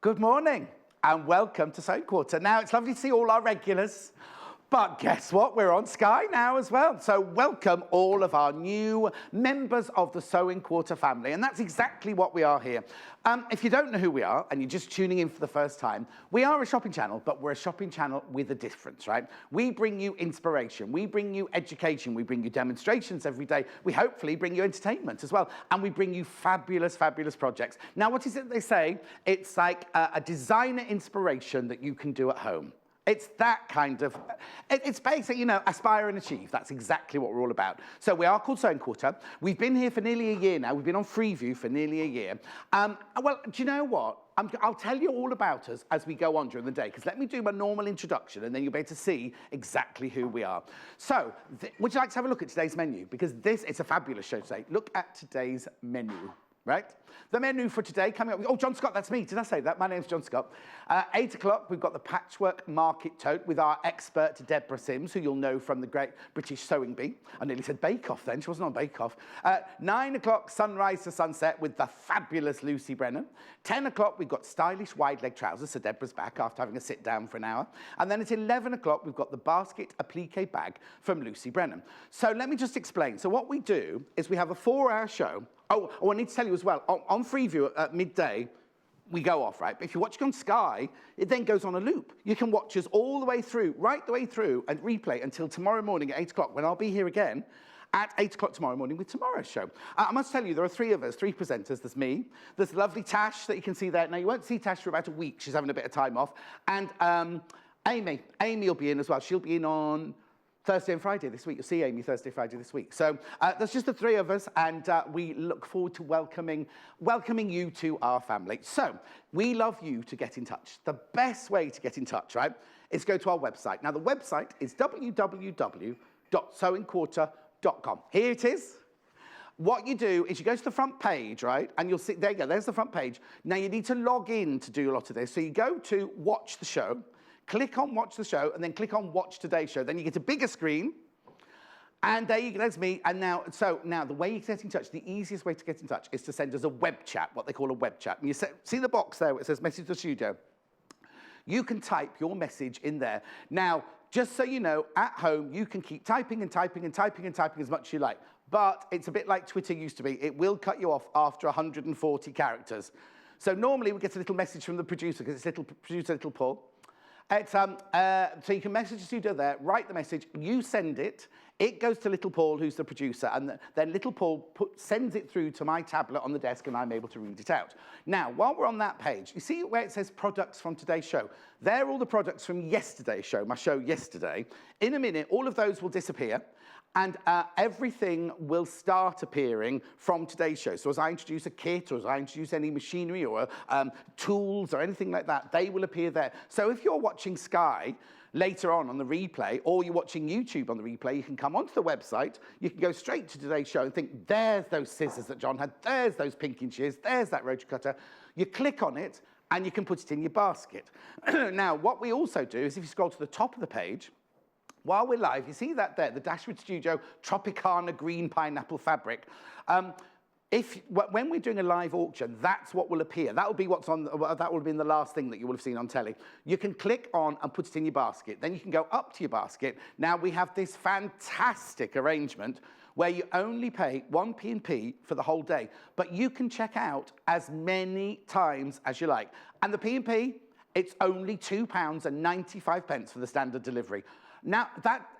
Good morning and welcome to Sewing Quarter. Now, it's lovely to see all our regulars, but guess what? We're on Sky now as well. So welcome all of our new members of the Sewing Quarter family, and that's exactly what we are here. If you don't know who we are and you're just tuning in for the first time, we are a shopping channel, but we're a shopping channel with a difference, right? We bring you inspiration, we bring you education, we bring you demonstrations every day, we hopefully bring you entertainment as well, and we bring you fabulous, fabulous projects. Now, what is it they say? It's like a designer inspiration that you can do at home. It's that kind of, it's basically, you know, aspire and achieve. That's exactly what we're all about. So we are called Sewing Quarter. We've been here for nearly a year now. We've been on Freeview for nearly a year. Well, do you know what? I'll tell you all about us as we go on during the day, because let me do my normal introduction and then you'll be able to see exactly who we are. So, would you like to have a look at today's menu? Because it's a fabulous show today. Look at today's menu. Right? The menu for today coming up. Oh, John Scott, that's me. Did I say that? My name's John Scott. 8 o'clock, we've got the Patchwork Market Tote with our expert Deborah Simms, who you'll know from the Great British Sewing Bee. I nearly said Bake Off then. She wasn't on Bake Off. 9 o'clock, sunrise to sunset with the fabulous Lucy Brennan. 10 o'clock, we've got stylish wide leg trousers. So Deborah's back after having a sit down for an hour. And then at 11 o'clock, we've got the basket applique bag from Lucy Brennan. So let me just explain. So what we do is we have a 4-hour show. Oh, I need to tell you as well, on Freeview at midday, we go off, right? But if you're watching on Sky, it then goes on a loop. You can watch us all the way through, right the way through, and replay until tomorrow morning at 8 o'clock, when I'll be here again at 8 o'clock tomorrow morning with tomorrow's show. I must tell you, there are 3 of us, 3 presenters. There's me, there's lovely Tash that you can see there. Now, you won't see Tash for about a week. She's having a bit of time off. And Amy will be in as well. She'll be in on Thursday and Friday this week. You'll see Amy Thursday, Friday this week. So there's just the 3 of us, and we look forward to welcoming you to our family. So we love you to get in touch. The best way to get in touch, right, is go to our website. Now, the website is www.sewingquarter.com. Here it is. What you do is you go to the front page, right, and you'll see, there you go, there's the front page. Now, you need to log in to do a lot of this. So you go to Watch the Show, click on Watch the Show, and then click on Watch Today's Show. Then you get a bigger screen, and there you go, there's me. And now the way you get in touch, the easiest way to get in touch is to send us a web chat, what they call a web chat. And you see the box there where it says Message to the Studio? You can type your message in there. Now, just so you know, at home, you can keep typing and typing and typing and typing as much as you like. But it's a bit like Twitter used to be. It will cut you off after 140 characters. So normally we get a little message from the producer, because it's Little Paul. It's, so you can message the studio there, write the message, you send it, it goes to Little Paul, who's the producer, and then Little Paul sends it through to my tablet on the desk, and I'm able to read it out. Now, while we're on that page, you see where it says products from today's show? They're all the products from yesterday's show, my show yesterday. In a minute, all of those will disappear, and everything will start appearing from today's show. So as I introduce a kit, or as I introduce any machinery or tools or anything like that, they will appear there. So if you're watching Sky later on the replay, or you're watching YouTube on the replay, you can come onto the website, you can go straight to today's show and think, there's those scissors that John had, there's those pinking shears, there's that rotary cutter. You click on it, and you can put it in your basket. Now, what we also do is if you scroll to the top of the page, while we're live, you see that there, the Dashwood Studio Tropicana green pineapple fabric. When we're doing a live auction, that's what will appear. That will be what's on. That will be in the last thing that you will have seen on telly. You can click on and put it in your basket. Then you can go up to your basket. Now we have this fantastic arrangement where you only pay 1 P&P for the whole day, but you can check out as many times as you like. And the P&P, it's only £2.95 for the standard delivery. Now,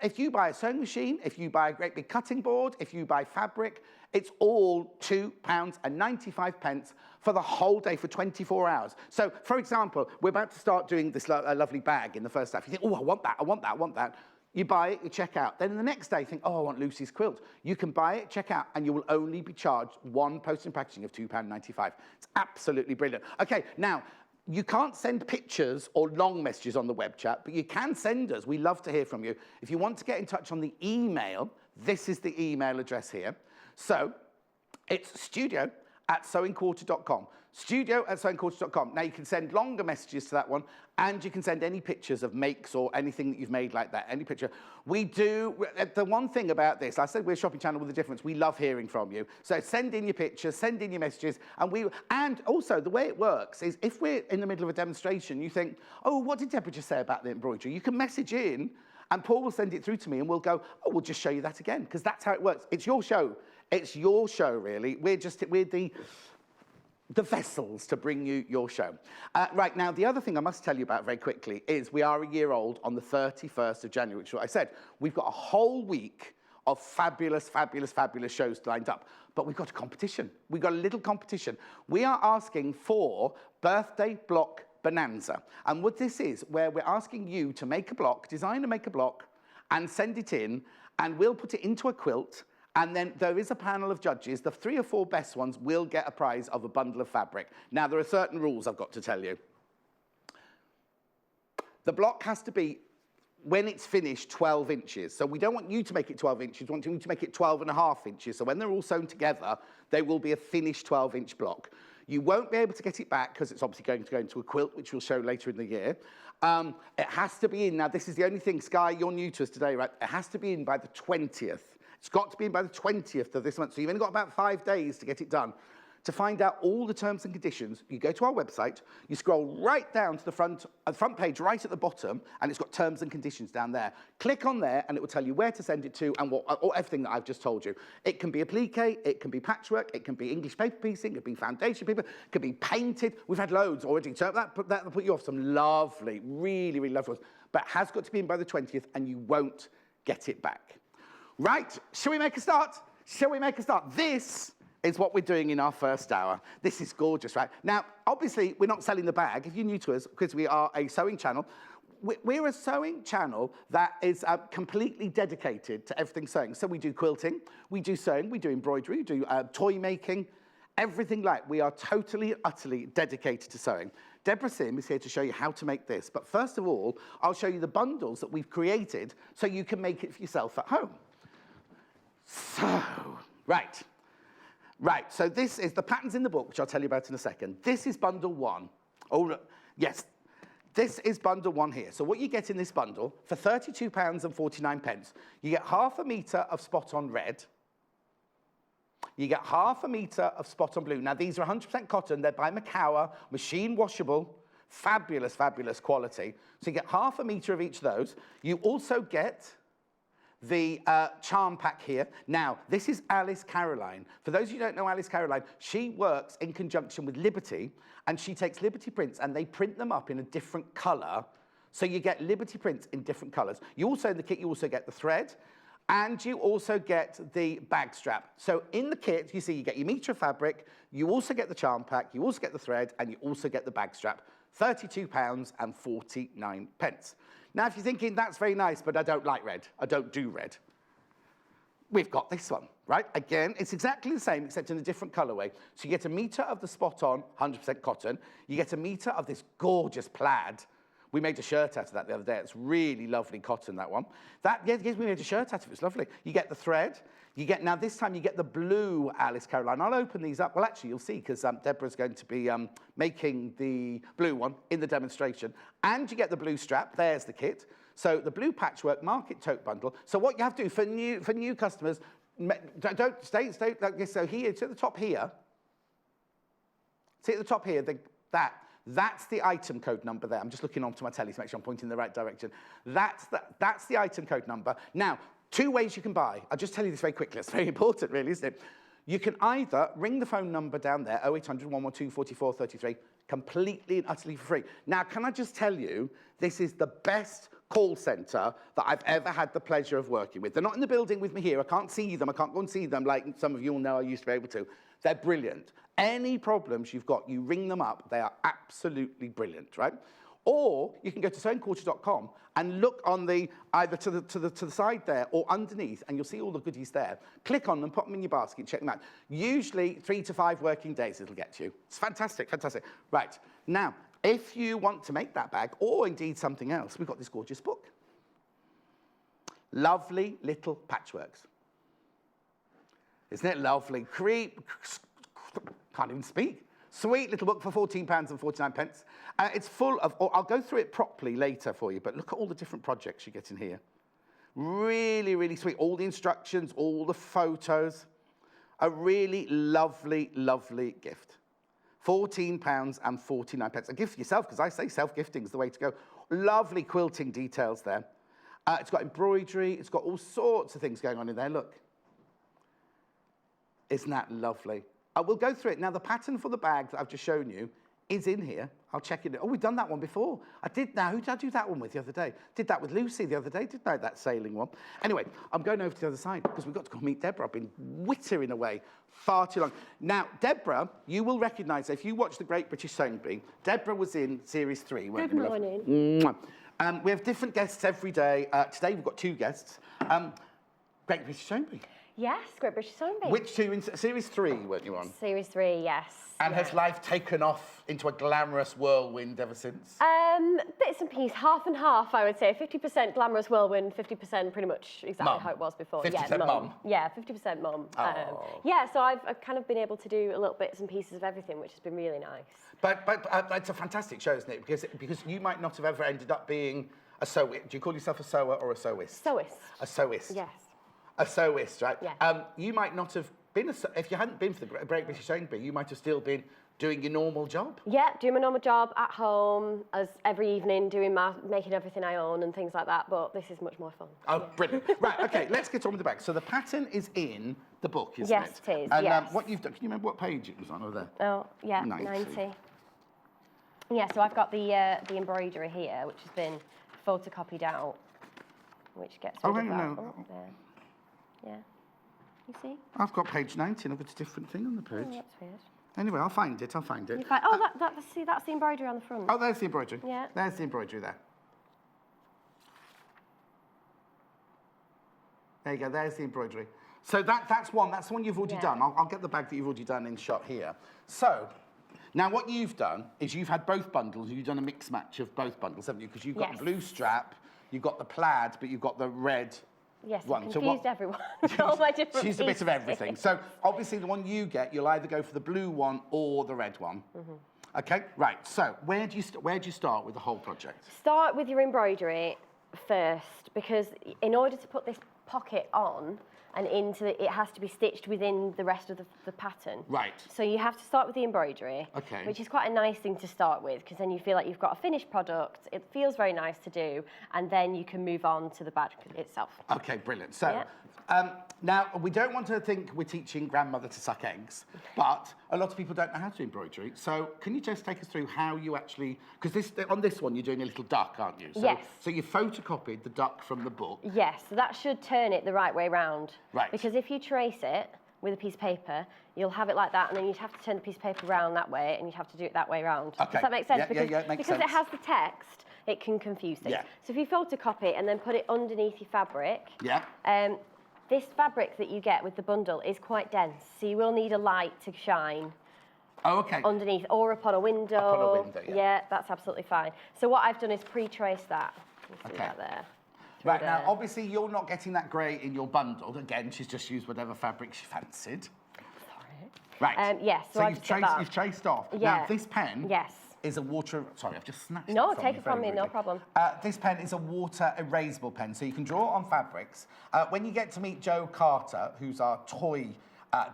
if you buy a sewing machine, if you buy a great big cutting board, if you buy fabric, it's all £2.95 for the whole day for 24 hours. So, for example, we're about to start doing this lovely bag in the first half. You think, oh, I want that, I want that, I want that. You buy it, you check out. Then the next day, you think, oh, I want Lucy's quilt. You can buy it, check out, and you will only be charged 1 post and packaging of £2.95. It's absolutely brilliant. Okay, now, you can't send pictures or long messages on the web chat, but you can send us. We love to hear from you. If you want to get in touch on the email, this is the email address here. So it's studio@sewingquarter.com. studio@sewingquarters.com. Now, you can send longer messages to that one, and you can send any pictures of makes or anything that you've made like that, any picture. We do, the one thing about this, I said we're a shopping channel with a difference. We love hearing from you. So send in your pictures, send in your messages, and also the way it works is if we're in the middle of a demonstration, you think, oh, what did Deborah just say about the embroidery? You can message in, and Paul will send it through to me, and we'll go, oh, we'll just show you that again, because that's how it works. It's your show. It's your show, really. We're the vessels to bring you your show. Right, now, the other thing I must tell you about very quickly is we are a year old on the 31st of January, which is what I said. We've got a whole week of fabulous, fabulous, fabulous shows lined up. But we've got a competition. We've got a little competition. We are asking for birthday block bonanza. And what this is, where we're asking you to make a block, design and make a block, and send it in, and we'll put it into a quilt. And then there is a panel of judges. The 3 or 4 best ones will get a prize of a bundle of fabric. Now, there are certain rules I've got to tell you. The block has to be, when it's finished, 12 inches. So we don't want you to make it 12 inches. We want you to make it 12.5 inches. So when they're all sewn together, they will be a finished 12-inch block. You won't be able to get it back because it's obviously going to go into a quilt, which we'll show later in the year. It has to be in. Now, this is the only thing, Sky, you're new to us today, right? It has to be in by the 20th. It's got to be in by the 20th of this month, so you've only got about 5 days to get it done. To find out all the terms and conditions, you go to our website, you scroll right down to the front page right at the bottom, and it's got terms and conditions down there. Click on there, and it will tell you where to send it to and everything that I've just told you. It can be appliqué, it can be patchwork, it can be English paper piecing, it can be foundation paper, it can be painted. We've had loads already, so that'll put you off some lovely, really, really lovely ones. But it has got to be in by the 20th, and you won't get it back. Right, shall we make a start? Shall we make a start? This is what we're doing in our first hour. This is gorgeous, right? Now, obviously, we're not selling the bag. If you're new to us, because we are a sewing channel, we're a sewing channel that is completely dedicated to everything sewing. So we do quilting, we do sewing, we do embroidery, we do toy making, everything like. We are totally, utterly dedicated to sewing. Deborah Simms is here to show you how to make this. But first of all, I'll show you the bundles that we've created so you can make it for yourself at home. So, right, so this is the patterns in the book, which I'll tell you about in a second. This is bundle 1. Oh, yes, this is bundle 1 here. So what you get in this bundle, for £32.49, you get half a metre of spot-on red. You get half a metre of spot-on blue. Now, these are 100% cotton. They're by Macawa, machine washable, fabulous, fabulous quality. So you get half a metre of each of those. You also get the charm pack here. Now, this is Alice Caroline. For those of you who don't know Alice Caroline, she works in conjunction with Liberty, and she takes Liberty prints and they print them up in a different colour. So you get Liberty prints in different colours. You also, in the kit, you also get the thread, and you also get the bag strap. So in the kit, you see you get your metre of fabric, you also get the charm pack, you also get the thread, and you also get the bag strap. £32.49. Now, if you're thinking, that's very nice, but I don't like red, I don't do red, we've got this one, right? Again, it's exactly the same, except in a different colourway. So you get a metre of the spot-on, 100% cotton. You get a metre of this gorgeous plaid. We made a shirt out of that the other day. It's really lovely cotton, that one. Yes, we made a shirt out of it. It's lovely. You get the thread. Now this time you get the blue Alice Caroline. I'll open these up. Well, actually, you'll see, because Deborah's going to be making the blue one in the demonstration. And you get the blue strap. There's the kit. So the blue patchwork market tote bundle. So what you have to do for new customers, don't stay like this. So here, it's at the top here. See at the top here, that's the item code number there. I'm just looking onto my telly to make sure I'm pointing in the right direction. That's the item code number. Now, 2 ways you can buy. I'll just tell you this very quickly. It's very important, really, isn't it? You can either ring the phone number down there, 0800 112 4433, completely and utterly for free. Now, can I just tell you, this is the best call centre that I've ever had the pleasure of working with. They're not in the building with me here. I can't see them. I can't go and see them like some of you will know I used to be able to. They're brilliant. Any problems you've got, you ring them up. They are absolutely brilliant, right? Or you can go to sewingquarters.com and look on either to the side there or underneath, and you'll see all the goodies there. Click on them, put them in your basket, check them out. Usually 3 to 5 working days it'll get to you. It's fantastic, fantastic. Right, now, if you want to make that bag, or indeed something else, we've got this gorgeous book. Lovely Little Patchworks. Isn't it lovely? Can't even speak. Sweet little book for £14.49. It's full of, I'll go through it properly later for you, but look at all the different projects you get in here. Really, really sweet. All the instructions, all the photos. A really lovely, lovely gift. £14.49. A gift for yourself, because I say self-gifting is the way to go. Lovely quilting details there. It's got embroidery. It's got all sorts of things going on in there. Look. Isn't that lovely? I will go through it. Now, the pattern for the bag that I've just shown you is in here. I'll check it. Oh, we've done that one before. I did now. Who did I do that one with the other day? Did that with Lucy the other day, didn't I? That sailing one. Anyway, I'm going over to the other side because we've got to go meet Deborah. I've been wittering away far too long. Now, Deborah, you will recognise, if you watch The Great British Sewing Bee, Deborah was in Series 3, weren't you? Good morning. Mwah. We have different guests every day. Today, we've got 2 guests. Great British Sewing Bee. Yes, Great British Sewing Bee. Which 2 in Series 3, weren't you on? Series 3, yes. And has life taken off into a glamorous whirlwind ever since? Bits and pieces, half and half, I would say. 50% glamorous whirlwind, 50% pretty much exactly how it was before. 50% mum? Yeah, 50% mum. Oh. Yeah, so I've kind of been able to do a little bits and pieces of everything, which has been really nice. But it's a fantastic show, isn't it? Because you might not have ever ended up being a sewist. Do you call yourself a sewer or a sewist? Sewist. A sewist. Yes. A sewist, right? Yeah. You might not have been if you hadn't been for the Great British Sewing Bee, you might have still been doing your normal job. Yeah, doing my normal job at home, as every evening, making everything I own and things like that, but this is much more fun. Oh, yeah. Brilliant. Right, okay, let's get on with the bag. So the pattern is in the book, isn't it? Yes, it is, And yes. what you've done, can you remember what page it was on over there? Oh, yeah, 90. Yeah, so I've got the embroidery here, which has been photocopied out, which gets rid of that. No. Oh, there. Yeah. You see? I've got page 90 and I've got a different thing on the page. Oh, that's weird. Anyway, I'll find it. Oh, see, that's the embroidery on the front. Oh, there's the embroidery. Yeah. There's the embroidery there. There you go, there's the embroidery. So that's one you've already done. I'll get the bag that you've already done in shot here. So, now what you've done is you've had both bundles, you've done a mix match of both bundles, haven't you? Because you've got the blue strap, you've got the plaid, but you've got the red Yes, one. I confused everyone with all my different She's a bit of everything. So obviously the one you get, you'll either go for the blue one or the red one. Okay, right. So where do you start with the whole project? Start with your embroidery first, because in order to put this pocket on and it has to be stitched within the rest of the pattern. Right. So you have to start with the embroidery, which is quite a nice thing to start with, because then you feel like you've got a finished product, it feels very nice to do, and then you can move on to the badge itself. Okay, brilliant. So, now, we don't want to think we're teaching grandmother to suck eggs, but a lot of people don't know how to do embroidery. So can you just take us through how you actually, because on this one, you're doing a little duck, aren't you? So, yes. So you photocopied the duck from the book. Yes, so that should turn it the right way round. Right. Because if you trace it with a piece of paper, you'll have it like that, and then you'd have to turn the piece of paper round that way, and you'd have to do it that way round. Okay. Does that make sense? Yeah, it makes sense. Because it has the text, it can confuse things. Yeah. So if you photocopy it and then put it underneath your fabric, Yeah. this fabric that you get with the bundle is quite dense, so you will need a light to shine. Oh, okay. Underneath, or upon a window. Upon a window, yeah. Yeah, that's absolutely fine. So what I've done is pre-trace that. You see that there. Right, now, obviously, you're not getting that grey in your bundle. Again, she's just used whatever fabric she fancied. Sorry. Right. Yes, so you've traced off. Yeah. Now, this pen Yes. is a water... Sorry, I've just snatched No, it from take you it from very me, no rudely. problem. This pen is a water erasable pen, so you can draw on fabrics. When you get to meet Jo Carter, who's our toy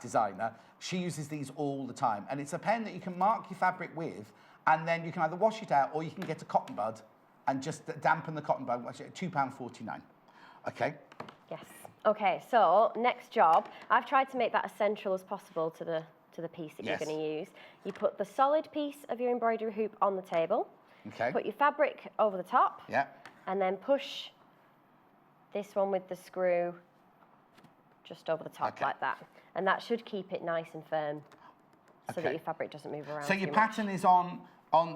designer, she uses these all the time. And it's a pen that you can mark your fabric with, and then you can either wash it out or you can get a cotton bud and just dampen the cotton bud, which is £2.49. Okay? Yes. Okay, so next job, I've tried to make that as central as possible to the piece that you're going to use. You put the solid piece of your embroidery hoop on the table. Okay. Put your fabric over the top. Yeah. And then push this one with the screw just over the top like that. And that should keep it nice and firm so that your fabric doesn't move around. So your pattern is on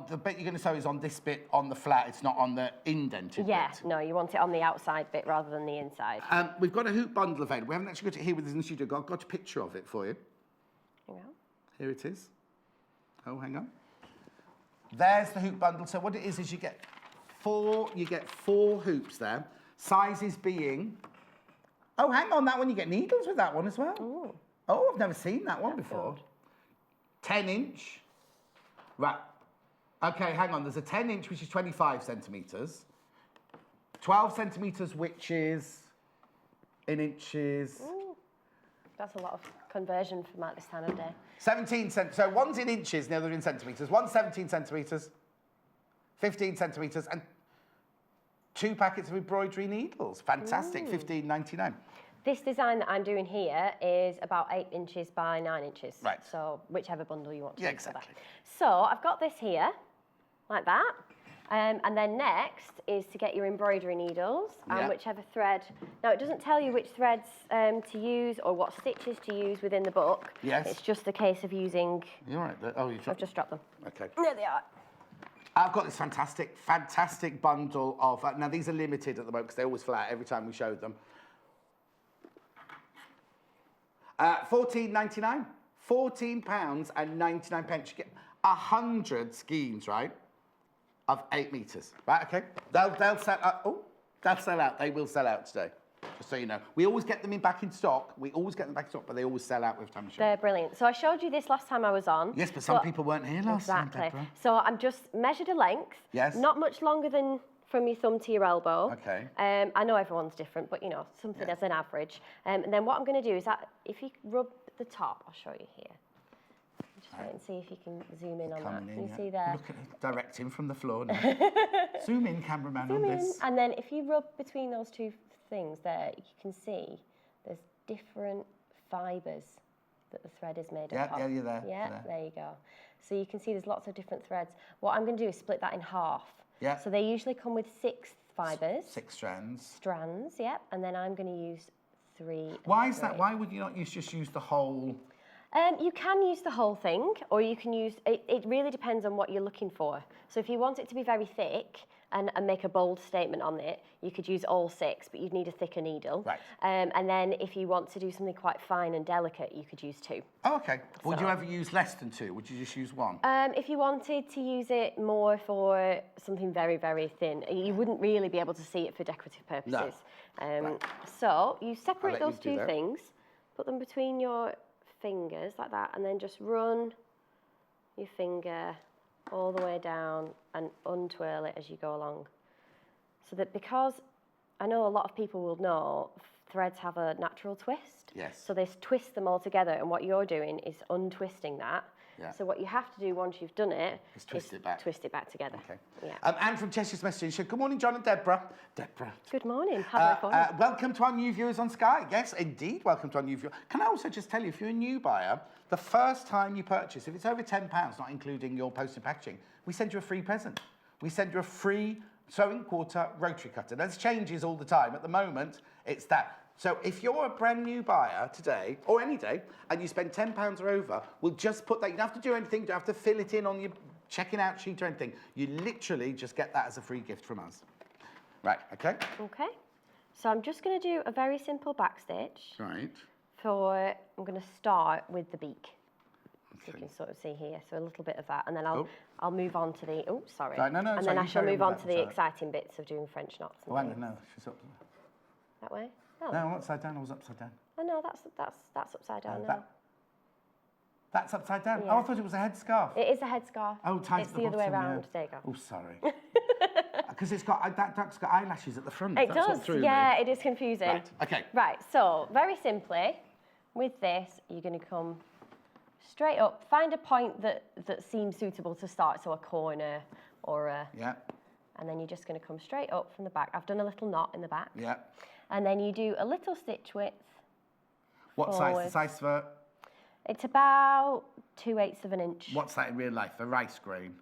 the bit you're going to sew is on this bit on the flat, it's not on the indented bit. No, you want it on the outside bit rather than the inside. We've got a hoop bundle available. We haven't actually got it here with us in the studio. I've got a picture of it for you. Hang on. Here it is. Oh, hang on. There's the hoop bundle. So what it is you get four hoops there. Sizes being... Oh, hang on, that one, you get needles with that one as well. Ooh. Oh, I've never seen that one before. Good. 10-inch, Right. Okay, hang on. There's a 10-inch, which is 25 centimetres. 12 centimetres, which is in inches. Ooh, that's a lot of conversion for Matt this time of day. 17 centimetres. So one's in inches, the other in centimetres. One's 17 centimetres, 15 centimetres, and 2 packets of embroidery needles. Fantastic. $15.99. This design that I'm doing here is about 8 inches by 9 inches. Right. So whichever bundle you want to Yeah, use for that. exactly. So I've got this here, like that. And then next is to get your embroidery needles and whichever thread. Now, it doesn't tell you which threads to use or what stitches to use within the book. Yes. It's just a case of using... You're right. Oh, you I've just dropped them. Okay. There they are. I've got this fantastic bundle of... now, these are limited at the moment because they always fly out every time we show them. £14.99. £14.99. You get 100 skeins, right? Of 8 metres. Right, okay. They'll sell out. Oh, they'll sell out. They will sell out today. Just so you know. We always get them back in stock. We always get them back in stock, but they always sell out with time to show. They're brilliant. So I showed you this last time I was on. Yes, but some people weren't here last time, Deborah. So I'm just measured a length. Yes. Not much longer than from your thumb to your elbow. Okay. I know everyone's different, but you know, something as an average. And then what I'm going to do is that if you rub the top, I'll show you here. Just wait and see if you can zoom in on that. Can you see there? Look at it, directing from the floor now. Zoom in, cameraman, on this. And then if you rub between those two things there, you can see there's different fibres that the thread is made up of. Yeah, you're there. Yeah, there you go. So you can see there's lots of different threads. What I'm going to do is split that in half. Yeah. So they usually come with 6 fibres. 6 strands. Strands, yep. And then I'm going to use 3. Why is that? Why would you not just use the whole... You can use the whole thing, or you can use... It really depends on what you're looking for. So if you want it to be very thick and make a bold statement on it, you could use all 6, but you'd need a thicker needle. Right. And then if you want to do something quite fine and delicate, you could use 2. Oh, okay. So, would you ever use less than 2? Would you just use 1? If you wanted to use it more for something very, very thin, you wouldn't really be able to see it for decorative purposes. No. So you separate those two things, put them between your fingers like that, and then just run your finger all the way down and untwirl it as you go along. So that, because I know a lot of people will know threads have a natural twist. Yes. So they twist them all together, and what you're doing is untwisting that. Yeah. So what you have to do once you've done it is twist it back together. Okay. Yeah. Anne from Cheshire's messaging said, "Good morning, John and Deborah." Deborah. Good morning. Welcome to our new viewers on Sky. Yes, indeed, welcome to our new viewers. Can I also just tell you, if you're a new buyer, the first time you purchase, if it's over £10, not including your post and packaging, we send you a free present. We send you a free sewing quarter rotary cutter. There's changes all the time. At the moment, it's that. So if you're a brand new buyer today, or any day, and you spend £10 or over, we'll just put that. You don't have to do anything. You don't have to fill it in on your checking out sheet or anything. You literally just get that as a free gift from us. Right, okay? Okay. So I'm just going to do a very simple back stitch. Right. I'm going to start with the beak. Okay. So you can sort of see here. So a little bit of that, and then I'll move on to the, sorry. Right, no, and then I shall move on to the exciting bits of doing French knots. Oh, no, she's up. That way? Oh. No, I'm upside down. I was upside down. Oh no, that's upside down now. That's upside down. Yeah. Oh, I thought it was a headscarf. It is a headscarf. Oh, tight. It's the other way around. Yeah. There you go. Oh, sorry. Because it's got that duck's got eyelashes at the front. It does. Yeah, it is confusing. Right. Okay. Right. So very simply, with this, you're going to come straight up. Find a point that seems suitable to start. So a corner or a. Yeah. And then you're just going to come straight up from the back. I've done a little knot in the back. Yeah. And then you do a little stitch width. What size? The size for? It's about 2/8 of an inch. What's that in real life? A rice grain?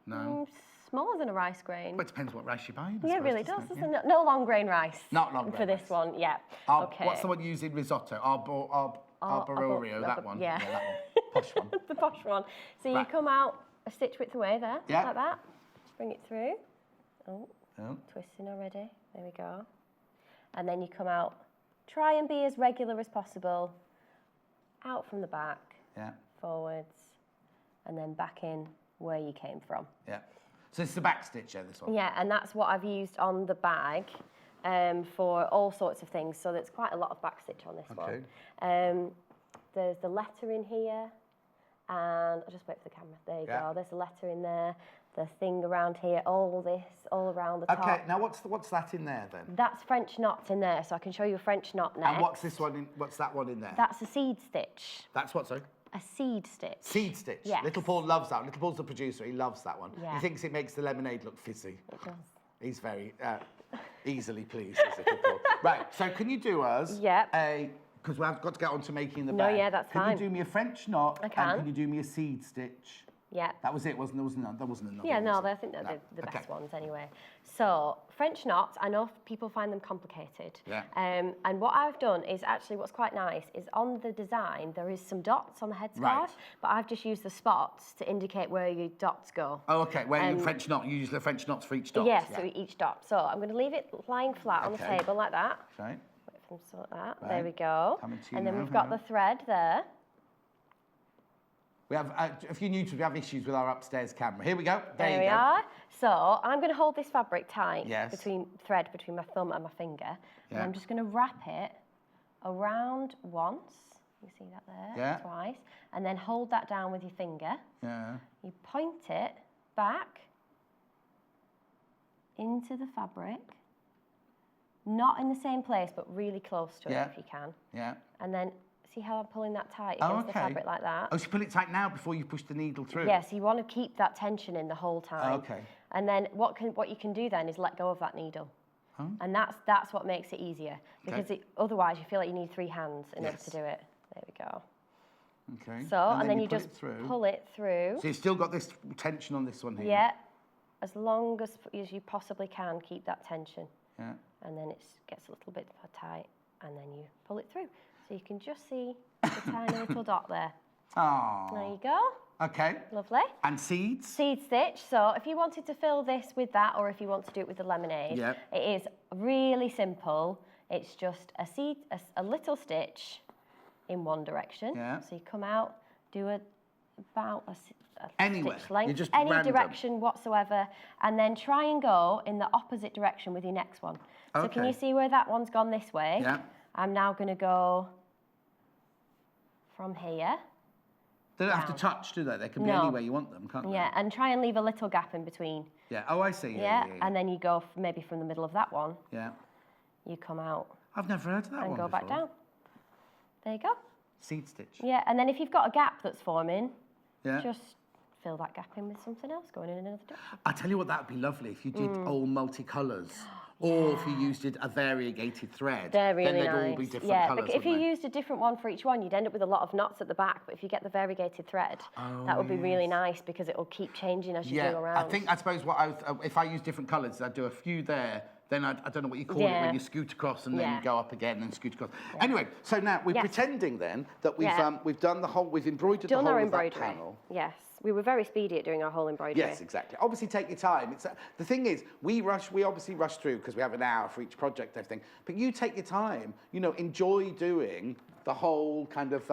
No. Smaller than a rice grain. Well, it depends what rice you're buying. Yeah, it really does, doesn't it? No long grain rice. Not long grain for this one, yeah. Okay. What's the one you use in risotto? Arborio, that one. Yeah. That one. Posh one. The posh one. So you come out a stitch width away there, like that. Bring it through. Oh, twisting already. There we go. And then you come out, try and be as regular as possible, out from the back, forwards, and then back in where you came from. Yeah. So it's the back stitch, this one? Yeah, and that's what I've used on the bag for all sorts of things. So there's quite a lot of back stitch on this one. There's the letter in here, and I'll just wait for the camera. There you go. There's a letter in there. The thing around here, all around the top. Okay, now what's that in there then? That's French knots in there, so I can show you a French knot next. And what's this one what's that one in there? That's a seed stitch. That's what, sorry? A seed stitch. Seed stitch? Yes. Little Paul loves that one. Little Paul's the producer, he loves that one. Yeah. He thinks it makes the lemonade look fizzy. It does. He's very easily pleased, is Little Paul. Right, so can you do us a... Because we've got to get on to making the bag. No, yeah, that's fine. Can you do me a French knot? I can. And can you do me a seed stitch? Yeah. That was it, wasn't there? There wasn't another Yeah, one, no, was I think they're the best ones anyway. So, French knots, I know people find them complicated. Yeah. And what I've done is actually what's quite nice is on the design, there is some dots on the headscarf, Right. but I've just used the spots to indicate where your dots go. Oh, okay. Where you French knot, you use the French knots for each dot. Yes, so each dot. So, I'm going to leave it lying flat on the table like that. Okay. Wait for them to sort that. Right. There we go. Coming to you And then now, we've got the thread there. We have, if you're new to it, we have issues with our upstairs camera. Here we go. There we are. So I'm going to hold this fabric tight between my thumb and my finger. And I'm just going to wrap it around once. You see that there? Twice. And then hold that down with your finger. Yeah. You point it back into the fabric. Not in the same place, but really close to it if you can. Yeah. And then see how I'm pulling that tight against the fabric like that? Oh, so you pull it tight now before you push the needle through? Yes, you want to keep that tension in the whole time. Okay. And then what you can do then is let go of that needle. Huh? And that's what makes it easier. Because otherwise you feel like you need 3 hands in order to do it. There we go. Okay. So, and then you just pull it through. So you've still got this tension on this one here? Yeah. As long as you possibly can, keep that tension. Yeah. And then it gets a little bit more tight. And then you pull it through. So you can just see the tiny little dot there. Oh. There you go. Okay. Lovely. And seeds? Seed stitch. So if you wanted to fill this with that, or if you want to do it with the lemonade, it is really simple. It's just a little stitch in one direction. Yeah. So you come out, do about a stitch length, just any random. direction whatsoever, and then try and go in the opposite direction with your next one. So can you see where that one's gone this way? Yeah. I'm now going to go from here. They don't have to touch, do they? They can be anywhere you want them, can't they? Yeah, and try and leave a little gap in between. Yeah. Oh, I see. Yeah. And then you go maybe from the middle of that one. Yeah. You come out. I've never heard of that one and go before. back down. There you go. Seed stitch. Yeah, and then if you've got a gap that's forming, just fill that gap in with something else going in another direction. I tell you what, that would be lovely if you did all multicolours. Or if you used a variegated thread, they're really then they'd nice. all be different colours. But if you used a different one for each one, you'd end up with a lot of knots at the back. But if you get the variegated thread, that would be really nice because it will keep changing as you go around. I suppose if I use different colours, I'd do a few there. Then I don't know what you call it when you scoot across and then go up again and scoot across. Yeah. Anyway, so now we're pretending then that we've done the whole, we've embroidered the whole of that panel. Yes. We were very speedy at doing our whole embroidery. Yes, exactly. Obviously, take your time. The thing is, we obviously rush through because we have an hour for each project and everything. But you take your time, enjoy doing the whole kind of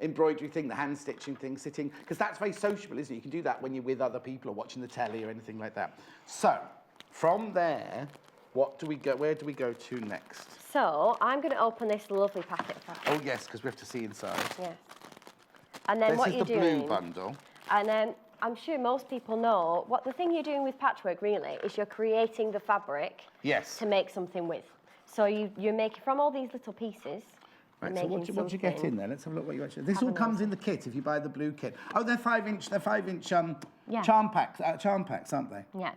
embroidery thing, the hand stitching thing, sitting, because that's very sociable, isn't it? You can do that when you're with other people or watching the telly or anything like that. So, from there, where do we go to next? So, I'm going to open this lovely packet of fabric. Oh, yes, because we have to see inside. Yes. And then what you're doing... This is the blue bundle. And I'm sure most people know what the thing you're doing with patchwork really is you're creating the fabric to make something with. So you're making from all these little pieces. Right, so what do you get in there? Let's have a look what you actually... This all comes in the kit if you buy the blue kit. Oh, they're 5-inch charm packs, aren't they? Yeah.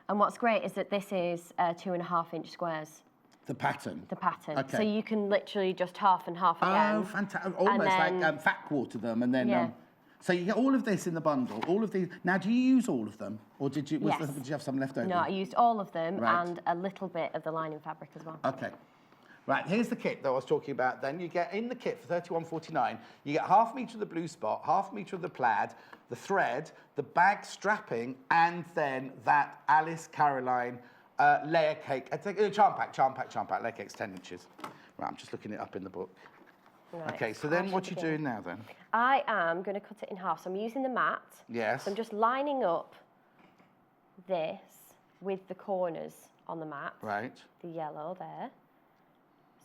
And what's great is that this is 2.5-inch squares. The pattern? The pattern. Okay. So you can literally just half and half again. Oh, fantastic. Almost like fat quarter them and then... so you get all of this in the bundle, all of these. Now, do you use all of them? Or did you have some left over? No, I used all of them and a little bit of the lining fabric as well. Okay. Right, here's the kit that I was talking about then. You get in the kit for £31.49, you get ½ metre of the blue spot, ½ metre of the plaid, the thread, the bag strapping, and then that Alice Caroline layer cake, charm pack, layer cake's 10 inches. Right, I'm just looking it up in the book. Right. Okay, so then what are you doing now then? I am going to cut it in half. So I'm using the mat. Yes. So I'm just lining up this with the corners on the mat. Right. The yellow there.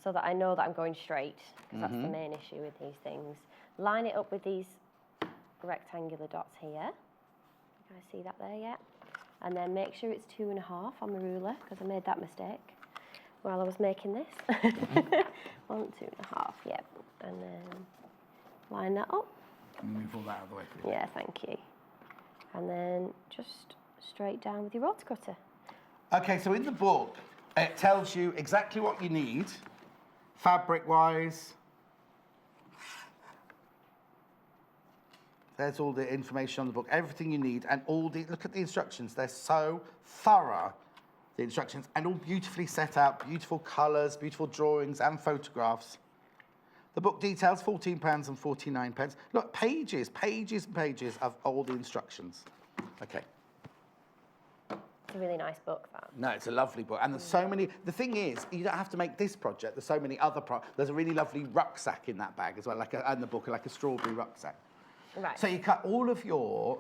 So that I know that I'm going straight, because that's the main issue with these things. Line it up with these rectangular dots here. You guys see that there yet? And then make sure it's 2.5 on the ruler, because I made that mistake while I was making this. 1, 2.5, yep. And then line that up. And move all that out of the way, please. Yeah, thank you. And then just straight down with your rod cutter. Okay, so in the book, it tells you exactly what you need, fabric-wise. There's all the information on the book, everything you need, and all the, look at the instructions, they're so thorough, the instructions, and all beautifully set out, beautiful colours, beautiful drawings and photographs. The book details £14.49. Look, pages, pages and pages of all the instructions. Okay. It's a really nice book, that. No, it's a lovely book. And there's so many, the thing is, you don't have to make this project, there's so many other there's a really lovely rucksack in that bag as well, and the book, like a strawberry rucksack. Right. So you cut all of your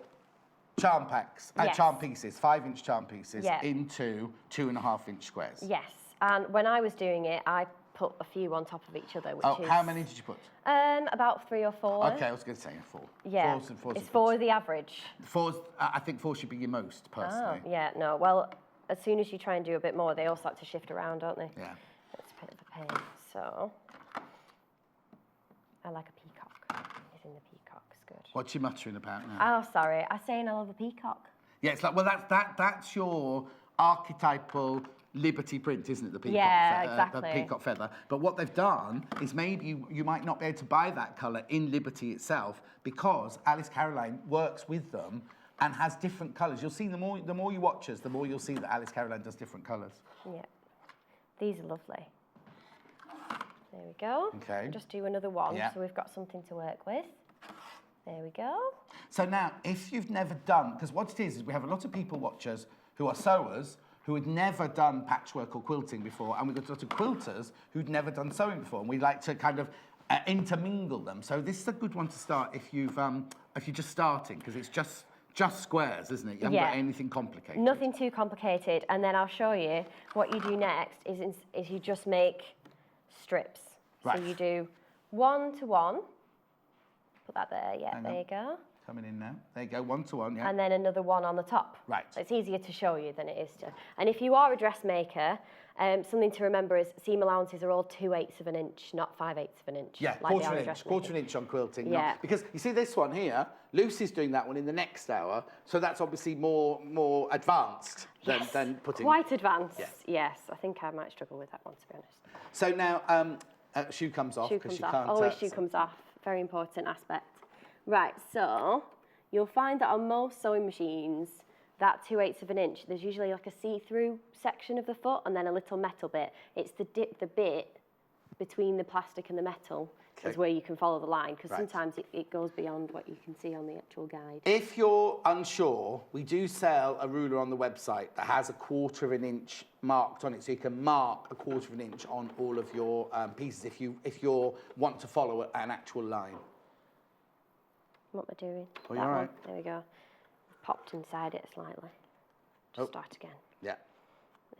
charm packs, charm pieces, 5-inch charm pieces, into 2.5-inch squares. Yes, and when I was doing it, I put a few on top of each other, which is... how many did you put? About 3 or 4. Okay, I was going to say 4. Yeah, it's 4 the average. 4's, I think 4 should be your most, personally. Oh, yeah, no, well, as soon as you try and do a bit more, they all start to shift around, don't they? Yeah. It's a bit of a pain, so... I like a peacock. Isn't the peacock's good? What's you muttering about now? Oh, sorry, I'm saying I love a peacock. Yeah, it's like, well, that's your archetypal Liberty print, isn't it? The peacock, yeah, exactly. The peacock feather. But what they've done is maybe you might not be able to buy that colour in Liberty itself because Alice Caroline works with them and has different colours. You'll see the more you watch us, the more you'll see that Alice Caroline does different colours. Yeah, these are lovely. There we go. Okay. Just do another one, so we've got something to work with. There we go. So now, if you've never done, because what it is we have a lot of people watch us who are sewers who had never done patchwork or quilting before, and we've got a lot of quilters who'd never done sewing before, and we like to kind of intermingle them. So this is a good one to start if you're just starting, because it's just squares, isn't it? You haven't got anything complicated. Nothing too complicated, and then I'll show you what you do next is you just make strips. Right. So you do 1 to 1. Put that there, there you go. Coming in now. There you go, 1 to 1, yeah. And then another 1 on the top. Right. So it's easier to show you than it is to... And if you are a dressmaker, something to remember is seam allowances are all 2/8 of an inch, not 5/8 of an inch. Yeah, like quarter an inch on quilting. Yeah. Because you see this one here, Lucy's doing that one in the next hour, so that's obviously more advanced than putting... Quite advanced, yes. I think I might struggle with that one, to be honest. So now, shoe comes off. Shoe comes off. Always shoe comes off. Very important aspect. Right, so you'll find that on most sewing machines, that 2/8 of an inch, there's usually like a see-through section of the foot and then a little metal bit. It's the bit between the plastic and the metal is where you can follow the line, because sometimes it goes beyond what you can see on the actual guide. If you're unsure, we do sell a ruler on the website that has a 1/4 inch marked on it, so you can mark a 1/4 inch on all of your pieces if you want to follow an actual line. What am I doing? Oh, you're all right. There we go. Popped inside it slightly. Just start again. Yeah.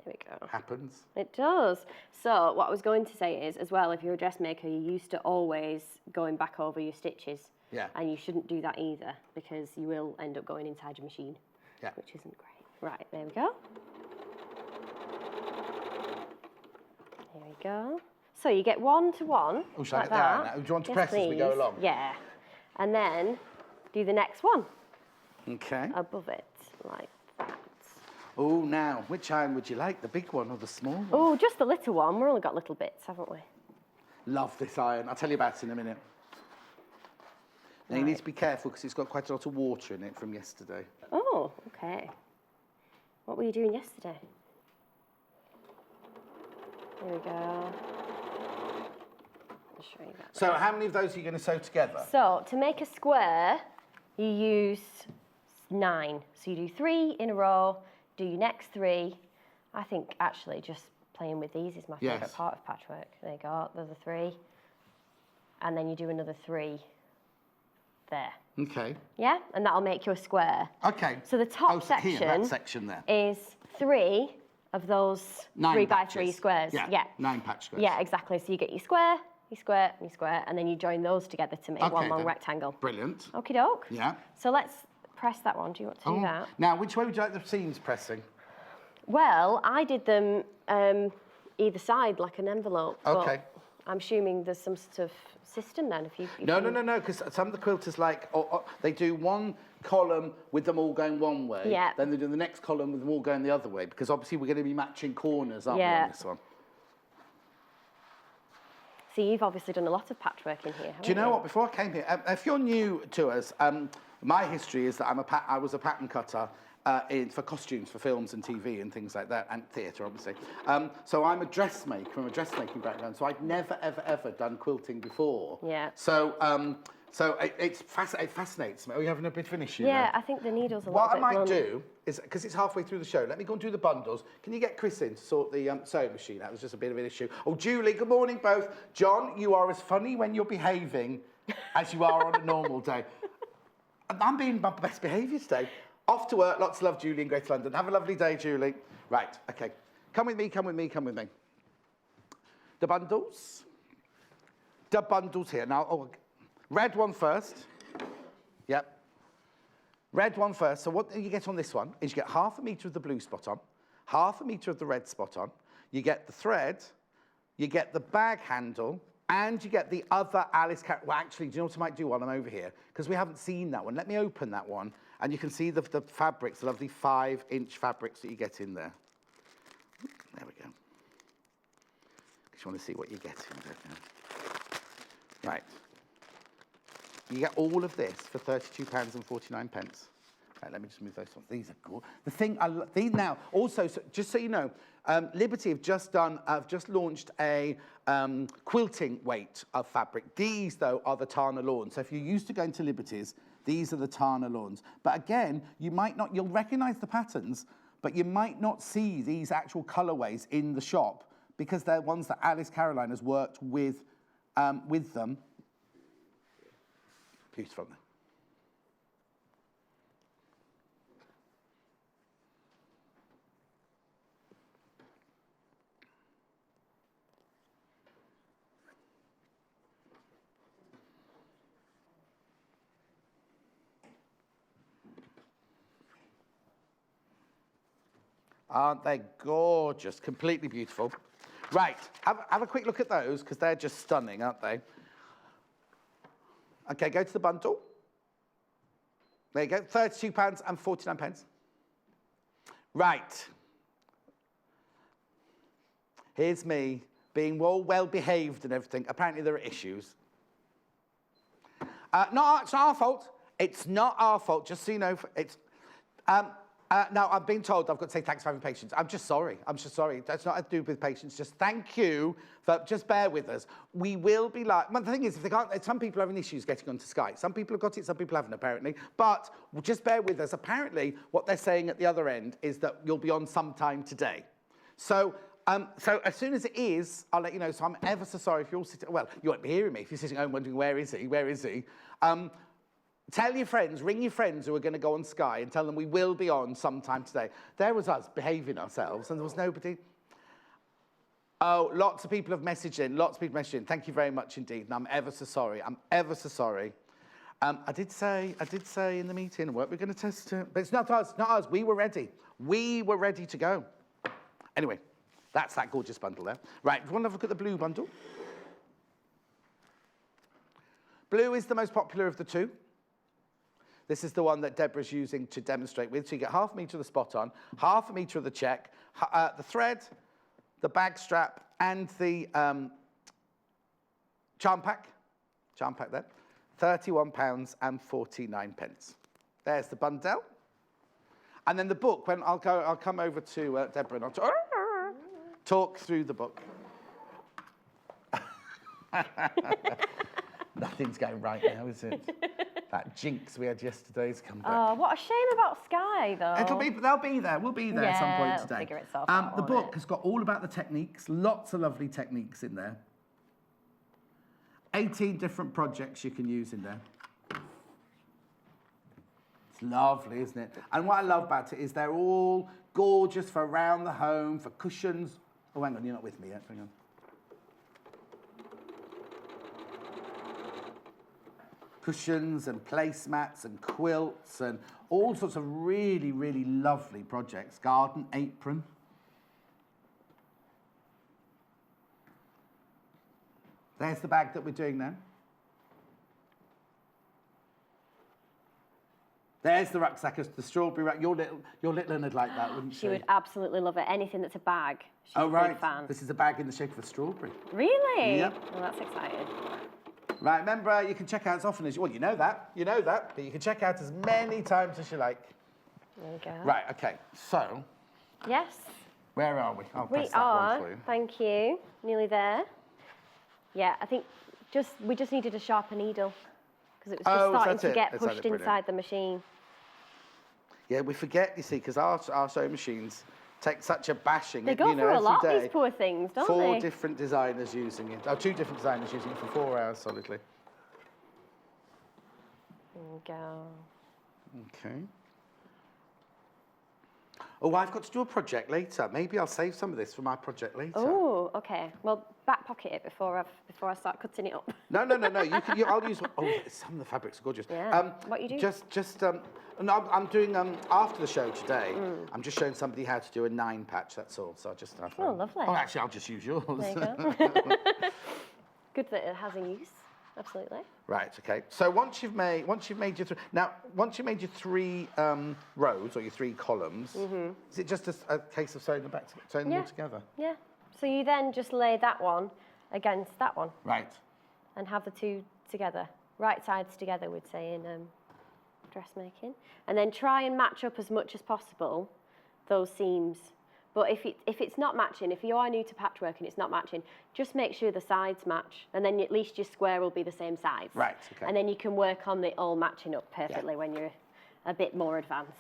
There we go. Happens. It does. So what I was going to say is, as well, if you're a dressmaker, you're used to always going back over your stitches. Yeah. And you shouldn't do that either, because you will end up going inside your machine. Yeah. Which isn't great. Right, there we go. There we go. So you get 1 to 1. Oh, shall like I get that. that? Do you want to press as we go along? Yeah. And then do the next one. Okay. Above it, like that. Oh, now, which iron would you like, the big one or the small one? Oh, just the little one. We've only got little bits, haven't we? Love this iron. I'll tell you about it in a minute. Now, you need to be careful because it's got quite a lot of water in it from yesterday. Oh, okay. What were you doing yesterday? There we go. I'll show you that. So how many of those are you going to sew together? So to make a square, you use 9. So you do 3 in a row, do your next 3. I think actually just playing with these is my favourite part of patchwork. There you go, there's the 3. And then you do another 3 there. Okay. Yeah, and that'll make you a square. Okay. So the top section, here, that section there, is 3 of those 3 by 3 squares. Yeah, 9 patch squares. Yeah, exactly. So you get your square, you square, you square, and then you join those together to make one long rectangle. Brilliant. Okie doke. Yeah. So let's press that one. Do you want to do that? Now, which way would you like the seams pressing? Well, I did them either side like an envelope. Okay. I'm assuming there's some sort of system then. No, because some of the quilters they do one column with them all going one way. Yeah. Then they do the next column with them all going the other way, because obviously we're going to be matching corners, aren't we, on this one? So you've obviously done a lot of patchwork in here, haven't you? Do you know what? Before I came here, if you're new to us, my history is that I was a pattern cutter for costumes, for films and TV and things like that, and theatre, obviously. So I'm a dressmaker from a dressmaking background, so I'd never, ever done quilting before. Yeah. So it fascinates me. Are you having a bit of an issue? Yeah, there? I think the needle's a What little bit I might blunt. do is, because it's halfway through the show, let me go and do the bundles. Can you get Chris in to sort the sewing machine out? There's just a bit of an issue. Oh, Julie, good morning both. John, you are as funny when you're behaving as you are on a normal day. I'm being my best behaviour today. Off to work, lots of love, Julie in Greater London. Have a lovely day, Julie. Right, okay. Come with me, come with me, come with me. The bundles. The bundles here. Now, red one first. Yep. Red one first. So what you get on this one is you get 1/2 metre of the blue spot on, 1/2 metre of the red spot on. You get the thread, you get the bag handle, and you get the other Alice Carrot. Well, actually, do you know what I might do while I'm over here? Because we haven't seen that one. Let me open that one, and you can see the fabrics, the lovely 5-inch fabrics that you get in there. There we go. Just want to see what you get in there. Right. You get all of this for £32.49. Right, let me just move those ones. These are cool. The thing, these now, also, so, just so you know, Liberty have just launched a quilting weight of fabric. These, though, are the Tana lawns. So if you're used to going to Liberty's, these are the Tana lawns. But again, you'll recognise the patterns, but you might not see these actual colourways in the shop because they're ones that Alice Caroline has worked with them. Beautiful. Aren't they gorgeous? Completely beautiful. Right, have a quick look at those, because they're just stunning, aren't they? Okay, go to the bundle. There you go, £32.49. Right. Here's me being well behaved and everything. Apparently there are issues. It's not our fault. It's not our fault, just so you know. It's now, I'm being told I've got to say thanks for having patience. I'm just sorry. That's not to do with patience. Just thank you for just bear with us. We will be like, well, the thing is, if they can't, some people are having issues getting onto Sky. Some people have got it, some people haven't, apparently. But just bear with us. Apparently, what they're saying at the other end is that you'll be on sometime today. So as soon as it is, I'll let you know. So I'm ever so sorry if you're all sitting, well, you won't be hearing me if you're sitting home wondering, where is he? Where is he? Tell your friends, ring your friends who are going to go on Sky and tell them we will be on sometime today. There was us behaving ourselves and there was nobody. Oh, lots of people have messaged in. Thank you very much indeed. And I'm ever so sorry. I did say in the meeting, we're going to test it. But it's not us. We were ready. We were ready to go. Anyway, that's that gorgeous bundle there. Right, if you want to have a look at the blue bundle. Blue is the most popular of the two. This is the one that Deborah's using to demonstrate with. So you get 1/2 metre of the spot on, 1/2 metre of the check, the thread, the bag strap, and the charm pack there, £31.49. There's the bundle. And then the book, when I'll come over to Deborah and I'll talk through the book. Nothing's going right now, is it? That jinx we had yesterday's come back. Oh, what a shame about Sky, though. They'll be there. We'll be there at some point today. Figure itself out, the book has got all about the techniques, lots of lovely techniques in there. 18 different projects you can use in there. It's lovely, isn't it? And what I love about it is they're all gorgeous for around the home, for cushions. Oh, hang on, you're not with me yet. Hang on. cushions and placemats and quilts and all sorts of really, really lovely projects. Garden apron. There's the bag that we're doing now. There's the rucksack, the strawberry rack. Your little one would like that, wouldn't she? She would absolutely love it. Anything that's a bag. She's a big fan. This is a bag in the shape of a strawberry. Really? Yep. Well, that's exciting. Right, remember, you can check out as often as you want. You know that, but you can check out as many times as you like. There you go. Right, okay, so. Yes. Where are we? I'll press that one for you. Thank you. Nearly there. Yeah, I think we just needed a sharper needle because it was just starting to get pushed inside the machine. Yeah, we forget, you see, because our sewing machines take such a bashing. They go through a lot, these poor things, don't they? 4 different designers using it. 2 different designers using it for 4 hours solidly. There we go. Okay. Oh, I've got to do a project later. Maybe I'll save some of this for my project later. Oh, okay. Well, back pocket it before I start cutting it up. No. I'll use. Oh, some of the fabrics are gorgeous. Yeah. What you do? No, I'm doing after the show today. I'm just showing somebody how to do a 9 patch. That's all. So I just. Oh, lovely. Oh, actually, I'll just use yours. There you go. Good that it has a use. Absolutely. Right. Okay. So once you've made your 3 rows or your 3 columns, is it just a case of sewing them all together? Yeah. So you then just lay that one against that one. Right. And have the 2 together, right sides together, we'd say in dressmaking, and then try and match up as much as possible those seams. But if it's not matching, if you are new to patchwork and it's not matching, just make sure the sides match, and then at least your square will be the same size. Right, okay. And then you can work on it all matching up perfectly when you're a bit more advanced.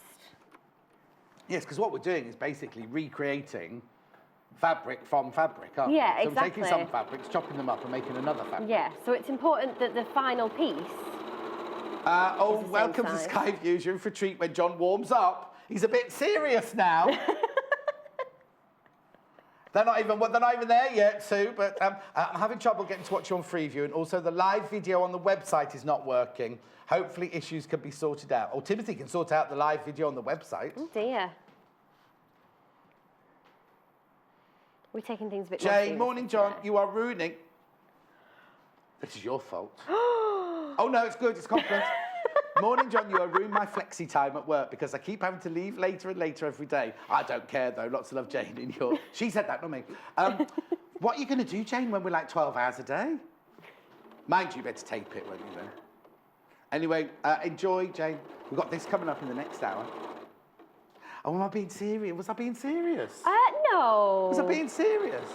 Yes, because what we're doing is basically recreating fabric from fabric, aren't we? Yeah, so exactly. we're taking some fabrics, chopping them up and making another fabric. Yeah, so it's important that the final piece welcome to Skyviews. You're in for a treat when John warms up. He's a bit serious now. They're not even there yet, Sue, but I'm having trouble getting to watch you on Freeview, and also the live video on the website is not working. Hopefully issues can be sorted out. Or Timothy can sort out the live video on the website. Oh dear. We're taking things a bit more seriously. Jane, morning, John. You are ruining. This is your fault. Oh no, it's good. It's compliment. Morning, John. You are ruining my flexi time at work because I keep having to leave later and later every day. I don't care though. Lots of love, Jane. In your. She said that, not me. What are you going to do, Jane, when we're like 12 hours a day? Mind you, better tape it, won't you then? Anyway, enjoy, Jane. We've got this coming up in the next hour. Oh, am I being serious? Was I being serious? No. Was I being serious?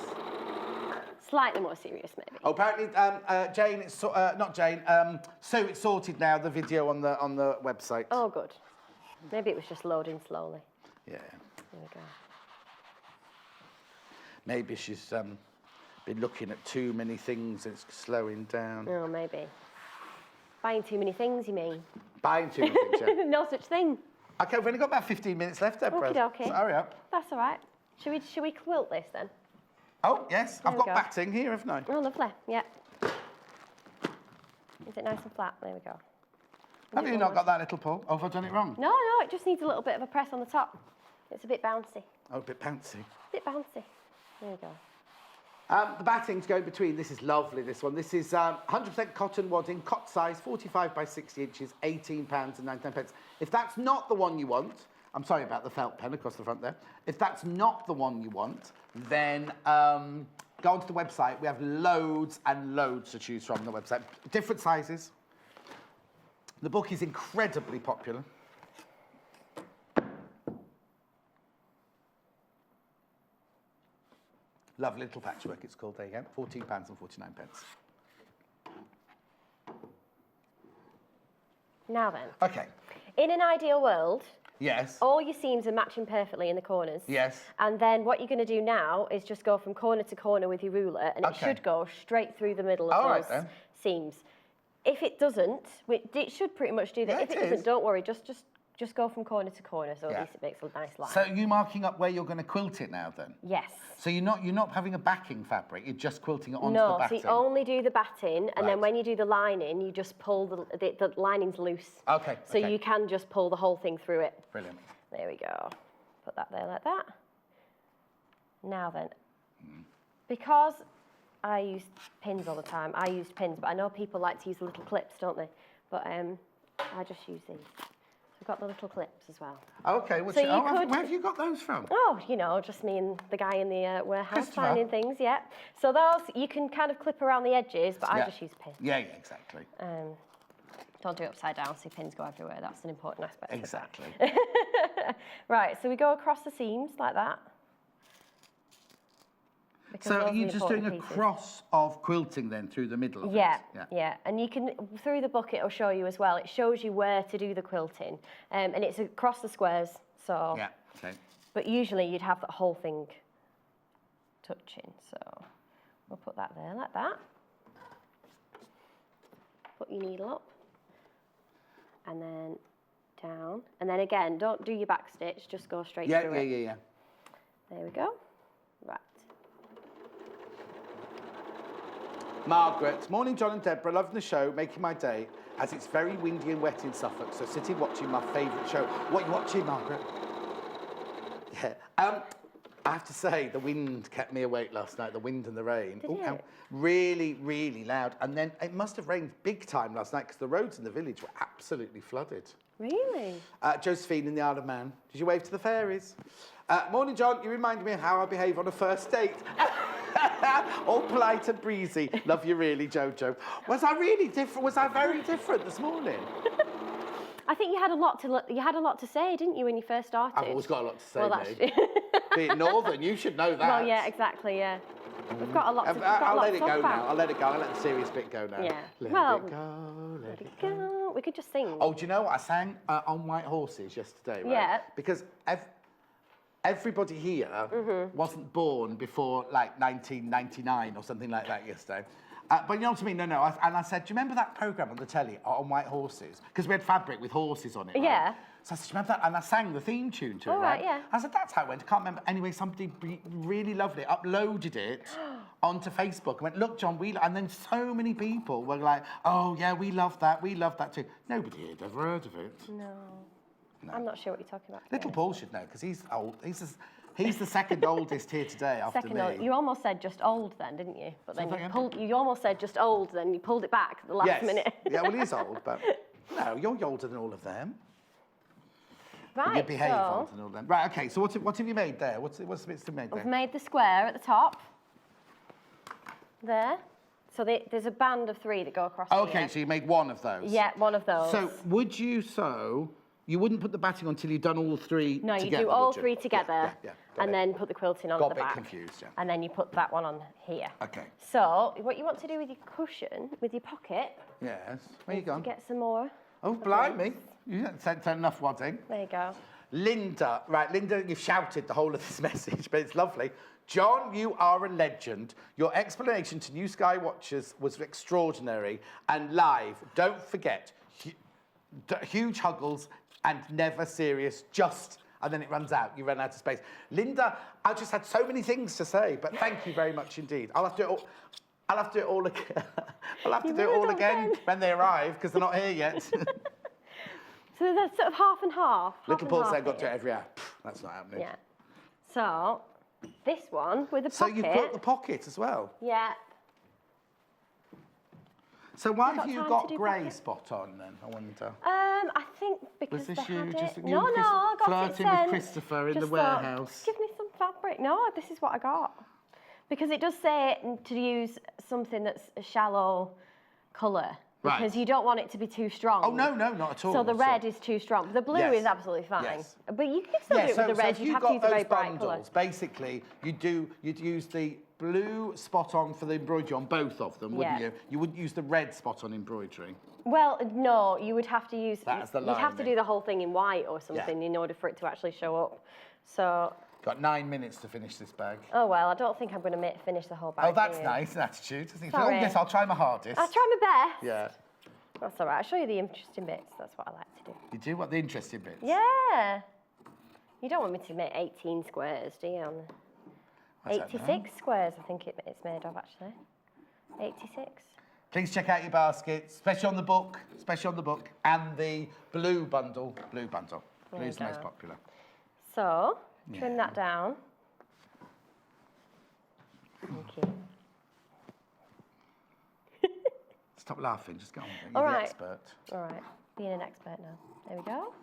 Slightly more serious, maybe. Oh, apparently, Jane, it's not Jane. Sue, it's sorted now. The video on the website. Oh, good. Maybe it was just loading slowly. Yeah. There we go. Maybe she's been looking at too many things and it's slowing down. Oh, maybe. Buying too many things, you mean? Buying too many things, yeah. No such thing. Okay, we've only got about 15 minutes left, Deborah. Okay. So hurry up. That's all right. Should we quilt this then? Oh, yes. There I've got batting here, haven't I? Oh, lovely. Yeah. Is it nice and flat? There we go. Have you not got that little pull? Oh, have I done it wrong? No, it just needs a little bit of a press on the top. It's a bit bouncy. Oh, a bit bouncy. A bit bouncy. There you go. The batting to go between, this is lovely, this one. This is 100% cotton wadding, cot size, 45 by 60 inches, £18.99. If that's not the one you want, I'm sorry about the felt pen across the front there. If that's not the one you want, then go onto the website. We have loads and loads to choose from on the website. Different sizes. The book is incredibly popular. Lovely Little Patchwork, it's called. There you go. £14.49. Now then. Okay. In an ideal world, yes, all your seams are matching perfectly in the corners. Yes. And then what you're going to do now is just go from corner to corner with your ruler, and it should go straight through the middle of those seams. If it doesn't, it should pretty much do that. Yeah, if it doesn't, don't worry. Just just go from corner to corner, so at least it makes a nice line. So are you marking up where you're going to quilt it now then? Yes. So you're not having a backing fabric, you're just quilting it onto the batting? No, so you only do the batting, and then when you do the lining, you just pull the lining's loose. Okay. So you can just pull the whole thing through it. Brilliant. There we go. Put that there like that. Now then, because I use pins all the time, I use pins, but I know people like to use the little clips, don't they? But I just use these. We've got the little clips as well. Okay, where have you got those from? Oh, you know, just me and the guy in the warehouse finding things, yeah. So those, you can kind of clip around the edges, but I just use pins. Yeah, exactly. Don't do it upside down so pins go everywhere. That's an important aspect. Exactly. Right, so we go across the seams like that. So are you just doing a cross of quilting then through the middle of it? Yeah. And you can, through the book, it'll show you as well. It shows you where to do the quilting. And it's across the squares, so... Yeah, okay. But usually you'd have the whole thing touching, so we'll put that there like that. Put your needle up. And then down. And then again, don't do your back stitch, just go straight through it. Yeah. There we go. Right. Margaret, morning John and Deborah, loving the show, making my day, as it's very windy and wet in Suffolk, so sitting watching my favourite show. What are you watching, Margaret? Yeah. I have to say, the wind kept me awake last night, the wind and the rain. Did it? Really, really loud. And then it must have rained big time last night because the roads in the village were absolutely flooded. Really? Josephine in the Isle of Man. Did you wave to the fairies? Morning, John. You reminded me of how I behave on a first date. All polite and breezy. Love you really, Jojo. Was I really different? Was I very different this morning? I think you had a lot to say, didn't you, when you first started? I've always got a lot to say, well, mate. Being northern, you should know that. Well, yeah, exactly, yeah. We've got a lot to I'll let it talk go about. now. I'll let it go. I'll let the serious bit go now. Yeah. Let it go. We could just sing. Oh, do you know what? I sang on White Horses yesterday, right? Yeah. Because everybody here wasn't born before, like, 1999 or something like that yesterday. But you know what I mean? No. And I said, do you remember that programme on the telly on White Horses? Because we had fabric with horses on it, right? Yeah. So I said, do you remember that? And I sang the theme tune to it, right? Yeah. I said, that's how it went. I can't remember. Anyway, somebody really lovely uploaded it onto Facebook and went, look, John, and then so many people were like, oh, yeah, we love that too. Nobody had ever heard of it. No. I'm not sure what you're talking about. Little Paul should know, because he's old. He's the second oldest here today after me. You almost said just old then, didn't you? But then you almost said just old, then you pulled it back at the last minute. Yeah, well, he's old, but no, you're older than all of them. Right, you behave older than all of them. Right, okay, so what have you made there? What's the bits to make there? I've made the square at the top. There. So there's a band of 3 that go across Okay, here. so you made one of those. Yeah, one of those. So would you sew... You wouldn't put the batting on until you've done all 3 together, No, you do all 3 together, yeah, and then put the quilting on the back. Got a bit confused, yeah. And then you put that one on here. Okay. So what you want to do with your cushion, with your pocket... Yes. Where you gone? Get some more. Oh, blimey. You haven't sent enough wadding. There you go. Linda. Right, Linda, you've shouted the whole of this message, but it's lovely. John, you are a legend. Your explanation to New Sky Watchers was extraordinary and live. Don't forget, huge huggles and never serious, and then it runs out. You run out of space. Linda, I just had so many things to say, but thank you very much indeed. I'll have to do it all again. I'll have to do it all again when they arrive, because they're not here yet. So that's sort of half and half. Little Paul said got to it every hour. That's not happening. Yeah. So this one with the pocket. So you put the pocket as well? Yeah. So why have you got grey spot on then, I wonder? I think because was this they you? had Just it. No, I got it flirting with Christopher in the warehouse. Give me some fabric. No, this is what I got. Because it does say to use something that's a shallow colour. Because you don't want it to be too strong. Oh, no, not at all. So the red is too strong. The blue is absolutely fine. Yes. But you can still do it with the red. You'd have to use a very bright colour. Basically, you'd use the blue spot on for the embroidery on both of them, wouldn't you? You wouldn't use the red spot on embroidery. Well, no, you would have to use... You'd have to do the whole thing in white or something in order for it to actually show up. So... Got 9 minutes to finish this bag. Oh, well, I don't think I'm going to finish the whole bag. Oh, that's nice, an attitude. Sorry. Oh, yes, I'll try my hardest. I'll try my best. Yeah. That's all right. I'll show you the interesting bits. That's what I like to do. You do what the interesting bits? Yeah. You don't want me to make 18 squares, do you? 86 squares, I think it's made of, actually. 86. Please check out your baskets, especially on the book, and the blue bundle. Blue's the most popular. So, trim that down. Thank you. Stop laughing, just go on. You're the expert. All right, being an expert now. There we go.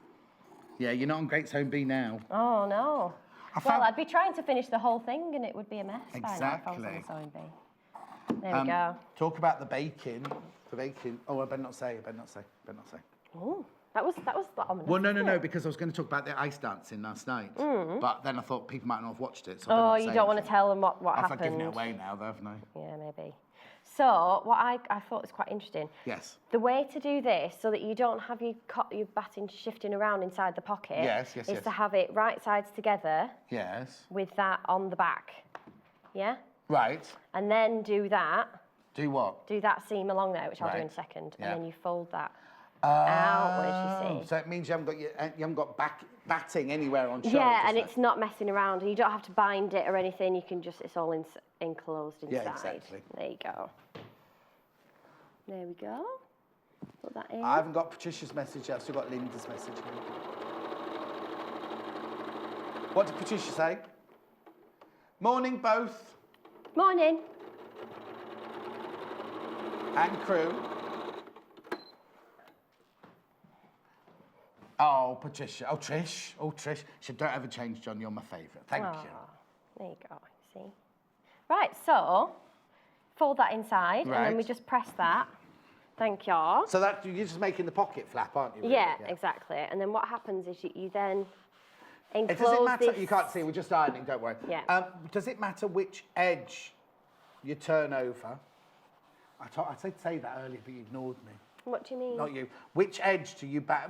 Yeah, you're not on Great Zone B now. Oh, no. Well, I'd be trying to finish the whole thing and it would be a mess by now if I was on Sewing B. There we go. Talk about the baking. Oh, I better not say. Oh, that was ominous. Well, no, because I was going to talk about the ice dancing last night. But then I thought people might not have watched it. So you don't want to tell them what happened. I've given it away now, though, haven't I? Yeah, maybe. So, what I thought was quite interesting. Yes. The way to do this so that you don't have your batting shifting around inside the pocket is to have it right sides together. Yes. With that on the back. Yeah? Right. And then do that. Do what? Do that seam along there, which I'll do in a second. And then you fold that outwards, you see. So it means you haven't got batting anywhere on shoulders. Yeah, and it's not messing around. You don't have to bind it or anything. You can just, it's all enclosed inside. Yeah, exactly. There you go. There we go. Put that in. I haven't got Patricia's message yet. I've still got Linda's message. What did Patricia say? Morning, both. Morning. And crew. Oh, Patricia. Oh, Trish. Don't ever change, John. You're my favourite. Thank you. There you go. See? Right, so fold that inside, and then we just press that. Thank you. So that you're just making the pocket flap, aren't you? Really? Yeah, exactly. And then what happens is you then enclose does it matter? this... You can't see. We're just ironing. Don't worry. Yeah. Does it matter which edge you turn over? I said say that earlier, but you ignored me. What do you mean? Not you. Which edge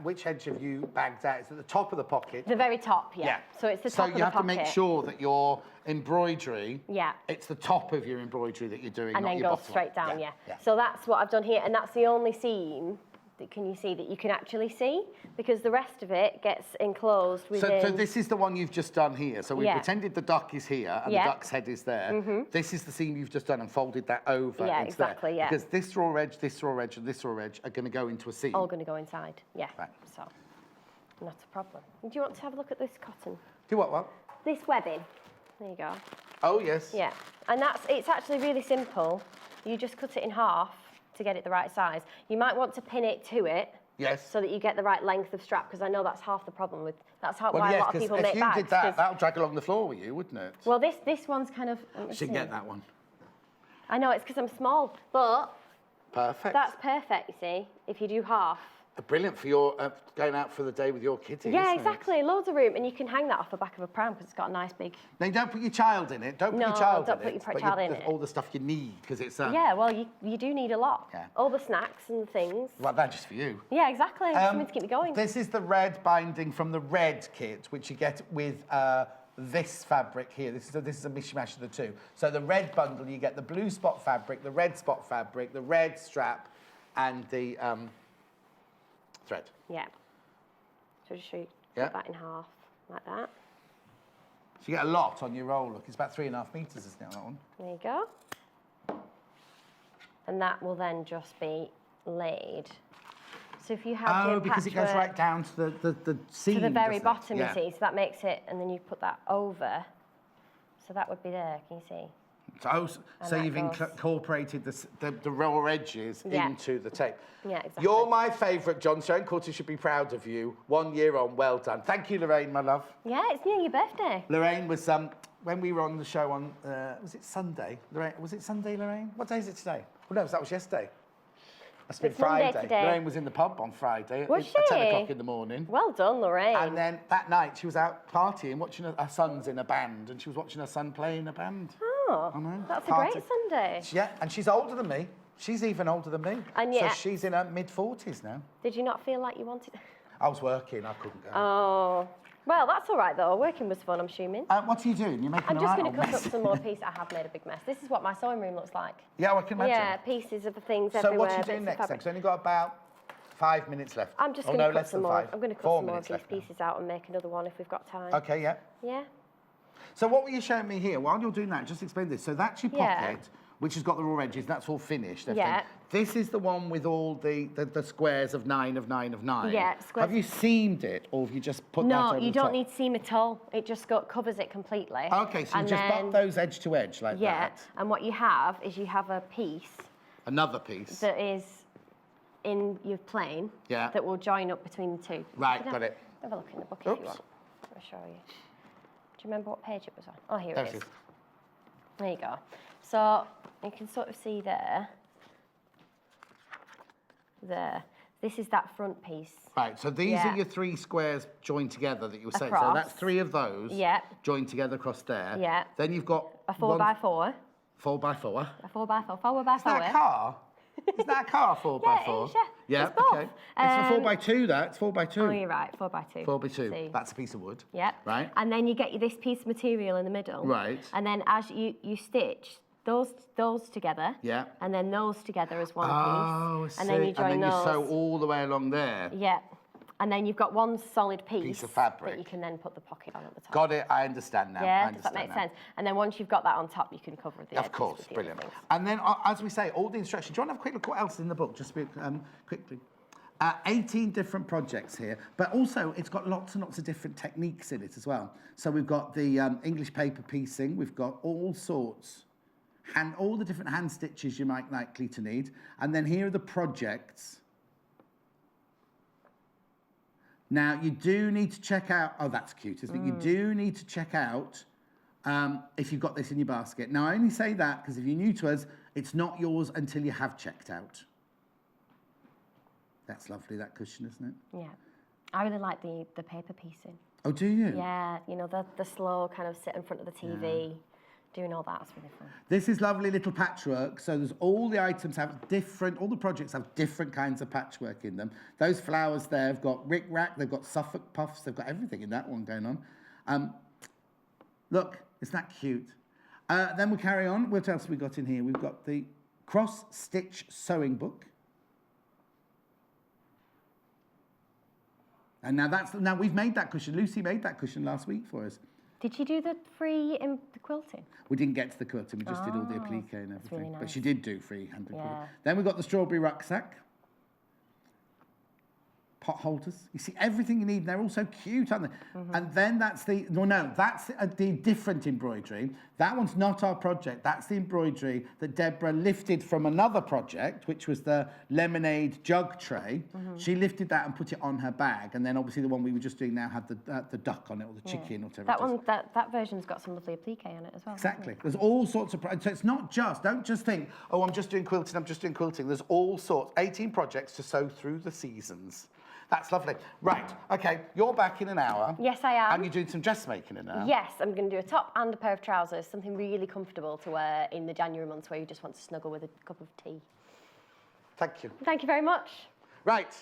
which edge have you bagged out? It's at the top of the pocket. The very top, yeah. So it's the top of the pocket. So you have to make sure that your embroidery, yeah, it's the top of your embroidery that you're doing, and not then your goes bottom. straight down, yeah. So that's what I've done here, and that's the only seam that can you see that you can actually see, because the rest of it gets enclosed within... So this is the one you've just done here. So we've pretended the duck is here and the duck's head is there. This is the seam you've just done and folded that over into exactly, there. Because this raw edge, this raw edge, and this raw edge are going to go into a seam. All going to go inside, yeah. Right. So, not a problem. Do you want to have a look at this cotton? Do what? This webbing. There you go. Oh, yes. Yeah, and it's actually really simple. You just cut it in half to get it the right size. You might want to pin it to it. Yes. So that you get the right length of strap, because I know that's half the problem with, why a lot of people make bags. If you did that, that'll drag along the floor with you, wouldn't it? Well, this one's kind of... Should get that one. I know, it's because I'm small, but... Perfect. That's perfect, you see, if you do half. Brilliant for your going out for the day with your kids. Yeah, exactly. Loads of room, and you can hang that off the back of a pram because it's got a nice big. Now, don't put your child in it. Don't put your child in it. All the stuff you need, because it's. Yeah, well, you do need a lot. Yeah. All the snacks and things. Well, that's just for you. Yeah, exactly. Something to keep me going. This is the red binding from the red kit, which you get with this fabric here. This is a mishmash of the two. So the red bundle, you get the blue spot fabric, the red spot fabric, the red strap, and the thread. Yeah. So just show you cut that in half, like that. So you get a lot on your roll. Look, it's about 3.5 meters, isn't it, that one? There you go. And that will then just be laid. So if you have your because it goes right down to the seam. To the very bottom, you see. So that makes it, and then you put that over. So that would be there, can you see? So you've incorporated the raw edges into the tape. Yeah, exactly. You're my favourite, John. Sharon Courty should be proud of you. 1 year on, well done. Thank you, Lorraine, my love. Yeah, it's near your birthday. Lorraine was, when we were on the show on, was it Sunday? Lorraine, was it Sunday, Lorraine? What day is it today? Well, no, that was yesterday. Must have been Friday. Lorraine was in the pub on Friday at 10 o'clock in the morning. Well done, Lorraine. And then that night she was out partying, watching her son's in a band, and she was watching her son play in a band. Oh, I know. That's a great Sunday. Yeah, and she's older than me. She's even older than me. And so she's in her mid-40s now. Did you not feel like you wanted... I was working, I couldn't go. Oh. Well, that's all right, though. Working was fun, I'm assuming. What are you doing? You're making I'm just going to cut up some more pieces. I have made a big mess. This is what my sewing room looks like. Yeah, I can imagine. Yeah, pieces of things everywhere. So what are you doing next then? Because you've only got about 5 minutes left. I'm just going to cut some more. I'm going to cut some more of these left now. pieces out and make another one if we've got time. Okay, yeah. Yeah. So what were you showing me here? While you're doing that, just explain this. So that's your pocket, Yeah. which has got the raw edges. That's all finished. Yeah. This is the one with all the squares of 9 of 9 of 9. Yeah, squares. Have you seamed it, or have you just put that No, over you the don't top? need seam at all. It just covers it completely. Okay, so you just butt those edge to edge like that. Yeah, and what you have is you have a piece. Another piece. That is in your plane. Yeah. That will join up between the two. Right, got it. Have a look in the book if you want. I'll show you. Do you remember what page it was on? Oh, here it is. There you go. So you can sort of see there. This is that front piece. Right, so these are your 3 squares joined together that you were saying. Across. So that's 3 of those joined together across there. Yeah. Then you've got a 4x4. 4x4. A 4x4. 4x4. Is that a car? Is that a car 4x4? Yeah, it is, yeah. It's both. Okay. It's a 4x2, that. It's 4x2. Oh, you're right. 4x2. 4x2. See. That's a piece of wood. Yeah. Right. And then you get this piece of material in the middle. Right. And then as you stitch those together. Yeah. And then those together as one piece. Oh, I see. And then you join those. And then you sew all the way along there. Yeah. And then you've got one solid piece of fabric that you can then put the pocket on at the top. Got it. I understand now. Yeah, does that make sense? And then once you've got that on top, you can cover the edges. Of course, with the brilliant. other things. And then, as we say, all the instructions. Do you want to have a quick look what else is in the book? Just quickly. 18 different projects here, but also it's got lots and lots of different techniques in it as well. So we've got the English paper piecing. We've got all sorts, all the different hand stitches you might likely to need. And then here are the projects. Now, you do need to check out, oh, that's cute, isn't it? You do need to check out if you've got this in your basket. Now, I only say that because if you're new to us, it's not yours until you have checked out. That's lovely, that cushion, isn't it? Yeah. I really like the paper piecing. Oh, do you? Yeah, you know, the slow kind of sit in front of the TV, doing all that's really fun. This is Lovely Little Patchwork. So there's all the items have different, all the projects have different kinds of patchwork in them. Those flowers there have got rick-rack, they've got Suffolk puffs, they've got everything in that one going on. Look, isn't that cute? Then we carry on. What else have we got in here? We've got the cross-stitch sewing book. And now we've made that cushion. Lucy made that cushion last week for us. Did you do the the quilting? We didn't get to the quilting. We just did all the appliqué and everything. Really nice. But she did do free-handed quilting. Yeah. Then we got the strawberry rucksack. Pot holders. You see everything you need. They're all so cute, aren't they? And then that's the different embroidery. That one's not our project. That's the embroidery that Deborah lifted from another project, which was the lemonade jug tray. She lifted that and put it on her bag. And then obviously the one we were just doing now had the duck on it, or the chicken, or whatever. That one, that version's got some lovely appliqué on it as well. Exactly. There's all sorts of projects. So it's not just, don't just think, oh, I'm just doing quilting, I'm just doing quilting. There's all sorts, 18 projects to sew through the seasons. That's lovely. Right, okay, you're back in an hour. Yes, I am. And you're doing some dressmaking in an hour. Yes, I'm going to do a top and a pair of trousers, something really comfortable to wear in the January months where you just want to snuggle with a cup of tea. Thank you. Thank you very much. Right,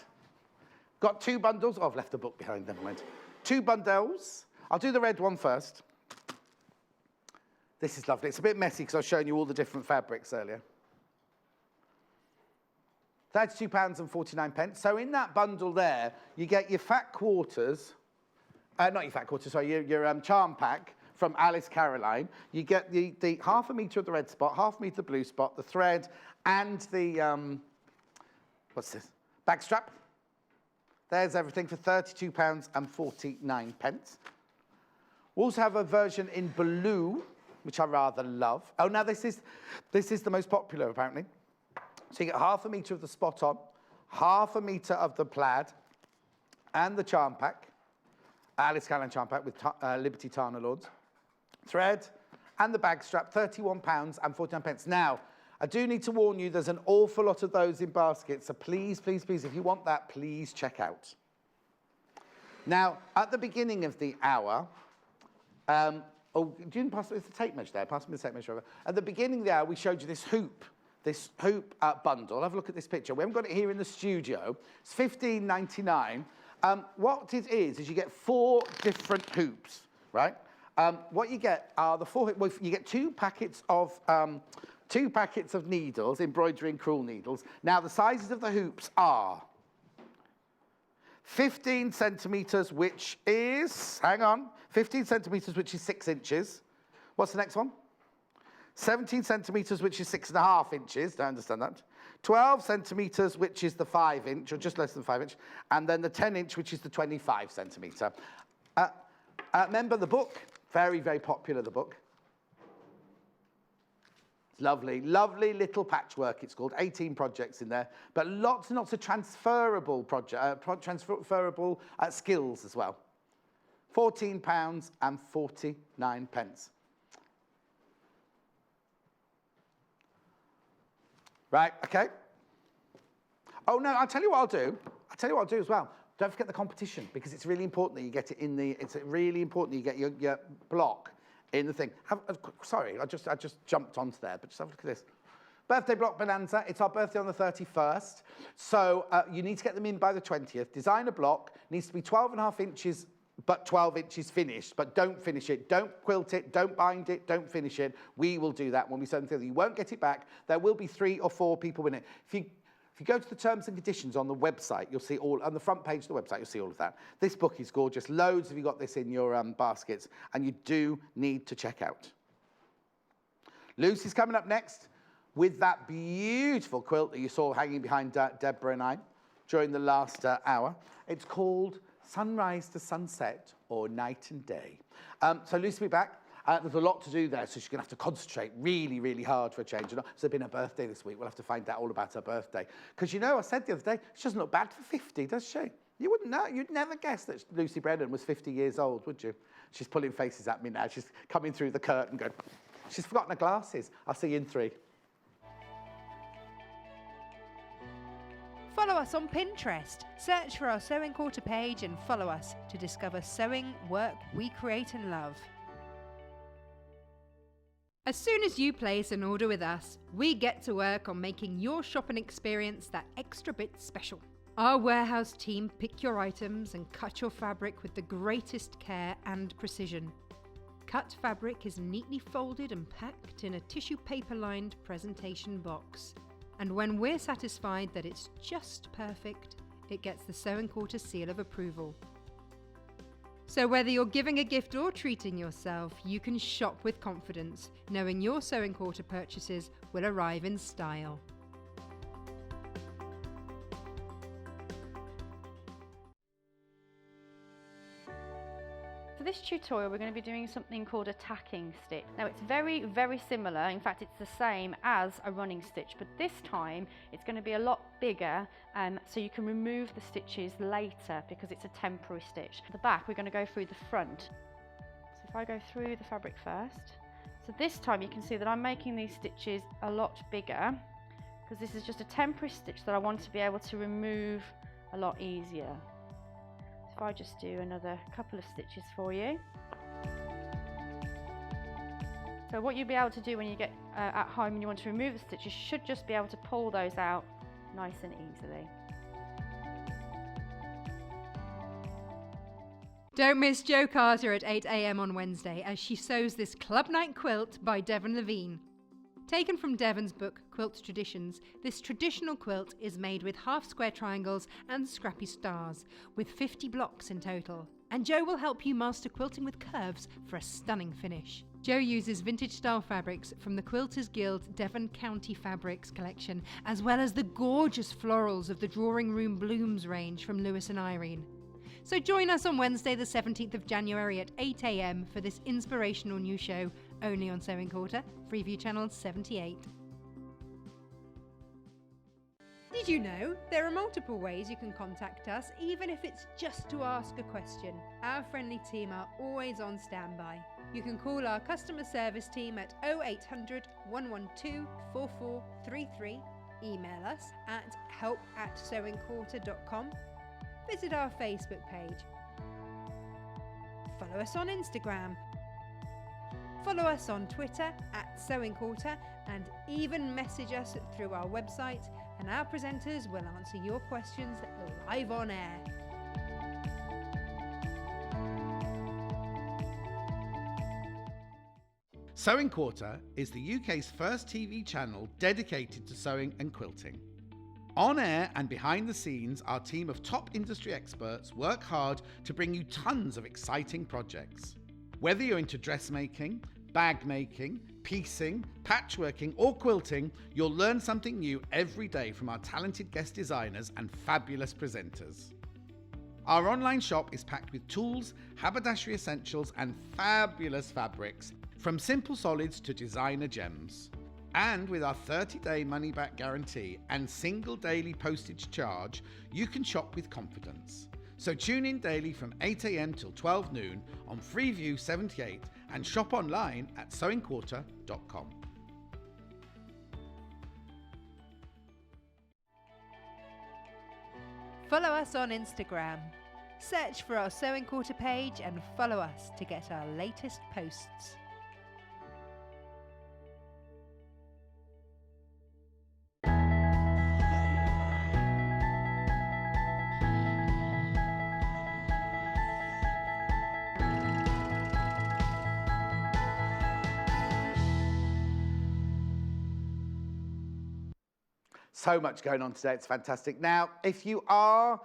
got 2 bundles. Oh, I've left the book behind, never mind. 2 bundles. I'll do the red one first. This is lovely. It's a bit messy because I was showing you all the different fabrics earlier. £32.49. So in that bundle there, you get your fat quarters, not your fat quarters, sorry, your charm pack from Alice Caroline. You get the ½ metre of the red spot, ½ metre of the blue spot, the thread, and the, what's this? Bag strap. There's everything for £32.49. We also have a version in blue, which I rather love. Oh, now this is the most popular, apparently. So you get ½ metre of the spot on, ½ metre of the plaid, and the charm pack, Alice Caroline charm pack with Liberty Tarner Lords, thread, and the bag strap, £31.49. Now, I do need to warn you, there's an awful lot of those in baskets, so please, please, please, if you want that, please check out. Now, at the beginning of the hour, oh, do you didn't pass me the tape measure there? Pass me the tape measure over. At the beginning of the hour, we showed you this hoop bundle. Have a look at this picture. We haven't got it here in the studio. It's $15.99. What it is you get 4 different hoops, right? What you get are the 4. Well, you get 2 packets of needles, embroidery and crewel needles. Now the sizes of the hoops are 15 centimetres, which is, hang on, 15 centimetres, which is 6 inches. What's the next one? 17 centimetres, which is 6.5 inches. Don't understand that. 12 centimetres, which is the 5 inch, or just less than 5 inch. And then the 10 inch, which is the 25 centimetre. Remember the book? Very, very popular, the book. Lovely, lovely little patchwork, it's called. 18 projects in there, but lots and lots of transferable skills as well. £14.49. Right, okay. Oh no, I'll tell you what I'll do. I'll tell you what I'll do as well. Don't forget the competition, because it's really important that you get it in the, it's really important that you get your block in the thing. Sorry, I just jumped onto there, but just have a look at this. Birthday block bonanza. It's our birthday on the 31st. So you need to get them in by the 20th. Design a block. Needs to be 12.5 inches, but 12 inches finished. But don't finish it. Don't quilt it. Don't bind it. Don't finish it. We will do that when we send them through. You won't get it back. There will be 3 or 4 people in it. If you go to the terms and conditions on the website, you'll see all, on the front page of the website, you'll see all of that. This book is gorgeous. Loads of you got this in your baskets, and you do need to check out. Lucy's coming up next with that beautiful quilt that you saw hanging behind Deborah and I during the last hour. It's called Sunrise to Sunset, or Night and Day. So Lucy will be back. There's a lot to do there, so she's going to have to concentrate really, really hard for a change. So it's been her birthday this week. We'll have to find out all about her birthday. Because, you know, I said the other day, she doesn't look bad for 50, does she? You wouldn't know. You'd never guess that Lucy Brennan was 50 years old, would you? She's pulling faces at me now. She's coming through the curtain going, she's forgotten her glasses. I'll see you in 3. Follow us on Pinterest. Search for our Sewing Quarter page and follow us to discover sewing work we create and love. As soon as you place an order with us, we get to work on making your shopping experience that extra bit special. Our warehouse team pick your items and cut your fabric with the greatest care and precision. Cut fabric is neatly folded and packed in a tissue paper-lined presentation box. And when we're satisfied that it's just perfect, it gets the Sewing Quarter seal of approval. So whether you're giving a gift or treating yourself, you can shop with confidence, knowing your Sewing Quarter purchases will arrive in style. For this tutorial, we're going to be doing something called a tacking stick. Now it's very, very similar. In fact, it's the same as a running stitch, but this time it's going to be a lot bigger, so you can remove the stitches later because it's a temporary stitch. At the back, we're going to go through the front. So if I go through the fabric first, so this time you can see that I'm making these stitches a lot bigger because this is just a temporary stitch that I want to be able to remove a lot easier. If I just do another couple of stitches for you. So what you'll be able to do when you get at home and you want to remove the stitches, you should just be able to pull those out nice and easily. Don't miss Jo Carter at 8 AM on Wednesday as she sews this Club Night quilt by Devon Levine. Taken from Devon's book, Quilt Traditions, this traditional quilt is made with half-square triangles and scrappy stars, with 50 blocks in total. And Jo will help you master quilting with curves for a stunning finish. Jo uses vintage-style fabrics from the Quilters Guild Devon County Fabrics collection, as well as the gorgeous florals of the Drawing Room Blooms range from Lewis and Irene. So join us on Wednesday the 17th of January at 8 AM for this inspirational new show, only on Sewing Quarter, Freeview Channel 78. Did you know there are multiple ways you can contact us, even if it's just to ask a question? Our friendly team are always on standby. You can call our customer service team at 0800 112 4433, email us at help@sewingquarter.com, visit our Facebook page, follow us on Instagram, follow us on Twitter @SewingQuarter, and even message us through our website, and our presenters will answer your questions live on air. Sewing Quarter is the UK's first TV channel dedicated to sewing and quilting. On air and behind the scenes, our team of top industry experts work hard to bring you tons of exciting projects. Whether you're into dressmaking, bag making, piecing, patchworking, or quilting, you'll learn something new every day from our talented guest designers and fabulous presenters. Our online shop is packed with tools, haberdashery essentials, and fabulous fabrics, from simple solids to designer gems. And with our 30-day money-back guarantee and single daily postage charge, you can shop with confidence. So tune in daily from 8 a.m. till 12 noon on Freeview 78 and shop online at sewingquarter.com. Follow us on Instagram. Search for our Sewing Quarter page and follow us to get our latest posts. So much going on today, it's fantastic. Now, if you've got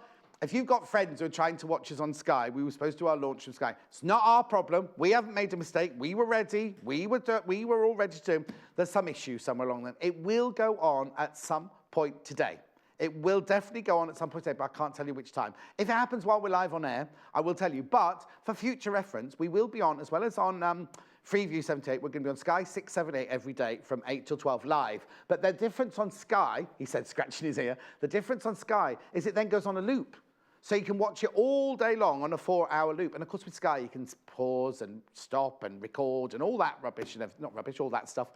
friends who are trying to watch us on Sky, we were supposed to do our launch from Sky. It's not our problem. We haven't made a mistake. We were ready. We were all ready to. There's some issue somewhere along there. It will go on at some point today. It will definitely go on at some point today, but I can't tell you which time. If it happens while we're live on air, I will tell you. But for future reference, we will be on, as well as on Freeview 78, we're going to be on Sky 6, 7, 8 every day from 8 till 12 live. But the difference on Sky, he said, scratching his ear, the difference on Sky is it then goes on a loop. So you can watch it all day long on a 4-hour loop. And of course with Sky, you can pause and stop and record and all that rubbish, and not rubbish, all that stuff.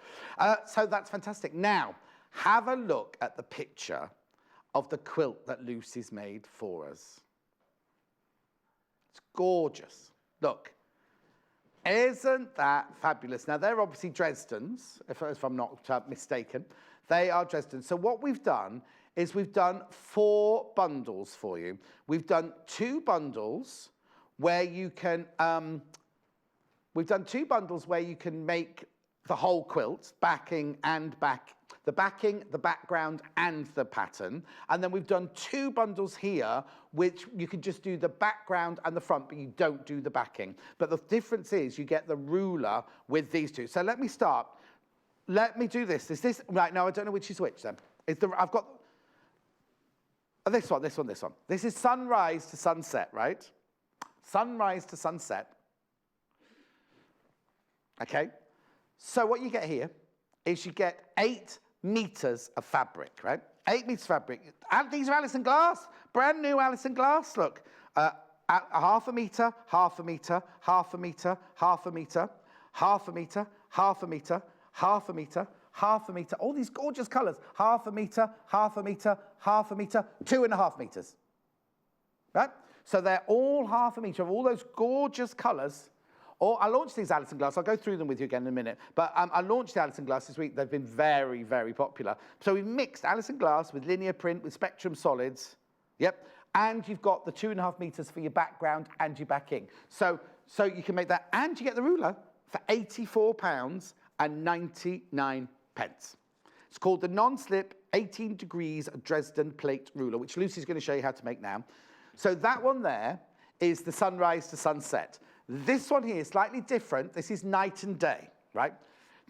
So that's fantastic. Now, have a look at the picture of the quilt that Lucy's made for us. It's gorgeous. Look. Isn't that fabulous? Now, they're obviously Dresdens, if I'm not mistaken. They are Dresden. So what we've done is we've done 4 bundles for you. We've done 2 bundles where you can, make the whole quilt, backing and the background and the pattern. And then we've done 2 bundles here, which you can just do the background and the front, but you don't do the backing. But the difference is you get the ruler with these 2. So let me start. Let me do this. Is this, right, now I don't know which is which then. I've got, this one. This is sunrise to sunset, right? Sunrise to sunset. Okay. So what you get here is you get 8 meters of fabric, right? 8 meters of fabric. And these are Alison Glass, brand new Alison Glass. Look, half a meter, half a meter, half a meter, half a meter, half a meter, half a meter, half a meter, half a meter. All these gorgeous colours. Half a meter, half a meter, half a meter, 2.5 meters. Right? So they're all half a meter of all those gorgeous colours. Or I launched these Alison Glass. I'll go through them with you again in a minute. But I launched the Alison Glass this week. They've been very, very popular. So we've mixed Alison Glass with linear print, with Spectrum solids. Yep. And you've got the 2.5 meters for your background and your backing. So you can make that. And you get the ruler for £84.99. It's called the non-slip 18 degrees Dresden plate ruler, which Lucy's going to show you how to make now. So that one there is the sunrise to sunset. This one here is slightly different. This is night and day, right?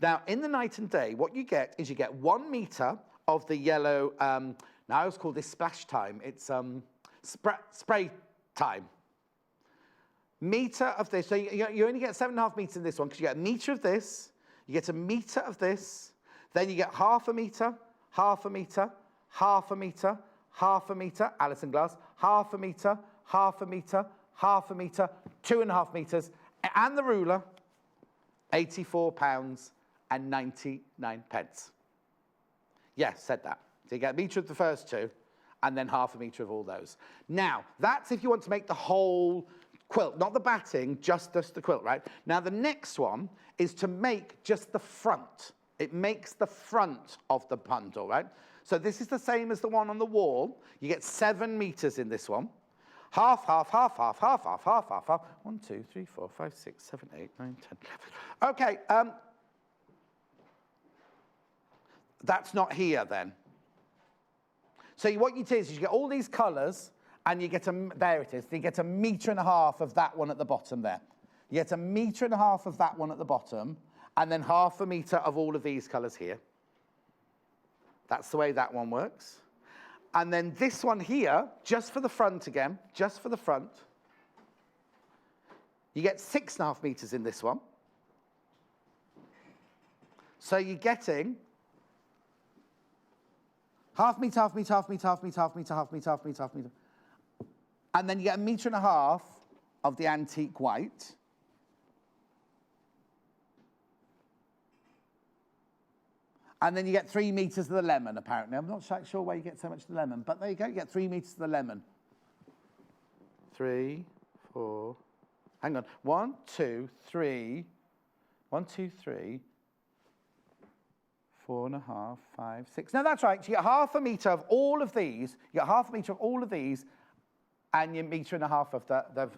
Now, in the night and day, what you get is you get 1 meter of the yellow, now I always call this splash time. It's spray time. Meter of this. So you only get 7.5 meters in this one because you get a meter of this, you get a meter of this, then you get half a meter, half a meter, half a meter, half a meter, Alison Glass, half a meter, half a meter, half a meter, 2.5 meters, and the ruler, £84.99. Yes, said that. So you get a meter of the first 2, and then half a meter of all those. Now, that's if you want to make the whole quilt, not the batting, just the quilt, right? Now, the next one is to make just the front. It makes the front of the bundle, right? So this is the same as the one on the wall. You get 7 meters in this one. Half, half, half, half, half, half, half, half, half. 1, 2, 3, 4, 5, 6, 7, 8, 9, 10, 11. Okay, that's not here then. So what you do is you get all these colours, and you get there it is. You get 1.5 meters of that one at the bottom there. You get 1.5 meters of that one at the bottom, and then 0.5 meter of all of these colours here. That's the way that one works. And then this one here, just for the front again, just for the front, you get 6.5 meters in this one. So you're getting 0.5 meter, 0.5 meter, 0.5 meter, 0.5 meter, 0.5 meter, 0.5 meter, 0.5 meter, 0.5 meter. And then you get 1.5 meters of the antique white. And then you get 3 meters of the lemon, apparently. I'm not sure where you get so much of the lemon, but there you go, you get 3 meters of the lemon. 3, 4, hang on. 1, 2, 3, 1, 2, 3, 4.5, 5, 6. No, that's right. So you get 0.5 meter of all of these. You get 0.5 meter of all of these, and your 1.5 meters of the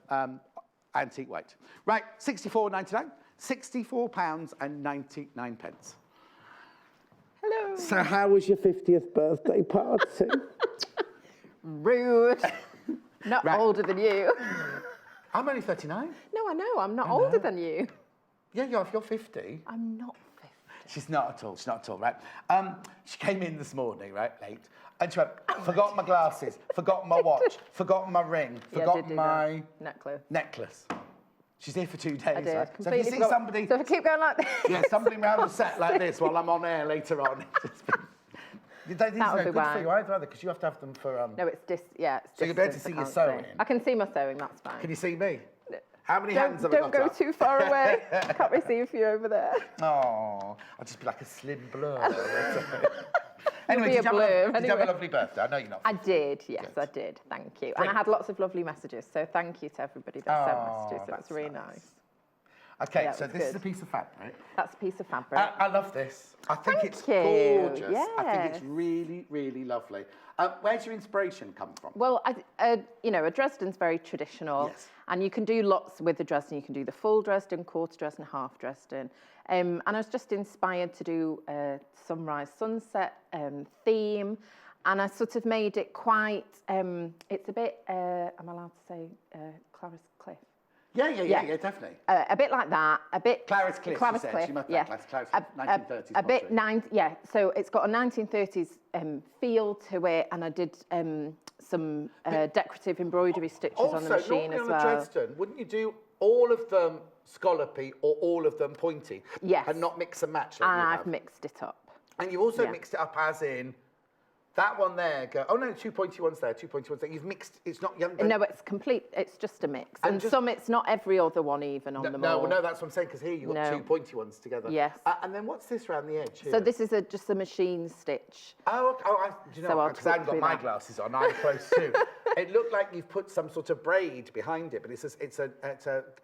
antique white. Right, £64.99. £64.99. Hello. So how was your 50th birthday party? Rude. Not Right. older than you. I'm only 39. No, I know. I'm not older than you. Yeah, if you're 50. I'm not 50. She's not at all, right? She came in this morning, right, late, and she went, forgot my glasses, forgot my watch, forgot my ring, forgot my necklace. She's here for 2 days, I did. right? So if you see somebody... So if I keep going like this... Yeah, somebody around the set like this while I'm on air later on. These are no good for you either, because you have to have them for... No, it's just, yeah. It's so you'll be able to see your sewing? I can see my sewing, that's fine. Can you see me? How many hands have I got? Don't go too far away. I can't really see you over there. Oh, I'll just be like a slim blur. Anyway, did you have a lovely birthday? I know you're not. I did, yes, I did. Thank you. And I had lots of lovely messages, so thank you to everybody that sent messages. It was really nice. Okay, Yeah, so this is a piece of fabric. That's a piece of fabric. I love this. I think it's Thank you. gorgeous. Yes. I think it's really, really lovely. Where's your inspiration come from? Well, you know, a Dresden's very traditional. Yes. And you can do lots with the Dresden. You can do the full Dresden, quarter Dresden, half Dresden. And I was just inspired to do a sunrise sunset theme. And I sort of made it quite, it's a bit, am I allowed to say Clarice Cliff? Yeah, definitely. A bit like that, a bit... Clarice Cliff, Clarice you said. Cliff, She must yeah. Clarice 1930s. A bit, yeah, so it's got a 1930s feel to it, and I did some decorative embroidery stitches on the machine as well. Also, normally on a Dresden, wouldn't you do all of them scallopy or all of them pointy? Yes. And not mix and match like And you I've have? mixed it up. And you also mixed it up as in... That one there, oh no, 2 pointy ones there, 2 pointy ones there. You've mixed, it's not... No, it's complete, it's just a mix. And some, it's not every other one even on them all. No, that's what I'm saying, because here you've got 2 pointy ones together. Yes. And then what's this around the edge here? So this is just a machine stitch. Oh, do you know, because I haven't got my glasses on, I'm close too. It looked like you've put some sort of braid behind it, but it's a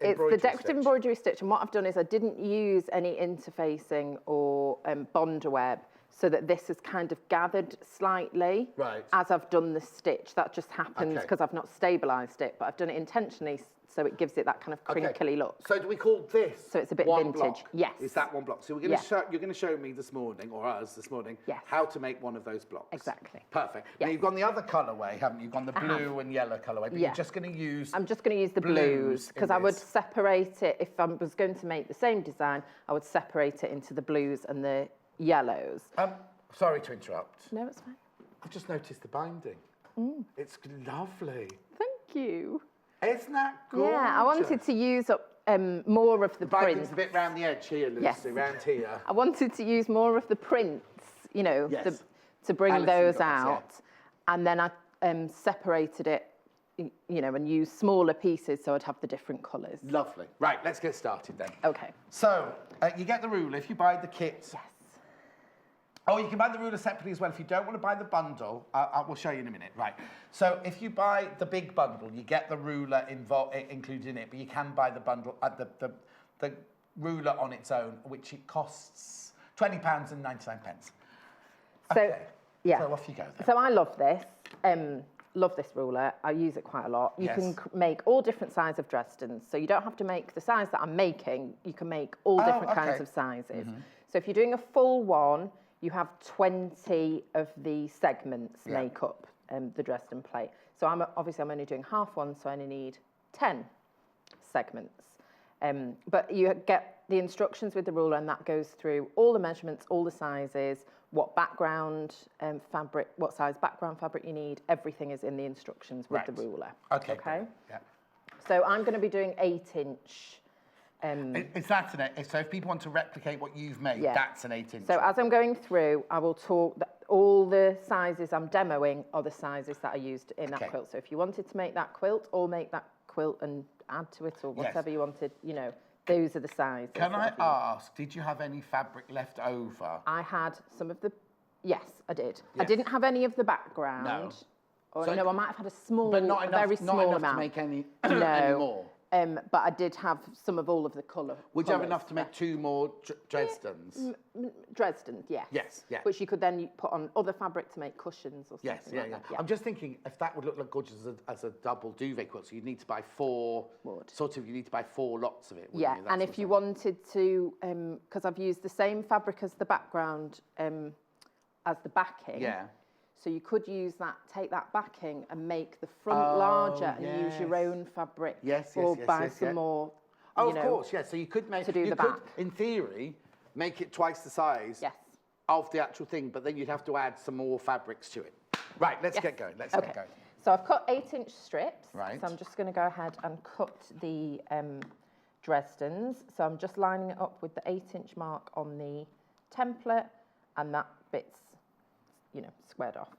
embroidery the decorative embroidery stitch, and what I've done is I didn't use any interfacing or bonder web, so that this is kind of gathered slightly as I've done the stitch. That just happens because I've not stabilised it, but I've done it intentionally so it gives it that kind of crinkly look. So do we call this So it's a bit one vintage? Block? Yes. Is that one block? So we're going to you're going to show me this morning, or us this morning, how to make one of those blocks. Exactly. Perfect. Now you've gone the other colourway, haven't you? You've gone the blue and yellow colourway, but you're just going to use... I'm just going to use the blues because I would separate it. If I was going to make the same design, I would separate it into the blues and the yellows. Sorry to interrupt. No, it's fine. I've just noticed the binding. It's lovely. Thank you. Isn't that gorgeous? Yeah, I wanted to use up more of the binding's prints. a bit round the edge here, Lucy, round here. I wanted to use more of the prints, you know, to bring those out. And then I separated it, you know, and used smaller pieces so I'd have the different colours. Lovely. Right, let's get started then. Okay. So, you get the ruler if you buy the kit. Yes. Oh, you can buy the ruler separately as well. If you don't want to buy the bundle, I will show you in a minute. Right. So if you buy the big bundle, you get the ruler included in it, but you can buy the bundle, the ruler on its own, which it costs £20.99. So, yeah. So off you go then. So I love this. Love this ruler. I use it quite a lot. You can make all different sizes of Dresdens. So you don't have to make the size that I'm making. You can make all different kinds of sizes. So if you're doing a full one, you have 20 of the segments make up the Dresden plate. So I'm only doing half one, so I only need 10 segments. But you get the instructions with the ruler, and that goes through all the measurements, all the sizes, what background fabric, what size background fabric you need. Everything is in the instructions with the ruler. Okay. Yeah. So I'm going to be doing 8-inch. Is that so if people want to replicate what you've made, that's an 8-inch. So as I'm going through, I will talk, all the sizes I'm demoing are the sizes that I used in that quilt. So if you wanted to make that quilt or make that quilt and add to it or whatever you wanted, you know, those are the sizes. Can I ask, did you have any fabric left over? I had some of the, yes, I did. Yes. I didn't have any of the background. No. Or no, I might have had a small, but not enough, very small amount. To make any more. But I did have some of all of the colour. Would you have enough to make 2 more Dresdens? Dresden, yes. Yes, yeah. Which you could then put on other fabric to make cushions or something like that. Yeah. I'm just thinking if that would look gorgeous as a double duvet quilt, so you'd need to buy 4, you need to buy 4 lots of it, wouldn't you? And if you wanted to, because I've used the same fabric as the background, as the backing. Yeah. So you could use that, take that backing and make the front larger and use your own fabric. Or buy some more. Oh, of course, yes. So you could make, in theory, make it twice the size of the actual thing, but then you'd have to add some more fabrics to it. Right, let's get going. Let's get going. So I've cut 8-inch strips. Right. So I'm just going to go ahead and cut the Dresdens. So I'm just lining it up with the 8-inch mark on the template, and that bit's, you know, squared off.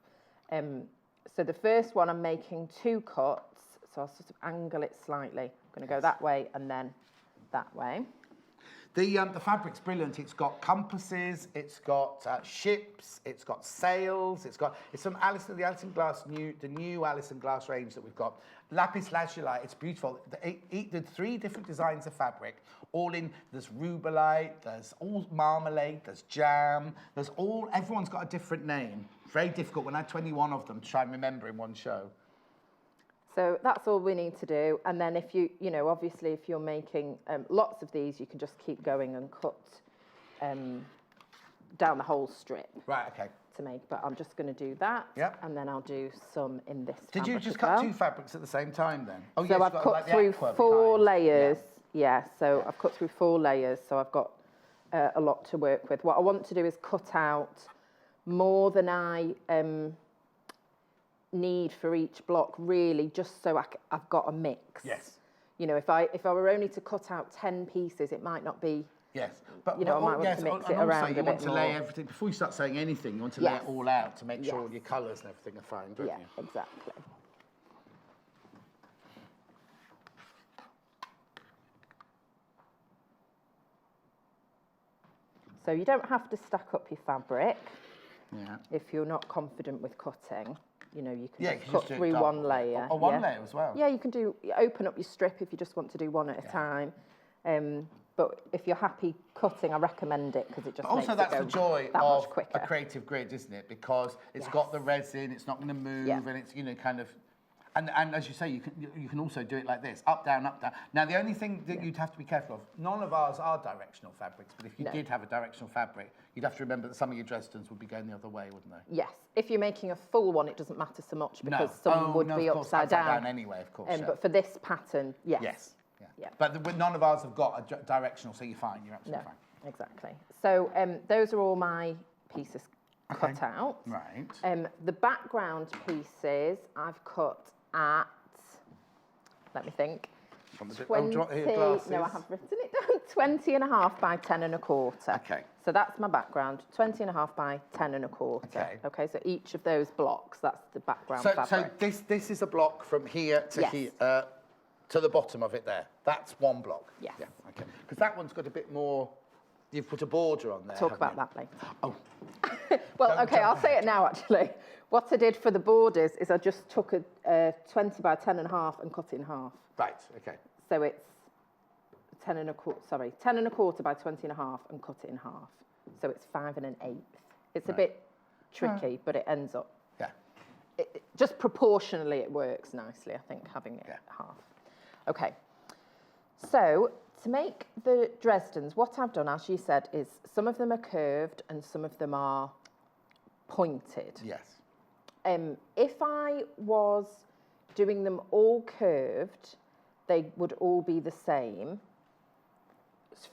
So the first one I'm making 2 cuts, so I'll sort of angle it slightly. I'm going to go that way and then that way. The fabric's brilliant. It's got compasses, it's got ships, it's got sails, it's from the Alison Glass the new Alison Glass range that we've got. Lapis lazuli, it's beautiful. The 3 different designs of fabric, all in. There's rubellite, there's all marmalade, there's jam, everyone's got a different name. Very difficult when I had 21 of them to try and remember in one show. So that's all we need to do. And then if you know, obviously if you're making lots of these, you can just keep going and cut down the whole strip. Right, okay. To make, but I'm just going to do that. Yep. And then I'll do some in this Did you just cut 2 fabrics at the same time then? Oh, so I've cut through 4 layers. Yeah, so I've cut through 4 layers, so I've got a lot to work with. What I want to do is cut out more than I need for each block, really, just so I've got a mix. Yes. You know, if I were only to cut out 10 pieces, it might not be. Yes, but you know, I might want to mix it around a bit more. You want to lay everything before you start saying anything. You want to lay it all out to make sure all your colours and everything are fine, don't you? Yeah, exactly. So you don't have to stack up your fabric. Yeah. If you're not confident with cutting, you know, you can just cut through one layer. Or one layer as well. Yeah, you can open up your strip if you just want to do one at a time. But if you're happy cutting, I recommend it because it just makes it go that's the joy of quicker. A creative grid, isn't it? Because it's got the resin, it's not going to move, and it's, you know, kind of. And as you say, you can also do it like this, up, down, up, down. Now, the only thing that you'd have to be careful of, none of ours are directional fabrics, but if you did have a directional fabric, you'd have to remember that some of your Dresdens would be going the other way, wouldn't they? Yes. If you're making a full one, it doesn't matter so much because some would be upside down anyway, of course. But for this pattern, yes. Yes. Yeah. But none of ours have got a directional, so you're fine. You're absolutely fine. Exactly. So those are all my pieces cut out. Right. The background pieces I've cut at, let me think, 20, no, I have written it down, 20.5 by 10.25. Okay. So that's my background, 20.5 by 10.25. Okay, so each of those blocks, that's the background fabric. So this is a block from here to here, to the bottom of it there. That's one block. Yes. Yeah, okay. Because that one's got a bit more, you've put a border on there. Talk about that later. Oh. Well, okay, I'll say it now, actually. What I did for the borders is I just took a 20 by 10.5 and cut it in half. Right, okay. So it's 10.25 by 20.5 and cut it in half. So it's 5 1/8. It's a bit tricky, but it ends up. Yeah. Just proportionally, it works nicely, I think, having it half. Okay. So to make the Dresdens, what I've done, as you said, is some of them are curved and some of them are pointed. Yes. If I was doing them all curved, they would all be the same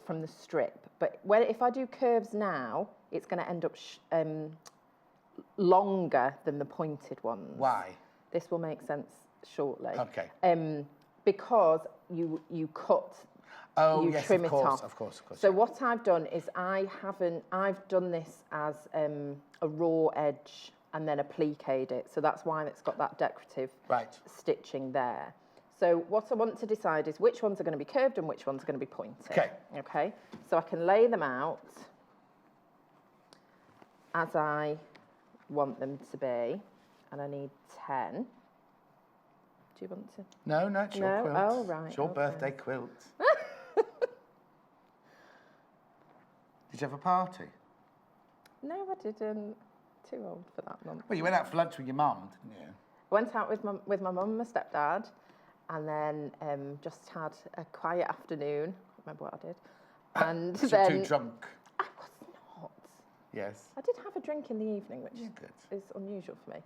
from the strip. But if I do curves now, it's going to end up longer than the pointed ones. Why? This will make sense shortly. Okay. Because you cut, you trim it off. Of course. So what I've done is I've done this as a raw edge and then appliqued it. So that's why it's got that decorative stitching there. So what I want to decide is which ones are going to be curved and which ones are going to be pointed. Okay. Okay. So I can lay them out as I want them to be, and I need 10. Do you want to? No, it's your quilt. Oh, right. It's your birthday quilt. Did you have a party? No, I didn't. Too old for that, Mum. Well, you went out for lunch with your mum, didn't you? I went out with my mum and my stepdad, and then just had a quiet afternoon. I can't remember what I did. And so then too drunk. I was not. Yes. I did have a drink in the evening, which good. is unusual for me.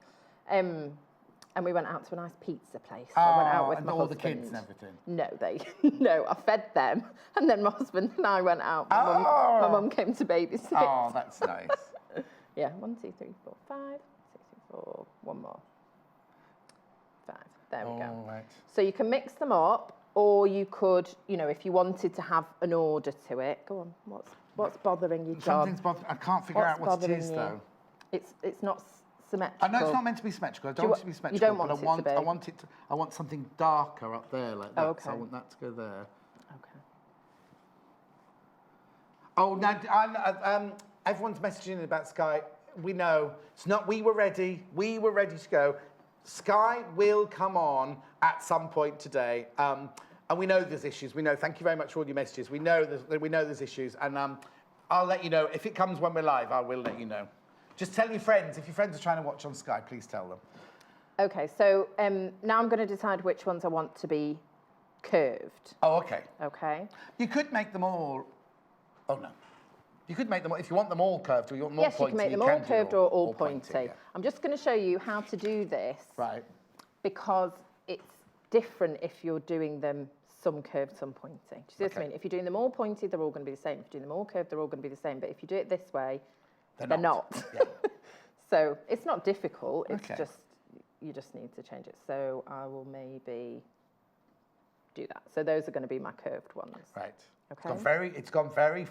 And we went out to a nice pizza place. So I went out with and my all husband. the kids and everything. No, I fed them, and then my husband and I went out. My mum came to babysit. Oh, that's nice. Yeah, 1, 2, 3, 4, 5, 6, 4, one more. 5. There we go. Right. So you can mix them up, or you could, if you wanted to have an order to it. Go on. What's bothering you, John? Something's bothering. I can't figure out what it is though. It's not symmetrical. I know it's not meant to be symmetrical. I don't want it to be symmetrical. You don't want it to be. I want something darker up there like that. Okay. So I want that to go there. Okay. Oh, now everyone's messaging about Sky. We know it's not. We were ready. We were ready to go. Sky will come on at some point today, and we know there's issues. We know. Thank you very much for all your messages. We know there's issues, and I'll let you know if it comes when we're live. I will let you know. Just tell your friends. If your friends are trying to watch on Sky, please tell them. Okay, so now I'm going to decide which ones I want to be curved. Oh, okay. Okay. You could make them all. Oh no. You could make them if you want them all curved or you want them all yes, pointy. Yes, you can make them all curved or all pointy. Yeah. I'm just going to show you how to do this. Right. Because it's different if you're doing them some curved, some pointy. Do you see what I mean? If you're doing them all pointy, they're all going to be the same. If you're doing them all curved, they're all going to be the same. But if you do it this way, they're not. Yeah. So it's not difficult. It's just, you just need to change it. So I will maybe do that. So those are going to be my curved ones. Right. Okay. It's gone very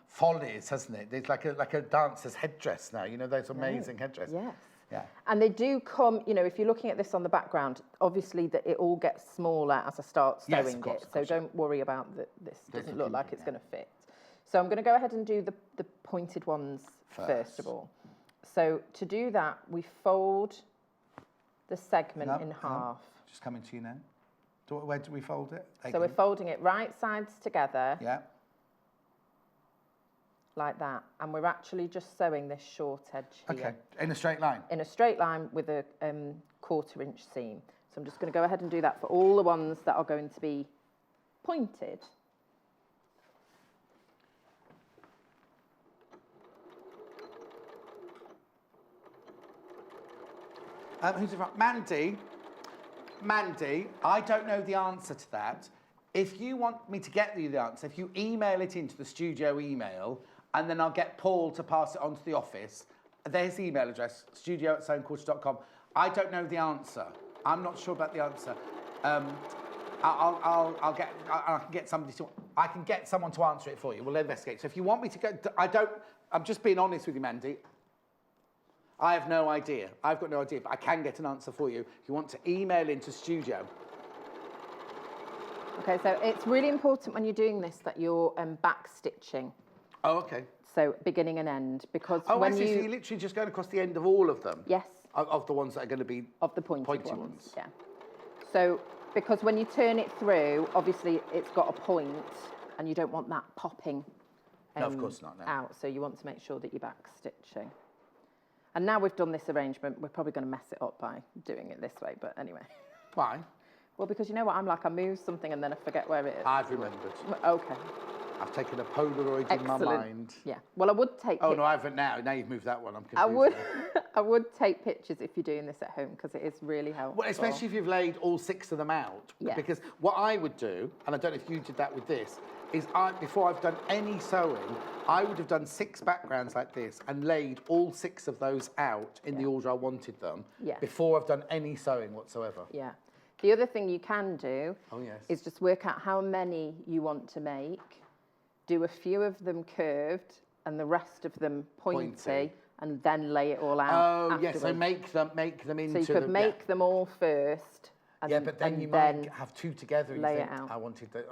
follies, hasn't it? It's like a dancer's headdress now. You know those amazing headdresses. Yes. Yeah. And they do come. If you're looking at this on the background, obviously that it all gets smaller as I start sewing it. So don't worry about that. This doesn't look like it's going to fit. So I'm going to go ahead and do the pointed ones first of all. So to do that, we fold the segment in half. Just coming to you now. Where do we fold it? So we're folding it right sides together. Yeah. Like that. And we're actually just sewing this short edge here. Okay, in a straight line? In a straight line with a 1/4 inch seam. So I'm just going to go ahead and do that for all the ones that are going to be pointed. Who's in front? Mandy, I don't know the answer to that. If you want me to get you the answer, if you email it into the studio email, and then I'll get Paul to pass it on to the office. There's the email address, studio@sewnquarter.com. I don't know the answer. I'm not sure about the answer. I can get someone to answer it for you. We'll investigate. So if you want me to go, I'm just being honest with you, Mandy. I have no idea. I've got no idea, but I can get an answer for you if you want to email into studio. Okay, so it's really important when you're doing this that you're back stitching. Oh, okay. So beginning and end, because when when so you're literally just going across the end of all of them? Yes. Of the ones that are going to be of the pointy ones. Yeah. So because when you turn it through, obviously it's got a point, and you don't want that popping. No, of course not. No. Out. So you want to make sure that you're back stitching. And now we've done this arrangement, we're probably going to mess it up by doing it this way. But anyway. Why? Well, because you know what I'm like, I move something and then I forget where it is. I've remembered. Okay. I've taken a Polaroid in my mind. Yeah. Well, I would take. Oh no, I haven't now. Now you've moved that one. I'm confused. I would. now. I would take pictures if you're doing this at home because it is really helpful. Well, especially if you've laid all 6 of them out. Yeah. Because what I would do, and I don't know if you did that with this, is before I've done any sewing, I would have done 6 backgrounds like this and laid all 6 of those out in the order I wanted them before I've done any sewing whatsoever. Yeah. The other thing you can do yes. is just work out how many you want to make, do a few of them curved and the rest of them pointy. And then lay it all out. Oh, afterwards. yes, so make them into. So you could make them all first. And but then and you then might have 2 together. And lay you think, it out. I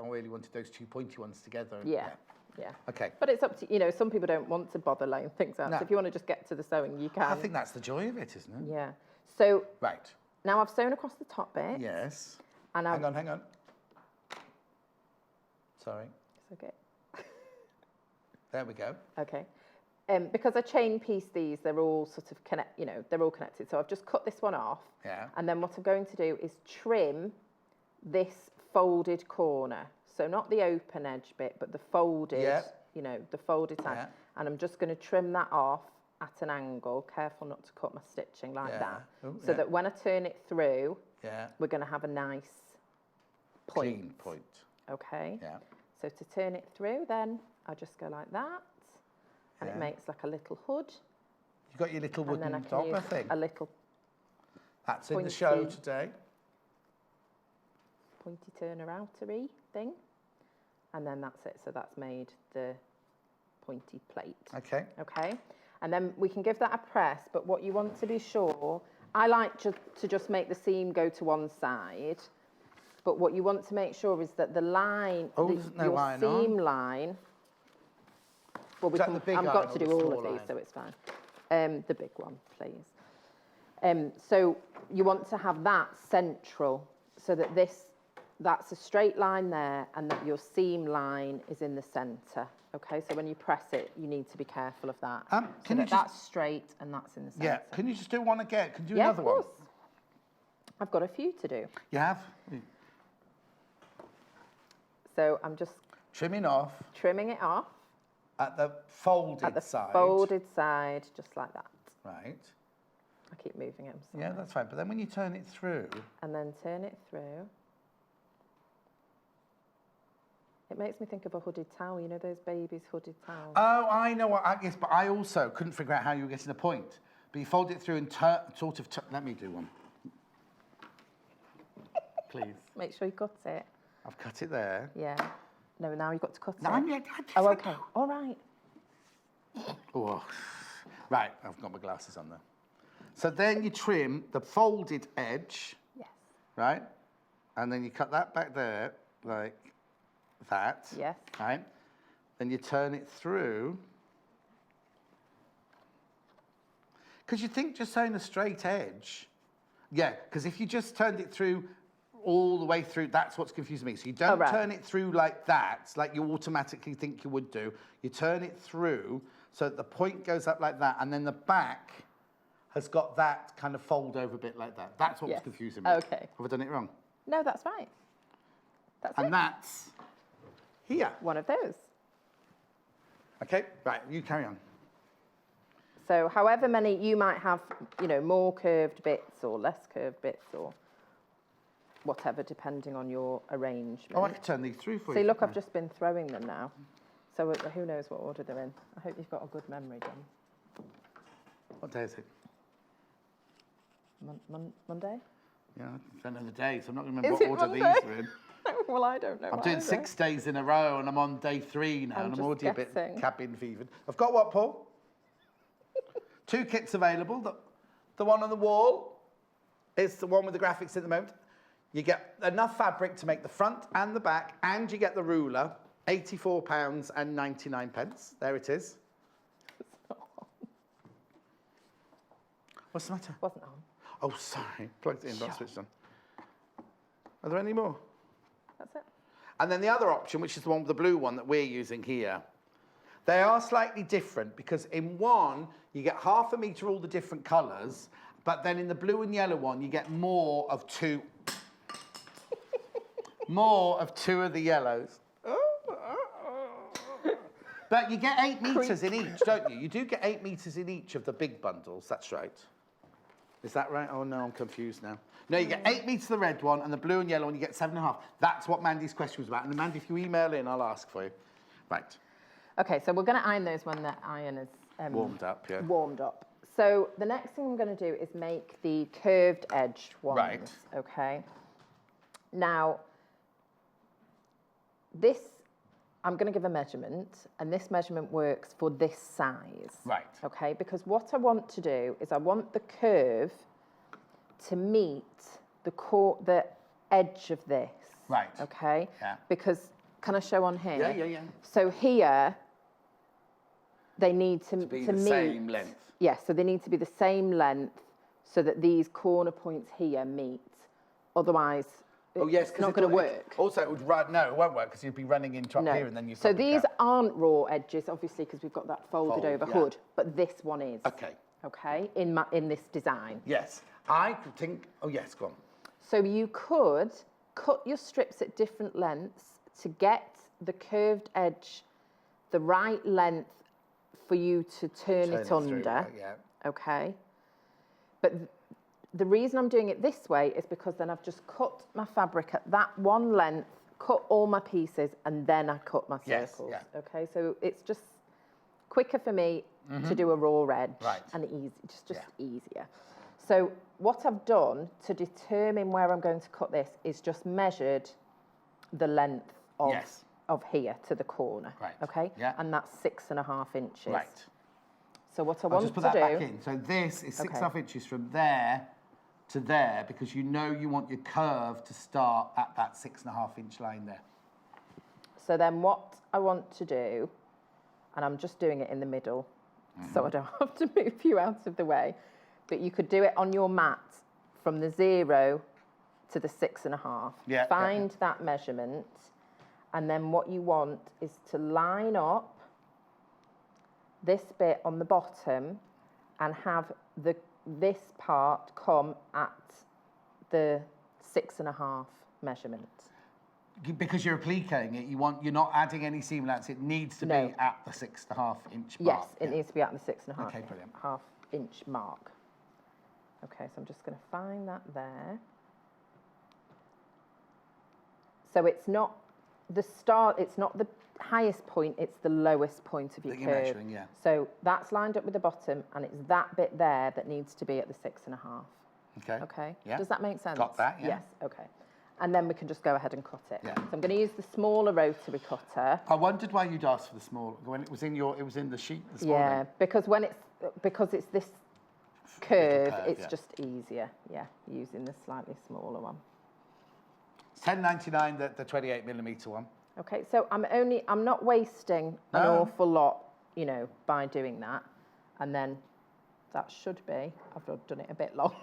really wanted those 2 pointy ones together. Yeah. Okay. But it's up to, you know, some people don't want to bother laying things out. No. So if you want to just get to the sewing, you can. I think that's the joy of it, isn't it? Yeah. So right. Now I've sewn across the top bit. Yes. And hang on. Sorry. It's okay. There we go. Okay. Because I chain piece these, they're all sort of they're all connected. So I've just cut this one off. Yeah. And then what I'm going to do is trim this folded corner. So not the open edge bit, but the folded, the folded side. Yeah. And I'm just going to trim that off at an angle. Careful not to cut my stitching like that. Ooh, so that when I turn it through, we're going to have a nice point. Clean point. Okay. Yeah. So to turn it through, then I just go like that. And it makes like a little hood. You got your little and then wooden I can use dogger thing. a little That's in the show today. Pointy turner outery thing. And then that's it. So that's made the pointy plate. Okay. Okay. And then we can give that a press. But what you want to be sure, I like to just make the seam go to one side. But what you want to make sure is that the line, your seam line. Well, I've got to do all of these, so it's fine. The big one, please. So you want to have that central, so that that's a straight line there, and that your seam line is in the centre. Okay, so when you press it, you need to be careful of that. That's straight and that's in the centre. Yeah, can you just do one again? Can you do another one? Of course. I've got a few to do. You have? So I'm just trimming it off. At the folded side. At the folded side, just like that. Right. I keep moving it. I'm sorry. Yeah, that's fine. But then when you turn it through. And then turn it through. It makes me think of a hooded towel. You know those babies' hooded towels? Oh, I know what. Yes, but I also couldn't figure out how you were getting a point. But you fold it through and let me do one. Please. Make sure you cut it. I've cut it there. Yeah. No, now you've got to cut it. Oh, okay. All right. Oh. Right, I've got my glasses on there. So then you trim the folded edge. Yes. Right? And then you cut that back there, like that. Yes. Right? Then you turn it through. Because you think just sewing a straight edge. Yeah, because if you just turned it through all the way through, that's what's confusing me. So you don't turn it through like that, like you automatically think you would do. You turn it through so that the point goes up like that, and then the back has got that kind of fold over bit like that. That's what was confusing me. Okay. Have I done it wrong? No, that's right. And that's here. One of those. Okay, right, you carry on. So however many, you might have, more curved bits or less curved bits or whatever, depending on your arrangement. Oh, I can turn these through for you. See, look, I've just been throwing them now. So who knows what order they're in. I hope you've got a good memory, John. What day is it? Monday? Yeah, I don't know the day, so I'm not going to remember what order these are in. Well, I don't know. I'm doing 6 days in a row, and I'm on day 3 now, and I'm already a bit cabin fevered. I've got what, Paul? 2 kits available. The one on the wall is the one with the graphics at the moment. You get enough fabric to make the front and the back, and you get the ruler, £84.99. There it is. What's the matter? Wasn't on. Oh, sorry. Plugged it in, not switched on. Are there any more? That's it. And then the other option, which is the one with the blue one that we're using here, they are slightly different because in one, you get ½ a metre all the different colours, but then in the blue and yellow one, you get more of 2. more of 2 of the yellows. But you get 8 metres in each, don't you? You do get 8 metres in each of the big bundles. That's right. Is that right? Oh, no, I'm confused now. No, you get 8 metres the red one, and the blue and yellow one, you get 7.5. That's what Mandy's question was about. And Mandy, if you email in, I'll ask for you. Right. Okay, so we're going to iron those when the iron is... warmed up, yeah. Warmed up. So the next thing I'm going to do is make the curved edged ones. Right. Okay. Now, this, I'm going to give a measurement, and this measurement works for this size. Right. Okay, because what I want to do is I want the curve to meet the edge of this. Right. Okay. Yeah. Because, can I show on here? Yeah. So here, they need to be to the meet. same length. Yes, so they need to be the same length so that these corner points here meet. Otherwise, it's not going to work. Also, it would run. No, it won't work because you'd be running into up here and then you. So these aren't raw edges, obviously, because we've got that folded over hood. But this one is. Okay. Okay, in this design. Yes, I could think. Oh yes, go on. So you could cut your strips at different lengths to get the curved edge the right length for you to turn it under. Right, yeah. Okay. But the reason I'm doing it this way is because then I've just cut my fabric at that one length, cut all my pieces, and then I cut my circles. Yes, yeah. Okay, so it's just quicker for me to do a raw edge and easier. So what I've done to determine where I'm going to cut this is just measured the length of here to the corner. Right. Okay. Yeah. And that's 6.5 inches. Right. So what I I'll want just put to that do. back in. So this is 6.5 inches from there to there because you know you want your curve to start at that 6.5 inch line there. So then what I want to do, and I'm just doing it in the middle, so I don't have to move you out of the way, but you could do it on your mat from the 0 to the 6.5. Yeah. Find that measurement, and then what you want is to line up this bit on the bottom and have this part come at the 6.5 measurement. Because you're appliquing it, you're not adding any seam allowance. It needs to be at the 6.5 inch mark. Yes, it needs to be at the 6.5 okay, brilliant. half inch mark. Okay, so I'm just going to find that there. So it's not the start, it's not the highest point, it's the lowest point of your curve. You're measuring, yeah. So that's lined up with the bottom, and it's that bit there that needs to be at the 6.5. Okay. Okay. Yeah. Does that make sense? Got that, yeah. Yes, okay. And then we can just go ahead and cut it. Yeah. So I'm going to use the smaller rotary cutter. I wondered why you'd asked for the small when it was in the sheet this morning. Yeah, because it's this curve, it's yeah. just easier, using the slightly smaller one. It's $10.99 the 28mm one. Okay, so I'm not wasting an awful lot, by doing that. And then that should be, I've done it a bit long.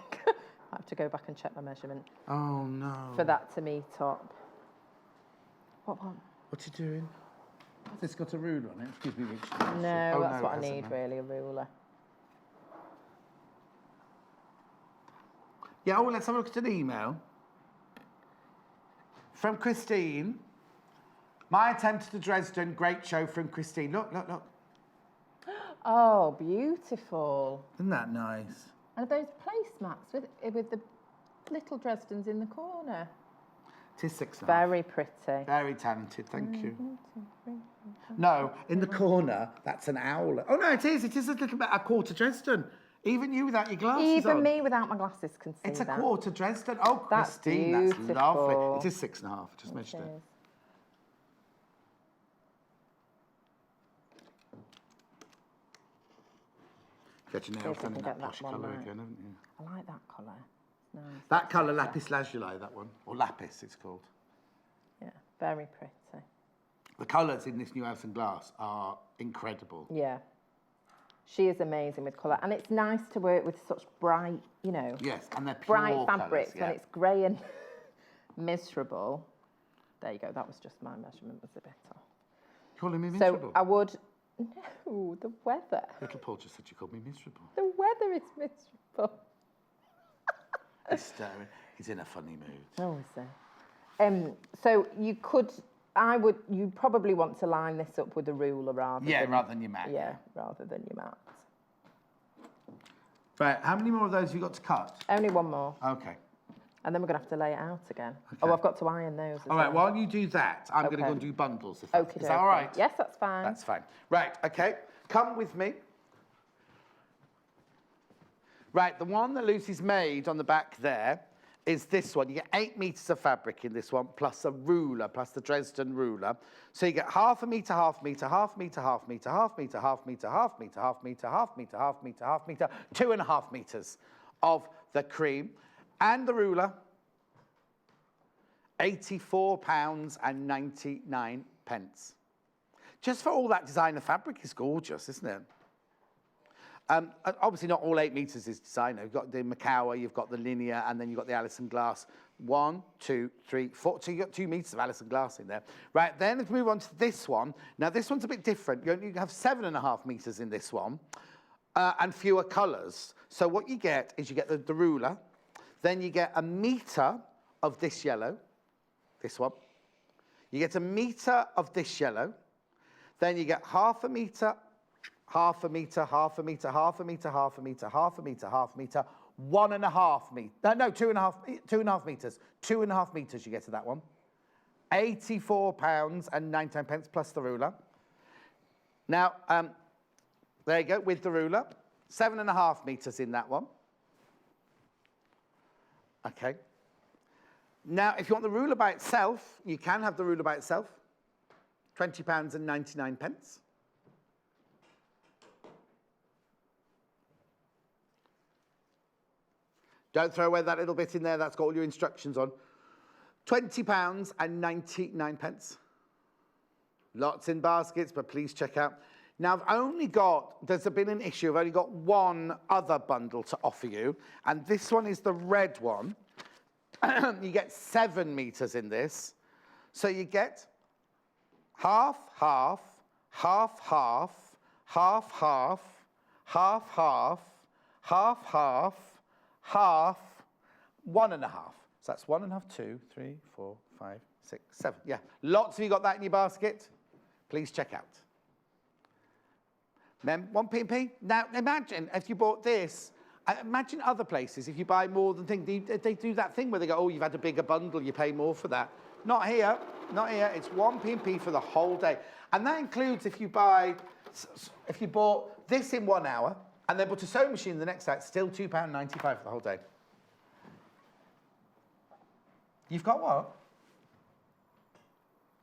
I have to go back and check my measurement. Oh no. For that to meet up. What one? What's you doing? It's got a ruler on it. Excuse me, Richard. No, that's what I need really, a ruler. Yeah, let's have a look at an email. From Christine. My attempt to Dresden, great show from Christine. Look. Oh, beautiful. Isn't that nice? And those placemats with the little Dresdens in the corner. It is 6.5. Very pretty. Very talented, thank you. No, in the corner, that's an owl. Oh no, it is. It is a little bit a quarter Dresden. Even you without your glasses on. Even me without my glasses can see It's a that. quarter Dresden. Oh, Christine, that's lovely. It is 6.5. Just measured it. Get your nails done in that posh colour again, haven't you? I like that colour. Nice. That colour, lapis lazuli, that one. Or lapis, it's called. Yeah, very pretty. The colours in this new Alison Glass are incredible. Yeah. She is amazing with colour. And it's nice to work with such bright, Yes, and they're pure bright fabrics. Colours, yeah. When it's grey and miserable. There you go. That was just my measurement was a bit off. Calling me miserable? So I would... No, the weather. Little Paul just said you called me miserable. The weather is miserable. He's staring. He's in a funny mood. Oh, is there? So you could, you probably want to line this up with a ruler rather than your mat. Yeah, rather than your mat. Right, how many more of those have you got to cut? Only one more. Okay. And then we're going to have to lay it out again. Okay. Oh, I've got to iron those as All right, well. while you do that, I'm going to go and do bundles. Is that Okay. all right? Yes, that's fine. That's fine. Right, okay. Come with me. Right, the one that Lucy's made on the back there is this one. You get 8 meters of fabric in this one, plus a ruler, plus the Dresden ruler. So you get half a meter, half meter, half meter, half meter, half meter, half meter, half meter, half meter, half meter, half meter, half meter, 2.5 meters of the cream. And the ruler, £84.99. Just for all that designer fabric is gorgeous, isn't it? Obviously, not all 8 meters is designer. You've got the Macawa, you've got the linear, and then you've got the Alison glass. 1, 2, 3, 4. So you've got 2 meters of Alison glass in there. Right, then let's move on to this one. Now, this one's a bit different. You have 7.5 meters in this one, and fewer colors. So what you get is you get the ruler. Then you get a meter of this yellow, this one. You get a meter of this yellow. Then you get half a meter, half a meter, half a meter, half a meter, half a meter, half a meter, half a meter, 1.5 meters. No, 2.5 meters. 2.5 meters you get to that one. £84.99 plus the ruler. Now, there you go, with the ruler. 7.5 meters in that one. Okay. Now, if you want the ruler by itself, you can have the ruler by itself. £20.99. Don't throw away that little bit in there. That's got all your instructions on. £20.99. Lots in baskets, but please check out. Now, there's been an issue. I've only got one other bundle to offer you, and this one is the red one. You get 7 meters in this. So you get half, half, half, half, half, half, half, half, half, half, half, 1.5. So that's 1.5, 2, 3, 4, 5, 6, 7. Yeah, lots of you got that in your basket. Please check out. Then 1p. Now imagine if you bought this. Imagine other places if you buy more than things. They do that thing where they go, oh, you've had a bigger bundle, you pay more for that. Not here. Not here. It's 1p for the whole day, and that includes if you bought this in 1 hour and then put a sewing machine the next day. It's still £2.95 for the whole day. You've got what?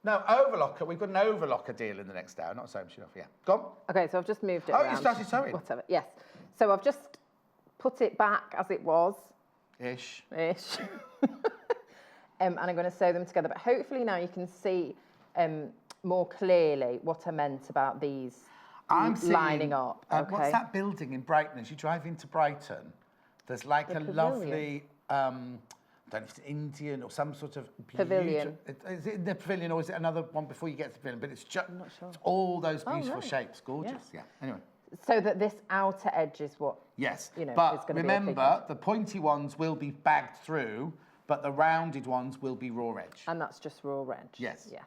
No, overlocker. We've got an overlocker deal in the next hour, not a sewing machine offer. Yeah, go on. Okay, so I've just moved it around. Oh, you started sewing? Whatever, yes. So I've just put it back as it was. Ish. And I'm going to sew them together. But hopefully now you can see more clearly what I meant about these lining up. Okay. What's that building in Brighton? As you drive into Brighton, there's like a lovely... I don't know if it's Indian or some sort of... Pavilion. Is it the pavilion or is it another one before you get to the pavilion? But it's just I'm not sure. It's all those beautiful shapes. Gorgeous. Yeah. Anyway. So that this outer edge is what... Yes. You know, but is going to remember, the pointy ones will be bagged through, but the rounded ones will be raw edge. And that's just raw edge. Yes. Yes.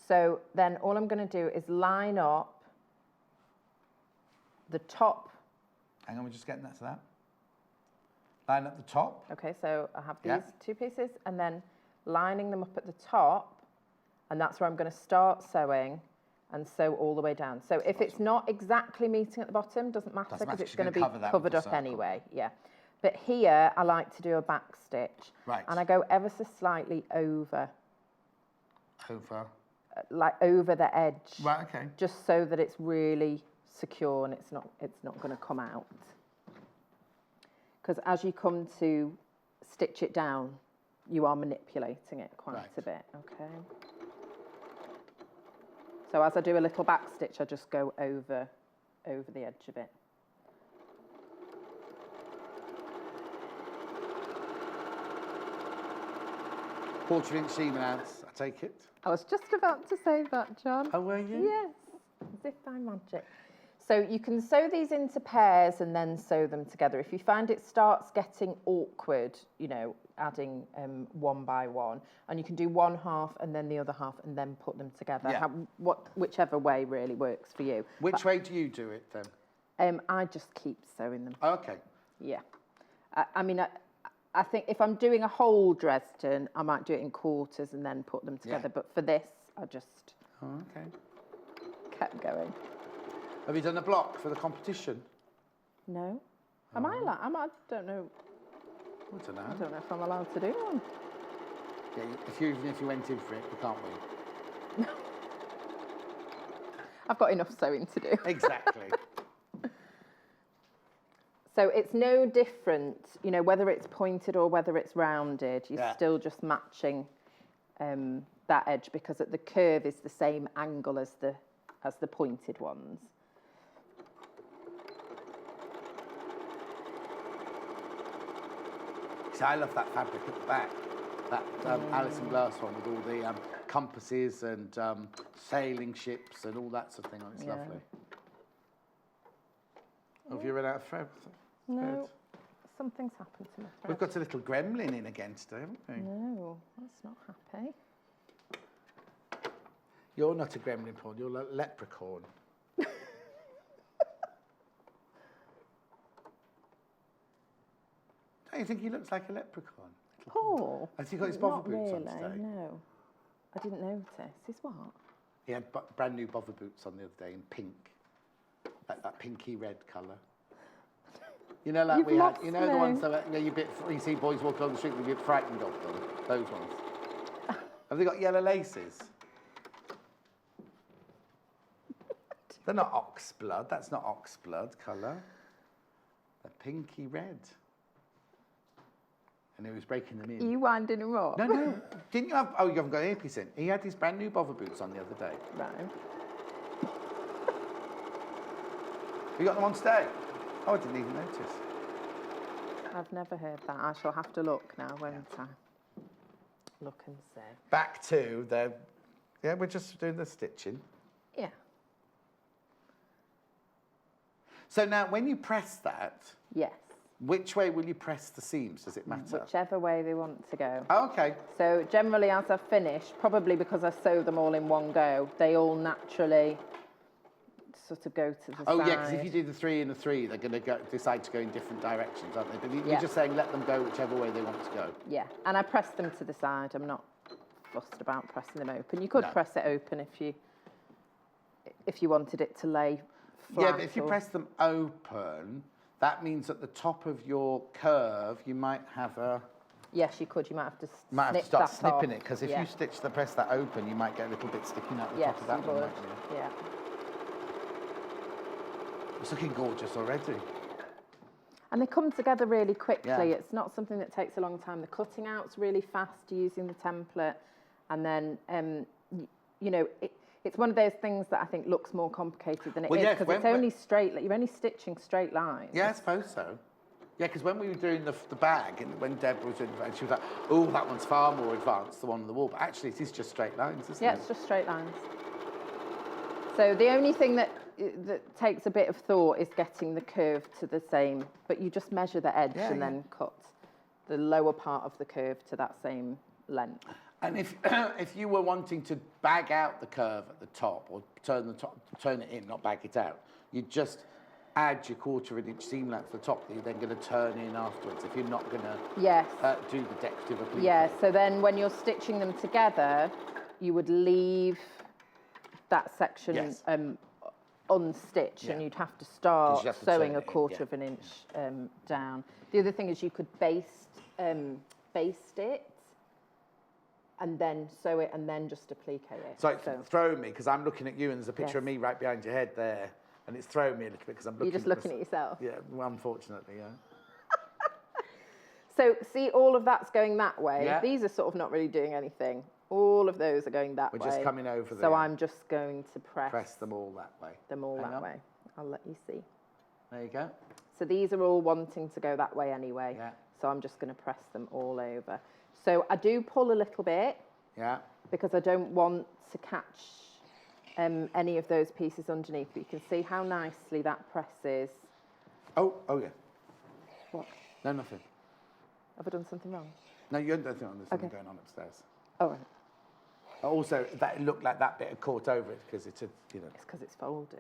So then all I'm going to do is line up the top. Hang on, we're just getting that to that. Line up the top. Okay, so I have these 2 pieces and then lining them up at the top, and that's where I'm going to start sewing and sew all the way down. So if it's not exactly meeting at the bottom, doesn't matter because it's going to be covered up anyway. Yeah. But here I like to do a back stitch. Right. And I go ever so slightly over. Like over the edge. Right, okay. Just so that it's really secure and it's not going to come out. Because as you come to stitch it down, you are manipulating it quite a bit, okay? So as I do a little back stitch, I just go over the edge of it. Quarter-inch seam allowance, I take it. I was just about to say that, John. Oh, were you? Yes, as if by magic. So you can sew these into pairs and then sew them together. If you find it starts getting awkward, you know, adding one by one, and you can do one half and then the other half and then put them together. Yeah. Whichever way really works for you. Which way do you do it then? I just keep sewing them. Oh, okay. Yeah. I mean, I think if I'm doing a whole Dresden, I might do it in quarters and then put them together. But for this, I just kept going. Have you done a block for the competition? No. Am I allowed? I don't know. I don't know. I don't know if I'm allowed to do one. Yeah, even if you went in for it, you can't win. I've got enough sewing to do. Exactly. So it's no different, you know, whether it's pointed or whether it's rounded. You're still just matching that edge because the curve is the same angle as the pointed ones. See, I love that fabric at the back, that Alison Glass one with all the compasses and sailing ships and all that sort of thing on. It's lovely. Have you run out of thread? No, something's happened to my thread. We've got a little gremlin in again today, haven't we? No, that's not happy. You're not a gremlin, Paul, you're a leprechaun. Don't you think he looks like a leprechaun? Paul? Has he got his bother boots on really, today? No. I didn't notice. His what? He had brand new bother boots on the other day in pink. Like that pinky red colour. You know, like we had, you know, the ones that you see boys walking on the street and you get frightened of them. Those ones. Have they got yellow laces? They're not ox blood. That's not ox blood colour. They're pinky red. And he was breaking them in. Are you winding him up? No. Didn't you have? Oh, you haven't got an earpiece in. He had his brand new bother boots on the other day. Right. You got them on today? Oh, I didn't even notice. I've never heard that. I shall have to look now, won't I? Look and see. Back to the... Yeah, we're just doing the stitching. Yeah. So now, when you press that... Yes. Which way will you press the seams? Does it matter? Whichever way they want to go. Oh, okay. So generally, as I've finished, probably because I sew them all in one go, they all naturally sort of go to the side. Oh, yeah, because if you do the 3 and the 3, they're going to decide to go in different directions, aren't they? But you're just saying let them go whichever way they want to go. Yeah, and I press them to the side. I'm not fussed about pressing them open. You could press it open if you wanted it to lay flat. Yeah, but if you press them open, that means at the top of your curve, you might have a... Yes, you could. You might have to You might have to start snipping off. it, because if you press that open, you might get a little bit sticking out the top of that one, mightn't you? Yeah. It's looking gorgeous already. And they come together really quickly. Yeah. It's not something that takes a long time. The cutting out's really fast using the template. And then, you know, it's one of those things that I think looks more complicated than it is, because it's only straight, you're only stitching straight lines. Yeah, I suppose so. Yeah, because when we were doing the bag, and when Deborah was doing the bag, she was like, oh, that one's far more advanced, the one on the wall. But actually, it is just straight lines, isn't it? Yeah, it's just straight lines. So the only thing that takes a bit of thought is getting the curve to the same, but you just measure the edge and then cut the lower part of the curve to that same length. And if you were wanting to bag out the curve at the top, or turn it in, not bag it out, you just add your 1/4 inch seam length to the top that you're then going to turn in afterwards if you're not going to do the decorative applique. Yeah, so then when you're stitching them together, you would leave that section unstitched, and you'd have to start sewing a 1/4 inch down. The other thing is you could baste it and then sew it and then just applique it. So it's throwing me, because I'm looking at you and there's a picture of me right behind your head there, and it's throwing me a little bit because I'm looking. You're just looking at yourself. Yeah, well, unfortunately, yeah. So see, all of that's going that way. Yeah. These are sort of not really doing anything. All of those are going that way. We're just coming over there. So I'm just going to press them all that way. Way. I'll let you see. There you go. So these are all wanting to go that way anyway. Yeah. So I'm just going to press them all over. So I do pull a little bit. Yeah. Because I don't want to catch any of those pieces underneath, but you can see how nicely that presses. Oh yeah. What? No, nothing. Have I done something wrong? No, you haven't done anything. There's something going on upstairs. Oh, right. Also, that it looked like that bit had caught over it because it's It's because it's folded.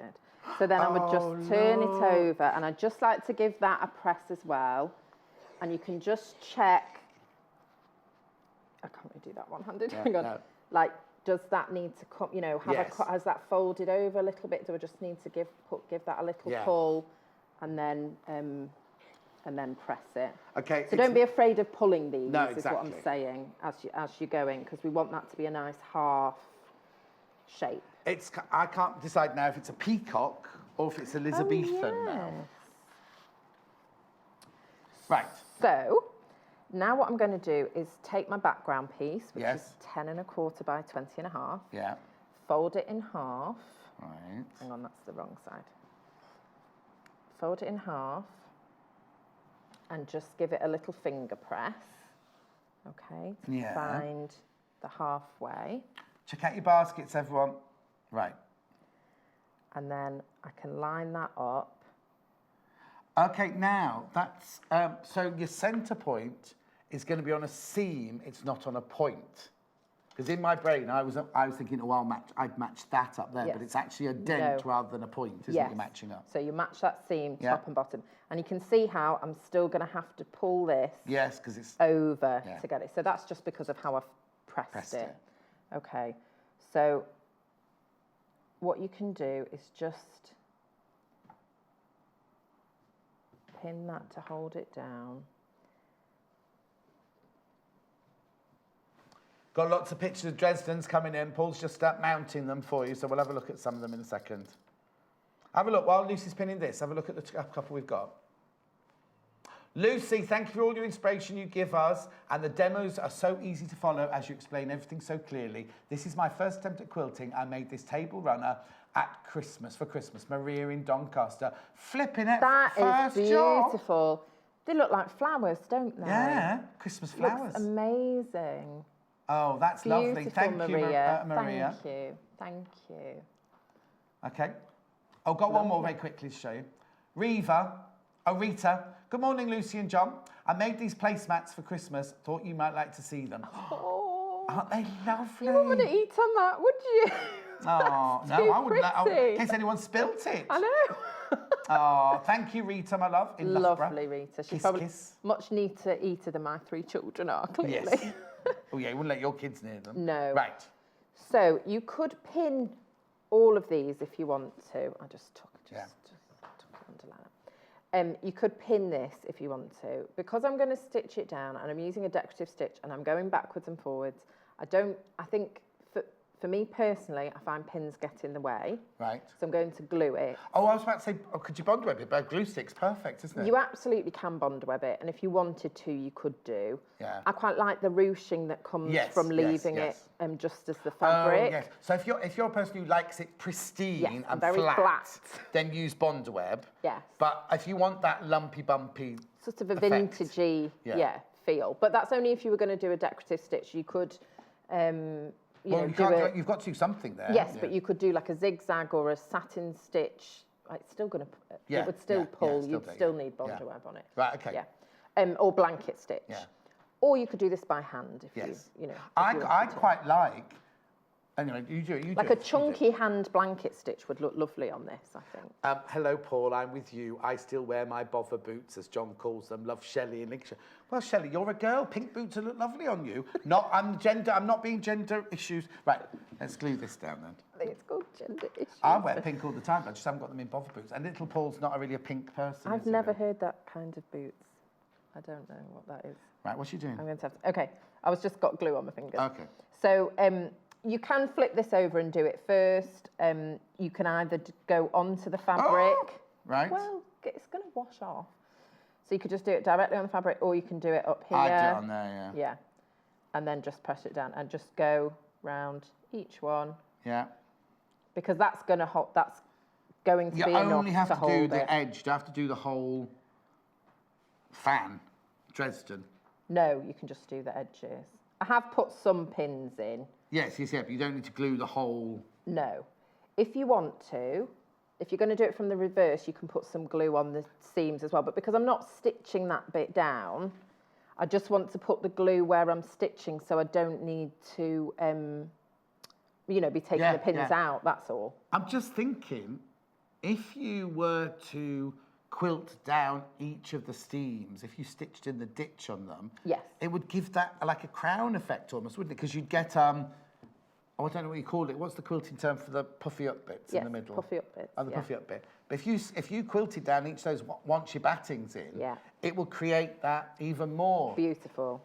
So then I would just turn it over, and I'd just like to give that a press as well. And you can just check. I can't really do that one-handed. Hang on. No. Like, does that need to come? You know, has that folded over a little bit? Do I just need to give that a little pull, and then press it? Okay. So don't be afraid of pulling these. No, exactly. Is what I'm saying as you're going, because we want that to be a nice half shape. I can't decide now if it's a peacock or if it's Elizabethan now. Right. So now what I'm going to do is take my background piece, which is 10 1/4 by 20 1/2. Yeah. Fold it in half. Right. Hang on, that's the wrong side. Fold it in half and just give it a little finger press. Okay. To find the halfway. Check out your baskets, everyone. Right. And then I can line that up. Okay, now that's so your centre point is going to be on a seam. It's not on a point. Because in my brain, I was thinking, oh, I'd match that up there, but it's actually a dent rather than a point, isn't it? You're matching up. So you match that seam top and bottom, and you can see how I'm still going to have to pull this. Yes, because it's over to get it. So that's just because of how I've pressed it. Okay. So what you can do is just pin that to hold it down. Got lots of pictures of Dresden's coming in. Paul's just mounting them for you, so we'll have a look at some of them in a second. Have a look while Lucy's pinning this. Have a look at the couple we've got. Lucy, thank you for all your inspiration you give us, and the demos are so easy to follow as you explain everything so clearly. This is my first attempt at quilting. I made this table runner for Christmas. Maria in Doncaster. Flipping it. That is beautiful. Job. They look like flowers, don't they? Yeah, Christmas flowers. Looks amazing. Oh, that's beautiful, lovely. Thank you, Maria. Thank you. Thank you. Okay. Oh, got one more very quickly to show you. Rita. Good morning, Lucy and John. I made these placemats for Christmas. Thought you might like to see them. Oh, aren't they lovely? You wouldn't want to eat on that, would you? Oh, no, I wouldn't. In case anyone spilt it. I know. Oh, thank you, Rita, my love. In Lovely, Rita. She's probably much neater eater than my 3 children are, clearly. Yes. Oh, yeah, you wouldn't let your kids near them. No. Right. So you could pin all of these if you want to. I just took it under like that. You could pin this if you want to. Because I'm going to stitch it down and I'm using a decorative stitch and I'm going backwards and forwards, I think for me personally, I find pins get in the way. Right. So I'm going to glue it. Oh, I was about to say, could you bond web it? But glue stick's perfect, isn't it? You absolutely can bond web it. And if you wanted to, you could do. Yeah. I quite like the ruching that comes from leaving it just as the fabric. Oh, yes. So if you're a person who likes it pristine and very flat, then use bond web. Yes. But if you want that lumpy, bumpy sort of a vintagey feel. But that's only if you were going to do a decorative stitch. You could... you've got to do something there. Yes, but you could do like a zigzag or a satin stitch. It's still going to, it would still pull. You'd still need bond web on it. Right, okay. Yeah. Or blanket stitch. Yeah. Or you could do this by hand if you know. I quite like. Anyway, you do it. Like a chunky hand blanket stitch would look lovely on this, I think. Hello, Paul. I'm with you. I still wear my bother boots, as John calls them. Love Shelley in Lincolnshire. Well, Shelley, you're a girl. Pink boots look lovely on you. I'm not being gender issues. Right, let's glue this down then. I think it's called gender issues. I wear pink all the time. I just haven't got them in bother boots. And little Paul's not really a pink person. I've never heard that kind of boots. I don't know what that is. Right, what's she doing? I'm going to have to. Okay, I was just got glue on my fingers. Okay. So, you can flip this over and do it first. You can either go onto the fabric. Right. Well, it's going to wash off. So you could just do it directly on the fabric, or you can do it up here. I do it on there, yeah. And then just press it down and just go round each one. Yeah. Because that's going to hold. That's going to be enough to hold it. You only have to do the edge. Do you have to do the whole fan, Dresden? No, you can just do the edges. I have put some pins in. Yes, but you don't need to glue the whole... No. if you want to, if you're going to do it from the reverse, you can put some glue on the seams as well. But because I'm not stitching that bit down, I just want to put the glue where I'm stitching so I don't need to, you know, be taking the pins out, that's all. I'm just thinking, if you were to quilt down each of the steams, if you stitched in the ditch on them, yes, it would give that like a crown effect almost, wouldn't it? Because you'd get, oh, I don't know what you call it. What's the quilting term for the puffy up bits in the middle? Puffy up bits. Oh, the puffy up bit. But if you quilted down each of those once your batting's in, it will create that even more. Beautiful.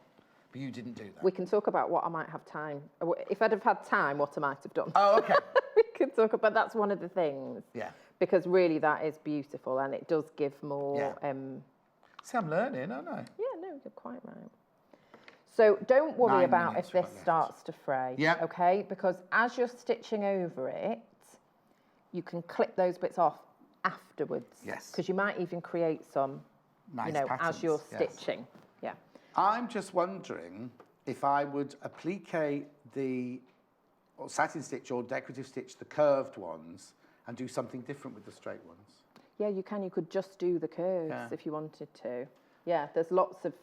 But you didn't do that. We can talk about what I might have time. If I'd have had time, what I might have done. Oh, okay. We can talk about, that's one of the things. Yeah. Because really that is beautiful and it does give more... See, I'm learning, aren't I? Yeah, no, you're quite right. So don't worry about if this starts to fray, okay? Because as you're stitching over it, you can clip those bits off afterwards. Yes. Because you might even create some, you know, patterns, as you're stitching. Yeah. I'm just wondering if I would applique the satin stitch or decorative stitch the curved ones and do something different with the straight ones. Yeah, you can. You could just do the curves if you wanted to. Yeah, there's lots of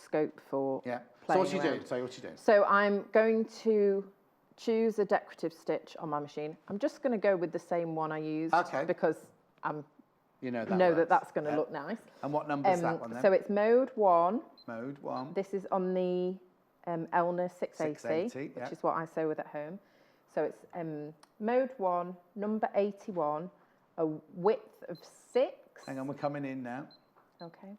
scope for playing So what you around. do? So what you do? So I'm going to choose a decorative stitch on my machine. I'm just going to go with the same one I used because I'm that's going to look nice. And what number is that one then? So it's mode 1. Mode 1. This is on the Elna 680, which is what I sew with at home. So it's mode 1, number 81, a width of 6. Hang on, we're coming in now. Okay.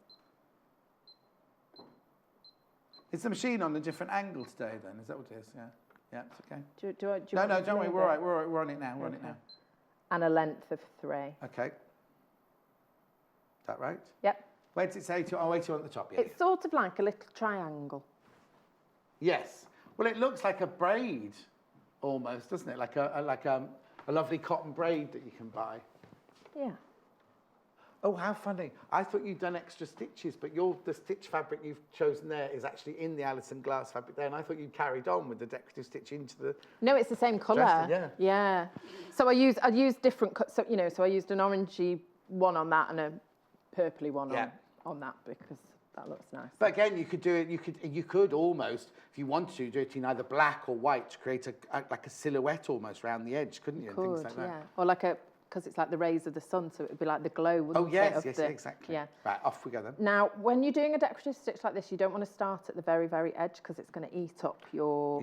Is the machine on a different angle today then? Is that what it is? Yeah. Yeah, it's okay. Do you no, want don't worry, we're all right. We're on it now. We're on it now. And a length of 3. Okay. Is that right? Yep. Where does it say 81? Oh, 81 at the top, yeah. It's sort of like a little triangle. Yes. Well, it looks like a braid almost, doesn't it? Like a lovely cotton braid that you can buy. Yeah. Oh, how funny. I thought you'd done extra stitches, but the stitch fabric you've chosen there is actually in the Alison Glass fabric there, and I thought you'd carried on with the decorative stitch into the... No, it's the same colour. Dresden, yeah. So I used different... So, you know, so I used an orangey one on that and a purpley one on that because that looks nice. But again, you could do it, you could almost, if you wanted to, do it in either black or white to create like a silhouette almost around the edge, couldn't you? You could, and things like that. yeah. Or like because it's like the rays of the sun, so it would be like the glow, wouldn't it? Yes, exactly. Yeah. Right, off we go then. Now, when you're doing a decorative stitch like this, you don't want to start at the very, very edge because it's going to eat up your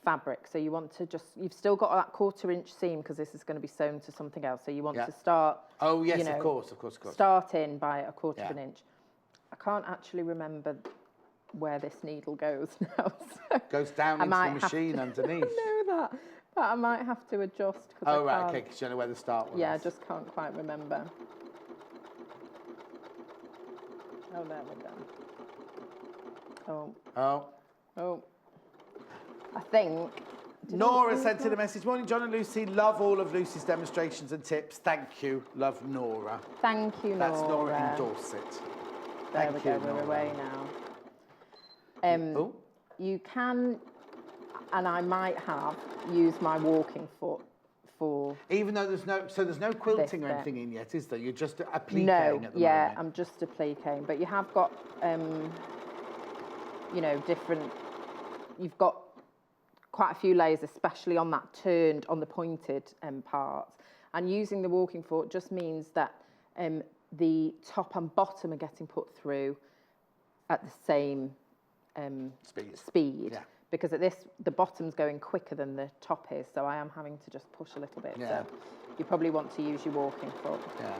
fabric. So you want to you've still got that 1/4 inch seam because this is going to be sewn to something else. So you want to start... Oh, yes, of course. Start in by a 1/4 of an inch. I can't actually remember where this needle goes now. So goes down into the machine underneath. I know that. But I might have to adjust. Oh, right, okay, because you don't know where the start was. Yeah, I just can't quite remember. Oh, there we go. Oh. I think... Nora sent in a message. Morning, John and Lucy. Love all of Lucy's demonstrations and tips. Thank you. Love, Nora. Thank you, Nora. That's Nora in Dorset. There we go. We're away now. You can... And I might have used my walking foot for... Even though there's no quilting or anything in yet, is there? You're just appliquing at the moment. I'm just appliquing. But you have got, you know, different... You've got quite a few layers, especially on the pointed parts. And using the walking foot just means that the top and bottom are getting put through at the same speed. Yeah. Because the bottom's going quicker than the top is, so I am having to just push a little bit. Yeah. So you probably want to use your walking foot. Yeah.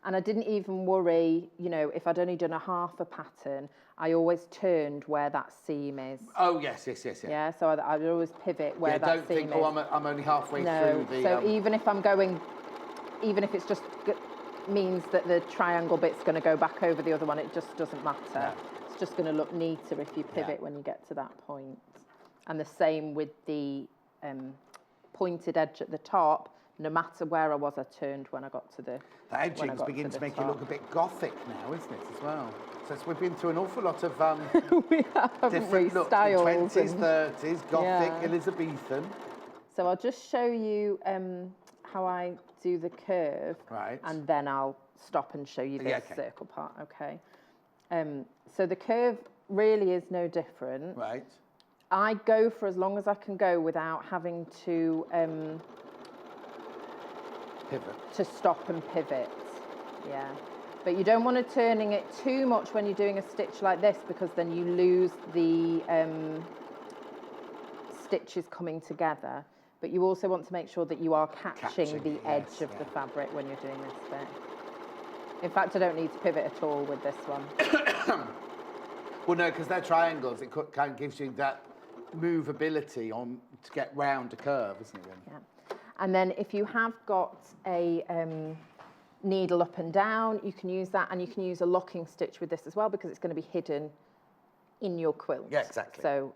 And I didn't even worry, you know, if I'd only done a half a pattern, I always turned where that seam is. Oh, yes. Yeah, so I'd always pivot where that seam is. Don't think, I'm only halfway through the... So even if it's just... means that the triangle bit's going to go back over the other one. It just doesn't matter. No. It's just going to look neater if you pivot when you get to that point. And the same with the pointed edge at the top no matter where I was, I turned when I got to the The edging's beginning to make it look a bit gothic now, isn't it, as well? So we've been through an awful lot of we have, different looks, 20s, 30s, Gothic, Elizabethan. So I'll just show you how I do the curve, right? And then I'll stop and show you the circle part, okay? So the curve really is no different. Right. I go for as long as I can go without having to pivot. To stop and pivot, yeah. But you don't want to turning it too much when you're doing a stitch like this, because then you lose the stitches coming together. But you also want to make sure that you are catching the edge of the fabric when you're doing this bit. In fact, I don't need to pivot at all with this one. Well, no, because they're triangles. It kind of gives you that movability to get round a curve, isn't it? Really? Yeah. And then if you have got a needle up and down, you can use that, and you can use a locking stitch with this as well, because it's going to be hidden in your quilt. Yeah, exactly. So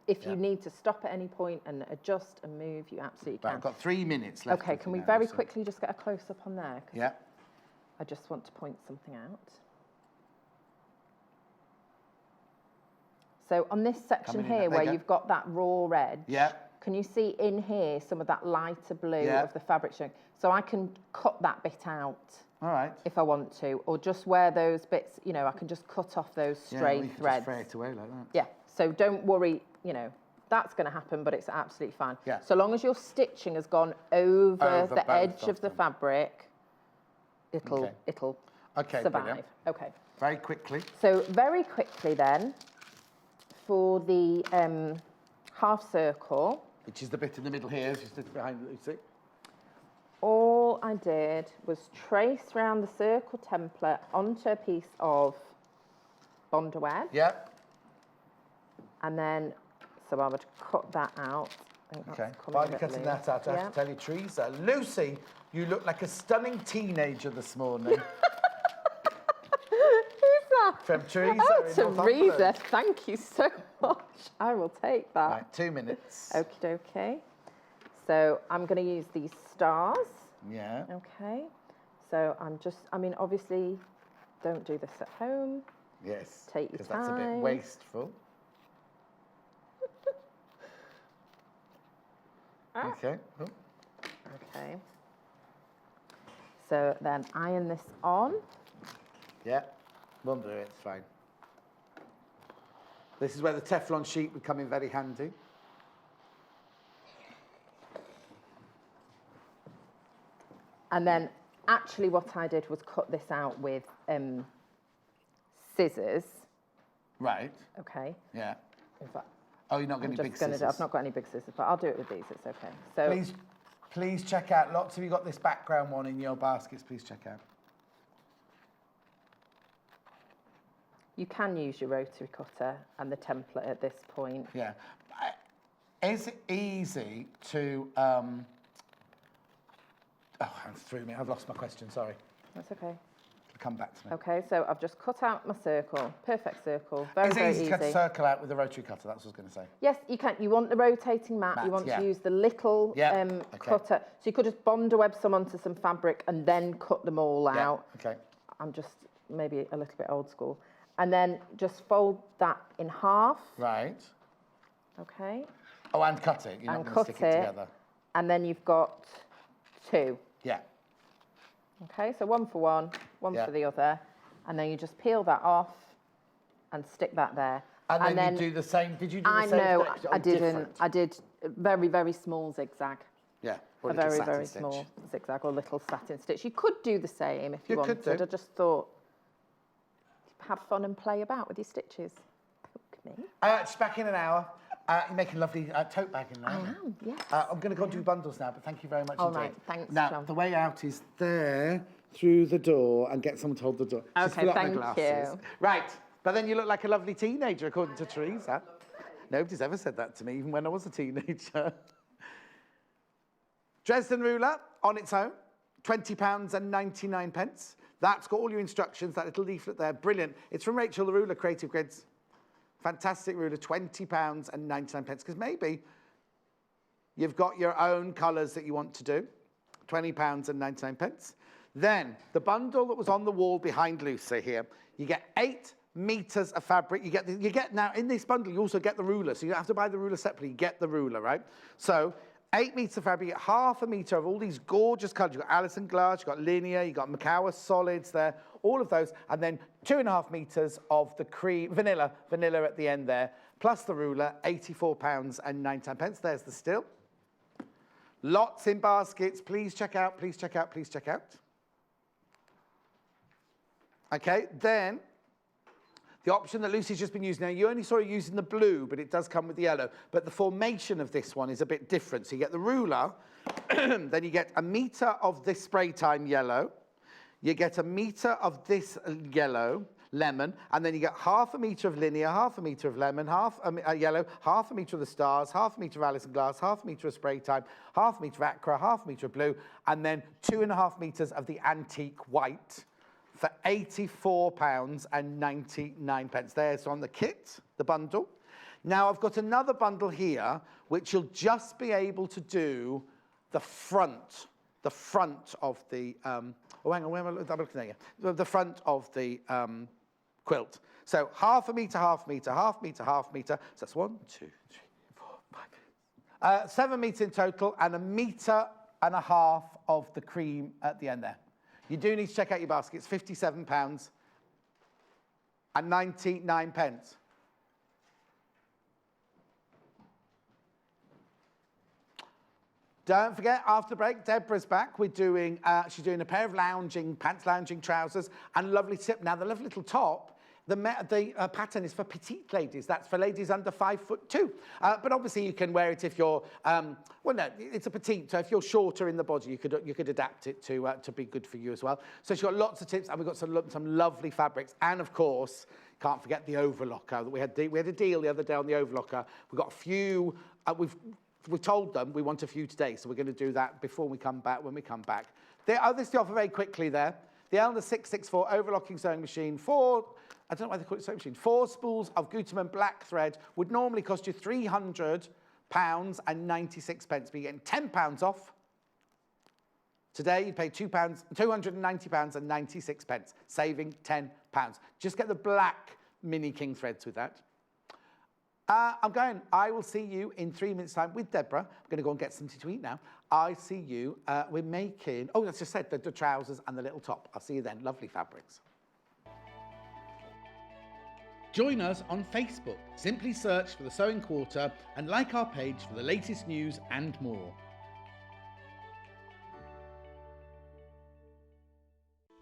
if you need to stop at any point and adjust and move, you absolutely can. Right, I've got 3 minutes left. Okay, can we very quickly just get a close-up on there? Yeah. I just want to point something out. So on this section here, where you've got that raw red, can you see in here some of that lighter blue of the fabric showing? So I can cut that bit out. All right. If I want to, or just where those bits, you know, I can just cut off those stray threads. Just fray it away like that. Yeah, so don't worry, you know, that's going to happen, but it's absolutely fine. Yeah. So long as your stitching has gone over the edge of the fabric, it'll survive. Brilliant. Okay. Very quickly. So very quickly then, for the half circle, which is the bit in the middle here, just behind Lucy. All I did was trace round the circle template onto a piece of Bonder web. Yeah. And then, so I would cut that out. Okay, while you're cutting that out, I have to tell you, Teresa, Lucy, you look like a stunning teenager this morning. Who's that? From Teresa. Oh, Teresa, thank you so much. I will take that. Right, 2 minutes. Okie dokie. So I'm going to use these stars. Yeah. Okay. So I'm just, I mean, obviously, don't do this at home. Yes. Take your time. Because that's a bit wasteful. Okay. Oh. Okay. So then iron this on. Yeah. Won't do it, it's fine. This is where the Teflon sheet would come in very handy. And then actually what I did was cut this out with scissors. Right. Okay. Yeah. In fact, oh, you're not going to big scissors? I've not got any big scissors, but I'll do it with these, it's okay. So please check out, lots of you got this background one in your baskets, please check out. You can use your rotary cutter and the template at this point. Yeah. Is it easy to... Oh, it threw me. I've lost my question, sorry. That's okay. Come back to me. Okay, so I've just cut out my circle. Perfect circle. Very, very easy. It's easy to cut a circle out with a rotary cutter, that's what I was going to say. Yes, you can. You want the rotating mat. You want to use the little cutter. So you could just Bonder web some onto some fabric and then cut them all out. Okay. I'm just maybe a little bit old school. And then just fold that in half. Right. Okay. Oh, and cut it. You're not going to stick it together. And then you've got 2. Yeah. Okay, so 1 for one, one for the other. And then you just peel that off and stick that there. And then you do the same. Did you do the same? No, I didn't. Different? I did very, very small zigzag. Yeah. A very, very small zigzag or little satin stitch. You could do the same if you wanted. I just thought, have fun and play about with your stitches. Poke me. It's back in an hour. You're making a lovely tote bag in there. I am, yes. I'm going to go and do bundles now, but thank you very much indeed. All right, thanks, now, John. the way out is there, through the door, and get someone to hold the door. Okay, thank you. Right, but then you look like a lovely teenager, according to Teresa. Nobody's ever said that to me, even when I was a teenager. Dresden ruler, on its own, £20.99. That's got all your instructions, that little leaflet there, brilliant. It's from Rachel the Ruler, Creative Grids. Fantastic ruler, £20.99, because maybe you've got your own colours that you want to do. £20.99. Then the bundle that was on the wall behind Lucy here, you get 8 meters of fabric. You get now in this bundle, you also get the ruler. So you don't have to buy the ruler separately, you get the ruler, right? So 8 meters of fabric, you get half a meter of all these gorgeous colors. You've got Alison glass, you've got linear, you've got Macawa solids there, all of those. And then 2.5 meters of the cream, vanilla at the end there, plus the ruler, £84.99. There's the still. Lots in baskets. Please check out, please check out, please check out. Okay, then the option that Lucy's just been using. Now, you only saw her using the blue, but it does come with the yellow. But the formation of this one is a bit different. So you get the ruler, then you get a meter of this spray time yellow. You get a meter of this yellow, lemon, and then you get half a meter of linear, half a meter of lemon, half a yellow, half a meter of the stars, half a meter of Alison glass, half a meter of spray time, half a meter of aqua, half a meter of blue, and then 2.5 meters of the antique white for £84.99. There's on the kit, the bundle. Now I've got another bundle here, which you'll just be able to do the front of the, oh hang on, where am I looking at here? The front of the quilt. So half a meter, half meter, half meter, half meter. So that's 1, 2, 3, 4, 5. 7 meters in total, and 1.5 meters of the cream at the end there. You do need to check out your basket. It's £57.99. Don't forget, after the break, Deborah's back. We're doing, she's doing a pair of pants lounging trousers and lovely tip. Now, the lovely little top, the pattern is for petite ladies. That's for ladies under 5'2". But obviously, you can wear it if you're, well, no, it's a petite. So if you're shorter in the body, you could adapt it to be good for you as well. So she's got lots of tips, and we've got some lovely fabrics. And of course, can't forget the overlocker. We had a deal the other day on the overlocker. We've got a few. We've told them we want a few today, so we're going to do that before we come back. When we come back, this is the offer very quickly there. The Elder 664 overlocking sewing machine, I don't know why they call it sewing machine, 4 spools of Gutermann black thread would normally cost you £300.96, but you're getting £10 off. Today you pay £290.96, saving £10. Just get the black mini king threads with that. I will see you in 3 minutes' time with Deborah. I'm going to go and get something to eat now. I see you. We're making, oh, that's just said, the trousers and the little top. I'll see you then. Lovely fabrics. Join us on Facebook. Simply search for The Sewing Quarter and like our page for the latest news and more.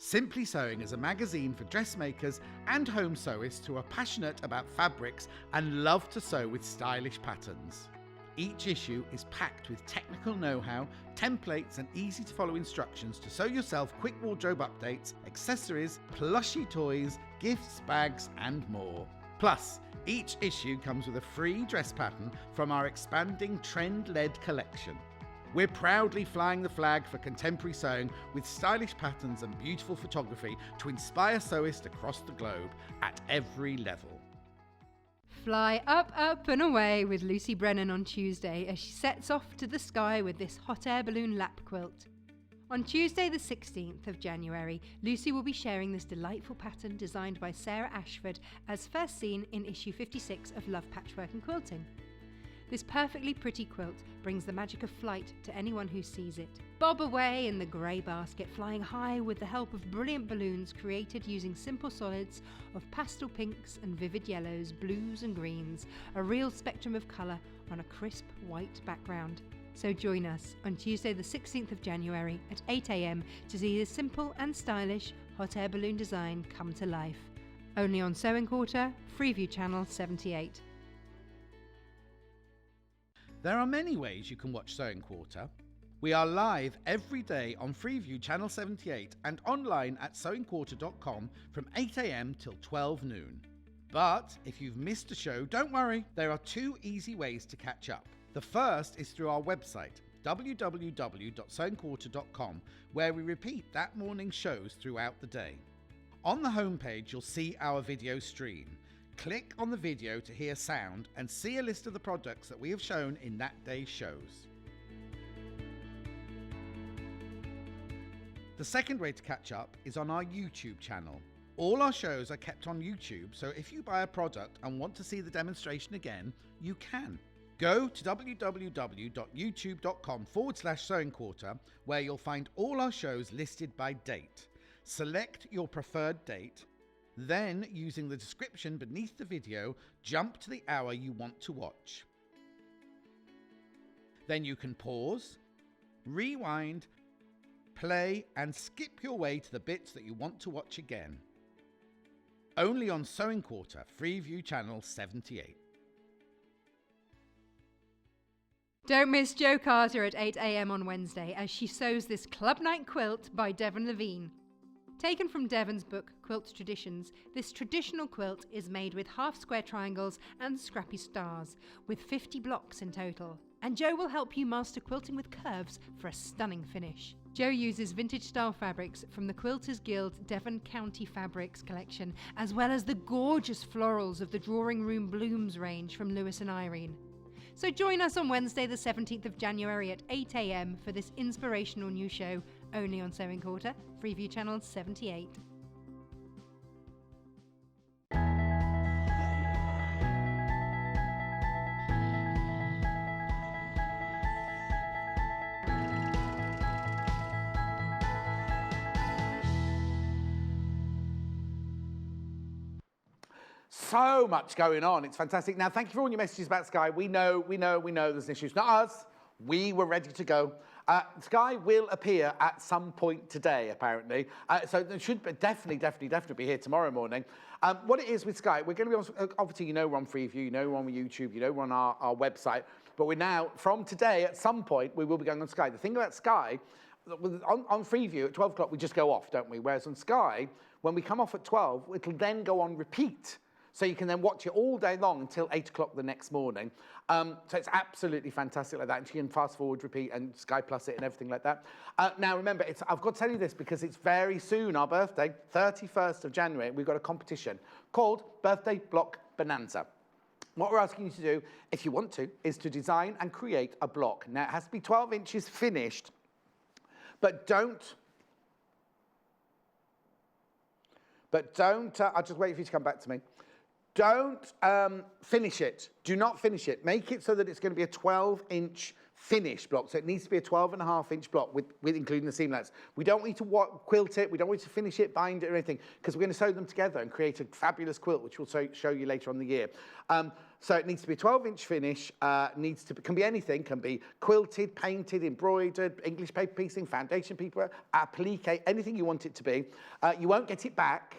Simply Sewing is a magazine for dressmakers and home sewists who are passionate about fabrics and love to sew with stylish patterns. Each issue is packed with technical know-how, templates and easy-to-follow instructions to sew yourself quick wardrobe updates, accessories, plushy toys, gifts, bags and more. Plus, each issue comes with a free dress pattern from our expanding trend-led collection. We're proudly flying the flag for contemporary sewing with stylish patterns and beautiful photography to inspire sewists across the globe at every level. Fly up, up and away with Lucy Brennan on Tuesday as she sets off to the sky with this hot air balloon lap quilt. On Tuesday the 16th of January, Lucy will be sharing this delightful pattern designed by Sarah Ashford as first seen in issue 56 of Love Patchwork and Quilting. This perfectly pretty quilt brings the magic of flight to anyone who sees it. Bob away in the grey basket, flying high with the help of brilliant balloons created using simple solids of pastel pinks and vivid yellows, blues and greens, a real spectrum of colour on a crisp white background. So join us on Tuesday the 16th of January at 8 AM to see this simple and stylish hot air balloon design come to life. Only on Sewing Quarter, Freeview Channel 78. There are many ways you can watch Sewing Quarter. We are live every day on Freeview Channel 78 and online at sewingquarter.com from 8 AM till 12 noon. But if you've missed a show, don't worry, there are 2 easy ways to catch up. The first is through our website, www.sewingquarter.com, where we repeat that morning's shows throughout the day. On the homepage, you'll see our video stream. Click on the video to hear sound and see a list of the products that we have shown in that day's shows. The second way to catch up is on our YouTube channel. All our shows are kept on YouTube, so if you buy a product and want to see the demonstration again, you can. Go to www.youtube.com/sewing quarter, where you'll find all our shows listed by date. Select your preferred date, then using the description beneath the video, jump to the hour you want to watch. Then you can pause, rewind, play and skip your way to the bits that you want to watch again. Only on Sewing Quarter, Freeview Channel 78. Don't miss Jo Carter at 8 a.m. on Wednesday as she sews this club night quilt by Devon Levine. Taken from Devon's book, Quilt Traditions, this traditional quilt is made with half-square triangles and scrappy stars, with 50 blocks in total. And Jo will help you master quilting with curves for a stunning finish. Jo uses vintage-style fabrics from the Quilters Guild Devon County Fabrics collection, as well as the gorgeous florals of the Drawing Room Blooms range from Lewis and Irene. So join us on Wednesday the 17th of January at 8 a.m. for this inspirational new show, only on Sewing Quarter, Freeview Channel 78. So much going on. It's fantastic. Now, thank you for all your messages about Sky. We know there's an issue. It's not us. We were ready to go. Sky will appear at some point today, apparently. So it should be definitely be here tomorrow morning. What it is with Sky, we're going to be on, obviously, you know we're on Freeview, you know we're on YouTube, you know we're on our website. But we're now, from today, at some point, we will be going on Sky. The thing about Sky, on Freeview at 12 o'clock, we just go off, don't we? Whereas on Sky, when we come off at 12, it'll then go on repeat. So you can then watch it all day long until 8 o'clock the next morning. So it's absolutely fantastic like that. And you can fast forward, repeat, and Sky Plus it and everything like that. Now, remember, I've got to tell you this because it's very soon, our birthday, 31st of January, we've got a competition called Birthday Block Bonanza. What we're asking you to do, if you want to, is to design and create a block. Now, it has to be 12 inches finished, but don't, I'll just wait for you to come back to me. Don't finish it. Do not finish it. Make it so that it's going to be a 12-inch finished block. So it needs to be a 12.5-inch block with including the seam allowance. We don't need to quilt it. We don't need to finish it, bind it, or anything, because we're going to sew them together and create a fabulous quilt, which we'll show you later on in the year. So it needs to be a 12-inch finish. Can be anything. Can be quilted, painted, embroidered, English paper piecing, foundation paper, appliqué, anything you want it to be. You won't get it back.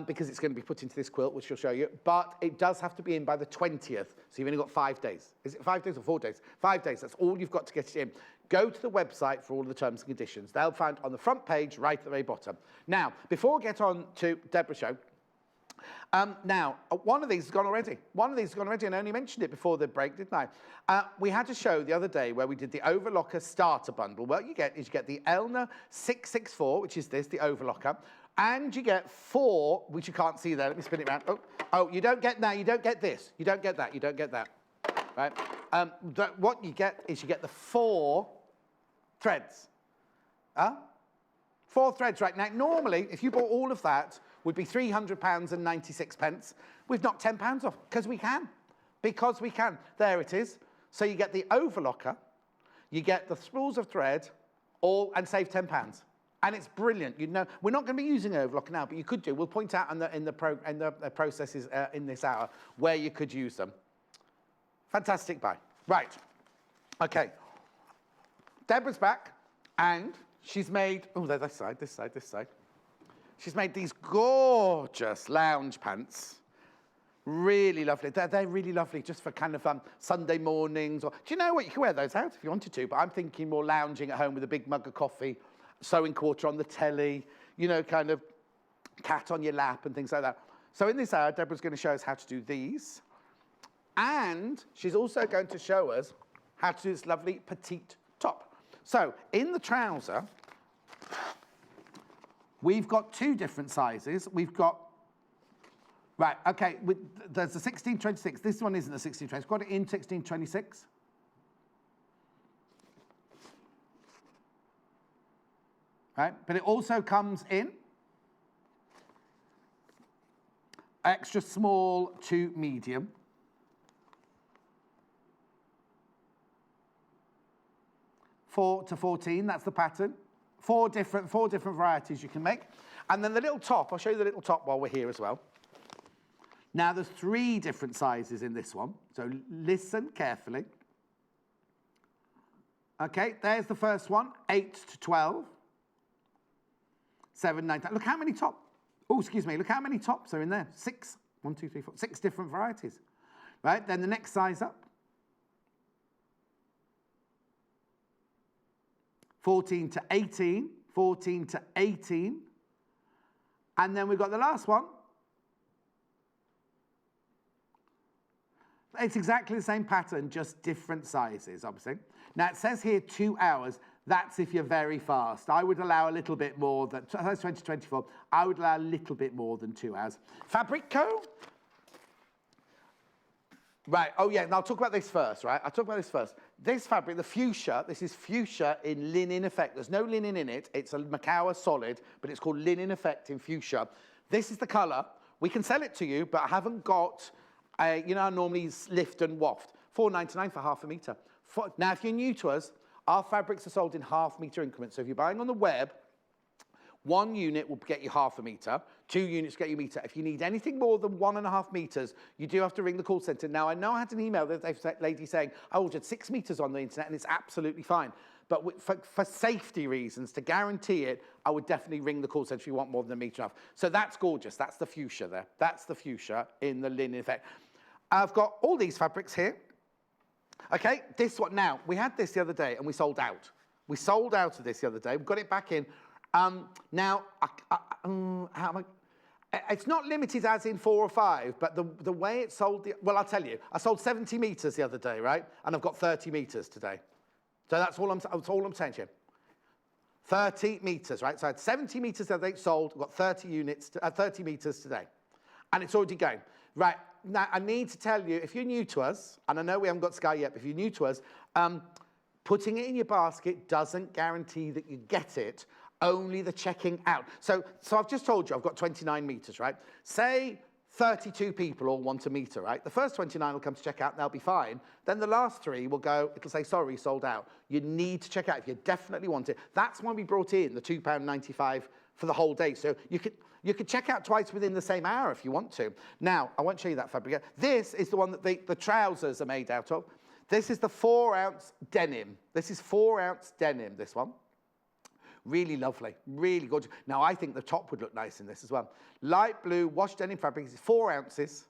Because it's going to be put into this quilt, which we'll show you. But it does have to be in by the 20th. So you've only got 5 days. Is it 5 days or 4 days? 5 days. That's all you've got to get it in. Go to the website for all the terms and conditions. They'll find on the front page, right at the very bottom. Now, before we get on to Deborah's show, now, one of these has gone already. And I only mentioned it before the break, didn't I? We had a show the other day where we did the overlocker starter bundle. What you get is you get the Elna 664, which is this, the overlocker. And you get 4, which you can't see there. Let me spin it around. Oh, you don't get that. You don't get this. You don't get that. You don't get that. Right? What you get is you get the 4 threads. 4 threads, right? Now, normally, if you bought all of that, would be £300 and 96 pence. We've knocked £10 off because we can. Because we can. There it is. So you get the overlocker, you get the spools of thread, and save £10. And it's brilliant. You know, we're not going to be using overlocker now, but you could do. We'll point out in the processes in this hour where you could use them. Fantastic buy. Right. Okay. Deborah's back, and she's made. Oh, this side. She's made these gorgeous lounge pants. Really lovely. They're really lovely just for kind of Sunday mornings. Or do you know what? You can wear those out if you wanted to, but I'm thinking more lounging at home with a big mug of coffee, Sewing Quarter on the telly, you know, kind of cat on your lap and things like that. So in this hour, Deborah's going to show us how to do these. And she's also going to show us how to do this lovely petite top. So in the trouser, we've got 2 different sizes. We've got, right, okay, there's the 1626. This one isn't the 1626. Got it in 1626. right? But it also comes in extra small to medium. Four to 14, that's the pattern. Four different varieties you can make. And then the little top, I'll show you the little top while we're here as well. Now there's 3 different sizes in this one, so listen carefully. Okay, there's the first one, 8 to 12. 7, 9, 10. Look how many tops are in there. 6, 1, 2, 3, 4, 6 different varieties. Right, then the next size up. 14 to 18, 14 to 18. And then we've got the last one. It's exactly the same pattern, just different sizes, obviously. Now, it says here 2 hours. That's if you're very fast. I would allow a little bit more than, that's 2024, I would allow a little bit more than 2 hours. Fabrico. Right, oh yeah, now I'll talk about this first, right? I'll talk about this first. This fabric, the fuchsia, this is fuchsia in linen effect. There's no linen in it. It's a Macawa solid, but it's called linen effect in fuchsia. This is the colour. We can sell it to you, but I haven't got, you know, I normally lift and waft. £4.99 for half a metre. Now, if you're new to us, our fabrics are sold in half-metre increments. So if you're buying on the web, 1 unit will get you half a metre, 2 units get you a metre. If you need anything more than 1.5 metres, you do have to ring the call centre. Now, I know I had an email that a lady saying, I ordered 6 metres on the internet, and it's absolutely fine. But for safety reasons, to guarantee it, I would definitely ring the call centre if you want more than a metre and a half. So that's gorgeous. That's the fuchsia there. That's the fuchsia in the linen effect. I've got all these fabrics here. Okay, this one. Now, we had this the other day, and we sold out. We sold out of this the other day. We've got it back in. Now, it's not limited as in 4 or 5, but the way it sold, well, I'll tell you. I sold 70 metres the other day, right? And I've got 30 metres today. So that's all I'm saying to you. 30 metres, right? So I had 70 metres the other day sold. I've got 30 metres today. And it's already going. Right, now I need to tell you, if you're new to us, and I know we haven't got Sky yet, but if you're new to us, putting it in your basket doesn't guarantee that you get it, only the checking out. So I've just told you I've got 29 metres, right? Say 32 people all want a metre, right? The first 29 will come to check out, they'll be fine. Then the last 3 will go, it'll say, sorry, sold out. You need to check out if you definitely want it. That's why we brought in the £2.95 for the whole day. So you could check out twice within the same hour if you want to. Now, I won't show you that fabric. This is the one that the trousers are made out of. This is the 4-ounce denim. This is 4-ounce denim, this one. Really lovely, really gorgeous. Now, I think the top would look nice in this as well. Light blue washed denim fabric. This is 4 ounces,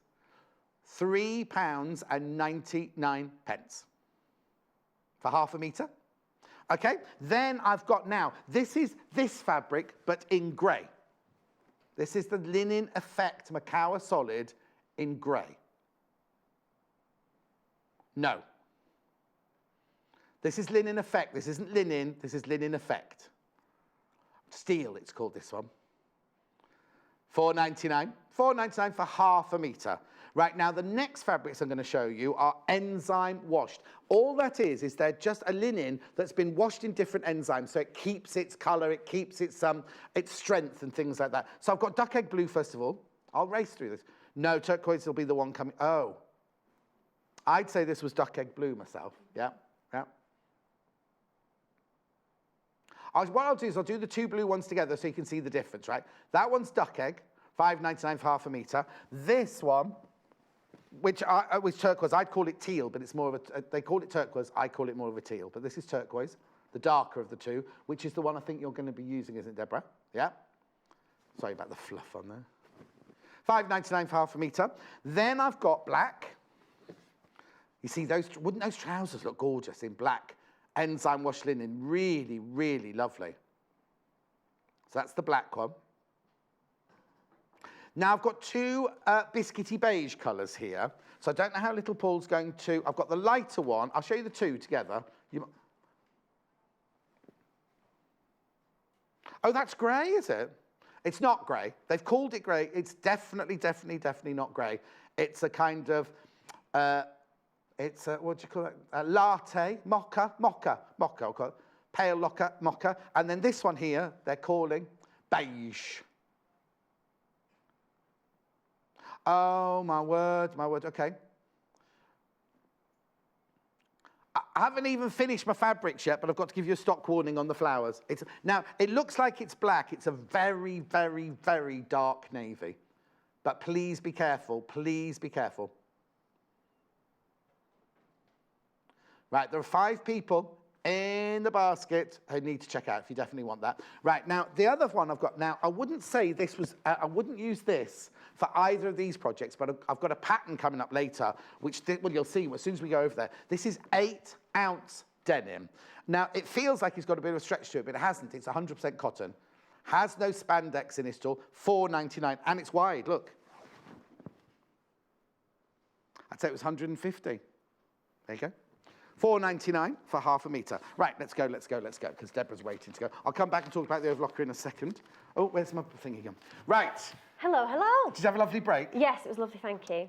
£3.99 for half a metre. Okay, then I've got now, this is this fabric, but in grey. This is the linen effect Macawa solid in grey. No. This is linen effect. This isn't linen. This is linen effect. Steel, it's called this one. £4.99. £4.99 for half a metre. Right, now the next fabrics I'm going to show you are enzyme washed. All that is they're just a linen that's been washed in different enzymes, so it keeps its colour, it keeps its strength and things like that. So I've got duck egg blue first of all. I'll race through this. No, turquoise will be the one coming. Oh, I'd say this was duck egg blue myself. Yeah, yeah. What I'll do is I'll do the 2 blue ones together so you can see the difference, right? That one's duck egg, £5.99 for half a metre. This one, which was turquoise, I'd call it teal, but it's more of a, they call it turquoise, I call it more of a teal. But this is turquoise, the darker of the 2, which is the one I think you're going to be using, isn't it, Deborah? Yeah? Sorry about the fluff on there. £5.99 for half a metre. Then I've got black. You see, wouldn't those trousers look gorgeous in black? Enzyme wash linen, really, really lovely. So that's the black one. Now I've got 2 biscuity beige colours here. So I don't know how little Paul's going to. I've got the lighter one. I'll show you the 2 together. Oh, that's grey, is it? It's not grey. They've called it grey. It's definitely not grey. It's a kind of. It's a, what do you call it? A latte, mocha. I'll call it. pale mocha, and then this one here, they're calling beige. Oh, my word, okay. I haven't even finished my fabrics yet, but I've got to give you a stock warning on the flowers. Now, it looks like it's black. It's a very, very, very dark navy. But please be careful. Please be careful. Right, there are 5 people in the basket who need to check out if you definitely want that. Right, now, the other one I've got now, I wouldn't say this was, I wouldn't use this for either of these projects, but I've got a pattern coming up later, which, well, you'll see as soon as we go over there. This is 8-ounce denim. Now, it feels like it's got a bit of a stretch to it, but it hasn't. It's 100% cotton. Has no spandex in it at all. $4.99, and it's wide, look. I'd say it was 150. There you go. $4.99 for half a metre. Right, let's go, because Deborah's waiting to go. I'll come back and talk about the overlocker in a second. Oh, where's my thing again? Right. Hello, hello. Did you have a lovely break? Yes, it was lovely, thank you.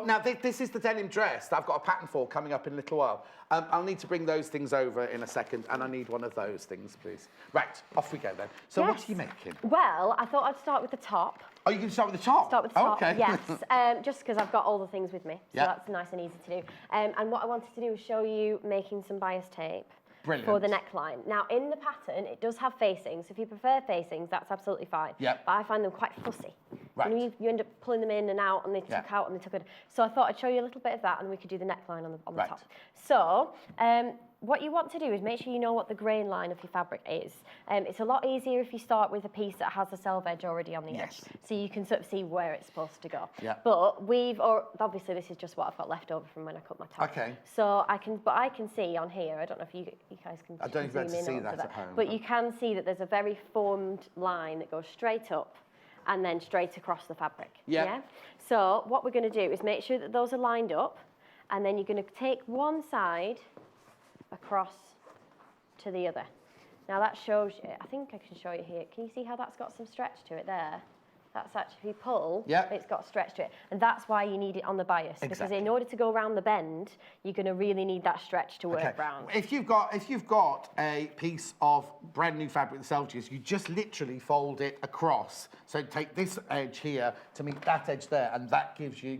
Now this is the denim dress that I've got a pattern for coming up in a little while. I'll need to bring those things over in a second, and I need one of those things, please. Right, off we go then. So What are you making? Well, I thought I'd start with the top. Oh, you can start with the top? Start with the top, okay. yes. Just because I've got all the things with me, so that's nice and easy to do. And what I wanted to do was show you making some bias tape. Brilliant. For the neckline. Now, in the pattern, it does have facings. So if you prefer facings, that's absolutely fine. Yep. But I find them quite fussy. Right. And you end up pulling them in and out, and they tuck out, and they tuck in. So I thought I'd show you a little bit of that, and we could do the neckline on the top. So what you want to do is make sure you know what the grain line of your fabric is. It's a lot easier if you start with a piece that has a self edge already on the edge, so you can sort of see where it's supposed to go. Yeah. But obviously this is just what I've got left over from when I cut my top. Okay. So I can see on here. I don't know if you guys can. I don't even see that at home. But you can see that there's a very formed line that goes straight up and then straight across the fabric. Yeah. So what we're going to do is make sure that those are lined up, and then you're going to take one side across to the other. Now that shows you, I think I can show you here. Can you see how that's got some stretch to it there? That's actually, if you pull, it's got stretch to it. And that's why you need it on the bias. Exactly. Because in order to go around the bend, you're going to really need that stretch to work round. If you've got a piece of brand new fabric, the self-use, you just literally fold it across. So take this edge here to meet that edge there, and that gives you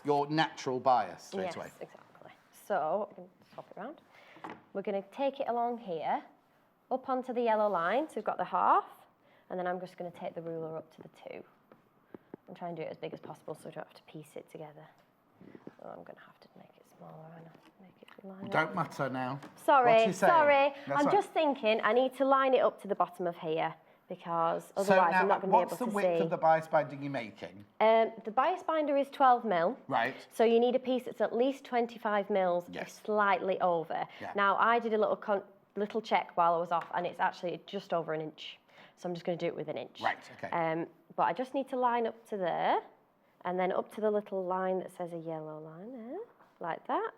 your natural bias straight away. Yes, exactly. So, I'm going to swap it around. We're going to take it along here, up onto the yellow line, so we've got the half, and then I'm just going to take the ruler up to the 2. And try and do it as big as possible so I don't have to piece it together. So I'm going to have to make it smaller and make it line Don't matter now. Sorry. I'm just thinking I need to line it up to the bottom of here, because otherwise I'm not going to be able to see. What's the width of the bias binding you're making? The bias binder is 12 mil. Right. So you need a piece that's at least 25 mils, slightly over. Yeah. Now, I did a little check while I was off, and it's actually just over an inch. So I'm just going to do it with an inch. Right, okay. But I just need to line up to there, and then up to the little line that says a yellow line there, like that.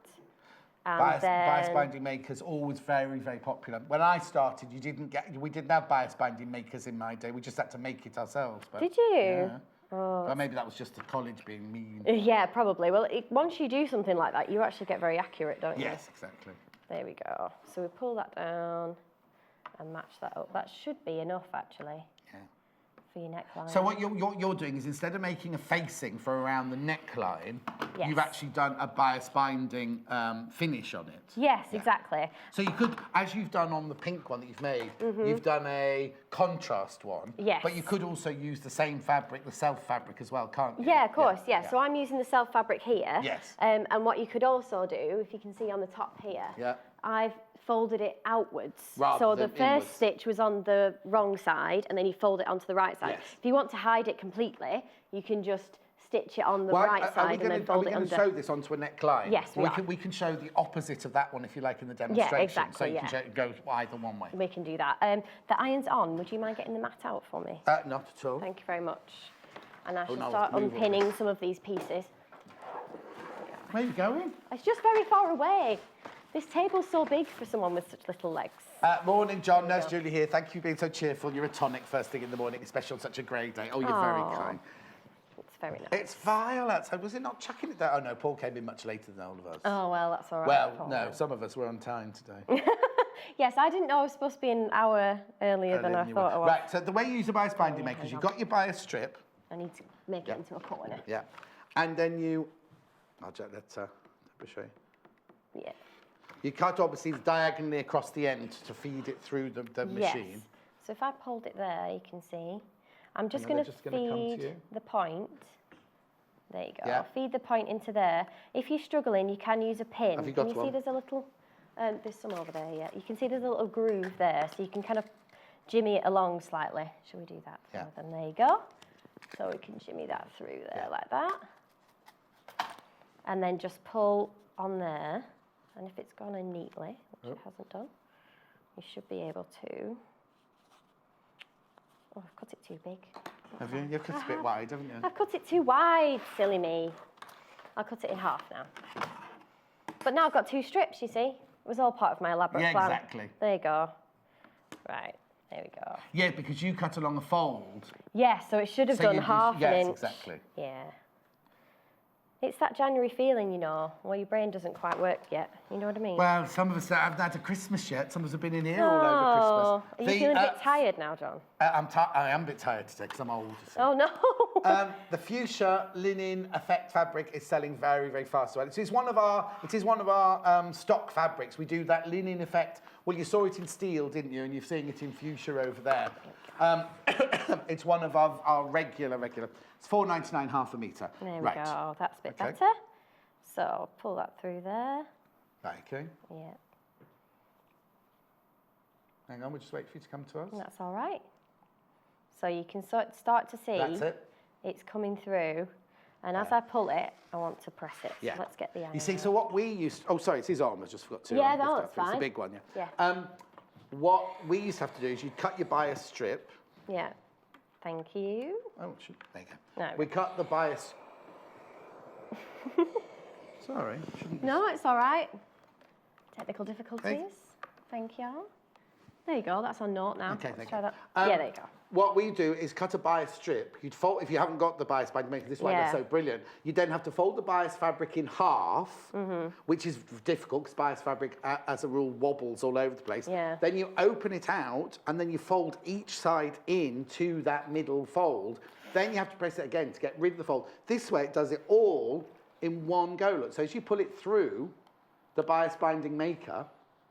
And bias binding makers, always very, very popular. When I started, we didn't have bias binding makers in my day. We just had to make it ourselves. But, did you? Yeah. Oh. Well, maybe that was just the college being mean. Yeah, probably. Well, once you do something like that, you actually get very accurate, don't you? Yes, exactly. There we go. So we pull that down and match that up. That should be enough, actually. Yeah. For your neckline. So what you're doing is, instead of making a facing for around the neckline, you've actually done a bias binding finish on it. Yes, exactly. So you could, as you've done on the pink one that you've made, you've done a contrast one. Yes. But you could also use the same fabric, the self fabric as well, can't you? Yeah, of course, yeah. So I'm using the self fabric here. Yes. And what you could also do, if you can see on the top here, I've folded it outwards. So the first stitch was on the wrong side, and then you fold it onto the right side. Yes. If you want to hide it completely, you can just stitch it on the right side and then fold it under. Are we going to show this onto a neckline? Yes, we can show the opposite of that one, if you like, in the demonstration. Yeah, exactly, so you can show it goes either one way. We can do that. The iron's on. Would you mind getting the mat out for me? Not at all. Thank you very much. And I shall start unpinning some of these pieces. Where are you going? It's just very far away. This table's so big for someone with such little legs. Morning, John. Nurse Julie here. Thank you for being so cheerful. You're a tonic first thing in the morning, especially on such a grey day. Oh, you're very kind. It's very nice. It's vile outside. Was it not chucking it down? Oh, no, Paul came in much later than all of us. Oh, well, that's all right. Well, Paul. no, some of us were on time today. Yes, I didn't know I was supposed to be an hour earlier than I thought I was. Right, so the way you use a bias binding maker is you've got your bias strip. I need to make it into a corner. Yeah. And then I'll just let Deborah show you. Yeah. You cut obviously diagonally across the end to feed it through the machine. Yes. So if I pulled it there, you can see. I'm just going to feed the point. There you go. Yeah. Feed the point into there. If you're struggling, you can use a pin. Have you got Can you one? see there's a little, there's some over there, yeah. You can see there's a little groove there, so you can kind of jimmy it along slightly. Shall we do that? Yeah. Then there you go. So we can jimmy that through there like that. And then just pull on there. And if it's gone in neatly, which it hasn't done, you should be able to. Oh, I've cut it too big. Have you? You've cut it a bit wide, haven't you? I've cut it too wide, silly me. I'll cut it in half now. But now I've got 2 strips, you see? It was all part of my elaborate plan. Yeah, exactly. There you go. Right, there we go. Yeah, because you cut along a fold. Yeah, so it should have done half an inch. Yes, exactly. Yeah. It's that January feeling, you know, where your brain doesn't quite work yet. You know what I mean? Well, some of us haven't had a Christmas yet. Some of us have been in here all over Are Christmas. you feeling a bit tired now, John? I am a bit tired today because I'm old. So. Oh, no. The fuchsia linen effect fabric is selling very, very fast. So it is one of our stock fabrics. We do that linen effect. Well, you saw it in steel, didn't you? And you're seeing it in fuchsia over there. It's one of our regular. It's $4.99 half a metre. There we right. go. That's a bit better. So pull that through there. Right, okay. Yeah. Hang on, we'll just wait for you to come to us. That's all right. So you can start to see That's it. It's coming through. And as I pull it, I want to press it. Yeah. So let's get the iron. You see, so what we used... Oh, sorry, it's his arm. I just forgot to... Yeah, lift no, up. it's fine. It's the big one, yeah. Yeah. What we used to have to do is you'd cut your bias strip. Yeah. Thank you. Oh, there you go. No. We cut the bias... Sorry. No, it's all right. Technical difficulties. Thank you. There you go. That's on note now. Okay, Let's thank try you. that. Yeah, there you go. What we do is cut a bias strip. You'd fold, if you haven't got the bias binding maker, this is why they're so brilliant. You then have to fold the bias fabric in half, which is difficult because bias fabric, as a rule, wobbles all over the place. Yeah. Then you open it out and then you fold each side into that middle fold. Then you have to press it again to get rid of the fold. This way it does it all in one go. Look, so as you pull it through the bias binding maker,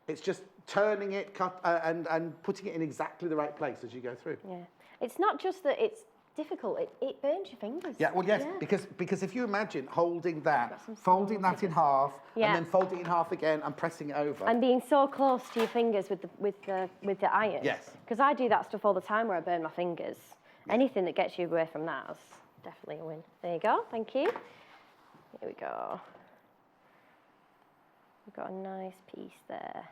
it's just turning it, and putting it in exactly the right place as you go through. Yeah. It's not just that it's difficult, it burns your fingers. Yeah, well, yes, because if you imagine holding that, folding that in half, and then folding it in half again and pressing it over. And being so close to your fingers with the iron. Yes. Because I do that stuff all the time where I burn my fingers. Yeah. Anything that gets you away from that is definitely a win. There you go, thank you. Here we go. We've got a nice piece there.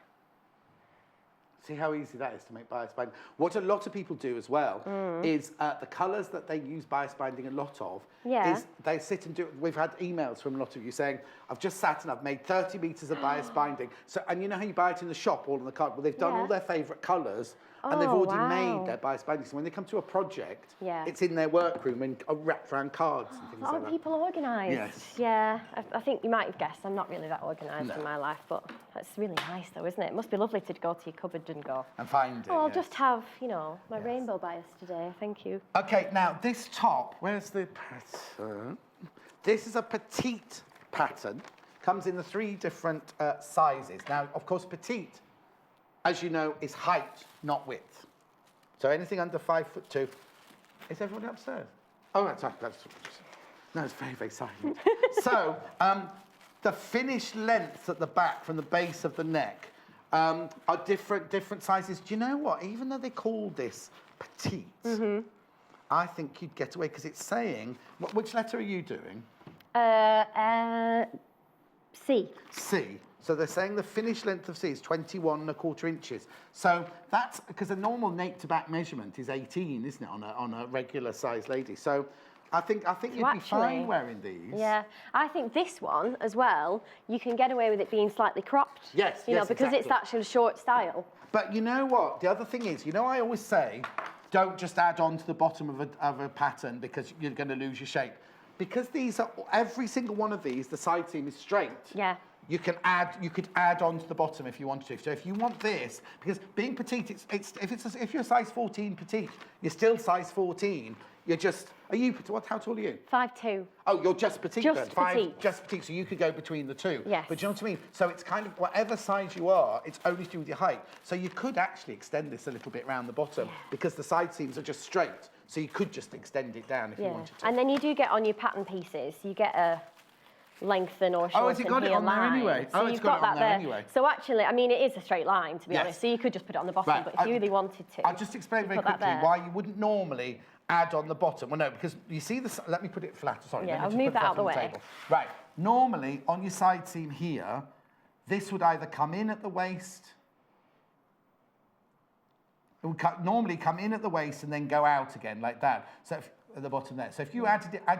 See how easy that is to make bias binding. What a lot of people do as well is the colours that they use bias binding a lot of is they sit and do. We've had emails from a lot of you saying, I've just sat and I've made 30 metres of bias binding. So, and you know how you buy it in the shop, all in the card? Well, they've done all their favourite colours and they've already made their bias binding. So when they come to a project, it's in their workroom and wrapped around cards and things like that. Aren't people organised? Yes. Yeah, I think you might have guessed I'm not really that organised in my life, but it's really nice though, isn't it? It must be lovely to go to your cupboard and go. And find it. Oh, I'll just have, you know, my rainbow bias today. Thank you. Okay, now this top, where's the pattern? This is a petite pattern. Comes in the 3 different sizes. Now, of course, petite, as you know, is height, not width. So anything under 5'2". Is everyone upstairs? Oh, that's no, it's very, very silent. So, the finished lengths at the back from the base of the neck are different sizes. Do you know what? Even though they call this petite, I think you'd get away because it's saying. Which letter are you doing? C. C. So they're saying the finished length of C is 21¼ inches. So that's because a normal nape to back measurement is 18, isn't it, on a regular sized lady? So I think you'd be fine wearing these. Yeah, I think this one as well, you can get away with it being slightly cropped. Yes, you know, because it's actually a short style. But you know what? The other thing is, you know, I always say, don't just add on to the bottom of a pattern because you're going to lose your shape. Because these are every single one of these, the side seam is straight. Yeah. you could add on to the bottom if you wanted to. So if you want this, because being petite, if you're size 14 petite, you're still size 14. You're just, how tall are you? 5'2". Oh, you're just petite just then? petite. Just petite, so you could go between the two. Yes. But do you know what I mean? So it's kind of, whatever size you are, it's only to do with your height. So you could actually extend this a little bit round the bottom because the side seams are just straight. So you could just extend it down if you wanted to. And then you do get on your pattern pieces, you get a lengthen or shorten. Oh, has it got it on there anyway? So it's got it on there anyway. So actually, I mean, it is a straight line, to be honest. So you could just put it on the bottom, but if you really wanted to. I'll just explain very quickly why you wouldn't normally add on the bottom. Well, no, because you see this, let me put it flat, sorry. Yeah, I'll move that out of the way. Right, normally on your side seam here, this would either come in at the waist, it would normally come in at the waist and then go out again like that. So at the bottom there. So if you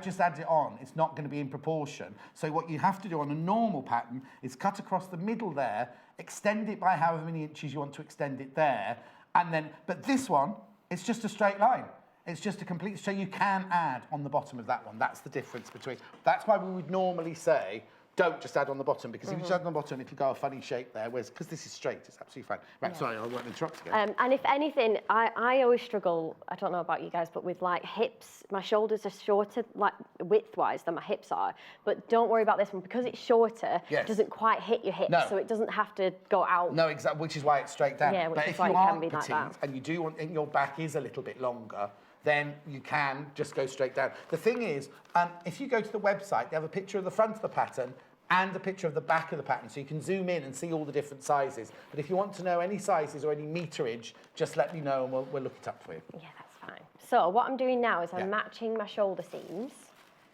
just added it on, it's not going to be in proportion. So what you have to do on a normal pattern is cut across the middle there, extend it by however many inches you want to extend it there, and then, but this one, it's just a straight line. It's just a complete, so you can add on the bottom of that one. That's the difference between, that's why we would normally say, don't just add on the bottom, because if you just add on the bottom, it'll go a funny shape there, whereas, because this is straight, it's absolutely fine. Right, sorry, I won't interrupt again. And if anything, I always struggle, I don't know about you guys, but with like hips, my shoulders are shorter, like width-wise than my hips are, but don't worry about this one, because it's shorter, it doesn't quite hit your hips, so it doesn't have to go out. No, exactly, which is why it's straight down. Yeah, but if you are petite, and you do want, and your back is a little bit longer, then you can just go straight down. The thing is, if you go to the website, they have a picture of the front of the pattern and a picture of the back of the pattern, so you can zoom in and see all the different sizes. But if you want to know any sizes or any meterage, just let me know and we'll look it up for you. Yeah, that's fine. So what I'm doing now is I'm matching my shoulder seams.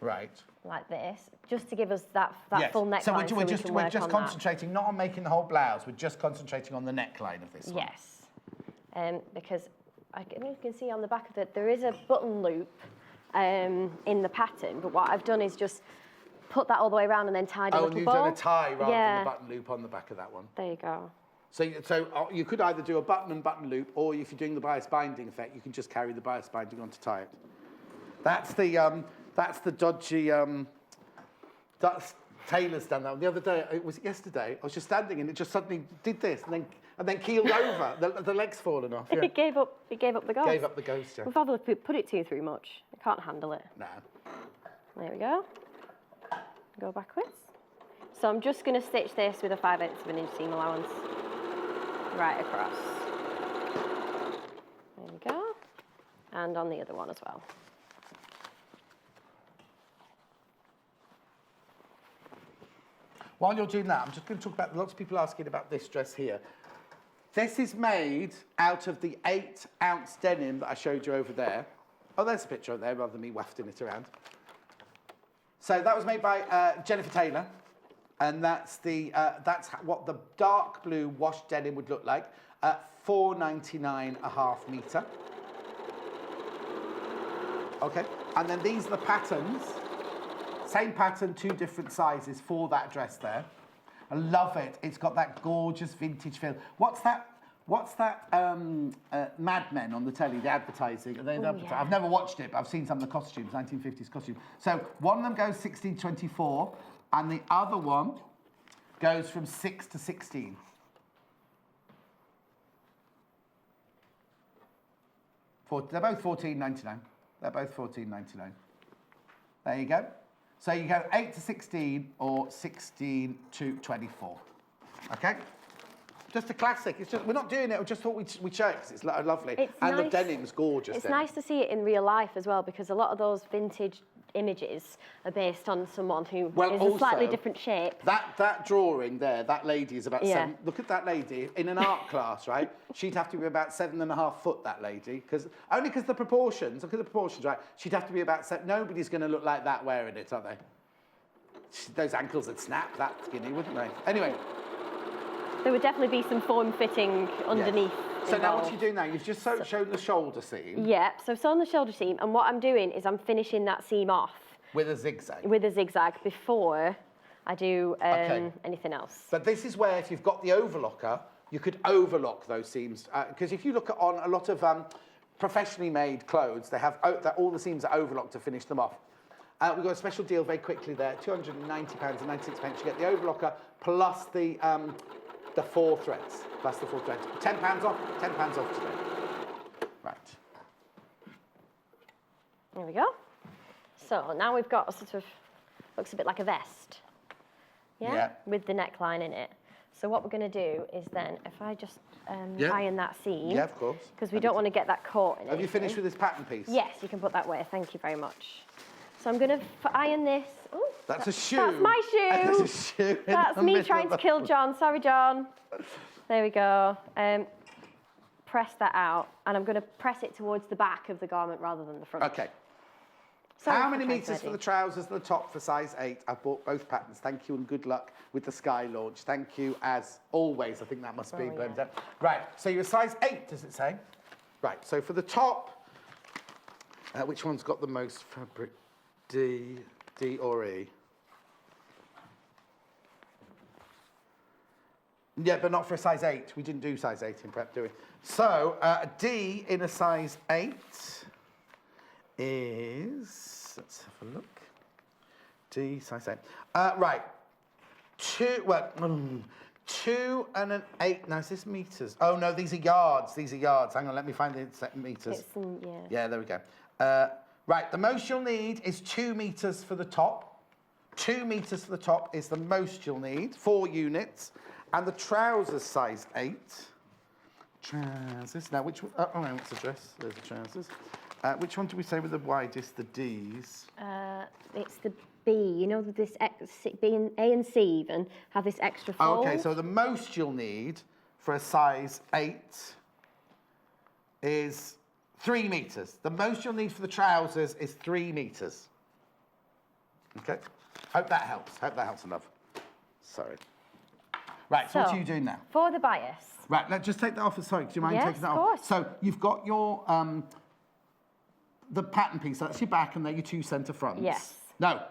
Right. Like this, just to give us that full neckline. So we're just concentrating not on making the whole blouse, we're just concentrating on the neckline of this one. Yes, because I don't know if you can see on the back of it, there is a button loop in the pattern, but what I've done is just put that all the way around and then tied a little bow. Oh, and you've done a tie rather than a button loop on the back of that one. There you go. So you could either do a button and button loop, or if you're doing the bias binding effect, you can just carry the bias binding on to tie it. That's the dodgy, Taylor's done that. The other day, was it yesterday? I was just standing and it just suddenly did this and then keeled over. The leg's fallen off. Yeah. It gave up the ghost. Gave up the ghost, yeah. We've obviously put it through much. I can't handle it. No. There we go. Go backwards. So I'm just going to stitch this with a 5/8 of an inch seam allowance right across. There we go. And on the other one as well. While you're doing that, I'm just going to talk about, lots of people asking about this dress here. This is made out of the 8-ounce denim that I showed you over there. Oh, there's a picture of there rather than me wafting it around. So that was made by Jennifer Taylor, and that's what the dark blue washed denim would look like at 4.99.5 metre. Okay, and then these are the patterns. Same pattern, 2 different sizes for that dress there. I love it. It's got that gorgeous vintage feel. What's that Mad Men on the telly, the advertising? Yeah. I've never watched it, but I've seen some of the costumes, 1950s costumes. So one of them goes 16-24, and the other one goes from 6 to 16. They're both $14.99. They're both $14.99. There you go. So you go 8 to 16 or 16 to 24. Okay? Just a classic. It's just, we're not doing it. We just thought we'd show it because it's lovely. And the denim's gorgeous. It's nice to see it in real life as well, because a lot of those vintage images are based on someone who is a slightly different shape. That drawing there, that lady is about 7. Look at that lady in an art class, right? She'd have to be about 7.5 foot, that lady, only because the proportions. Look at the proportions, right? She'd have to be about 7. Nobody's going to look like that wearing it, are they? Those ankles would snap that skinny, wouldn't they? Anyway. There would definitely be some form-fitting underneath. Yes. So now what are you doing now? You've just shown the shoulder seam. Yeah, so I've sewn the shoulder seam, and what I'm doing is I'm finishing that seam off. With a zigzag? With a zigzag before I do anything else. But this is where, if you've got the overlocker, you could overlock those seams. Because if you look on a lot of professionally made clothes, they have all the seams are overlocked to finish them off. We've got a special deal very quickly there, £290.96. You get the overlocker plus the 4 threads. Plus the 4 threads. £10 off, £10 off today. Right. There we go. So now we've got a sort of, looks a bit like a vest. Yeah? With the neckline in it. So what we're going to do is then, if I just iron that seam. Yeah, of course. Because we don't want to get that caught in it. Have you finished with this pattern piece? Yes, you can put that away. Thank you very much. So I'm going to iron this. Ooh, that's a shoe. That's my shoe. That's a shoe. That's me trying to kill John. Sorry, John. There we go. Press that out. And I'm going to press it towards the back of the garment rather than the front. Okay. So how many metres for the trousers and the top for size 8? I've bought both patterns. Thank you and good luck with the Sky launch. Thank you as always. I think that must be. Yeah. Right, so you're a size 8, does it say? Right, so for the top, which one's got the most fabric? D or E? Yeah, but not for a size 8. We didn't do size 8 in prep, do we? So D in a size 8 is, let's have a look. D size 8. Right. 2 and an 8. Now is this meters? Oh no, these are yards. These are yards. Hang on, let me find the meters. Yeah, there we go. Right, the most you'll need is 2 meters for the top. 2 meters for the top is the most you'll need. 4 units. And the trousers size 8. Trousers. Now, which one? Oh, no, it's a dress. There's the trousers. Which one do we say with the widest? The D's? It's the B. You know, this B and A and C even have this extra fold. Okay, so the most you'll need for a size 8 is 3 meters. The most you'll need for the trousers is 3 meters. Okay. Hope that helps. Hope that helps enough. Sorry. Right, so what are you doing now? For the bias. Right, let's just take that off. Sorry, do you mind taking that off? Of course. So you've got your the pattern piece. That's your back, and they're your 2 centre fronts. Yes. No,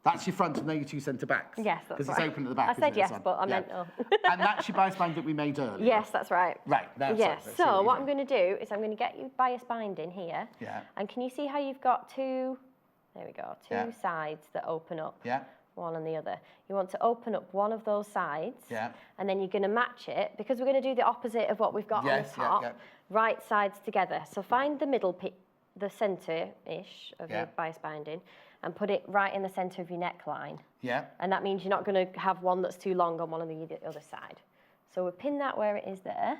that's your front, and they're your 2 centre backs. Yes, that's right. Because it's open at the back. I said yes, but I meant no. And that's your bias band that we made earlier. Yes, that's right. Right. That's yes. Right, so what I'm going to do is I'm going to get you bias binding here. Yeah. And can you see how you've got 2? There we go. 2 sides that open up. Yeah. One on the other. You want to open up one of those sides. Yeah. And then you're going to match it, because we're going to do the opposite of what we've got on the top. Right sides together. So find the middle, the centre-ish of your bias binding, and put it right in the centre of your neckline. Yeah. And that means you're not going to have one that's too long on one on the other side. So we'll pin that where it is there.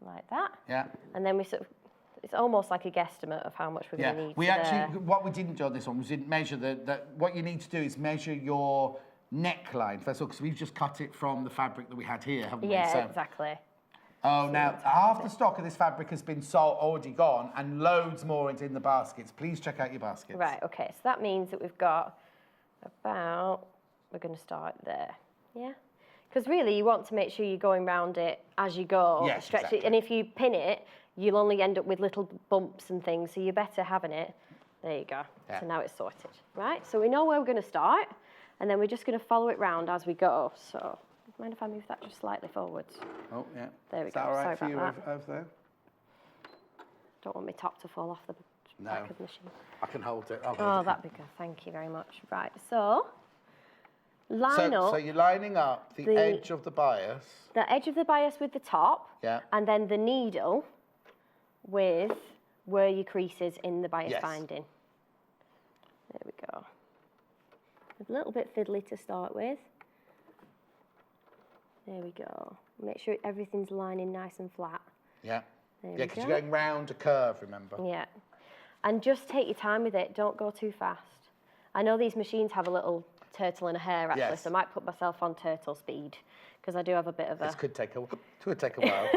Like that. Yeah. And then we sort of, it's almost like a guesstimate of how much we're going to need. We actually, what we didn't do on this one was didn't measure what you need to do is measure your neckline first of all, because we've just cut it from the fabric that we had here, haven't we? Yeah, exactly. Oh, so now half the stock of this fabric has been already gone, and loads more is in the baskets. Please check out your baskets. Right, okay, so that means that we've got about, we're going to start there, yeah? Because really you want to make sure you're going round it as you go, stretch it, and if you pin it, you'll only end up with little bumps and things, so you're better having it. There you go. Yeah. So now it's sorted, right? So we know where we're going to start, and then we're just going to follow it round as we go. So, mind if I move that just slightly forwards? Oh, yeah. There we Is go. that all right Sorry for you about that. over there? Don't want my top to fall off the back of the machine. I can hold it. Oh, that'd be good. Thank you very much. Right, so line up. So you're lining up the edge of the bias. The edge of the bias with the top. Yeah. And then the needle with where your crease is in the bias binding. There we go. A little bit fiddly to start with. There we go. Make sure everything's lining nice and flat. Yeah. There yeah, because you're going round a curve, remember? Yeah. And just take your time with it. Don't go too fast. I know these machines have a little turtle and a hare, actually, so I might put myself on turtle speed, because I do have a bit of a... This could take a while.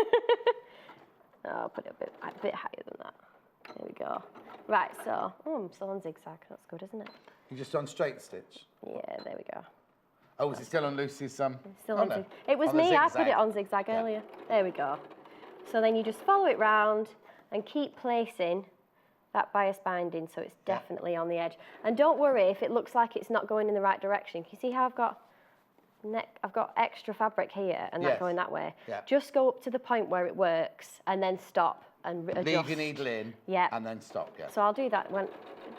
I'll put it a bit higher than that. There we go. Right, so, I'm still on zigzag. That's good, isn't it? You're just on straight stitch? Yeah, there we go. Oh, is it still on Lucy's... Still on zigzag. It was me, I put it on zigzag earlier. There we go. So then you just follow it round and keep placing that bias binding so it's definitely on the edge. And don't worry if it looks like it's not going in the right direction. Can you see how I've got extra fabric here and that going that way? Yeah. Just go up to the point where it works and then stop and adjust. Leave your needle in. Yeah. And then stop. Yeah. So I'll do that when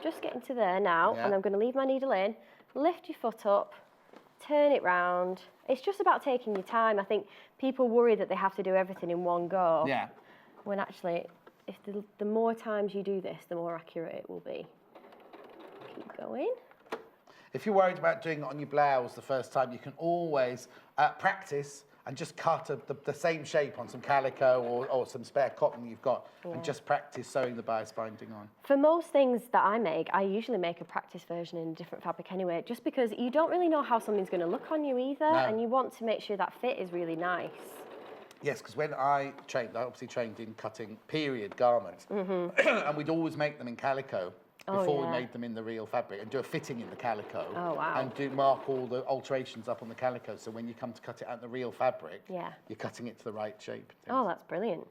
just getting to there now, and I'm going to leave my needle in. Lift your foot up, turn it round. It's just about taking your time. I think people worry that they have to do everything in one go. Yeah. When actually, if the more times you do this, the more accurate it will be. Keep going. If you're worried about doing it on your blouse the first time, you can always practice and just cut the same shape on some calico or some spare cotton you've got, and just practice sewing the bias binding on. For most things that I usually make a practice version in a different fabric anyway, just because you don't really know how something's going to look on you either, and you want to make sure that fit is really nice. Yes, because when I obviously trained in cutting period garments, and we'd always make them in calico before we made them in the real fabric, and do a fitting in the calico. Oh, wow. And mark all the alterations up on the calico, so when you come to cut it out in the real fabric, you're cutting it to the right shape. Oh, that's brilliant.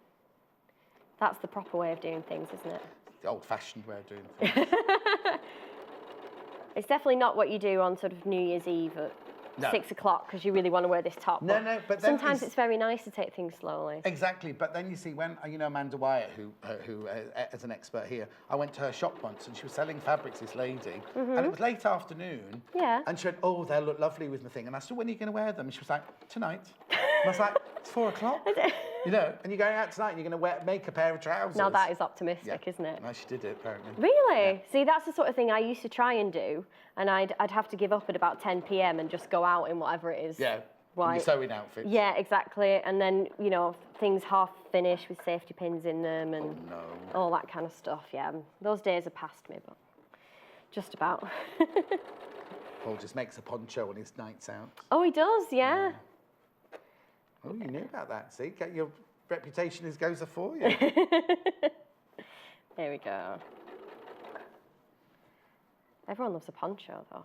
That's the proper way of doing things, isn't it? The old-fashioned way of doing things. It's definitely not what you do on sort of New Year's Eve at 6 o'clock because you really want to wear this top. No, but then sometimes it's very nice to take things slowly. Exactly, but then you see when, Amanda Wyatt, who is an expert here, I went to her shop once and she was selling fabrics, this lady, and it was late afternoon. Yeah. And she said, oh, they'll look lovely with my thing. And I said, when are you going to wear them? And she was like, tonight. And I was like, it's 4 o'clock. And you're going out tonight and you're going to make a pair of trousers. Now that is optimistic, isn't it? No, she did it, apparently. Really? Yeah. See, that's the sort of thing I used to try and do, and I'd have to give up at about 10 p.m. and just go out in whatever it is. Yeah, in your sewing outfits. Yeah, exactly. And then, things half finished with safety pins in them and all that kind of stuff, yeah. Those days are past me, but just about. Paul just makes a poncho on his nights out. Oh, he does, yeah. Oh, you knew about that. See, get your reputation goes for you. There we go. Everyone loves a poncho, though.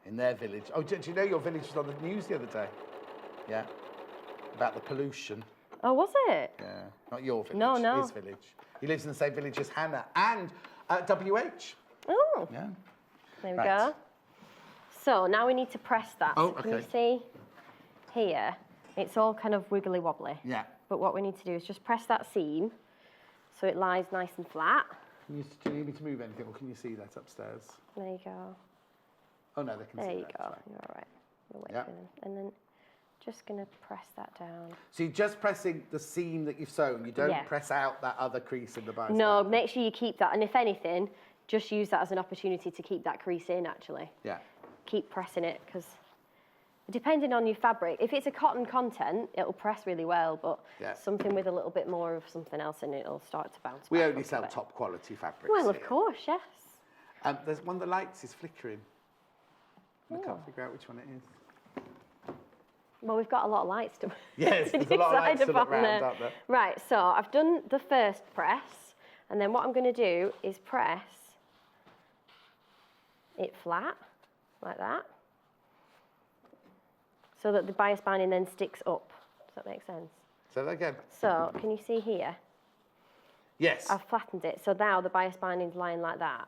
In their village. Oh, do you know your village was on the news the other day? Yeah. About the pollution. Oh, was it? Yeah. Not your village. No. His village. He lives in the same village as Hannah and WH. Oh. Yeah. There we go. So now we need to press that. Oh, so okay. Can you see here? It's all kind of wiggly wobbly. Yeah. But what we need to do is just press that seam so it lies nice and flat. Do you need me to move anything, or can you see that upstairs? There you go. Oh, no, they can see that. There you go. Right. You're all right. We'll wait for them. And then just going to press that down. So you're just pressing the seam that you've sewn. You don't press out that other crease in the bias. No, make sure you keep that. And if anything, just use that as an opportunity to keep that crease in, actually. Yeah. Keep pressing it, because depending on your fabric, if it's a cotton content, it'll press really well, but something with a little bit more of something else in it, it'll start to bounce back. We only sell top quality fabrics. Well, of course, yes. There's one of the lights is flickering. I can't figure out which one it is. Well, we've got a lot of lights to Yes, there's a lot of lights to look around, aren't there? Right, so I've done the first press, and then what I'm going to do is press it flat, like that, so that the bias binding then sticks up. Does that make sense? Say that again. So, can you see here? Yes. I've flattened it, so now the bias binding's lying like that.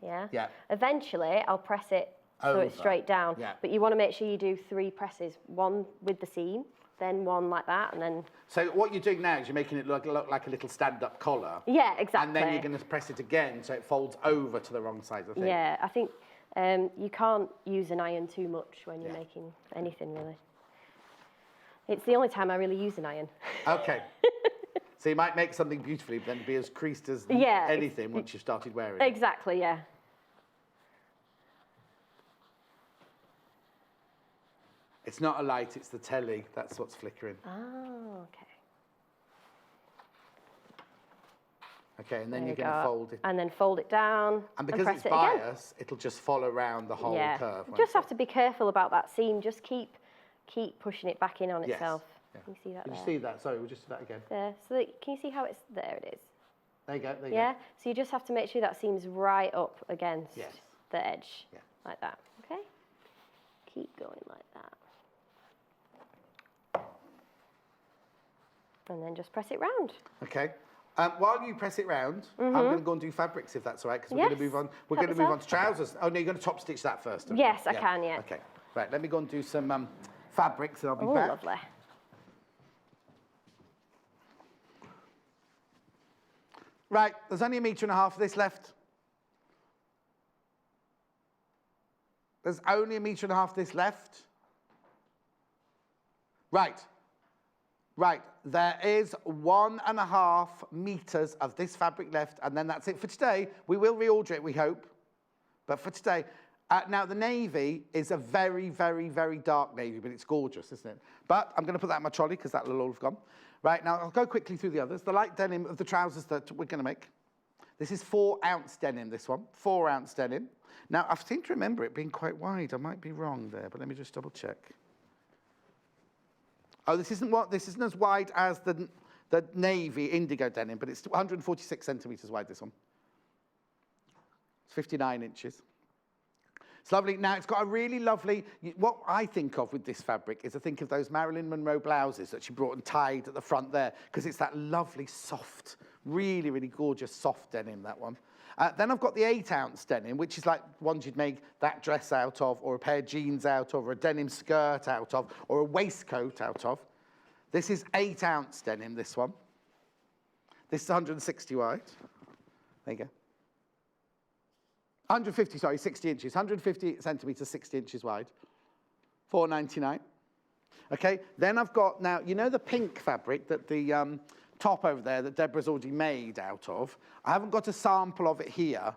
Yeah? Yeah. Eventually, I'll press it so it's straight down. Yeah. But you want to make sure you do 3 presses. One with the seam, then one like that, and then... So what you're doing now is you're making it look like a little stand-up collar. Yeah, exactly. And then you're going to press it again so it folds over to the wrong side of the thing. Yeah, I think you can't use an iron too much when you're making anything, really. It's the only time I really use an iron. Okay. So you might make something beautifully, but then be as creased as anything once you've started wearing it. Exactly, yeah. It's not a light, it's the telly. That's what's flickering. Oh, okay. Okay, and then you're going to fold it. And then fold it down. And because it's bias, it'll just follow around the whole curve. You just have to be careful about that seam. Just keep pushing it back in on itself. Yeah. Can you see that there? Can you see that? Sorry, we'll just do that again. There. So that, can you see how it's... There it is. There you go, there you go. go. So you just have to make sure that seam's right up against the edge. Yeah. Like that, okay? Keep going like that. And then just press it round. Okay. While you press it round, I'm going to go and do fabrics, if that's all right, because we're going to move on. We're going to move on to trousers. Oh, no, you're going to top stitch that first. Yes, I can, yeah. Okay. Right, let me go and do some fabrics, and I'll be back. Oh, lovely. Right, there's only 1.5 meters of this left. There's only 1.5 meters of this left. Right. Right, there is 1.5 meters of this fabric left, and then that's it for today. We will reorder it, we hope. But for today, now the navy is a very, very, very dark navy, but it's gorgeous, isn't it? But I'm going to put that in my trolley because that will all have gone. Right, now I'll go quickly through the others. The light denim of the trousers that we're going to make. This is 4-ounce denim, this one. 4-ounce denim. Now, I seem to remember it being quite wide. I might be wrong there, but let me just double check. Oh, this isn't as wide as the navy indigo denim, but it's 146 centimetres wide, this one. It's 59 inches. It's lovely. Now, it's got a really lovely, what I think of with this fabric is I think of those Marilyn Monroe blouses that she brought and tied at the front there, because it's that lovely, soft, really, really gorgeous soft denim, that one. Then I've got the 8-ounce denim, which is like ones you'd make that dress out of, or a pair of jeans out of, or a denim skirt out of, or a waistcoat out of. This is 8-ounce denim, this one. This is 160 wide. There you go. 150, sorry, 60 inches. 150 centimetres, 60 inches wide. $4.99. Okay, then I've got now, you know the pink fabric that the top over there that Deborah's already made out of? I haven't got a sample of it here.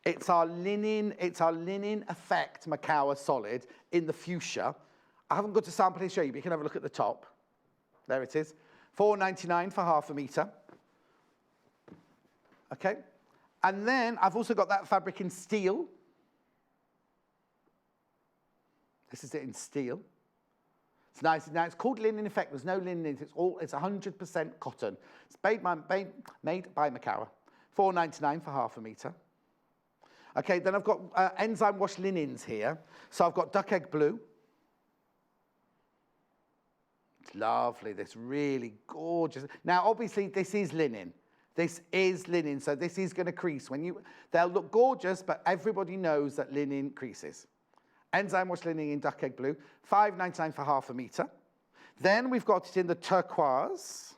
It's our linen effect Macawa solid in the fuchsia. I haven't got a sample here to show you, but you can have a look at the top. There it is. $4.99 for 1/2 meter. Okay. And then I've also got that fabric in steel. This is it in steel. It's nice. Now, it's called linen effect. There's no linen in it. It's 100% cotton. It's made by Macawa. $4.99 for 1/2 meter. Okay, then I've got enzyme wash linens here. So I've got duck egg blue. It's lovely. This really gorgeous. Now, obviously, this is linen. This is linen, so this is going to crease. They'll look gorgeous, but everybody knows that linen creases. Enzyme wash linen in duck egg blue, $5.99 for 1/2 meter. Then we've got it in the turquoise.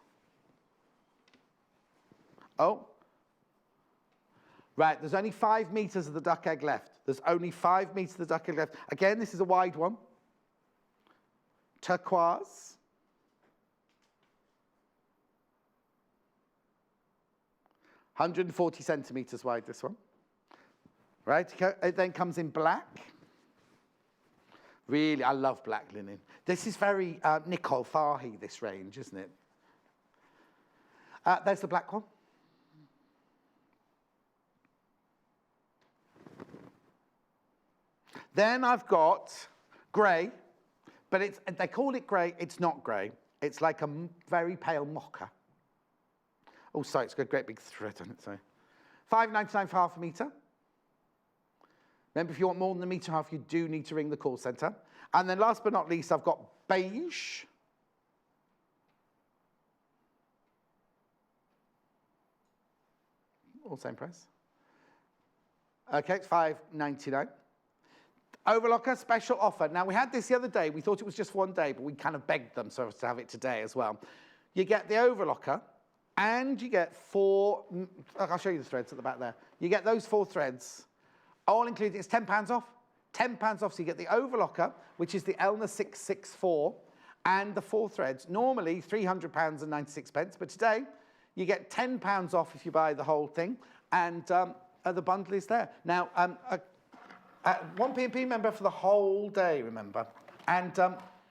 Oh. Right, there's only 5 meters of the duck egg left. There's only 5 meters of the duck egg left. Again, this is a wide one. Turquoise. $140 centimetres wide, this one. Right, it then comes in black. Really, I love black linen. This is very Nicole Fahy, this range, isn't it? There's the black one. Then I've got grey, but they call it grey, it's not grey. It's like a very pale mocha. Oh, sorry, it's got a great big thread on it, sorry. $5.99 for 1/2 meter. Remember, if you want more than 1.5 meters, you do need to ring the call centre. And then last but not least, I've got beige. All same price. Okay, it's $5.99. Overlocker special offer. Now, we had this the other day. We thought it was just for one day, but we kind of begged them so as to have it today as well. You get the overlocker. And you get 4, I'll show you the threads at the back there. You get those 4 threads, all included. It's £10 off. £10 off, so you get the overlocker, which is the Elna 664, and the 4 threads. Normally £300 and 96 pence, but today you get £10 off if you buy the whole thing, and the bundle is there. Now, one P&P member for the whole day, remember, and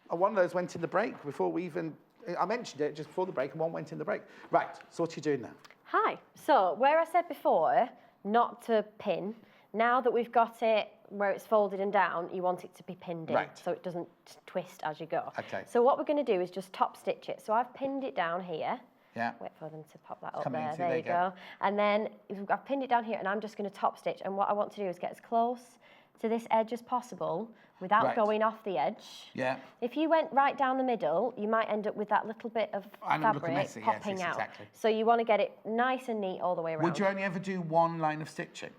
one of those went in the break before we even. I mentioned it just before the break, and one went in the break. Right, so what are you doing now? Hi. So, where I said before not to pin, now that we've got it where it's folded and down, you want it to be pinned in, so it doesn't twist as you go. Okay. So what we're going to do is just top stitch it. So I've pinned it down here. Yeah. Wait for them to pop that up there. There you go. And then I've pinned it down here, and I'm just going to top stitch. And what I want to do is get as close to this edge as possible without going off the edge. Yeah. If you went right down the middle, you might end up with that little bit of fabric messy, popping out. Exactly. So you want to get it nice and neat all the way around. Would you only ever do one line of stitching?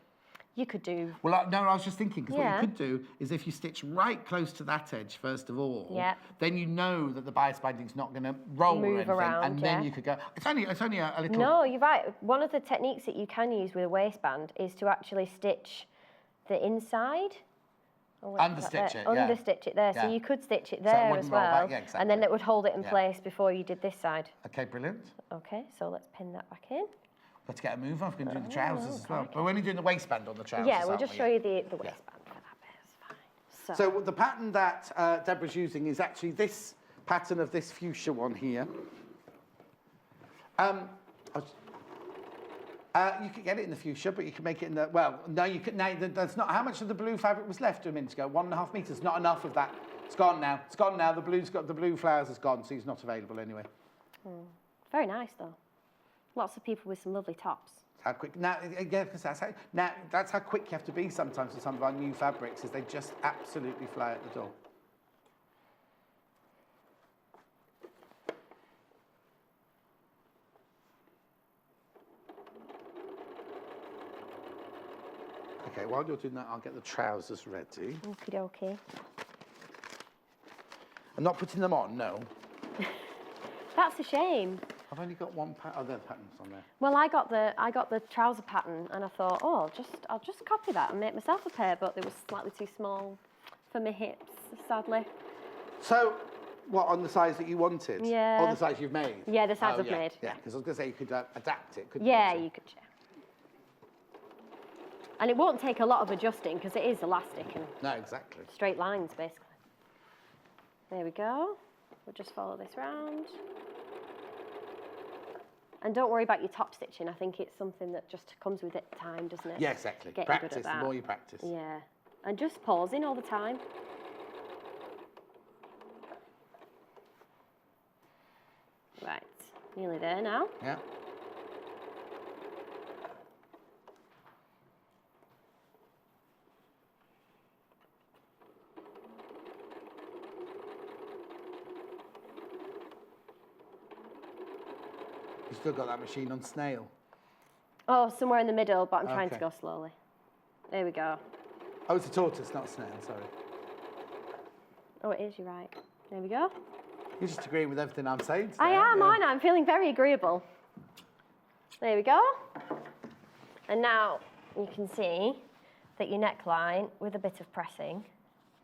You could do... Well, no, I was just thinking, because what Yeah. you could do is if you stitch right close to that edge, first of all, Yeah. then you know that the bias binding's not going to roll or Move anything, around, and then yeah. you could go... It's only a little... No, you're right. One of the techniques that you can use with a waistband is to actually stitch the inside. Understitch it, yeah. Understitch it there. Yeah. So you could stitch it it there wouldn't as roll well. back, yeah, exactly. And then it would hold it in Yeah. place before you did this side. Okay, brilliant. Okay, so let's pin that back in. Got to get a move on. We're going to do the trousers as well. But we're only doing the waistband on the trousers, Yeah, we'll aren't just we? show you the waistband for that bit. It's fine. So the pattern that Deborah's using is actually this pattern of this fuchsia one here. You could get it in the fuchsia, but you can make it in the... Well, no, you could... No, that's not... How much of the blue fabric was left a minute ago? 1.5 metres. Not enough of that. It's gone now. It's gone now. The blue flowers is gone, so he's not available anyway. Very nice, though. Lots of people with some lovely tops. How quick... Now, yeah, because that's how quick you have to be sometimes with some of our new fabrics, is they just absolutely fly at the door. Okay, while you're doing that, I'll get the trousers ready. Okie dokie. I'm not putting them on, no. That's a shame. I've only got one pattern. Oh, there are patterns on there. Well, I got the trouser pattern, and I thought, oh, I'll just copy that and make myself a pair, but it was slightly too small for my hips, sadly. So, what, on the size that you wanted? Yeah. Or the size you've made? Yeah, the size I've yeah. made. Yeah, because I was going to say you could adapt it, couldn't Yeah, you? you could. Yeah. And it won't take a lot of adjusting because it is elastic and No, exactly. straight lines, basically. There we go. We'll just follow this round. And don't worry about your top stitching. I think it's something that just comes with it time, doesn't it? Yeah, exactly. Getting Practice, good at that. the more you practice. Yeah. And just pausing all the time. Right. Nearly there now. Yeah. You still got that machine on snail? Oh, somewhere in the middle, but I'm trying to Okay. go slowly. There we go. Oh, it's a tortoise, not a snail, sorry. Oh, it is, you're right. There we go. You're just agreeing with everything I'm saying today, I am, aren't you? I'm feeling very agreeable. There we go. And now you can see that your neckline, with a bit of pressing,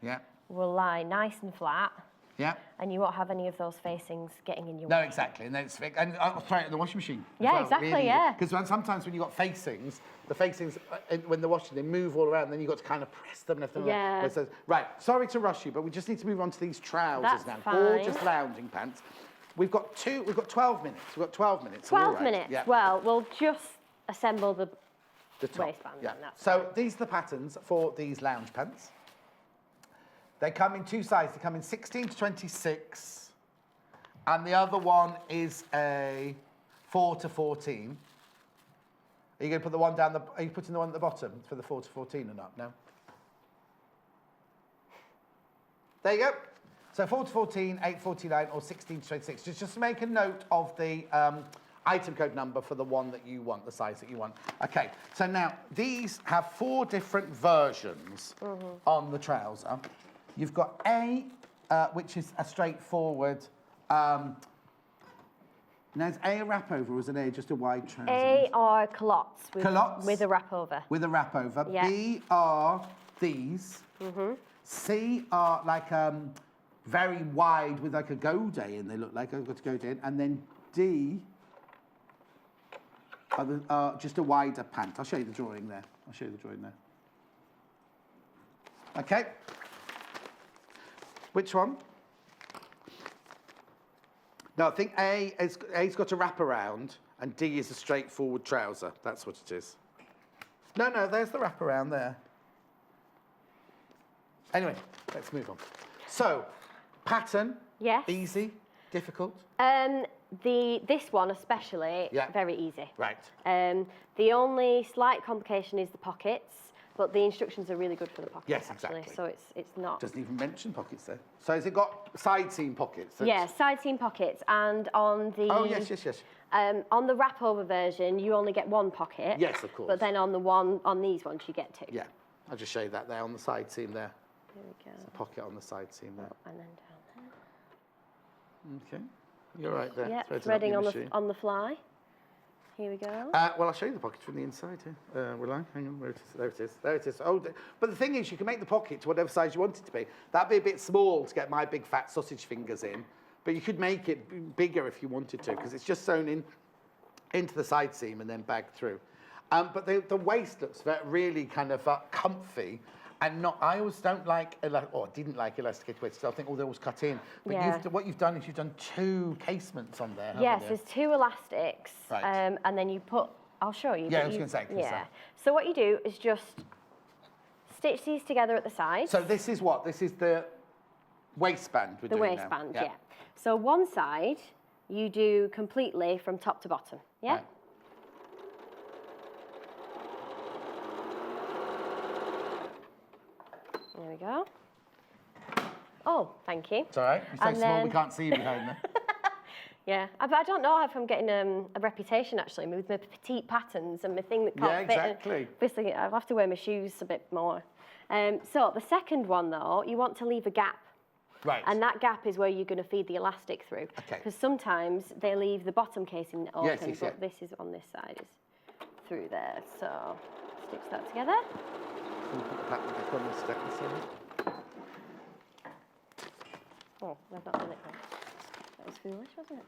Yeah. will lie nice and flat, Yeah. and you won't have any of those facings getting in your No, way. exactly, and then it's and I'll throw it in the washing machine. Yeah, exactly, yeah. Because sometimes when you've got facings, the facings when they're washing, they move all around. And then you've got to kind of press them and everything. Yeah. Like that. Right. Sorry to rush you, but we just need to move on to these trousers That's now. fine. Gorgeous lounging pants. We've got 12 minutes. We've got 12 minutes. 12 all right. minutes. Yeah. Well, we'll just assemble the top. waistband. Yeah. Then, that's So fine. these are the patterns for these lounge pants. They come in two sizes. They come in 16 to 26, and the other one is a 4 to 14. Are you going to put the one down? Are you putting the one at the bottom for the 4 to 14 or not? No. There you go. So 4 to 14, 8.49, or 16 to 26. Just make a note of the item code number for the one that you want, the size that you want. Okay. So now these have 4 different versions on the trouser. You've got A, which is a straightforward. Now, is A wrap over or is it A just a wide trouser? A are culottes Culottes? with a wrap over. With a wrap over. Yeah. B are these. C are like very wide with like a goday in. They look like I've got a goday in. And then D are just a wider pant. I'll show you the drawing there. Okay. Which one? No, I think A's got a wrap around and D is a straightforward trouser. That's what it is. No, there's the wrap around there. Anyway, let's move on. So, pattern. Yes. Easy, difficult. This one especially, Yeah. very easy. Right. The only slight complication is the pockets, but the instructions are really good for the pockets. Yes, actually. exactly. So it's not. Doesn't even mention pockets there. So has it got side seam pockets? Yeah, side seam pockets, and on the. Oh yes. On the wrap over version, you only get one pocket. Yes, of course. But then on these ones, you get two. Yeah, I'll just show you that there on the side seam there. There we go. There's a pocket on the side seam there. And then down there. Okay, you're right there. Yep, threading on the fly. Here we go. Well, I'll show you the pocket from the inside here. Will I? Hang on, where it is? There it is. There it is. Oh, but the thing is, you can make the pocket to whatever size you want it to be. That'd be a bit small to get my big fat sausage fingers in, but you could make it bigger if you wanted to, because it's just sewn into the side seam and then bagged through. But the waist looks really kind of comfy. And I always didn't like elasticated waist, so I think they're always cut in. But what you've done is you've done two casements on there, haven't yes, you? there's two elastics. Right. And then you put, I'll show you. Yeah, I was going to say. Yeah. So what you do is just stitch these together at the sides. So this is what? This is the waistband we're doing now. The waistband, yeah. So one side, you do completely from top to bottom, yeah? Right. There we go. Oh, thank you. It's all right. You're so small, we can't see you behind there. Yeah, but I don't know if I'm getting a reputation, actually, with my petite patterns and my thing that can't fit. Exactly. Obviously, I'll have to wear my shoes a bit more. So the second one, though, you want to leave a gap. Right. And that gap is where you're going to feed the elastic through. Okay. Because sometimes they leave the bottom casing open, yes, but this is on this side, is through there. So stitch that together. Oh, I've not done it yet. That was foolish, wasn't it?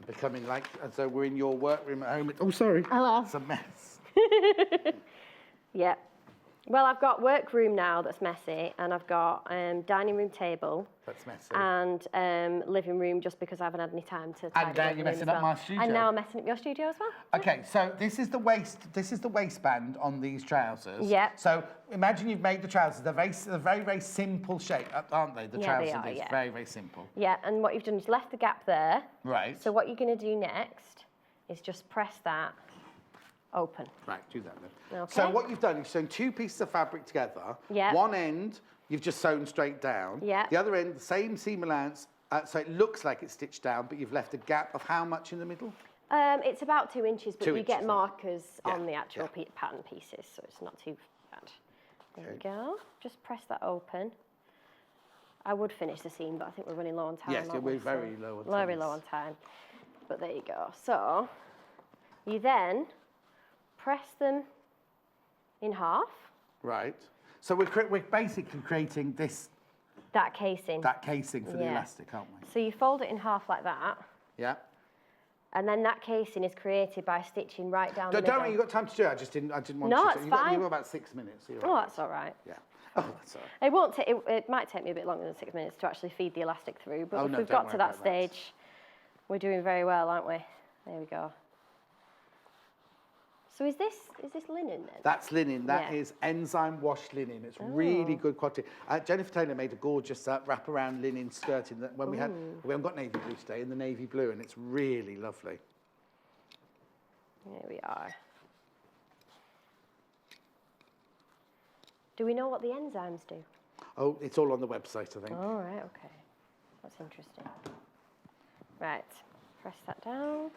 I'm becoming like as though we're in your workroom at home. Oh, sorry. Hello. It's a mess. Yeah. Well, I've got workroom now that's messy, and I've got dining room table. That's messy. And living room, just because I haven't had any time to tidy. And now you're messing up my studio. And now I'm messing up your studio as well. Okay, so this is the waistband on these trousers. Yeah. So imagine you've made the trousers. They're very, very simple shape, aren't they? The trousers they are, yeah. Very, very simple. Yeah, and what you've done is left the gap there. Right. So what you're going to do next is just press that open. Right, do that then. Okay. So what you've done is sewn two pieces of fabric together. Yeah. One end, you've just sewn straight down. Yeah. The other end, the same seam allowance, so it looks like it's stitched down, but you've left a gap of how much in the middle? It's about 2 inches, but 2 you inches, get then. markers Yeah, on the actual yeah. pattern pieces, so it's not too bad. There Okay. we go. Just press that open. I would finish the seam, but I think we're running low on time. Yes, aren't we're we? very low on time. Very low on time. But there you go. So you then press them in half. Right. So we're basically creating That casing. that casing for the Yeah. elastic, aren't we? So you fold it in half like that, Yeah. and then that casing is created by stitching right down the Don't middle. worry, you've got time to do it. I didn't want No, to. it's You've got fine. about 6 minutes. So you're Oh, all that's all right. Yeah. Oh, that's all right. It won't take. It might take me a bit longer than 6 minutes to actually feed the elastic through, but Oh, if no, we've don't got worry to that about that. stage, we're doing very well, aren't we? There we go. So is this linen then? That's linen. That Yeah. is enzyme washed linen. It's really good quality. Jennifer Taylor made a gorgeous wraparound linen skirt in that when we haven't got navy blue today, in the navy blue, and it's really lovely. Here we are. Do we know what the enzymes do? Oh, it's all on the website, I think. All right, okay. That's interesting. Right, press that down.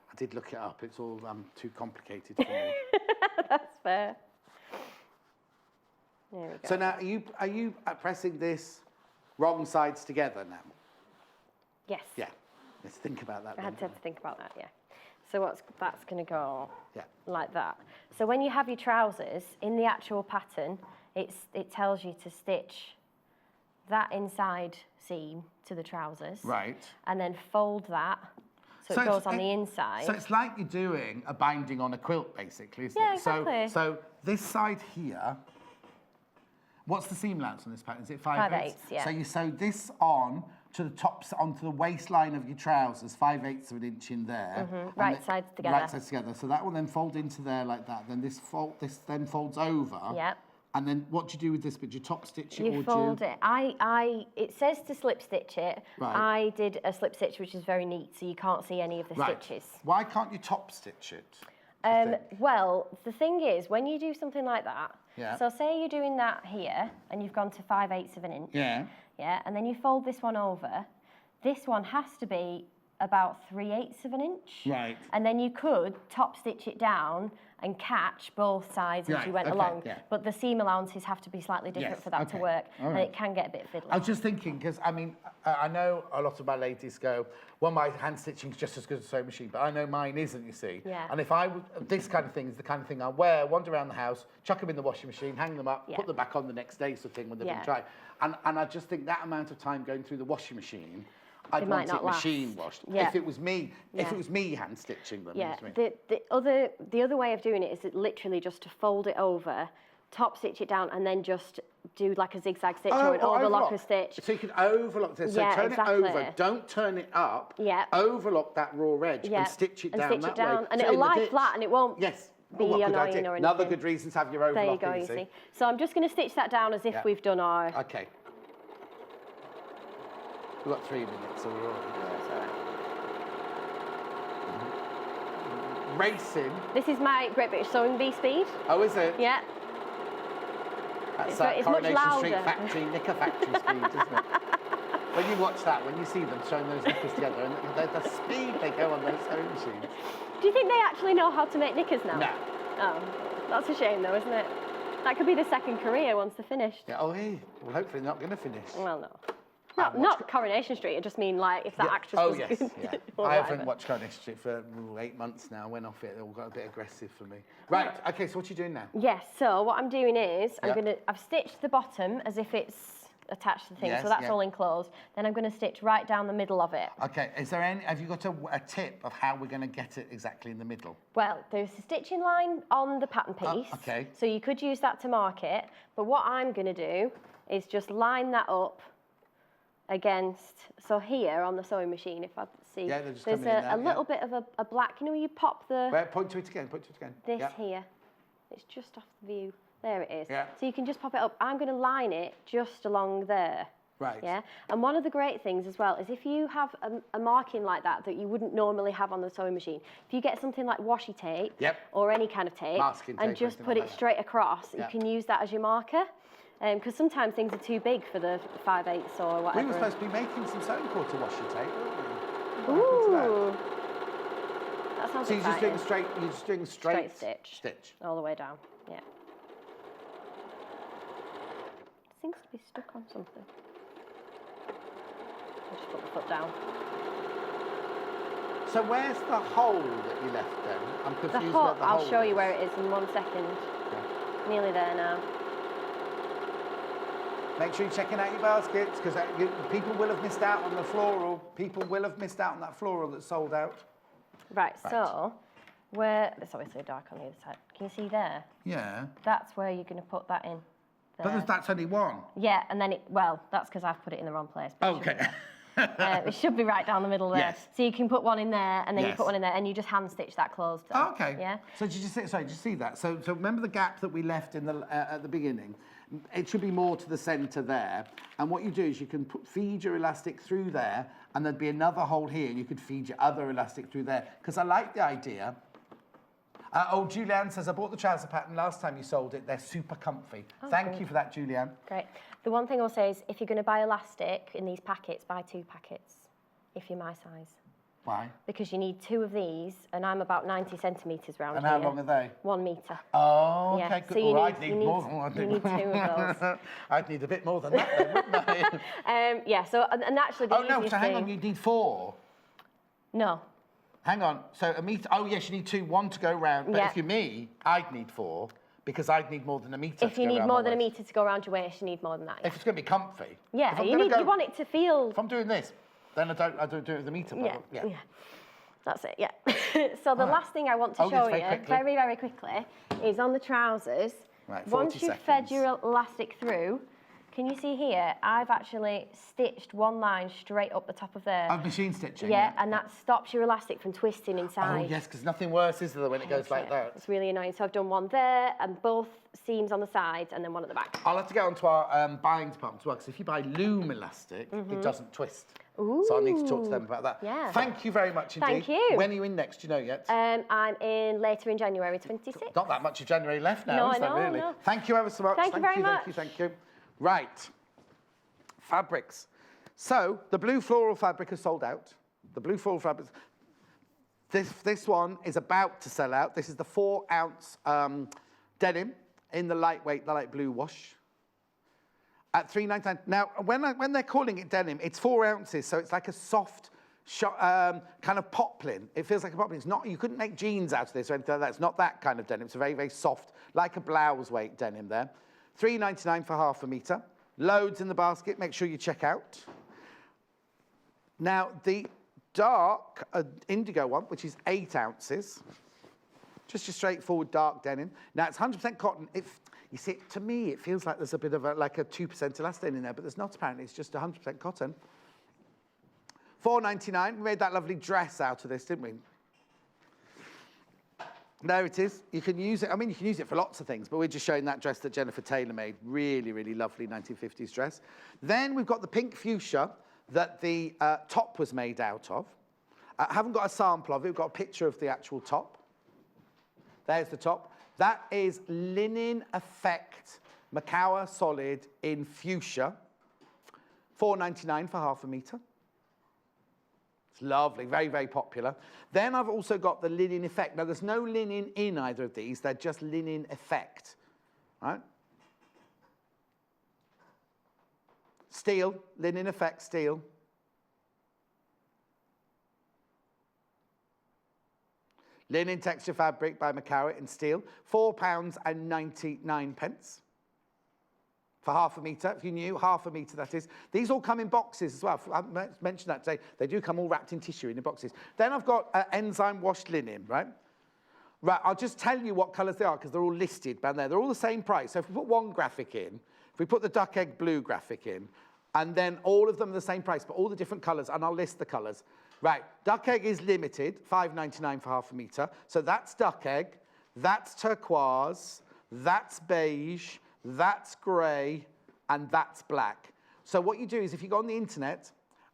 I did look it up. It's all too complicated for me. That's fair. There we go. So now, are you pressing this wrong sides together now? Yes. Yeah. Let's think about that. I had then. to think about that, yeah. So that's going to go Yeah. like that. So when you have your trousers, in the actual pattern, it tells you to stitch that inside seam to the trousers. Right. And then fold that so it goes on the inside. So it's like you're doing a binding on a quilt, basically, isn't Yeah, it? exactly. So this side here, what's the seam allowance on this pattern? Is it 5/8? 5/8, yeah. So you sew this on to the top, onto the waistline of your trousers, 5/8 of an inch in there. And Right sides together. Right sides together. So that will then fold into there like that. Then this then folds over. Yep. And then what do you do with this bit? Do you top stitch it or You fold it. It says to slip stitch it. Right. I did a slip stitch, which is very neat, so you can't see any of the stitches. Why can't you top stitch it? do you think? Well, the thing is, when you do something like that, Yeah. so say you're doing that here, and you've gone to 5/8 of an inch, Yeah. yeah, and then you fold this one over. This one has to be about 3/8 of an inch. Right. And then you could top stitch it down and catch both sides as you went along. Yeah. But the seam allowances have to be slightly different for that to work. And it can get a bit fiddly. I was just thinking, because I mean, I know a lot of my ladies go, well, my hand stitching is just as good as a sewing machine, but I know mine isn't, you see. Yeah. And if I would, this kind of thing is the kind of thing I wear, wander around the house, chuck them in the washing machine, hang them up, put them back on the next day, sort of thing, when they've been dried. And I just think that amount of time going through the washing machine, I'd want it machine washed. Yeah. If it was me, if it was me hand stitching them. Yeah. The other way of doing it is literally just to fold it over, top stitch it down, and then just do like a zigzag stitch or an overlock a stitch. So you can overlock this. So turn it over, don't turn it up. Yeah. Overlock that raw edge and stitch it down that way. And it'll lie flat and it won't be annoying or anything. Another good reason to have your overlock. There you go, you see. So I'm just going to stitch that down as if we've done our... Okay. We've got 3 minutes, so we're all right. Racing. This is my Great British Sewing Bee speed. Oh, is it? Yeah. That's it's much Coronation louder. Street factory, knicker factory speed, isn't it? When you watch that, when you see them sewing those knickers together, and the speed they go on those sewing machines. Do you think they actually know how to make knickers now? No. Oh, that's a shame though, isn't it? That could be the second career once they're finished. Yeah, oh, hey. Well, hopefully they're not going to finish. Well, no. Not Coronation Street, I just mean like if that actress was good. Yeah. I haven't watched Coronation Street for 8 months now. Went off it, it all got a bit aggressive for me. Right, okay, so what are you doing now? Yes, so what I'm doing is I've stitched the bottom as if it's attached to the thing, so that's all enclosed. Then I'm going to stitch right down the middle of it. Okay, have you got a tip of how we're going to get it exactly in the middle? Well, there's a stitching line on the pattern piece. Okay. So you could use that to mark it, but what I'm going to do is just line that up against, so here on the sewing machine, if I see, there's a little bit of a black, you know, you pop the... Wait, point to it again. This here, it's just off the view. There it is. Yeah. So you can just pop it up. I'm going to line it just along there. Right. Yeah. And one of the great things as well is if you have a marking like that you wouldn't normally have on the sewing machine, if you get something like washi tape or any kind of tape and just put it straight across, you can use that as your marker. Because sometimes things are too big for the 5/8 or whatever. We were supposed to be making some sewing quarter washi tape, weren't we? Ooh. That sounds so exciting. you're just doing straight stitch. All the way down, yeah. It seems to be stuck on something. I'll just put the foot down. So where's the hole that you left then? I'm confused about the hole. I'll show you where it is in 1 second. Okay. Nearly there now. Make sure you're checking out your baskets, because people will have missed out on the floral. People will have missed out on that floral that's sold out. Right. So it's obviously dark on the other side. Can you see there? Yeah. That's where you're going to put that in. There. But that's only one. Yeah, and then that's because I've put it in the wrong place. Okay. It should be right down the middle there. Yes. So you can put one in there, and then you put one in there, and you just hand stitch that closed. Oh, okay. Yeah. So did you see that? So remember the gap that we left in the at the beginning? It should be more to the centre there. And what you do is you can feed your elastic through there, and there'd be another hole here, and you could feed your other elastic through there. Because I like the idea. Julianne says, I bought the trouser pattern last time you sold it. They're super comfy. Thank you for that, Julianne. Great. The one thing I'll say is, if you're going to buy elastic in these packets, buy 2 packets, if you're my size. Why? Because you need 2 of these, and I'm about 90 centimetres round here. And how long are they? 1 metre. Oh, okay, yeah. good. So I'd need more than one. You need 2 of those. I'd need a bit more than that, then, wouldn't I? Yeah, so, and actually the easiest hang thing... on, you need 4. No. Hang on, so a metre, yes, you need 2, 1 to go round, but if you're me, I'd need 4, because I'd need more than a metre If you need more than a metre to go around your waist, you need more than that. If it's going to be comfy. Yeah, you want it to feel... If I'm doing this, then I don't do it with a metre. Yeah. That's it, yeah. So the last thing I want to show you, very, very quickly, is on the trousers. Right, 40 Once you've fed your elastic through, can you see here, I've actually stitched one line straight up the top of there. Of machine stitching? Yeah, and that stops your elastic from twisting inside. Oh, yes, because nothing worse, is there, when it goes like that? It's really annoying. So I've done one there, and both seams on the sides, and then one at the back. I'll have to go onto our buying department as well, because if you buy loom elastic, it doesn't twist. Ooh. So I need to talk to them about that. Yeah. Thank you very much indeed. Thank you. When are you in next? Do you know yet? I'm in later in January 26th. Not that much of January left now, is there really? No. Thank you ever so much. Thank you very much. Thank you. Right. fabrics. So the blue floral fabric is sold out. The blue floral fabric. This one is about to sell out. This is the 4-ounce denim in the light blue wash at $3.99. Now, when they're calling it denim, it's 4 ounces, so it's like a soft kind of poplin. It feels like a poplin. It's not. You couldn't make jeans out of this or anything like that. It's not that kind of denim. It's a very, very soft, like a blouse weight denim there. $3.99 for half a metre. Loads in the basket. Make sure you check out. Now, the dark indigo one, which is 8 ounces. Just a straightforward dark denim. Now, it's 100% cotton. You see, to me, it feels like there's a bit of like a 2% elastane in there, but there's not apparently. It's just 100% cotton. $4.99. We made that lovely dress out of this, didn't we? There it is. You can use it. I mean, you can use it for lots of things, but we're just showing that dress that Jennifer Taylor made. Really, really lovely 1950s dress. Then we've got the pink fuchsia that the top was made out of. I haven't got a sample of it. We've got a picture of the actual top. There's the top. That is linen effect Macawa solid in fuchsia. $4.99 for half a metre. It's lovely, very, very popular. Then I've also got the linen effect. Now, there's no linen in either of these. They're just linen effect, right? Steel, linen effect steel. Linen texture fabric by Macawa in steel. £4.99 for half a metre. If you knew, half a metre that is. These all come in boxes as well. I mentioned that today. They do come all wrapped in tissue in the boxes. Then I've got enzyme washed linen, right? Right, I'll just tell you what colours they are because they're all listed down there. They're all the same price. So if we put one graphic in, if we put the duck egg blue graphic in, and then all of them are the same price, but all the different colours, and I'll list the colours. Right, duck egg is limited, $5.99 for half a metre. So that's duck egg, that's turquoise, that's beige, that's grey, and that's black. So what you do is if you go on the internet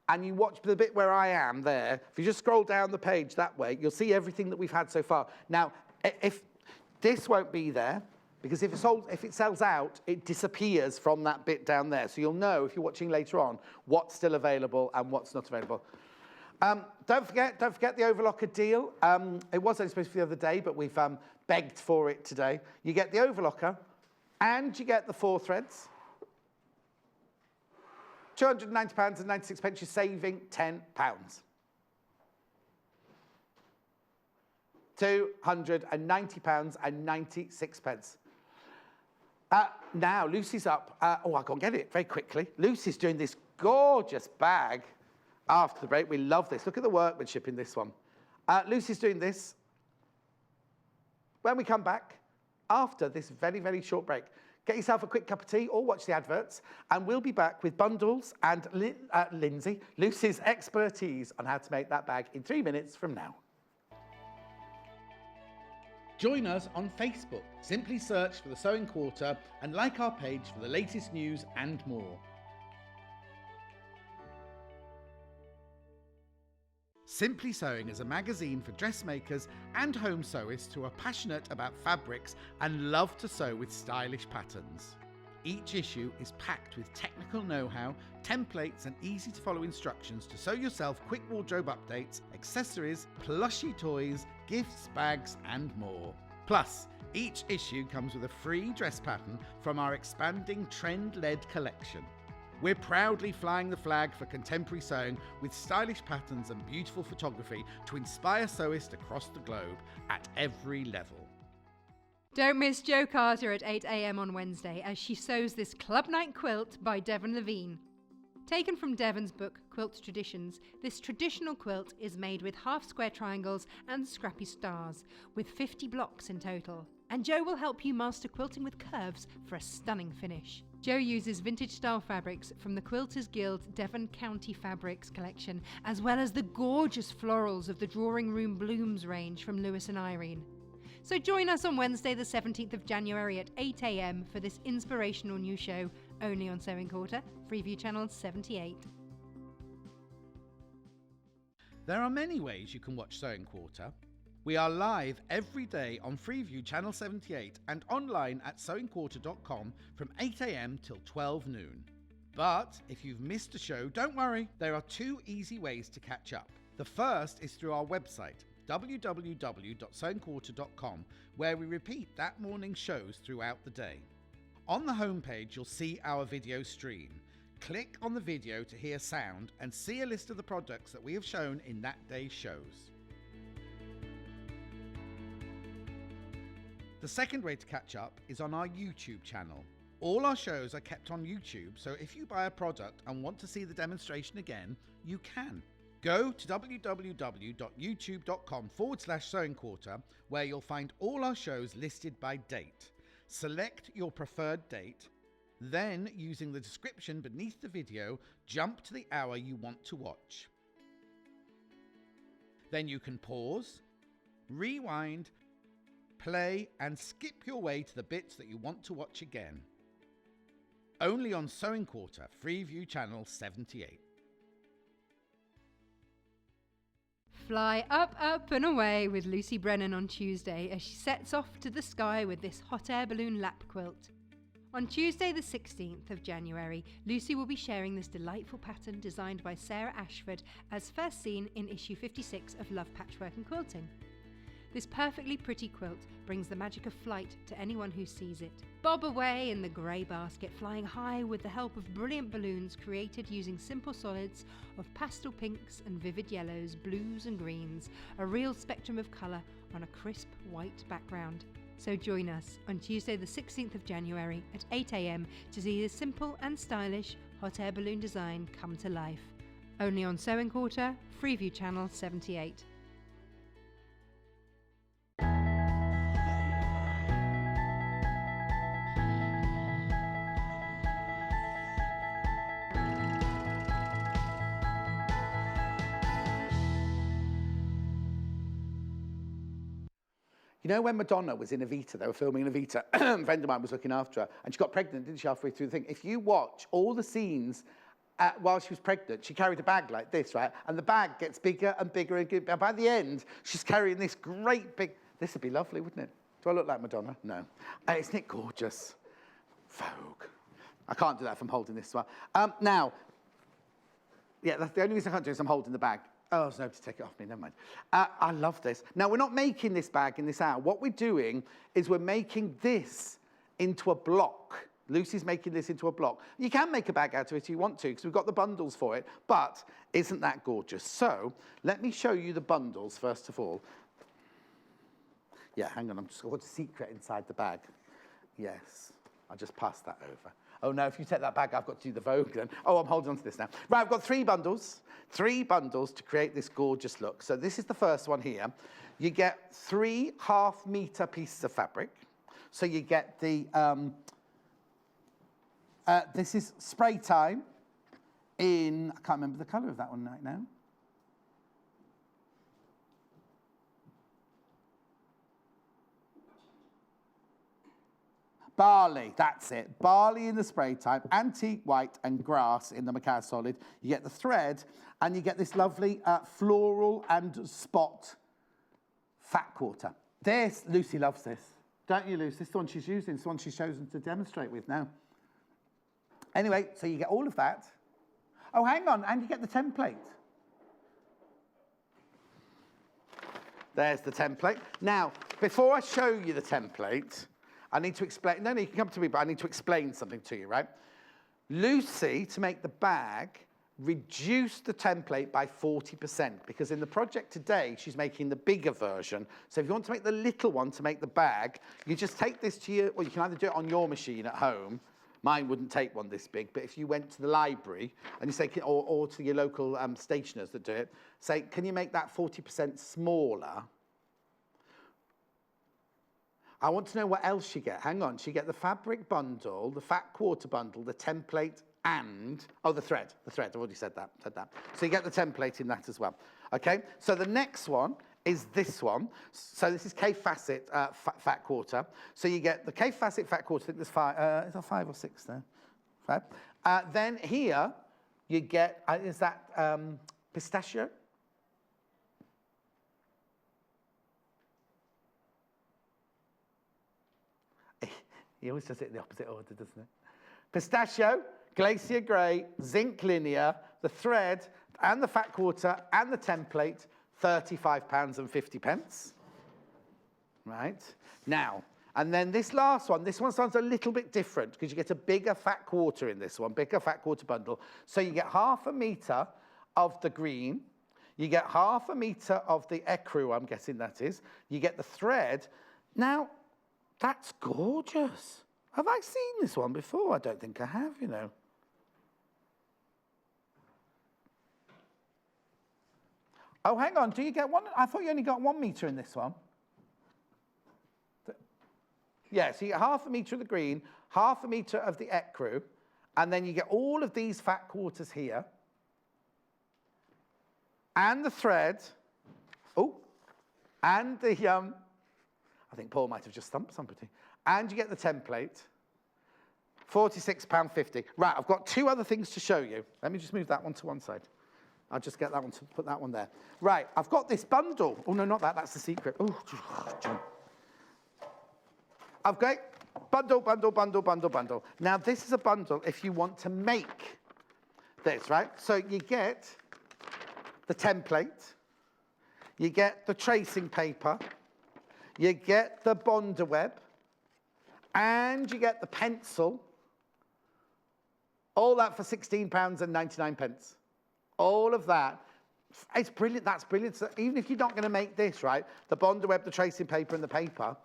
and you watch the bit where I am there, if you just scroll down the page that way, you'll see everything that we've had so far. Now, if this won't be there, because if it sells out, it disappears from that bit down there. So you'll know if you're watching later on what's still available and what's not available. Don't forget the overlocker deal. It was only supposed to be the other day, but we've begged for it today. You get the overlocker, and you get the 4 threads. £290.96. You're saving £10. £290.96. Now, Lucy's up. I can't get it very quickly. Lucy's doing this gorgeous bag after the break. We love this. Look at the workmanship in this one. Lucy's doing this. When we come back, after this very, very short break, get yourself a quick cup of tea or watch the adverts, and we'll be back with bundles and Lucy's expertise on how to make that bag in 3 minutes from now. Join us on Facebook. Simply search for The Sewing Quarter and like our page for the latest news and more. Simply Sewing is a magazine for dressmakers and home sewists who are passionate about fabrics and love to sew with stylish patterns. Each issue is packed with technical know-how, templates and easy-to-follow instructions to sew yourself quick wardrobe updates, accessories, plushy toys, gifts, bags and more. Plus, each issue comes with a free dress pattern from our expanding trend-led collection. We're proudly flying the flag for contemporary sewing with stylish patterns and beautiful photography to inspire sewists across the globe at every level. Don't miss Jo Carter at 8 a.m. on Wednesday as she sews this club night quilt by Devon Levine. Taken from Devon's book, Quilt Traditions, this traditional quilt is made with half-square triangles and scrappy stars, with 50 blocks in total. And Jo will help you master quilting with curves for a stunning finish. Jo uses vintage-style fabrics from the Quilters Guild Devon County Fabrics collection, as well as the gorgeous florals of the Drawing Room Blooms range from Lewis and Irene. So join us on Wednesday the 17th of January at 8 a.m. for this inspirational new show, only on Sewing Quarter, Freeview Channel 78. There are many ways you can watch Sewing Quarter. We are live every day on Freeview Channel 78 and online at sewingquarter.com from 8 a.m. till 12 noon. But if you've missed a show, don't worry. There are 2 easy ways to catch up. The first is through our website, www.sewingquarter.com, where we repeat that morning's shows throughout the day. On the homepage, you'll see our video stream. Click on the video to hear sound and see a list of the products that we have shown in that day's shows. The second way to catch up is on our YouTube channel. All our shows are kept on YouTube, so if you buy a product and want to see the demonstration again, you can. Go to www.youtube.com/sewingquarter, where you'll find all our shows listed by date. Select your preferred date, then using the description beneath the video, jump to the hour you want to watch. Then you can pause, rewind, play and skip your way to the bits that you want to watch again. Only on Sewing Quarter, Freeview Channel 78. Fly up, up and away with Lucy Brennan on Tuesday as she sets off to the sky with this hot air balloon lap quilt. On Tuesday the 16th of January, Lucy will be sharing this delightful pattern designed by Sarah Ashford as first seen in issue 56 of Love Patchwork and Quilting. This perfectly pretty quilt brings the magic of flight to anyone who sees it. Bob away in the grey basket, flying high with the help of brilliant balloons created using simple solids of pastel pinks and vivid yellows, blues and greens, a real spectrum of colour on a crisp white background. So join us on Tuesday the 16th of January at 8 AM to see this simple and stylish hot air balloon design come to life. Only on Sewing Quarter, Freeview Channel 78. You know when Madonna was in Evita, they were filming in Evita, a friend of mine was looking after her, and she got pregnant, didn't she, halfway through the thing? If you watch all the scenes while she was pregnant, she carried a bag like this, right? And the bag gets bigger and bigger and bigger. And by the end, she's carrying this great big... This would be lovely, wouldn't it? Do I look like Madonna? No. Isn't it gorgeous? Vogue. I can't do that if I'm holding this one. Now, yeah, that's the only reason I can't do it is I'm holding the bag. Oh, there's no to take it off me, never mind. I love this. Now, we're not making this bag in this hour. What we're doing is we're making this into a block. Lucy's making this into a block. You can make a bag out of it if you want to, because we've got the bundles for it, but isn't that gorgeous? So, let me show you the bundles, first of all. Yeah, hang on, I've got a secret inside the bag. Yes, I'll just pass that over. Oh no, if you take that bag, I've got to do the Vogue then. Oh, I'm holding on to this now. Right, I've got three bundles to create this gorgeous look. So this is the first one here. You get 3 half-metre pieces of fabric. So you get the, this is Spray Time in, I can't remember the colour of that one right now. Barley, that's it. Barley in the Spray Time, antique white and grass in the Macao solid. You get the thread and you get this lovely floral and spot fat quarter. This, Lucy loves this. Don't you, Lucy? This is the one she's using. It's the one she's chosen to demonstrate with now. Anyway, so you get all of that. Oh, hang on, and you get the template. There's the template. Now, before I show you the template, I need to explain, no, you can come to me, but I need to explain something to you, right? Lucy, to make the bag, reduced the template by 40% because in the project today, she's making the bigger version. So if you want to make the little one to make the bag, you just take this to your, well, you can either do it on your machine at home. Mine wouldn't take one this big, but if you went to the library and you say, or to your local stationers that do it, say, can you make that 40% smaller? I want to know what else you get. Hang on, so you get the fabric bundle, the fat quarter bundle, the template, and, oh, the thread, I've already said that. So you get the template in that as well. Okay, so the next one is this one. So this is Kaffe Facet fat quarter. So you get the Kaffe Facet fat quarter, I think there's 5, is there 5 or 6 there? 5. Then here, you get, is that pistachio? He always does it in the opposite order, doesn't he? Pistachio, glacier grey, zinc linear, the thread and the fat quarter and the template, £35.50. Right, now, and then this last one, this one sounds a little bit different because you get a bigger fat quarter in this one, bigger fat quarter bundle. So you get 1/2 metre of the green, you get 1/2 metre of the ecru, I'm guessing that is, you get the thread. Now, that's gorgeous. Have I seen this one before? I don't think I have, you know. Oh, hang on, do you get one? I thought you only got 1 metre in this one. Yeah, so you get 1/2 metre of the green, 1/2 metre of the ecru, and then you get all of these fat quarters here, and the thread, and the, I think Paul might have just thumped somebody, and you get the template, £46.50. Right, I've got 2 other things to show you. Let me just move that one to one side. I'll just get that one to put that one there. Right, I've got this bundle. Oh, no, not that, that's the secret. Oh, John. I've got bundle. Now, this is a bundle if you want to make this, right? So you get the template, you get the tracing paper, you get the bonder web, and you get the pencil. All that for £16.99. All of that. It's brilliant. That's brilliant. So even if you're not going to make this, right, the bonder web, the tracing paper, and the paper.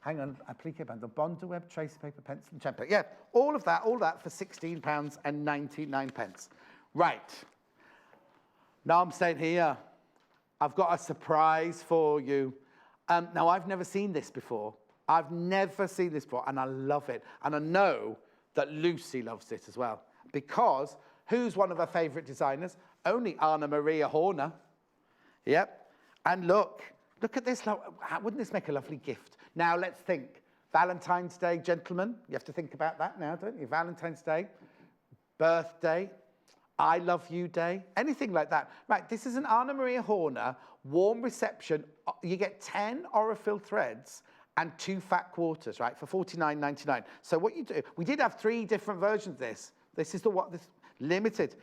Hang on, appliqué bundle, bonder web, tracing paper, pencil, and template. Yeah, all of that for £16.99. Right. Now I'm staying here. I've got a surprise for you. Now, I've never seen this before. I've never seen this before, and I love it. And I know that Lucy loves it as well. Because who's one of her favourite designers? Only Anna Maria Horner. Yep. And look at this. Wouldn't this make a lovely gift? Now, let's think. Valentine's Day, gentlemen. You have to think about that now, don't you? Valentine's Day, birthday, I love you day, anything like that. Right, this is an Anna Maria Horner warm reception. You get 10 Aurifil threads and 2 fat quarters, right, for £49.99. So what you do, we did have 3 different versions of this. This is this limited,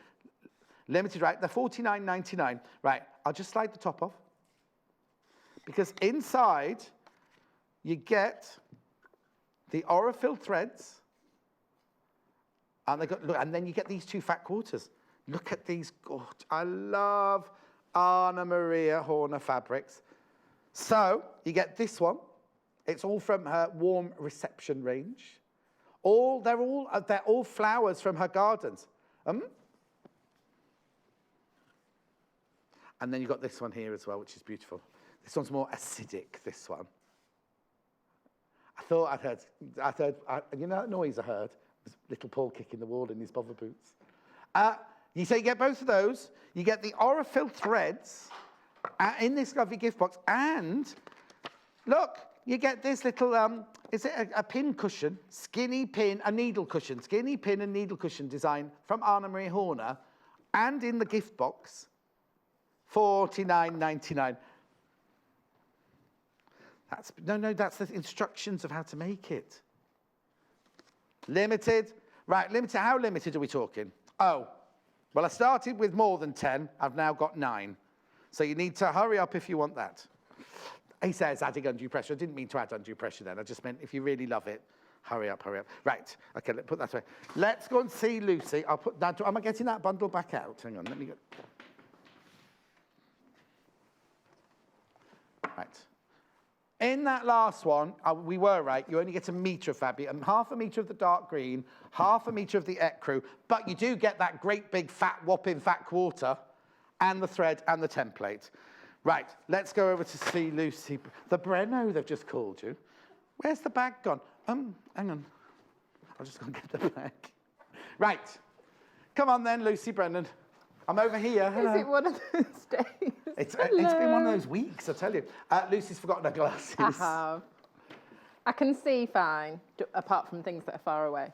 right? They're £49.99. Right, I'll just slide the top off. Because inside, you get the Aurifil threads, and and then you get these 2 fat quarters. Look at these. God, I love Anna Maria Horner fabrics. So you get this one. It's all from her warm reception range. They're all flowers from her gardens. And then you've got this one here as well, which is beautiful. This one's more acidic, this one. I thought I'd heard, you know that noise I heard? It was little Paul kicking the wall in his bother boots. You get both of those. You get the Aurifil threads in this lovely gift box. And look, you get this little, is it a pin cushion? Skinny pin and needle cushion design from Anna Maria Horner. And in the gift box, £49.99. That's the instructions of how to make it. Limited. Right, limited. How limited are we talking? Oh, well, I started with more than 10. I've now got 9. So you need to hurry up if you want that. He says adding undue pressure. I didn't mean to add undue pressure then. I just meant if you really love it, hurry up. Right, okay, let's put that away. Let's go and see Lucy. Am I getting that bundle back out? Hang on, let me go. Right. In that last one, we were right. You only get 1 metre of fabric, and £1/2 metre of the dark green, £1/2 metre of the ecru, but you do get that great big fat whopping fat quarter, and the thread and the template. Right, let's go over to see Lucy. The Brennan, they've just called you. Where's the bag gone? Hang on. I'll just go and get the bag. Right. Come on then, Lucy Brennan. I'm over here. Hello. Is it one of those days? It's been one of those weeks, I tell you. Lucy's forgotten her glasses. I have. I can see fine, apart from things that are far away.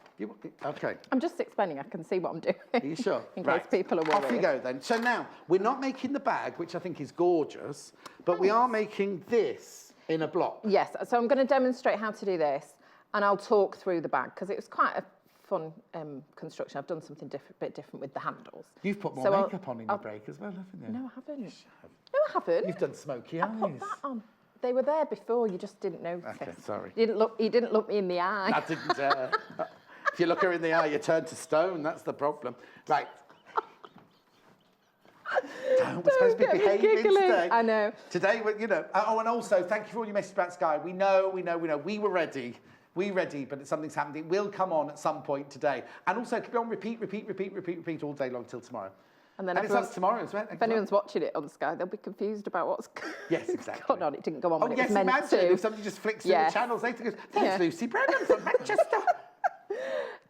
Okay. I'm just explaining. I can see what I'm doing. Are you sure? In case people are worried. Off you go then. So now, we're not making the bag, which I think is gorgeous, but we are making this in a block. Yes. So I'm going to demonstrate how to do this, and I'll talk through the bag, because it was quite a fun construction. I've done something bit different with the handles. You've put more makeup on in your break as well, haven't you? No, I haven't. No, I haven't. You've done smoky eyes. I put that on. They were there before, you just didn't notice. Okay, sorry. You didn't look me in the eye. I didn't dare. If you look her in the eye, you turn to stone. That's the problem. Right. We're supposed to be behaving today. I know. Today, you know. Oh, and also, thank you for all your messages about Sky. We know. We were ready. But something's happened. It will come on at some point today. And also, keep on repeat all day long till tomorrow. And then it's us tomorrow as well. If anyone's watching it on Sky, they'll be confused about what's going on. It didn't go on when it was meant meant to. to. If somebody just flicks through the channels later, goes, there's Lucy Brennan from Manchester.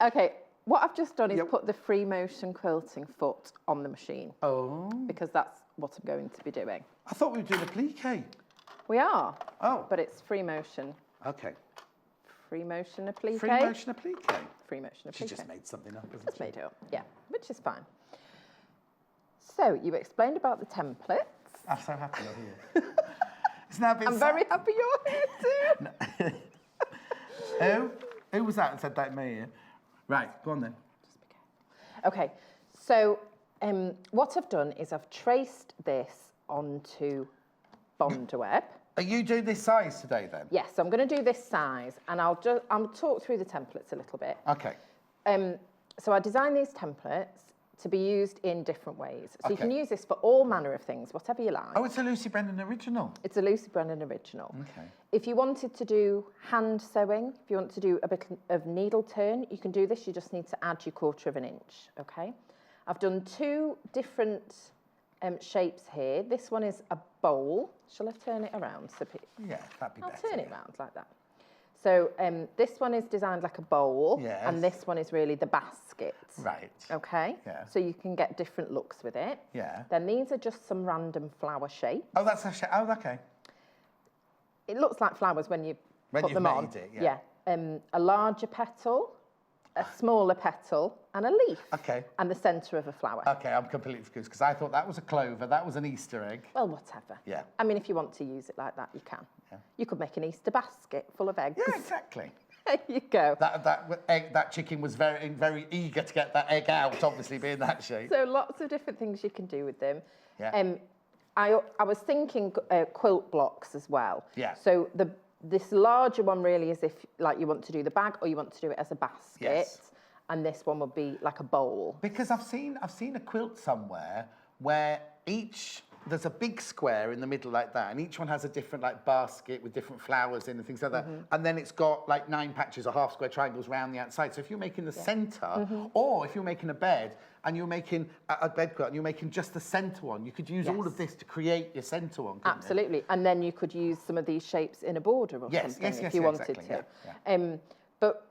Okay, what I've just done is put the free motion quilting foot on the machine. Oh. Because that's what I'm going to be doing. I thought we were doing appliqué. We are. Oh. But it's free motion. Okay. Free motion appliqué. Free motion appliqué. Free motion appliqué. She just made something up, hasn't Just made it up, yeah, which is fine. So, you explained about the templates. I'm so happy you're here. It's now been I'm very happy you're here too. Who was that and said that in my ear? Right, go on then. Okay, so what I've done is I've traced this onto Bondweb. Are you doing this size today then? Yes, I'm going to do this size, and I'll talk through the templates a little bit. Okay. So I designed these templates to be used in different ways. So you can use this for all manner of things, whatever you like. Oh, it's a Lucy Brennan original. It's a Lucy Brennan original. Okay. If you wanted to do hand sewing, if you want to do a bit of needle turn, you can do this. You just need to add your 1/4 inch, okay? I've done 2 different shapes here. This one is a bowl. Shall I turn it around? Yeah, that'd be better. I'll turn it round like that. So this one is designed like a bowl, and this one is really the basket. Right. Okay. Yeah. So you can get different looks with it. Yeah. Then these are just some random flower shapes. Oh, that's a shape. Oh, okay. It looks like flowers when you put them on. It, yeah. A larger petal, a smaller petal, and a leaf. Okay. And the centre of a flower. Okay, I'm completely confused because I thought that was a clover, that was an Easter egg. Well, whatever. Yeah. I mean, if you want to use it like that, you can. Yeah. You could make an Easter basket full of eggs. Yeah, exactly. There you go. That chicken was very eager to get that egg out, obviously being that shape. So lots of different things you can do with them. Yeah. I was thinking quilt blocks as well. Yeah. So this larger one really is if like you want to do the bag or you want to do it as a basket. Yes. And this one would be like a bowl. Because I've seen a quilt somewhere where there's a big square in the middle like that, and each one has a different like basket with different flowers in and things like that. And then it's got like 9 patches or half square triangles around the outside. So if you're making the centre, or if you're making a bed and you're making a bed quilt and you're making just the centre one, you could use all of this to create your centre one. Absolutely. And then you could use some of these shapes in a border or something if you wanted to. Yeah. But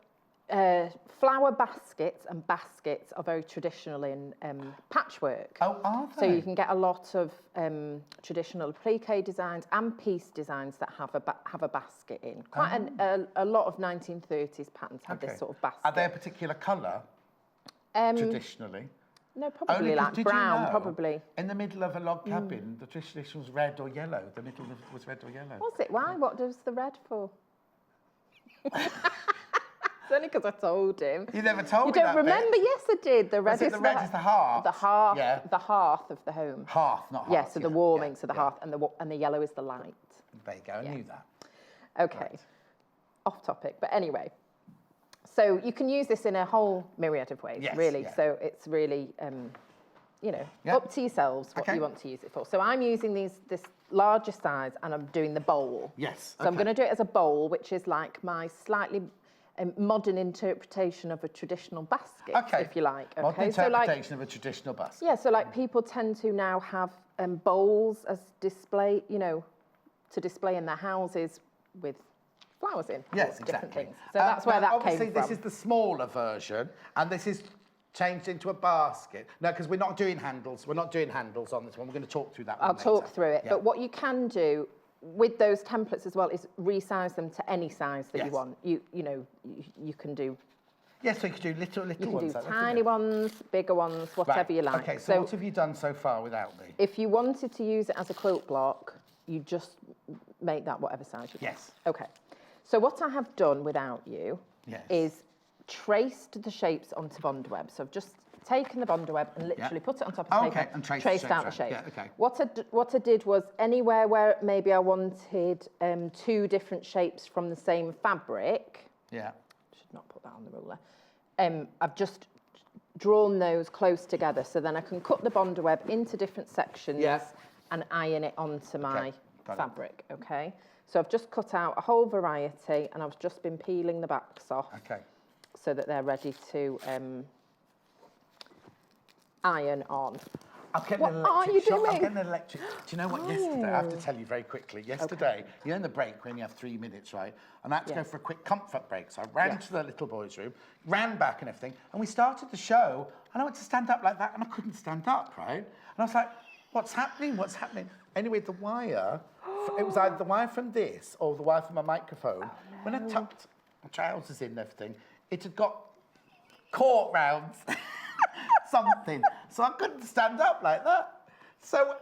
flower baskets and baskets are very traditional in patchwork. Oh, are they? So you can get a lot of traditional appliqué designs and piece designs that have a basket in. Quite a lot of 1930s patterns have this sort of basket. Are they a particular colour traditionally? No, probably like brown, probably. In the middle of a log cabin, the tradition was red or yellow. The middle was red or yellow. Was it? Why? What does the red for? It's only because I told him. You never told me that. You don't remember? Bit. Yes, I did. The red is the red is the hearth. The hearth. Yeah. The hearth of the home. Hearth, not hearth. Yeah. So the warming, so the hearth, and the yellow is the light. There you go. I knew that. Okay. Right. Off topic, but anyway. So you can use this in a whole myriad of ways, really. Yeah. So it's really, up to yourselves what you want to use it for. So I'm using this larger size, and I'm doing the bowl. Yes. So I'm going to do it as a bowl, which is like my slightly modern interpretation of a traditional basket, if you like. Okay. Modern interpretation of a traditional basket. Yeah. So like people tend to now have bowls as display, to display in their houses with flowers in. Yes, different exactly. things. So that's where that came from. Obviously, this is the smaller version, and this is changed into a basket. No, because we're not doing handles. We're not doing handles on this one. We're going to talk through that one later. I'll talk through it. Yeah. But what you can do with those templates as well is resize them to any size that you want. You can do. Yes, so you can do little ones. You can do like tiny ones, bigger ones, whatever you like. Okay, so what have you done so far without me? If you wanted to use it as a quilt block, you just make that whatever size you want. Yes. Okay. So what I have done without you is traced the shapes onto bond web. So I've just taken the bond web and literally put it on top of the paper, and traced out the shapes. Yeah, okay. What I did was anywhere where maybe I wanted 2 different shapes from the same fabric. Yeah. Should not put that on the ruler. I've just drawn those close together, so then I can cut the bond web into different sections and iron it onto my fabric. Okay. So I've just cut out a whole variety, and I've just been peeling the backs off. Okay. So that they're ready to iron on. What are you doing? I'm getting an electric. Do you know what? Yesterday, I have to tell you very quickly. Yesterday, you know, in the break when you have 3 minutes, right? And I had to go for a quick comfort break. So I ran to the little boy's room, ran back and everything, and we started the show. And I went to stand up like that, and I couldn't stand up, right? And I was like, "What's happening? What's happening?" Anyway, the wire. It was either the wire from this or the wire from my microphone. Oh, no. When I tucked my trousers in and everything, it had got caught round something. So I couldn't stand up like that. So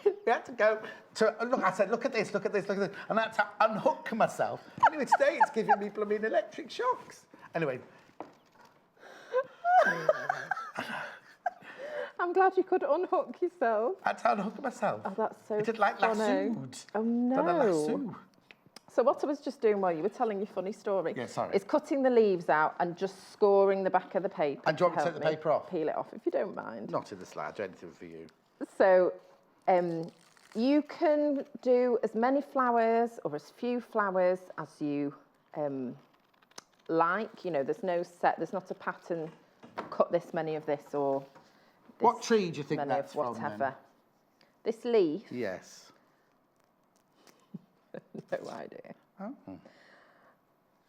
we had to go to, look, I said, look at this, look at this, look at this. And I had to unhook myself. Anyway, today it's giving me blooming electric shocks. Anyway. I'm glad you could unhook yourself. I had to unhook myself. Oh, that's so It did like funny. lassoed. Oh, no. Done a lasso. So what I was just doing while you were telling your funny story is cutting the leaves out and just scoring the back of the paper. And do you want me to take the paper off? Peel it off, if you don't mind. Not in the slide, anything for you. So you can do as many flowers or as few flowers as you like. You know, there's no set, there's not a pattern, cut this many of this or this what tree do you think many that's of whatever. from then? This leaf? Yes. No idea. Oh.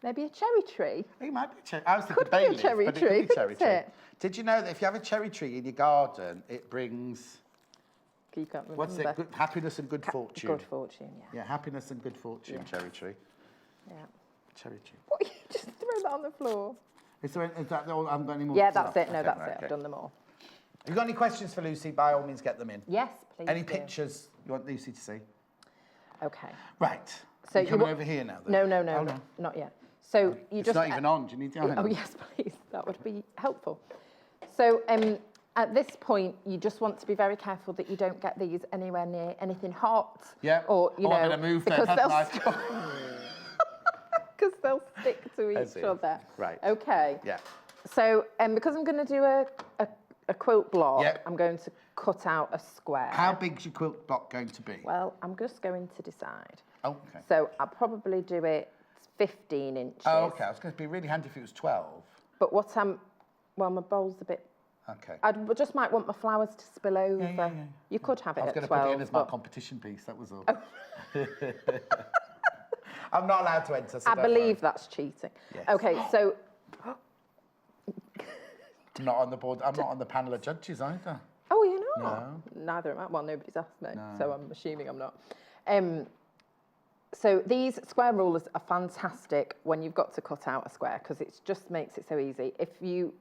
Maybe a cherry tree? It might be a cherry. I was thinking Could be a bayleaf, cherry but it tree, could be cherry couldn't tree. it? Did you know that if you have a cherry tree in your garden, it brings... You can't remember. What's it? Good, happiness and good fortune. Good fortune, yeah. Yeah, happiness and good fortune, cherry tree. Yeah. Cherry tree. What, you just throw that on the floor? Is that all? I haven't got any more? Yeah, that's it. No, Okay, that's right, it. okay. I've done them all. Have you got any questions for Lucy? By all means, get them in. Yes, please. Any do. pictures you want Lucy to see? Okay. Right. So you coming over here now? Then? No, Oh, no. not yet. So you It's just... not even on. Do you need the iron Oh, on? yes, please. That would be helpful. So at this point, you just want to be very careful that you don't get these anywhere near anything hot. Yeah. Or, you know, I'm going to move because then, they'll because they'll stick to I each see. other. Right. Okay. Yeah. So because I'm going to do a quilt block, Yep. I'm going to cut out a square. How big's your quilt block going to be? Well, I'm just going to decide. Oh, okay. So I'll probably do it 15 inches. Oh, okay. I was going to be really handy if it was 12. But well, my bowl's a bit... Okay. I just might want my flowers to spill over. yeah. You could have it at 12. I was going to put it in as my but competition piece, that was all. I'm not allowed to enter, so I don't believe worry. that's cheating. Yes. Okay, so... I'm not on the board. I'm not on the panel of judges either. Oh, you're not? No. Neither am I. Well, nobody's asked me, No. so I'm assuming I'm not. So these square rulers are fantastic when you've got to cut out a square because it just makes it so easy. If you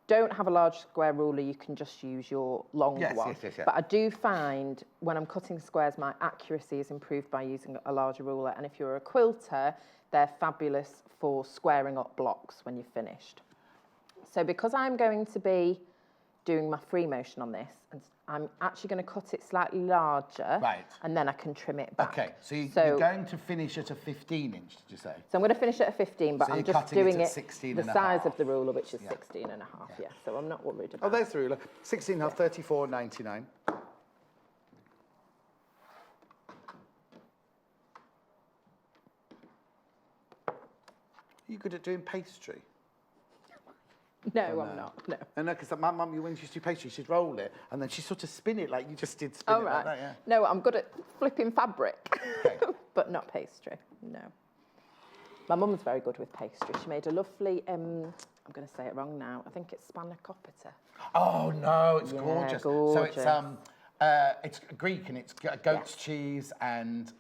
don't have a large square ruler, you can just use your long one. Yes. But I do find when I'm cutting squares, my accuracy is improved by using a larger ruler. And if you're a quilter, they're fabulous for squaring up blocks when you've finished. So because I'm going to be doing my free motion on this, and I'm actually going to cut it slightly larger, Right. and then I can trim it back. Okay, so you're going to finish at a 15 inch, did you say? So I'm going to finish at a 15, but So I'm you're just cutting it doing at it 16 the and a size half. of the ruler, which is Yeah. 16 and a half, yeah. So I'm not worried Oh, about there's the ruler. 16 half, 34.99. Are you good at doing pastry? No, I'm not, no. No, because my mum, when she used to do pastry, she'd roll it and then she'd sort of spin it like you just did spin Oh, it right. like that, yeah. No, I'm good at flipping fabric, Okay. but not pastry, no. My mum's very good with pastry. She made a lovely, I'm going to say it wrong now, I think it's spanakopita. Oh no, it's Yeah, gorgeous. gorgeous. So it's Greek and it's goat's cheese and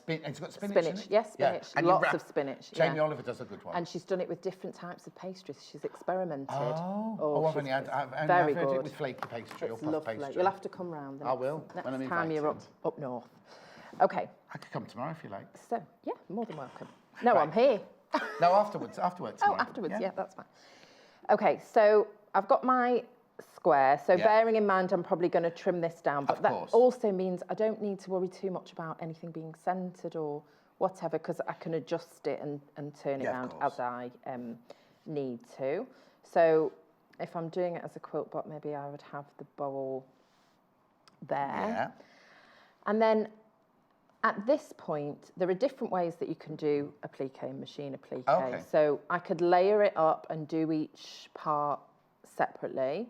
it's got spinach. In Spinach, it? yes, spinach. And you Lots wrap- of spinach. Jamie yeah. Oliver does a good one. And she's done it with different types of pastries. She's experimented. I've only had very it good. with flaky pastry or It's puff lovely. pastry. You'll have to come round. I will, Next when I'm time you're invited. up north. Okay. I could come tomorrow if you like. So yeah, more than welcome. No, Right. I'm here. No, afterwards. Afterwards. Oh, afterwards, yeah, that's fine. Okay, so I've got my square. So bearing in mind, I'm probably going to trim this down. But that also means I don't need to worry too much about anything being centred or whatever, because I can adjust it and turn it around as I need to. So if I'm doing it as a quilt bot, maybe I would have the bowl there. Yeah. And then at this point, there are different ways that you can do applique and machine applique. Okay. So I could layer it up and do each part separately.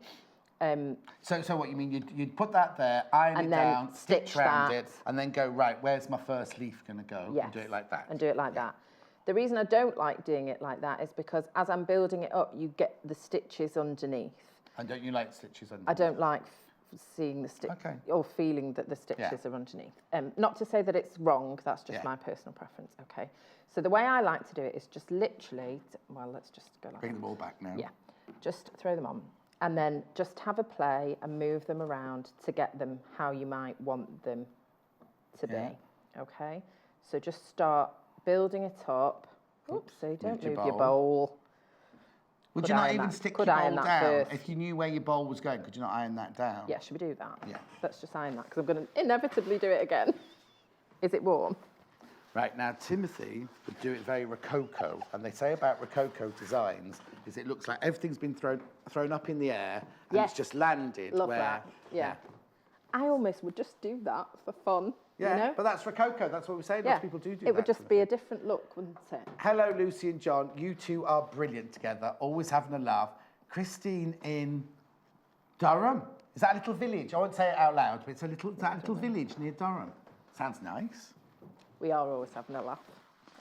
So what you mean? You'd put that there, iron it down, stitch around it, and then go, right, where's my first leaf going to go? Yes. And do it like that. And do it like that. The reason I don't like doing it like that is because as I'm building it up, you get the stitches underneath. And don't you like stitches underneath? I don't like seeing the stitch or feeling that the stitches are underneath. Not to say that it's wrong, that's just my personal preference. Okay. So the way I like to do it is just literally, well, let's just go like Bring them all back now. Yeah. Just throw them on. And then just have a play and move them around to get them how you might want them to be. Okay. So just start building it up. Oops, so you don't move your bowl. Would you not even stick your bowl down? If you knew where your bowl was going, could you not iron that down? Yeah, should we do that? Yeah. Let's just iron that, because I'm going to inevitably do it again. Is it warm? Right, now Timothy would do it very Rococo, and they say about Rococo designs is it looks like everything's been thrown up in the air and it's just landed. Love that. Yeah. I almost would just do that for fun. Yeah, you know? but that's Rococo. That's what we say. Lots of people do that. It would just be a different look, wouldn't it? Hello, Lucy and John. You two are brilliant together. Always having a laugh. Christine in Durham. Is that a little village? I won't say it out loud, but it's a little. Is that a little village near Durham? Sounds nice. We are always having a laugh,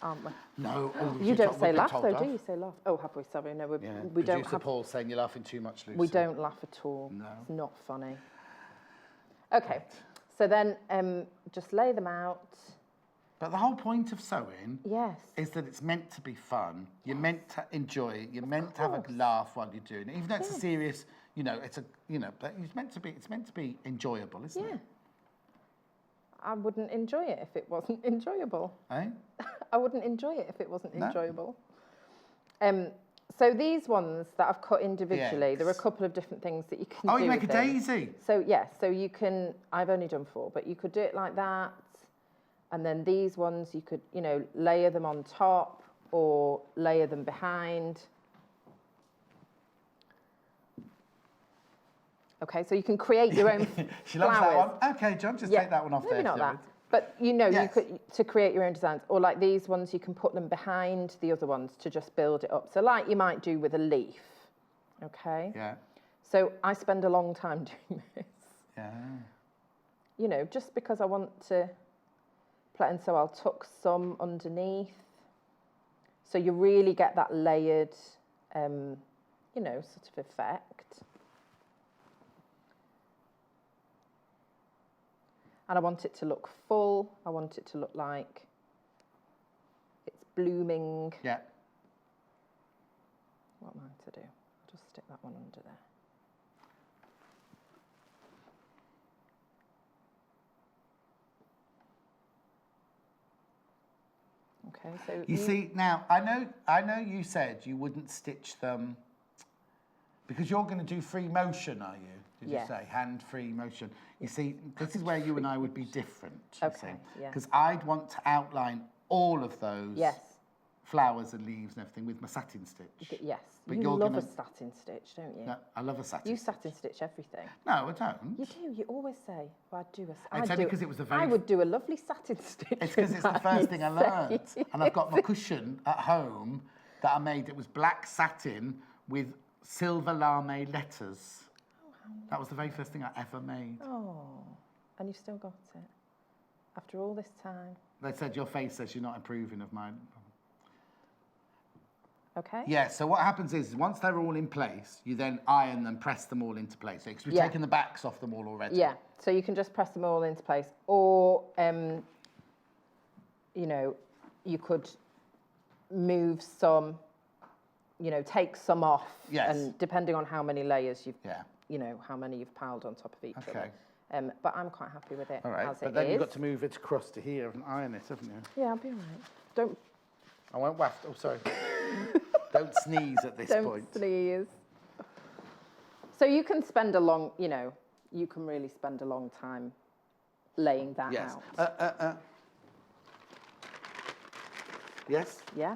aren't we? No. You don't say laugh, though, do you? Say laugh. Oh, have we? Sorry, no. We don't have. Paul saying you're laughing too much, Lucy. We don't laugh at all. No. It's not funny. Okay. So then just lay them out. But the whole point of sewing yes. is that it's meant to be fun. You're meant to enjoy it. You're meant to have a laugh while you're doing it. Even though it's a serious, but it's meant to be enjoyable, isn't it? I wouldn't enjoy it if it wasn't enjoyable. Eh? I wouldn't enjoy it if it wasn't enjoyable. So these ones that I've cut individually, there are a couple of different things that you can do. Oh, you make a daisy. So, so you can, I've only done 4, but you could do it like that. And then these ones, you could, layer them on top or layer them behind. Okay, so you can create your own She loves that one. Okay, John, just take that one off there. Maybe not that. But, you could, to create your own designs. Or like these ones, you can put them behind the other ones to just build it up. So like you might do with a leaf, okay? Yeah. So I spend a long time doing this. Yeah. Just because I want to play. And so I'll tuck some underneath. So you really get that layered, sort of effect. And I want it to look full. I want it to look like it's blooming. Yeah. What am I to do? I'll just stick that one under there. Okay, so you see, now, I know you said you wouldn't stitch them because you're going to do free motion, are you? Did you say hand-free motion? You see, this is where you and I would be different. Okay, because I'd want to outline all of those flowers and leaves and everything with my satin stitch. Yes, but you love a satin stitch, don't you? No, I love a satin. You satin stitch everything. No, I don't. You do. You always say, "Well, I'd do a." It's only because it was the very. I would do a lovely satin stitch. It's because it's the first thing I learned, and I've got my cushion at home that I made. It was black satin with silver lame letters. That was the very first thing I ever made. Oh, and you've still got it after all this time. They said your face says you're not approving of mine. Okay. Yeah, so what happens is once they're all in place, you then iron them, press them all into place. Because we've taken the backs off them all already. Yeah, so you can just press them all into place. Or, you could move some, take some off. Yes. And depending on how many layers you've, how many you've piled on top of each other. But I'm quite happy with it all right, as but it then is. you've got to move it across to here and iron it, haven't you? Yeah, I'll be all right. I won't waft. Oh, sorry. Don't sneeze at this point. Don't sneeze. So you can spend a long, you can really spend a long time laying that out. Yes? Yeah,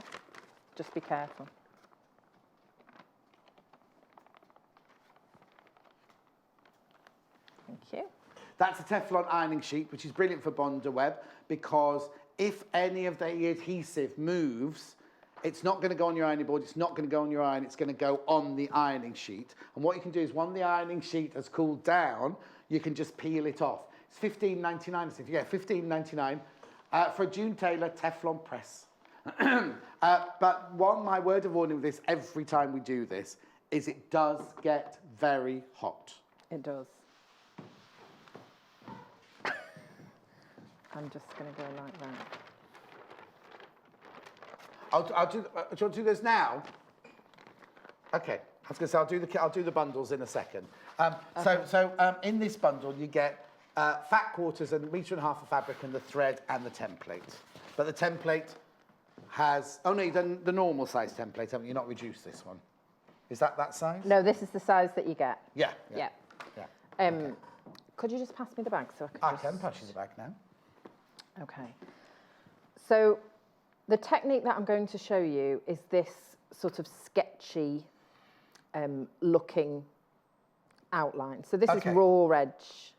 just be careful. Thank you. That's a Teflon ironing sheet, which is brilliant for bonder web, because if any of the adhesive moves, it's not going to go on your ironing board, it's not going to go on your iron, it's going to go on the ironing sheet. And what you can do is, when the ironing sheet has cooled down, you can just peel it off. It's $15.99, so yeah, $15.99 for a June Taylor Teflon press. But my word of warning with this, every time we do this, is it does get very hot. It does. I'm just going to go like that. Do you want to do this now? Okay. I was going to say I'll do the bundles in a second. Okay. So in this bundle you get fat quarters and 1.5 meters of fabric and the thread and the template. But the template has you've done the normal size template, haven't you? Not reduced this one. Is that size? No, this is the size that you get. Yeah. Okay. Could you just pass me the bag so I can pass you the bag now. Okay. So the technique that I'm going to show you is this sort of sketchy looking outline. So this is raw edge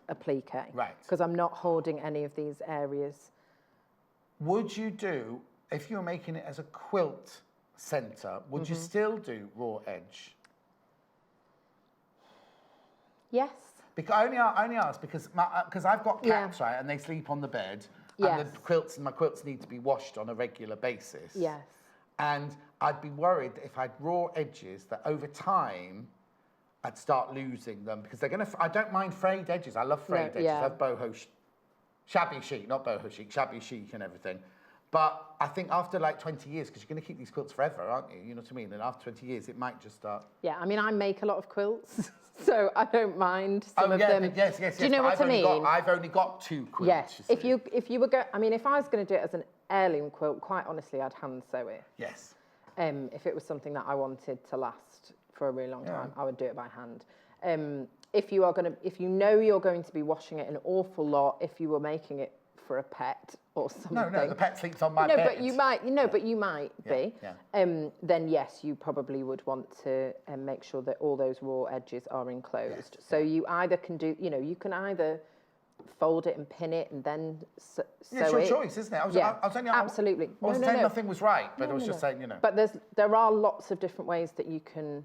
applique. Right. Because I'm not holding any of these areas. Would you do, if you're making it as a quilt centre, would you still do raw edge? Yes. Because I only ask because I've got cats, right, and they sleep on the bed, and my quilts need to be washed on a regular basis. Yes. And I'd be worried that if I had raw edges, that over time I'd start losing them, because they're gonna. I don't mind frayed edges. I love frayed edges. I have boho, shabby chic, not boho chic, shabby chic and everything. But I think after like 20 years, because you're going to keep these quilts forever, aren't you? You know what I mean? And after 20 years, it might just start. Yeah, I mean, I make a lot of quilts, so I don't mind some of them. Yes. Do you know what I mean? I've only got 2 quilts. Yes. If you were I mean, if I was going to do it as an heirloom quilt, quite honestly, I'd hand sew it. Yes. If it was something that I wanted to last for a really long time, I would do it by hand. If you know you're going to be washing it an awful lot, if you were making it for a pet or something. No, the pet sleeps on my bed. But you might be. Then yes, you probably would want to make sure that all those raw edges are enclosed. So you either can do, you can either fold it and pin it and then sew it. It's your choice, isn't it? I was saying, absolutely. I wasn't saying nothing was right, but I was just saying, But there are lots of different ways that you can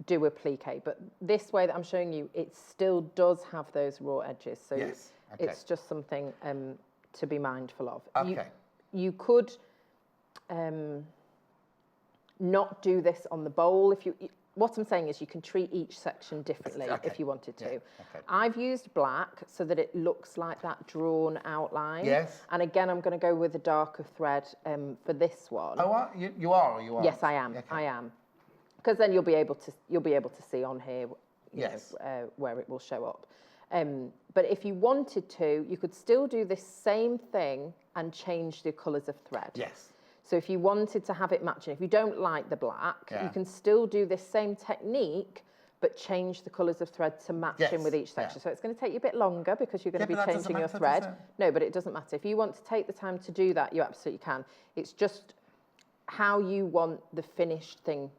do applique. But this way that I'm showing you, it still does have those raw edges. So it's just something to be mindful of. Okay. You could not do this on the bowl. What I'm saying is you can treat each section differently if you wanted to. Yeah. Okay. I've used black so that it looks like that drawn outline. Yes. And again, I'm going to go with a darker thread for this one. Oh, you are or you are? Yes, I am. Okay. I am. Because then you'll be able to see on here where it will show up. But if you wanted to, you could still do this same thing and change the colours of thread. Yes. So if you wanted to have it matching, if you don't like the black, you can still do this same technique, but change the colours of thread to match in with each section. So it's going to take you a bit longer because you're going to be changing your thread. No, but it doesn't matter. If you want to take the time to do that, you absolutely can. It's just how you want the finished thing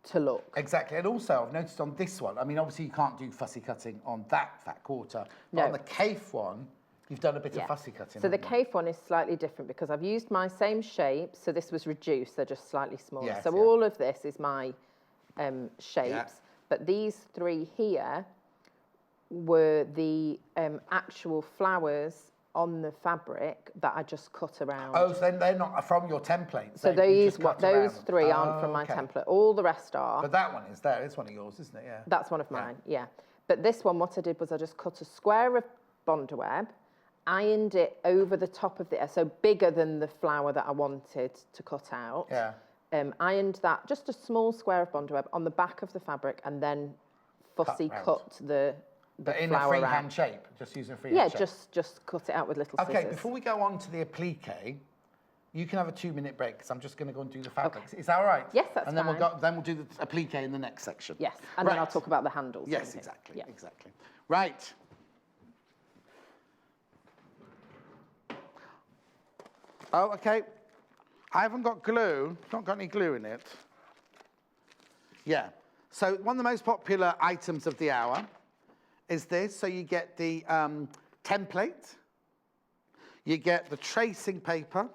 to look. Exactly. And also, I've noticed on this one, I mean, obviously you can't do fussy cutting on that fat quarter, but on the Kaffe one, you've done a bit of fussy cutting. So the Kaffe one is slightly different because I've used my same shape. So this was reduced, they're just slightly smaller. Yes, so all of this is my shapes, but these 3 here were the actual flowers on the fabric that I just cut around. Oh, so they're not from your template. So those 3 aren't from my template. All the rest are. But that one is there. It's one of yours, isn't it? Yeah. That's one of mine. Yeah. But this one, what I did was I just cut a square of bonder web, ironed it over the top of so bigger than the flower that I wanted to cut out. Yeah. Ironed that, just a small square of bonder web on the back of the fabric, and then fussy cut the but in a freehand shape, just using a freehand shape? Yeah, just cut it out with little scissors. Okay, before we go on to the applique, you can have a 2-minute break because I'm just going to go and do the fabrics. Is that all right? Yes, that's and then fine. Then we'll do the applique in the next section. Yes, and then I'll talk about the handles. Yes, exactly, exactly. Right. Oh, okay. I haven't got glue. Not got any glue in it. Yeah. So one of the most popular items of the hour is this. So you get the template. You get the tracing paper.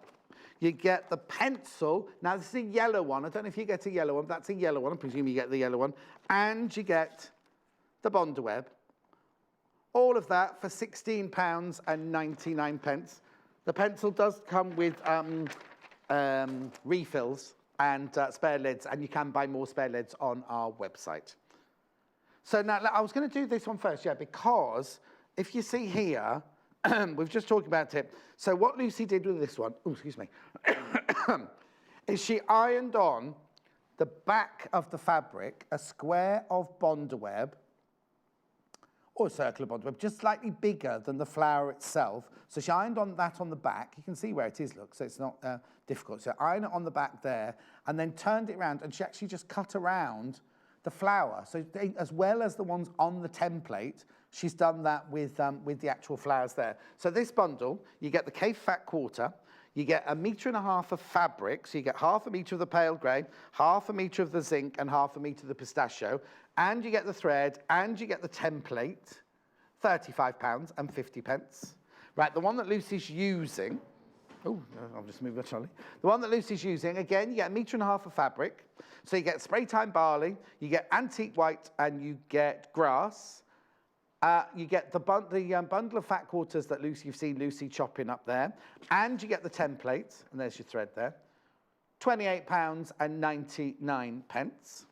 You get the pencil. Now, this is a yellow one. I don't know if you get a yellow one. That's a yellow one. I presume you get the yellow one. And you get the Bondaweb. All of that for £16.99. The pencil does come with refills and spare lids, and you can buy more spare lids on our website. So now, I was going to do this one first, because if you see here, we've just talked about it. So what Lucy did with this one, excuse me, is she ironed on the back of the fabric a square of Bondaweb, or a circle of Bondaweb, just slightly bigger than the flower itself. So she ironed on that on the back. You can see where it is, look, so it's not difficult. So iron it on the back there, and then turned it around, and she actually just cut around the flower. So as well as the ones on the template, she's done that with the actual flowers there. So this bundle, you get the Kaffe fat quarter, you get 1.5 meters of fabric, so you get 1/2 meter of the pale grey, 1/2 meter of the zinc, and 1/2 meter of the pistachio, and you get the thread, and you get the template, £35.50. Right, the one that Lucy's using, I'll just move that, Charlie. The one that Lucy's using, again, you get 1.5 meters of fabric, so you get spray time barley, you get antique white, and you get grass. You get the bundle of fat quarters that you've seen Lucy chopping up there, and you get the template, and there's your thread there, £28.99.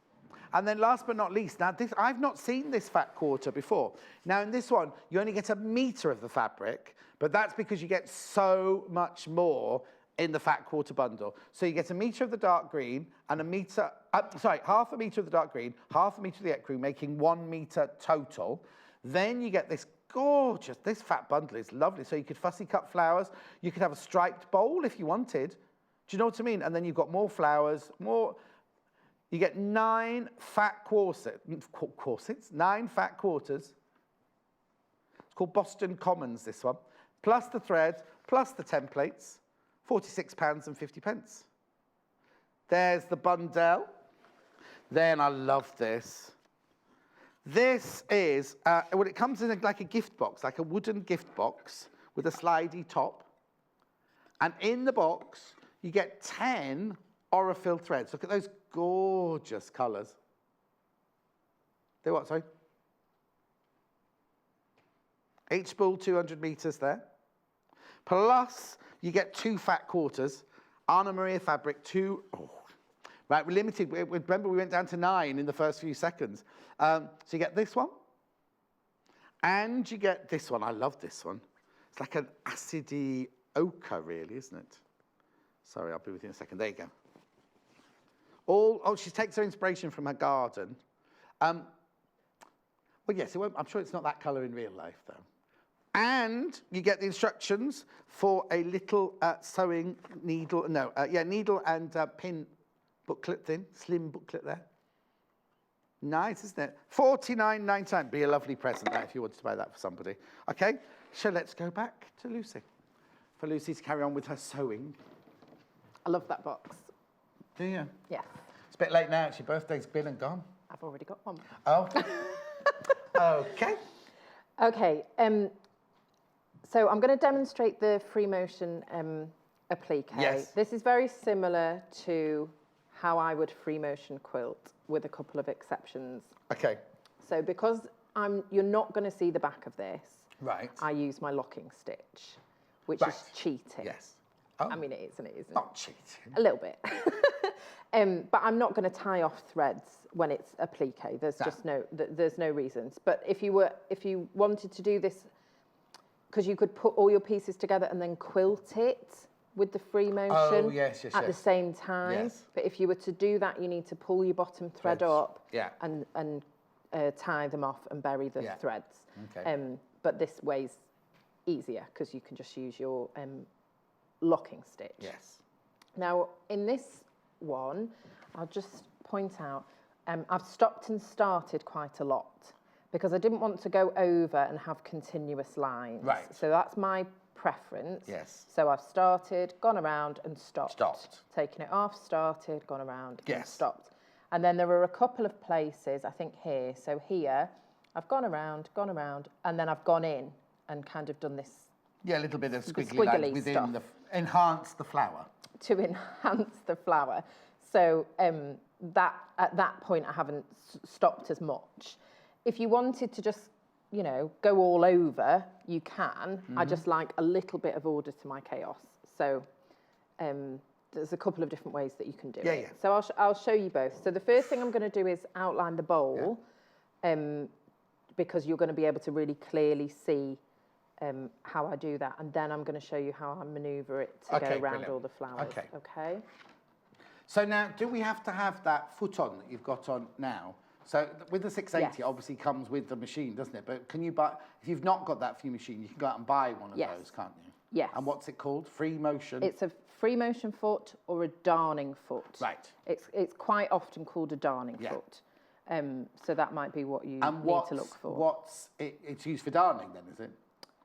And then last but not least, now I've not seen this fat quarter before. Now in this one, you only get 1 meter of the fabric, but that's because you get so much more in the fat quarter bundle. So you get 1 meter of the dark green and 1 meter, 1/2 meter of the dark green, 1/2 meter of the ecru, making 1 meter total. Then you get this gorgeous, this fat bundle is lovely. So you could fussy cut flowers. You could have a striped bowl if you wanted. Do you know what I mean? And then you've got more flowers, more. You get 9 fat corsets, 9 fat quarters. It's called Boston Commons, this one. Plus the thread, plus the templates, £46.50. There's the bundle. Then I love this. This is, well, it comes in like a gift box, like a wooden gift box with a slidey top. And in the box, you get 10 Aurifil threads. Look at those gorgeous colours. They're what, sorry? Each spool, 200 metres there. Plus, you get 2 fat quarters. Anna Maria fabric, 2. Right, we're limited. Remember, we went down to 9 in the first few seconds. So you get this one. And you get this one. I love this one. It's like an acidy ochre, really, isn't it? Sorry, I'll be with you in a second. There you go. She takes her inspiration from her garden. Well, yes, I'm sure it's not that colour in real life, though. And you get the instructions for a little sewing needle, needle and pin booklet thing, slim booklet there. Nice, isn't it? £49.99. Be a lovely present that if you wanted to buy that for somebody. Okay, so let's go back to Lucy. For Lucy to carry on with her sewing. I love that box. Do you? Yeah. It's a bit late now, actually. Birthday's been and gone. I've already got one. Oh. Okay. Okay. So I'm going to demonstrate the free motion applique. Yes. This is very similar to how I would free motion quilt, with a couple of exceptions. Okay. So because you're not going to see the back of this, right, I use my locking stitch, which is cheating. Yes. Oh. I mean, it is and it isn't. Not cheating. A little bit. But I'm not going to tie off threads when it's applique. There's just there's no reasons. But if you wanted to do this, because you could put all your pieces together and then quilt it with the free motion at the same time. Yes. But if you were to do that, you need to pull your bottom thread up and tie them off and bury the threads. Okay. But this way's easier because you can just use your locking stitch. Yes. Now, in this one, I'll just point out, I've stopped and started quite a lot because I didn't want to go over and have continuous lines. Right. So that's my preference. Yes. So I've started, gone around and stopped. Stopped. Taken it off, started, gone around and Yes. stopped. And then there are a couple of places, I think here. So here, I've gone around, and then I've gone in and kind of done this. Yeah, a little bit of squiggly squiggly lines within stuff. enhance the flower. To enhance the flower. So that at that point I haven't stopped as much. If you wanted to just, you know, go all over, you can. I just like a little bit of order to my chaos. So there's a couple of different ways that you can do it. Yeah. So I'll show you both. So the first thing I'm going to do is outline the bowl, because you're going to be able to really clearly see how I do that, and then I'm going to show you how I manoeuvre it to go around brilliant. all the flowers. Okay. So now, do we have to have that foot on that you've got on now? So with the 680, Yes. obviously comes with the machine, doesn't it? But can you buy, if you've not got that for your machine, you can go out and buy one of Yes. those, can't you? Yes. And what's it called? Free motion? It's a free motion foot or a darning foot. Right. It's quite often called a darning Yeah. foot. So that might be what you And need to look for. It's used for darning then, is it?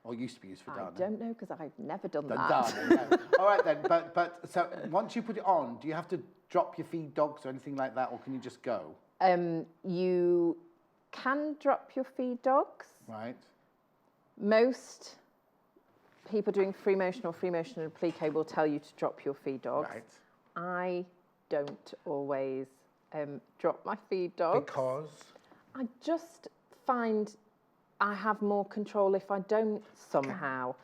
Or used to be used for I darning? don't know because I've never done that. Darning, no. All right then, but so once you put it on, do you have to drop your feed dogs or anything like that, or can you just go? You can drop your feed dogs. Right. Most people doing free motion or free motion and appliqué will tell you to drop your feed dogs. Right. I don't always drop my feed dogs. Because? I just find I have more control if I don't somehow.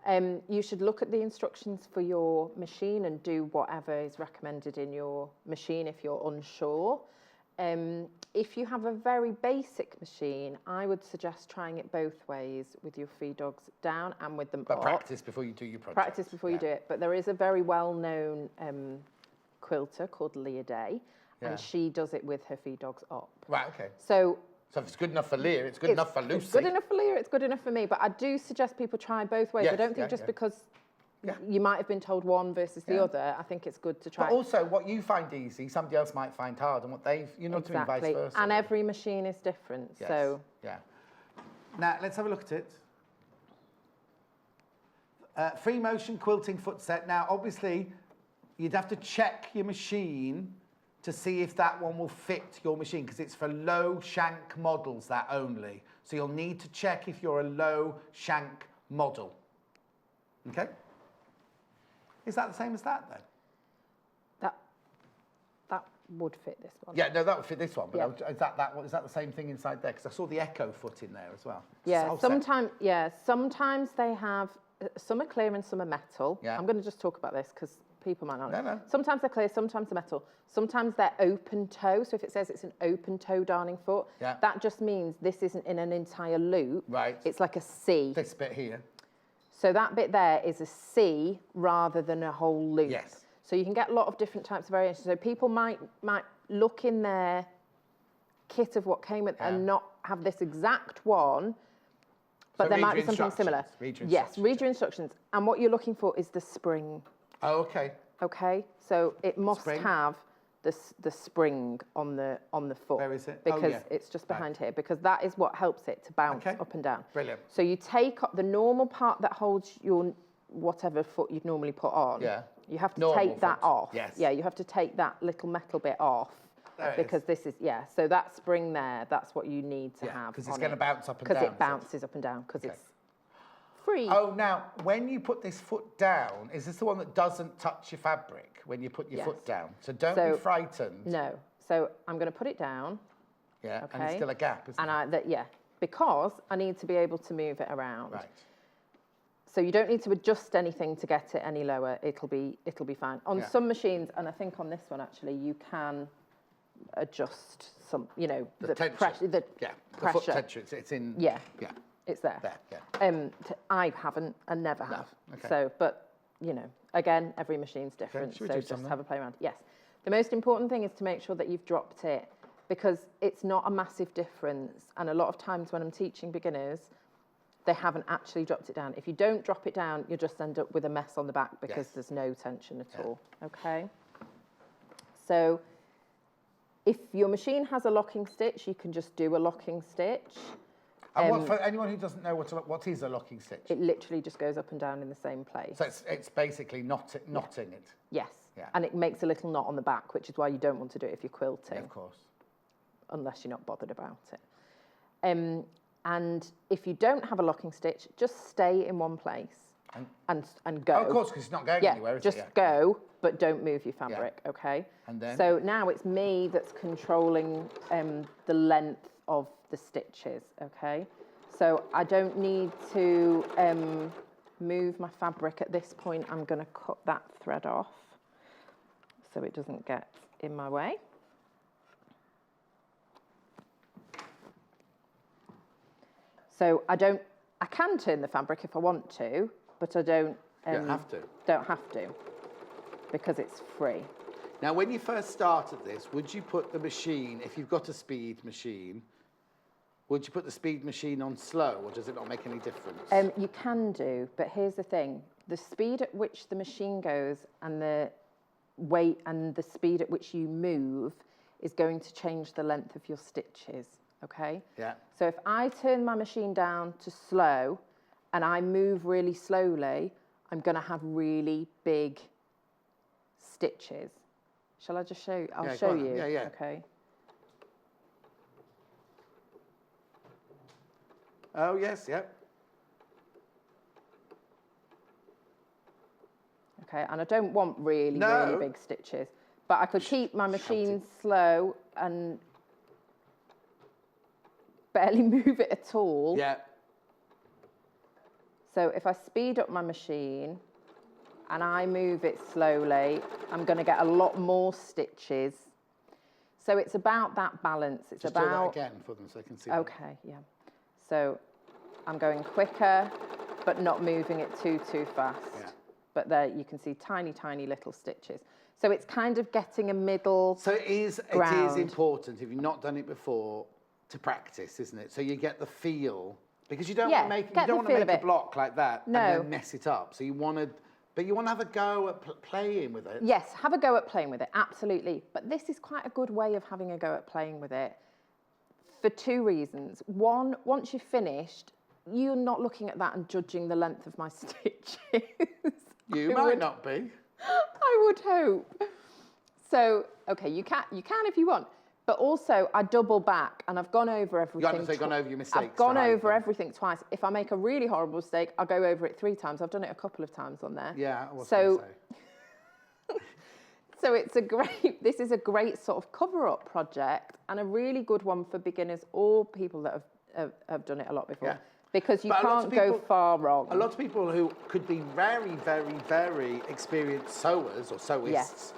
You should look at the instructions for your machine and do whatever is recommended in your machine if you're unsure. If you have a very basic machine, I would suggest trying it both ways with your feed dogs down and with them But up. practice before you do your project. Practice before you do it. But there is a very well-known quilter called Leah Day, and she does it with her feed dogs up. Right, okay. So if it's good enough for Leah, it's good enough for Lucy. It's good enough for Leah, it's good enough for me. But I do suggest people try both ways. Yes, I don't think just because you might have been told one versus the other, I think it's good to try. But also, what you find easy, somebody else might find hard, and what they've, you know, to vice versa. And every machine is different, Yes. so. Yeah. Now, let's have a look at it. Free motion quilting foot set. Now, obviously, you'd have to check your machine to see if that one will fit your machine, because it's for low shank models, that only. So you'll need to check if you're a low shank model. Okay? Is that the same as that, then? That would fit this one. Yeah, no, that would fit this one, but Yeah. is that the same thing inside there? Because I saw the Echo foot in there as well. Yeah, sometimes they have, some are clear and some are metal. Yeah. I'm going to just talk about this because people might not know. No. Sometimes they're clear, sometimes they're metal. Sometimes they're open toe. So if it says it's an open toe darning foot, that just means this isn't in an entire loop. Right. It's like a C. This bit here. So that bit there is a C rather than a whole loop. Yes. So you can get a lot of different types of variations. So people might look in their kit of what came with and not have this exact one, but there might be something similar. Read your yes, instructions, read your instructions. And what you're looking for is the spring. Oh, okay. Okay, so it must Spring. have the spring on the foot. Where is it? Because Oh, yeah. it's just behind here, because that is what helps it to bounce Okay. up and down. Brilliant. So you take up the normal part that holds your whatever foot you'd normally put on. Yeah. You have to Normal take that foot. off. Yes. Yeah, you have to take that little metal bit off. There it because is. this is, so that spring there, that's what you need to Yeah, have. 'cause it's on gonna it. bounce up and Because down, it is it? bounces up and down, because Okay. it's free. Oh, now, when you put this foot down, is this the one that doesn't touch your fabric when you put your foot down? So don't be frightened. No. So I'm going to put it down. Yeah, Okay. and it's still a gap, isn't And it? because I need to be able to move it around. Right. So you don't need to adjust anything to get it any lower. It'll be fine. On some machines, and I think on this one actually, you can adjust some, the tension. pressure. The the foot tension. It's in. Yeah. Yeah. It's there. There, yeah. I haven't and never have. okay. So, but again, every machine's different. should we So do just some then? have a play around. Yes. The most important thing is to make sure that you've dropped it, because it's not a massive difference. And a lot of times when I'm teaching beginners, they haven't actually dropped it down. If you don't drop it down, you'll just end up with a mess on the back because there's no tension at all, okay? So if your machine has a locking stitch, you can just do a locking stitch. And for anyone who doesn't know what is a locking stitch? It literally just goes up and down in the same place. So it's basically knotting it? Yes, Yeah. and it makes a little knot on the back, which is why you don't want to do it if you're quilting. Yeah, of course. Unless you're not bothered about it. And if you don't have a locking stitch, just stay in one place and go. Oh, of course, because it's not going anywhere, is just it? go, but don't move your fabric, okay? And then? So now it's me that's controlling the length of the stitches, okay? So I don't need to move my fabric at this point. I'm going to cut that thread off so it doesn't get in my way. So I can turn the fabric if I want to, but I don't. You don't have to. Don't have to, because it's free. Now, when you first started this, would you put the machine, if you've got a speed machine, would you put the speed machine on slow, or does it not make any difference? You can do, but here's the thing. The speed at which the machine goes and the weight and the speed at which you move is going to change the length of your stitches, okay? Yeah. So if I turn my machine down to slow and I move really slowly, I'm going to have really big stitches. Shall I just show you? I'll show you. Yeah, yeah. Okay. Oh, yes, yep. Okay, and I don't want really big stitches, but I could keep my machine slow and barely move it at all. Yeah. So if I speed up my machine and I move it slowly, I'm going to get a lot more stitches. So it's about that balance. It's Just about... do that again for them so they can see. Okay, yeah. So I'm going quicker, but not moving it too fast. Yeah. But there you can see tiny, tiny little stitches. So it's kind of getting a middle So it is important, if you've not done it before, to practice, isn't it? So you get the feel, because you don't want to make a block like that and then mess it up. So you want to, but you want to have a go at playing with it. Yes, have a go at playing with it, absolutely. But this is quite a good way of having a go at playing with it for two reasons. One, once you've finished, you're not looking at that and judging the length of my stitches. You might not be. I would hope. So, okay, you can if you want. But also, I double back and I've gone over everything. You haven't gone over your mistakes. I've gone over everything twice. If I make a really horrible mistake, I'll go over it 3 times. I've done it a couple of times on there. Yeah, I was going to say. So this is a great sort of cover-up project and a really good one for beginners or people that have done it a lot before. Yeah. Because you can't go far wrong. A lot of people who could be very, very, very experienced sewers or sewists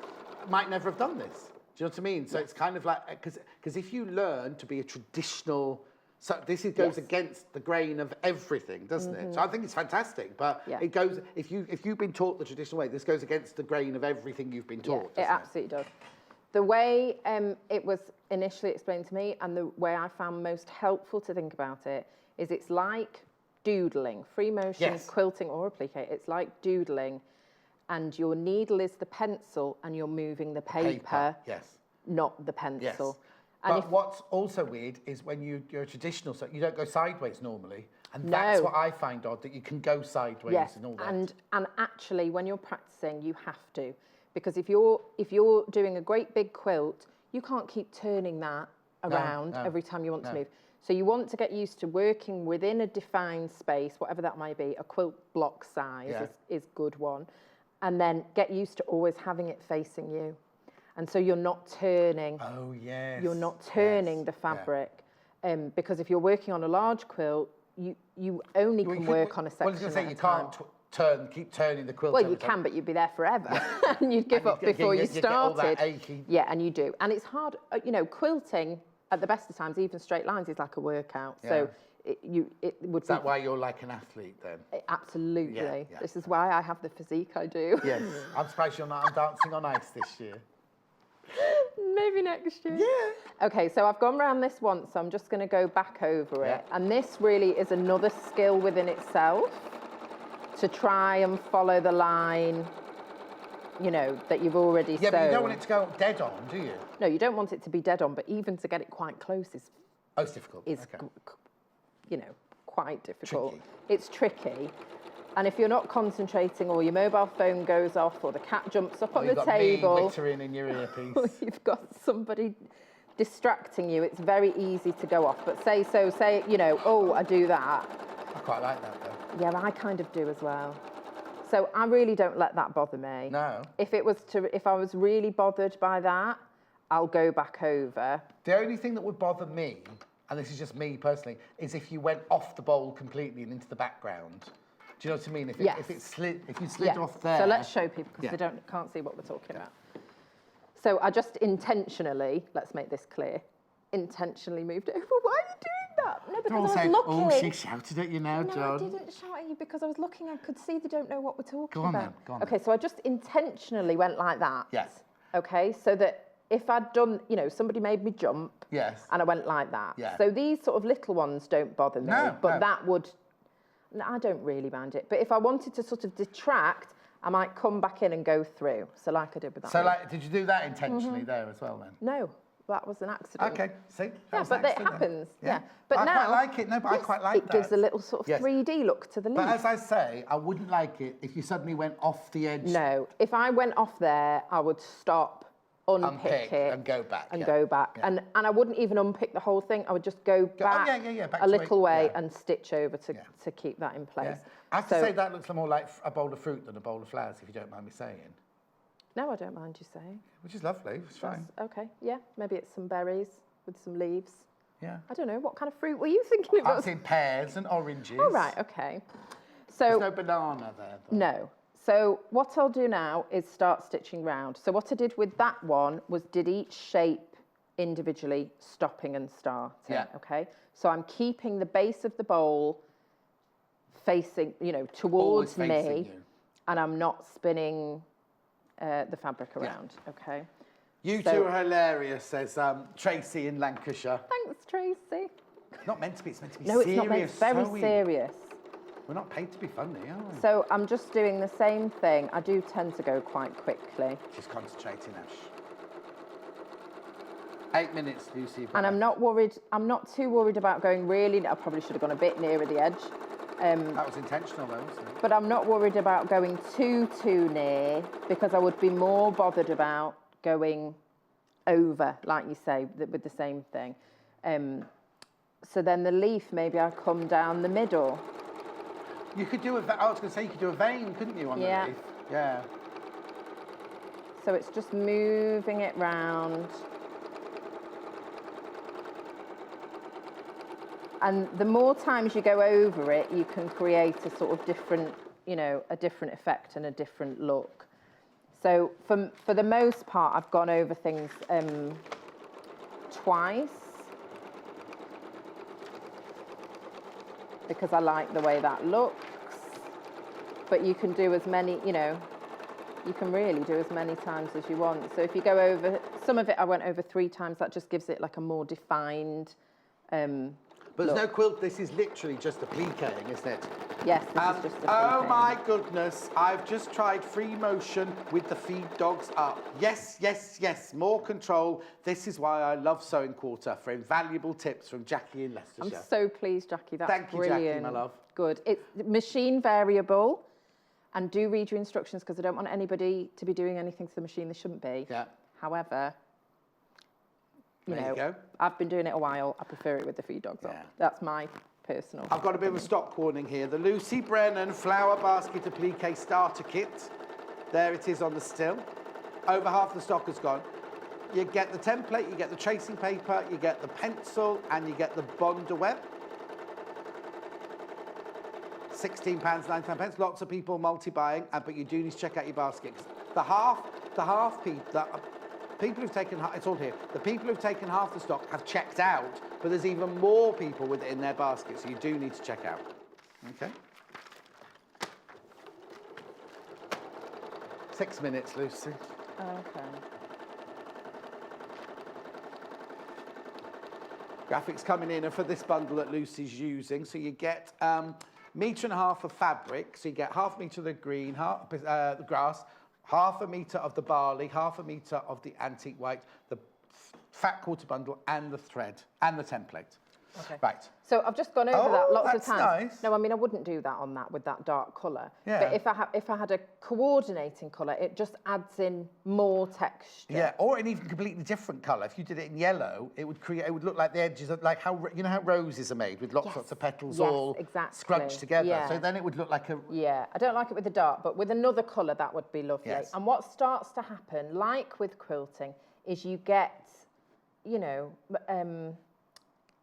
might never have done this. Do you know what I mean? So it's kind of like, because if you learn to be a traditional, so this goes against the grain of everything, doesn't it? So I think it's fantastic, but it goes, if you've been taught the traditional way, this goes against the grain of everything you've been taught. Yeah, it absolutely does. The way it was initially explained to me and the way I found most helpful to think about it is it's like doodling, free motion, quilting or appliqué. It's like doodling and your needle is the pencil and you're moving the paper. Not the pencil. Yes. And but what's also weird is when you're a traditional, so you don't go sideways normally. And that's what I find odd, that you can go sideways and all that. And actually, when you're practicing, you have to. Because if you're doing a great big quilt, you can't keep turning that around every time you want to move. So you want to get used to working within a defined space, whatever that might be. A quilt block size is good one. And then get used to always having it facing you. And so you're not turning. Oh, yes. You're not turning the fabric. Because if you're working on a large quilt, you only can work on a section. Well, I was going to say, you can't keep turning the quilt. Well, you can, but you'd be there forever. And you'd give up before you started. All that achy. Yeah, and you do. And it's hard, quilting at the best of times, even straight lines is like a workout. Yeah. So it would Is that why you're like an athlete then? Absolutely. Yeah. This is why I have the physique I do. Yes. I'm surprised you're not dancing on ice this year. Maybe next year. Yeah. Okay, so I've gone round this once, so I'm just going to go back over it. And this really is another skill within itself, to try and follow the line, you know, that you've already sewn. Yeah, but you don't want it to go dead on, do you? No, you don't want it to be dead on, but even to get it quite close is... Oh, it's difficult. You know, quite difficult. Tricky. It's tricky. And if you're not concentrating, or your mobile phone goes off, or the cat jumps up on the table... You've got me wittering in your earpiece. or you've got somebody distracting you, it's very easy to go off. But say, you know, oh, I do that. I quite like that, though. Yeah, I kind of do as well. So I really don't let that bother me. No. If I was really bothered by that, I'll go back over. The only thing that would bother me, and this is just me personally, is if you went off the bowl completely and into the background. Do you know what I mean? If you slid off there. So let's show people, because they can't see what we're talking about. So I just intentionally, let's make this clear, intentionally moved it over. Why are you doing that? No, because I was looking. Oh, she shouted at you now, John. No, I didn't shout at you because I was looking. I could see they don't know what we're talking about. Then. Go on. Okay, so I just intentionally went like that. Yes. Okay, so that if I'd done, you know, somebody made me jump. Yes. And I went like that. Yeah. So these sort of little ones don't bother me. But that would, no, I don't really mind it. But if I wanted to sort of detract, I might come back in and go through. So like I did with that. So like, did you do that intentionally there as well then? No, that was an accident. Okay, see? Yeah, but it happens. Yeah. But But I now, quite like it. No, but I quite like that. It gives a little sort of 3D look to the leaf. But as I say, I wouldn't like it if you suddenly went off the edge. No, if I went off there, I would stop, unpick it. And go back. And go back. Yeah. And I wouldn't even unpick the whole thing. I would just go back, back a to little way yeah. and stitch over to keep that in place. Yeah. I have to say that looks more like a bowl of fruit than a bowl of flowers, if you don't mind me saying. No, I don't mind you saying. Which is lovely, it's fine. Okay, yeah, maybe it's some berries with some leaves. Yeah. I don't know, what kind of fruit were you thinking it was? I was in pears and oranges. Oh, right, okay. So there's no banana there, though. No. So what I'll do now is start stitching round. So what I did with that one was did each shape individually, stopping and starting. Yeah. Okay. So I'm keeping the base of the bowl facing, you know, towards me, and I'm not spinning the fabric around. Okay. You two are hilarious, says Tracy in Lancashire. Thanks, Tracy. It's not meant to be. It's meant to be No, serious. it's not meant. It's very serious. We're not paid to be funny, are we? So I'm just doing the same thing. I do tend to go quite quickly. She's concentrating, Ash. 8 minutes, Lucy. And I'm not worried. I'm not too worried about going really. I probably should have gone a bit nearer the edge. That was intentional, though, wasn't it? But I'm not worried about going too near, because I would be more bothered about going over, like you say, with the same thing. So then the leaf, maybe I come down the middle. You could do I was going to say you could do a vein, couldn't you, on the leaf? Yeah. So it's just moving it round. And the more times you go over it, you can create a sort of different, you know, a different effect and a different look. So for the most part, I've gone over things twice, because I like the way that looks. But you can do as many, you know, you can really do as many times as you want. So if you go over, some of it I went over 3 times, that just gives it like a more defined But there's no quilt, this is literally just appliquing, isn't it? Yes, this is just oh my goodness, I've just tried free motion with the feed dogs up. Yes, yes, yes, more control. This is why I love Sewing Quarter, for invaluable tips from Jackie in Leicestershire. I'm so pleased, Jackie, that's Thank you, brilliant. Jackie, my love. Good. It's machine variable, and do read your instructions, because I don't want anybody to be doing anything to the machine they shouldn't be. Yeah. However, you There know, you go. I've been doing it a while. I prefer it with the feed dogs on. That's my personal. I've got a bit of a stock warning here. The Lucy Brennan Flower Basket Appliqué Starter Kit. There it is on the still. Over half the stock has gone. You get the template, you get the tracing paper, you get the pencil, and you get the Bonder web. £16, £99. Lots of people multi-buying, but you do need to check out your baskets. The half people who've taken, it's all here, the people who've taken half the stock have checked out, but there's even more people with it in their basket, so you do need to check out. Okay. 6 minutes, Lucy. Okay. graphics coming in are for this bundle that Lucy's using. So you get 1.5 meters of fabric. So you get 0.5 meter of the green, the grass, 0.5 meter of the barley, 0.5 meter of the antique white, the fat quarter bundle, and the thread, and the template. Okay. Right. So I've just gone over that lots of times. Nice. No, I mean, I wouldn't do that on that with that dark colour. Yeah. But if I had a coordinating colour, it just adds in more texture. Yeah, or an even completely different colour. If you did it in yellow, it would look like the edges of, like how, you know how roses are made with lots of petals all scrunched together. Yeah. So then it would look like a... Yeah, I don't like it with the dark, but with another colour, that would be lovely. Yes. And what starts to happen, like with quilting, is you get, you know,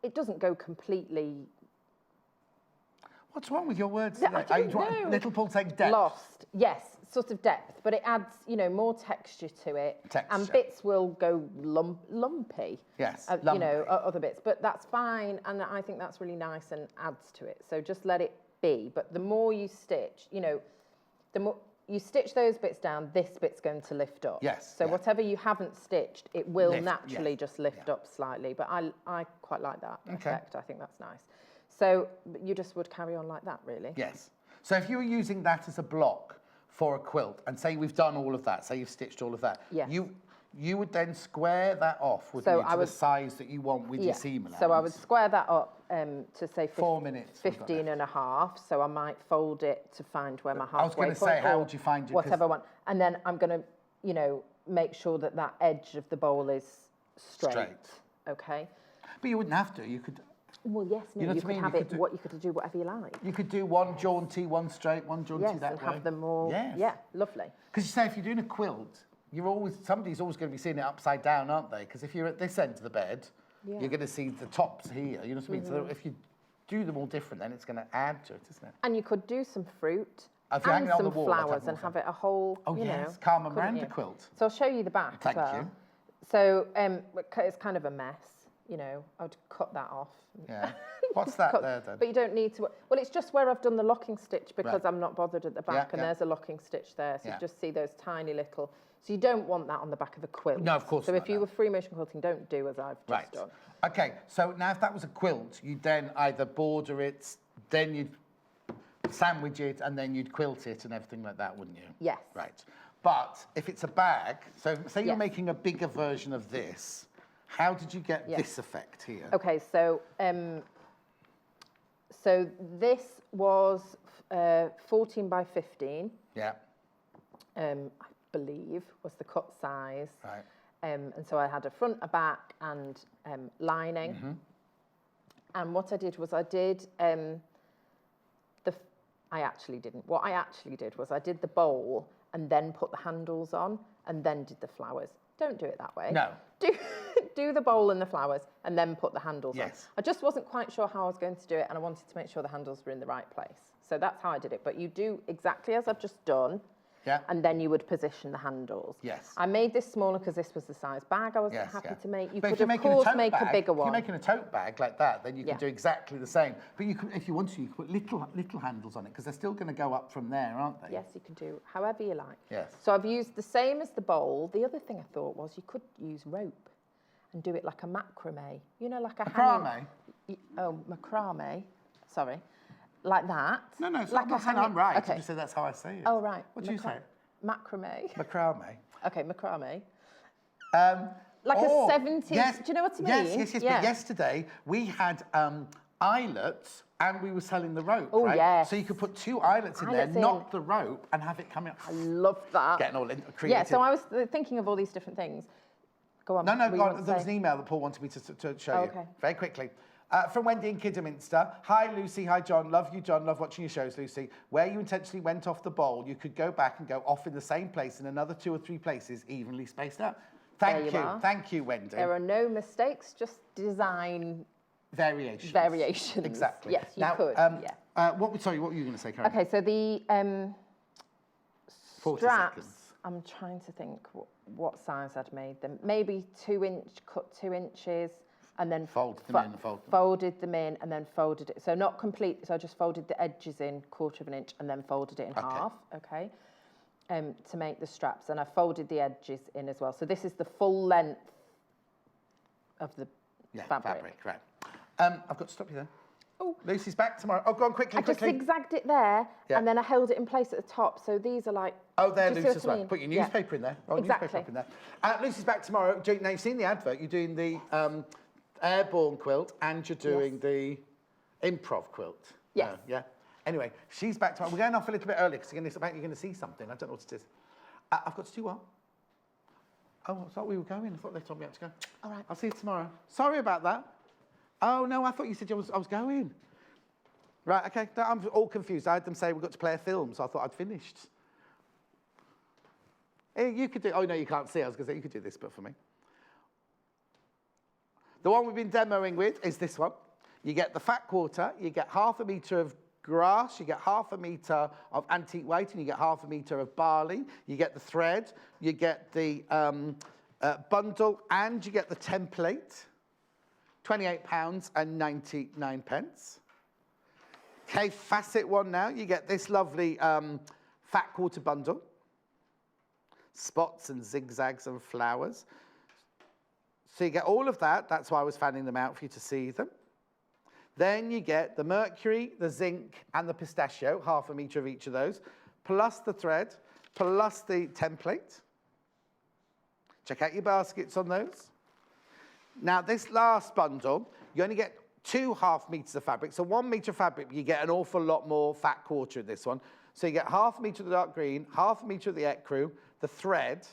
it doesn't go completely... What's wrong with your words I today? don't know. Little Paul take depth. Lost, yes, sort of depth, but it adds, you know, more texture to it. And bits will go lumpy. Yes, you know, other bits, but that's fine, and I think that's really nice and adds to it. So just let it be, but the more you stitch, you know, the more you stitch those bits down, this bit's going to lift up. Yes. So whatever you haven't stitched, it will naturally just lift up slightly, but I quite like that effect. I think that's nice. So you just would carry on like that, really? Yes. So if you were using that as a block for a quilt, and say we've done all of that, say you've stitched all of that, you would then square that off, wouldn't you, to the size that you want with your seam allowance? So I would square that up to say 4 minutes. 15 and a half. So I might fold it to find where my halfway I was going to say, how would you find it? Whatever I want. And then I'm going to, you know, make sure that that edge of the bowl is straight. Okay? But you wouldn't have to. You could... Well, yes, no, you could have it. You could do whatever you like. You could do one jaunty, one straight, one jaunty that way. Yes, and have them all. Yes. Yeah, lovely. Because you say if you're doing a quilt, somebody's always going to be seeing it upside down, aren't they? Because if you're at this end of the bed, you're going to see the tops here. You know what I mean? So if you do them all different, then it's going to add to it, isn't it? And you could do some fruit and some flowers and have it a whole. You know, Carmen Miranda quilt. So I'll show you the back. Thank you. So it's kind of a mess. You know, I would cut that off. Yeah. What's that there then? But you don't need to. Well, it's just where I've done the locking stitch because I'm not bothered at the back, and there's a locking stitch there. So you just see those tiny little. So you don't want that on the back of a quilt. No, of course not. So if you were free motion quilting, don't do as I've just done. Okay. So now, if that was a quilt, you'd then either border it, then you'd sandwich it, and then you'd quilt it and everything like that, wouldn't you? Yes. Right. But if it's a bag, so say you're making a bigger version of this. How did you get this effect here? Okay, so so this was 14 by 15. Yeah. I believe was the cut size. Right. And so I had a front, a back, and lining. Mm-hmm. And what I did was I did I actually didn't. What I actually did was I did the bowl and then put the handles on and then did the flowers. Don't do it that way. No. Do the bowl and the flowers and then put the handles on. Yes. I just wasn't quite sure how I was going to do it, and I wanted to make sure the handles were in the right place. So that's how I did it. But you do exactly as I've just done. Yeah. And then you would position the handles. Yes. I made this smaller because this was the size bag I was happy to make. You but could, of course, make a bigger one. If you're making a tote bag like that, then you can do exactly the same. But you could, if you want to, you could put little handles on it because they're still going to go up from there, aren't they? Yes, you can do however you like. Yes. So I've used the same as the bowl. The other thing I thought was you could use rope and do it like a macrame. You know, like a macrame? Macrame. Sorry. Like that. No, it's like I'm not saying I'm right. Okay. I just said that's how I say it. Oh, right. What do you say? Macrame. Macrame. Okay, macrame. Like a 70s. Yes, do you know what I mean? Yes. But yesterday we had eyelets and we were selling the rope, right? Yes. So you could put 2 eyelets in there, knock the rope, and have it coming up. I love that. Getting all creative. Yeah, so I was thinking of all these different things. Go on. No, go on. There was an email that Paul wanted me to show you. Very quickly. From Wendy in Kidderminster. Hi, Lucy. Hi, John. Love you, John. Love watching your shows, Lucy. Where you intentionally went off the bowl, you could go back and go off in the same place in another 2 or 3 places, evenly spaced out. Thank you. Thank you, Wendy. There are no mistakes, just design variations. Exactly. Yes, you could. Sorry, what were you going to say, Karen? Okay, so the 40 straps, seconds. I'm trying to think what size I'd made them. Maybe 2 inch, cut 2 inches. And then folded them and then folded it. So not complete. So I just folded the edges in 1/4 of an inch and then folded it in half. Okay. To make the straps, and I folded the edges in as well. So this is the full length of the fabric. Right. I've got to stop you there. Oh, Lucy's back tomorrow. Oh, go on, quickly, I just quickly. zigzagged it there, Yeah. and then I held it in place at the top. So these are like. Oh, there, do you see Lucy, what as I well. mean? Put your Yeah. newspaper in there. Oh, Exactly. newspaper up in there. Lucy's back tomorrow. Now, you've seen the advert. You're doing the airborne quilt and you're doing the improv quilt. Yes. Yeah. Anyway, she's back tomorrow. We're going off a little bit early because you're going to see something. I don't know what it is. I've got to do what? Oh, I thought we were going. I thought they told me I had to go. All right. I'll see you tomorrow. Sorry about that. Oh, no, I thought you said I was going. Right, okay. No, I'm all confused. I had them say we've got to play a film, so I thought I'd finished. Hey, you could do... Oh, no, you can't see. I was going to say you could do this bit for me. The one we've been demoing with is this one. You get the fat quarter, you get 1/2 metre of grass, you get 1/2 metre of antique weight, and you get 1/2 metre of barley. You get the thread, you get the bundle, and you get the template. £28.99. Okay, facet one now. You get this lovely fat quarter bundle. Spots and zigzags and flowers. So you get all of that. That's why I was fanning them out for you to see them. Then you get the mercury, the zinc, and the pistachio, 1/2 metre of each of those, plus the thread, plus the template. Check out your baskets on those. Now, this last bundle, you only get 2 metres of fabric. So 1 metre of fabric, you get an awful lot more fat quarter in this one. So you get 1/2 metre of the dark green, 1/2 metre of the ecru, the thread,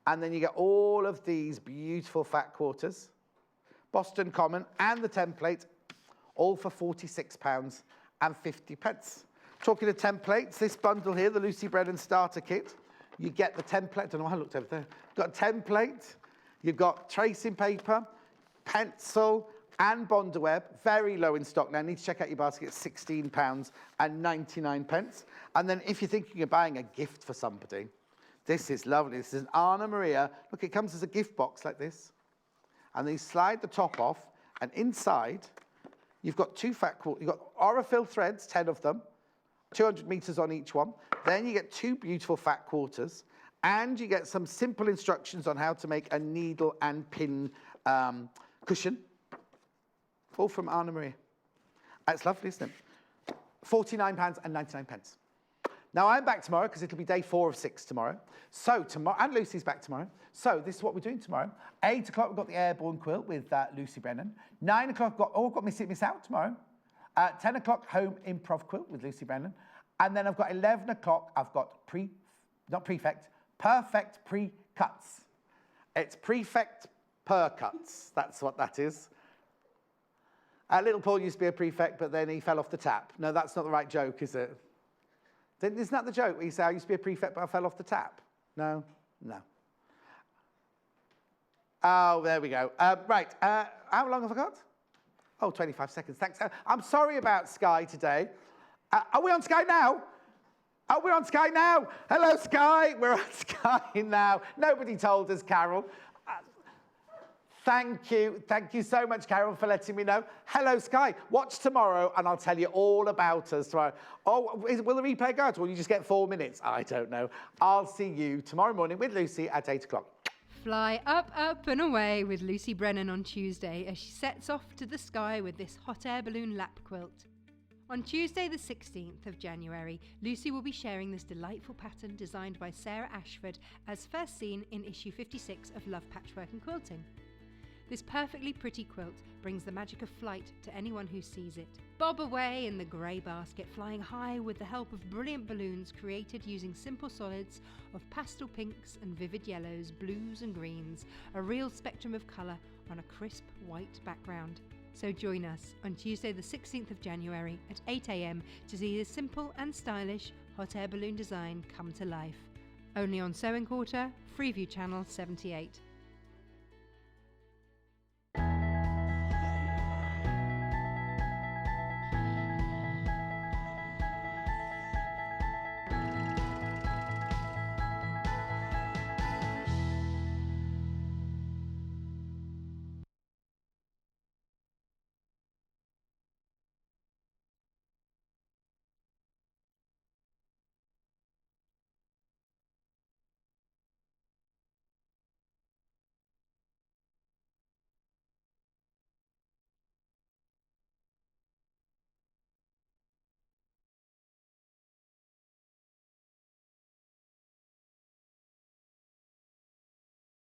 and then you get all of these beautiful fat quarters, Boston Common, and the template, all for £46.50. Talking of templates, this bundle here, the Lucy Brennan starter kit, you get the template. I don't know why I looked over there. You've got a template, you've got tracing paper, pencil, and Bondaweb, very low in stock now. Need to check out your basket, it's £16.99. And then if you're thinking of buying a gift for somebody, this is lovely. This is an Anna Maria. Look, it comes as a gift box like this. And then you slide the top off, and inside, you've got 2 fat quarters. You've got Aurifil threads, 10 of them, 200 metres on each one. Then you get 2 beautiful fat quarters, and you get some simple instructions on how to make a needle and pin cushion. All from Anna Maria. It's lovely, isn't it? £49.99. Now, I'm back tomorrow because it'll be day 4 of 6 tomorrow. So tomorrow, and Lucy's back tomorrow. So this is what we're doing tomorrow. 8 o'clock, we've got the airborne quilt with Lucy Brennan. 9 o'clock, I've got Miss Out tomorrow. 10 o'clock, home improv quilt with Lucy Brennan. And then I've got 11 o'clock, I've got perfect pre-cuts. It's prefect per cuts. That's what that is. Little Paul used to be a prefect, but then he fell off the tap. No, that's not the right joke, is it? Isn't that the joke where you say, I used to be a prefect, but I fell off the tap? No? No. Oh, there we go. Right, how long have I got? Oh, 25 seconds, thanks. I'm sorry about Sky today. Are we on Sky now? Oh, we're on Sky now. Hello, Sky. We're on Sky now. Nobody told us, Carol. Thank you. Thank you so much, Carol, for letting me know. Hello, Sky. Watch tomorrow, and I'll tell you all about us tomorrow. Oh, will the replay go out, or will you just get 4 minutes? I don't know. I'll see you tomorrow morning with Lucy at 8 o'clock. Fly up, up and away with Lucy Brennan on Tuesday as she sets off to the sky with this hot air balloon lap quilt. On Tuesday the 16th of January, Lucy will be sharing this delightful pattern designed by Sarah Ashford as first seen in issue 56 of Love Patchwork and Quilting. This perfectly pretty quilt brings the magic of flight to anyone who sees it. Bob away in the grey basket, flying high with the help of brilliant balloons created using simple solids of pastel pinks and vivid yellows, blues and greens, a real spectrum of colour on a crisp white background. So join us on Tuesday the 16th of January at 8 AM to see this simple and stylish hot air balloon design come to life. Only on Sewing Quarter, Freeview Channel 78.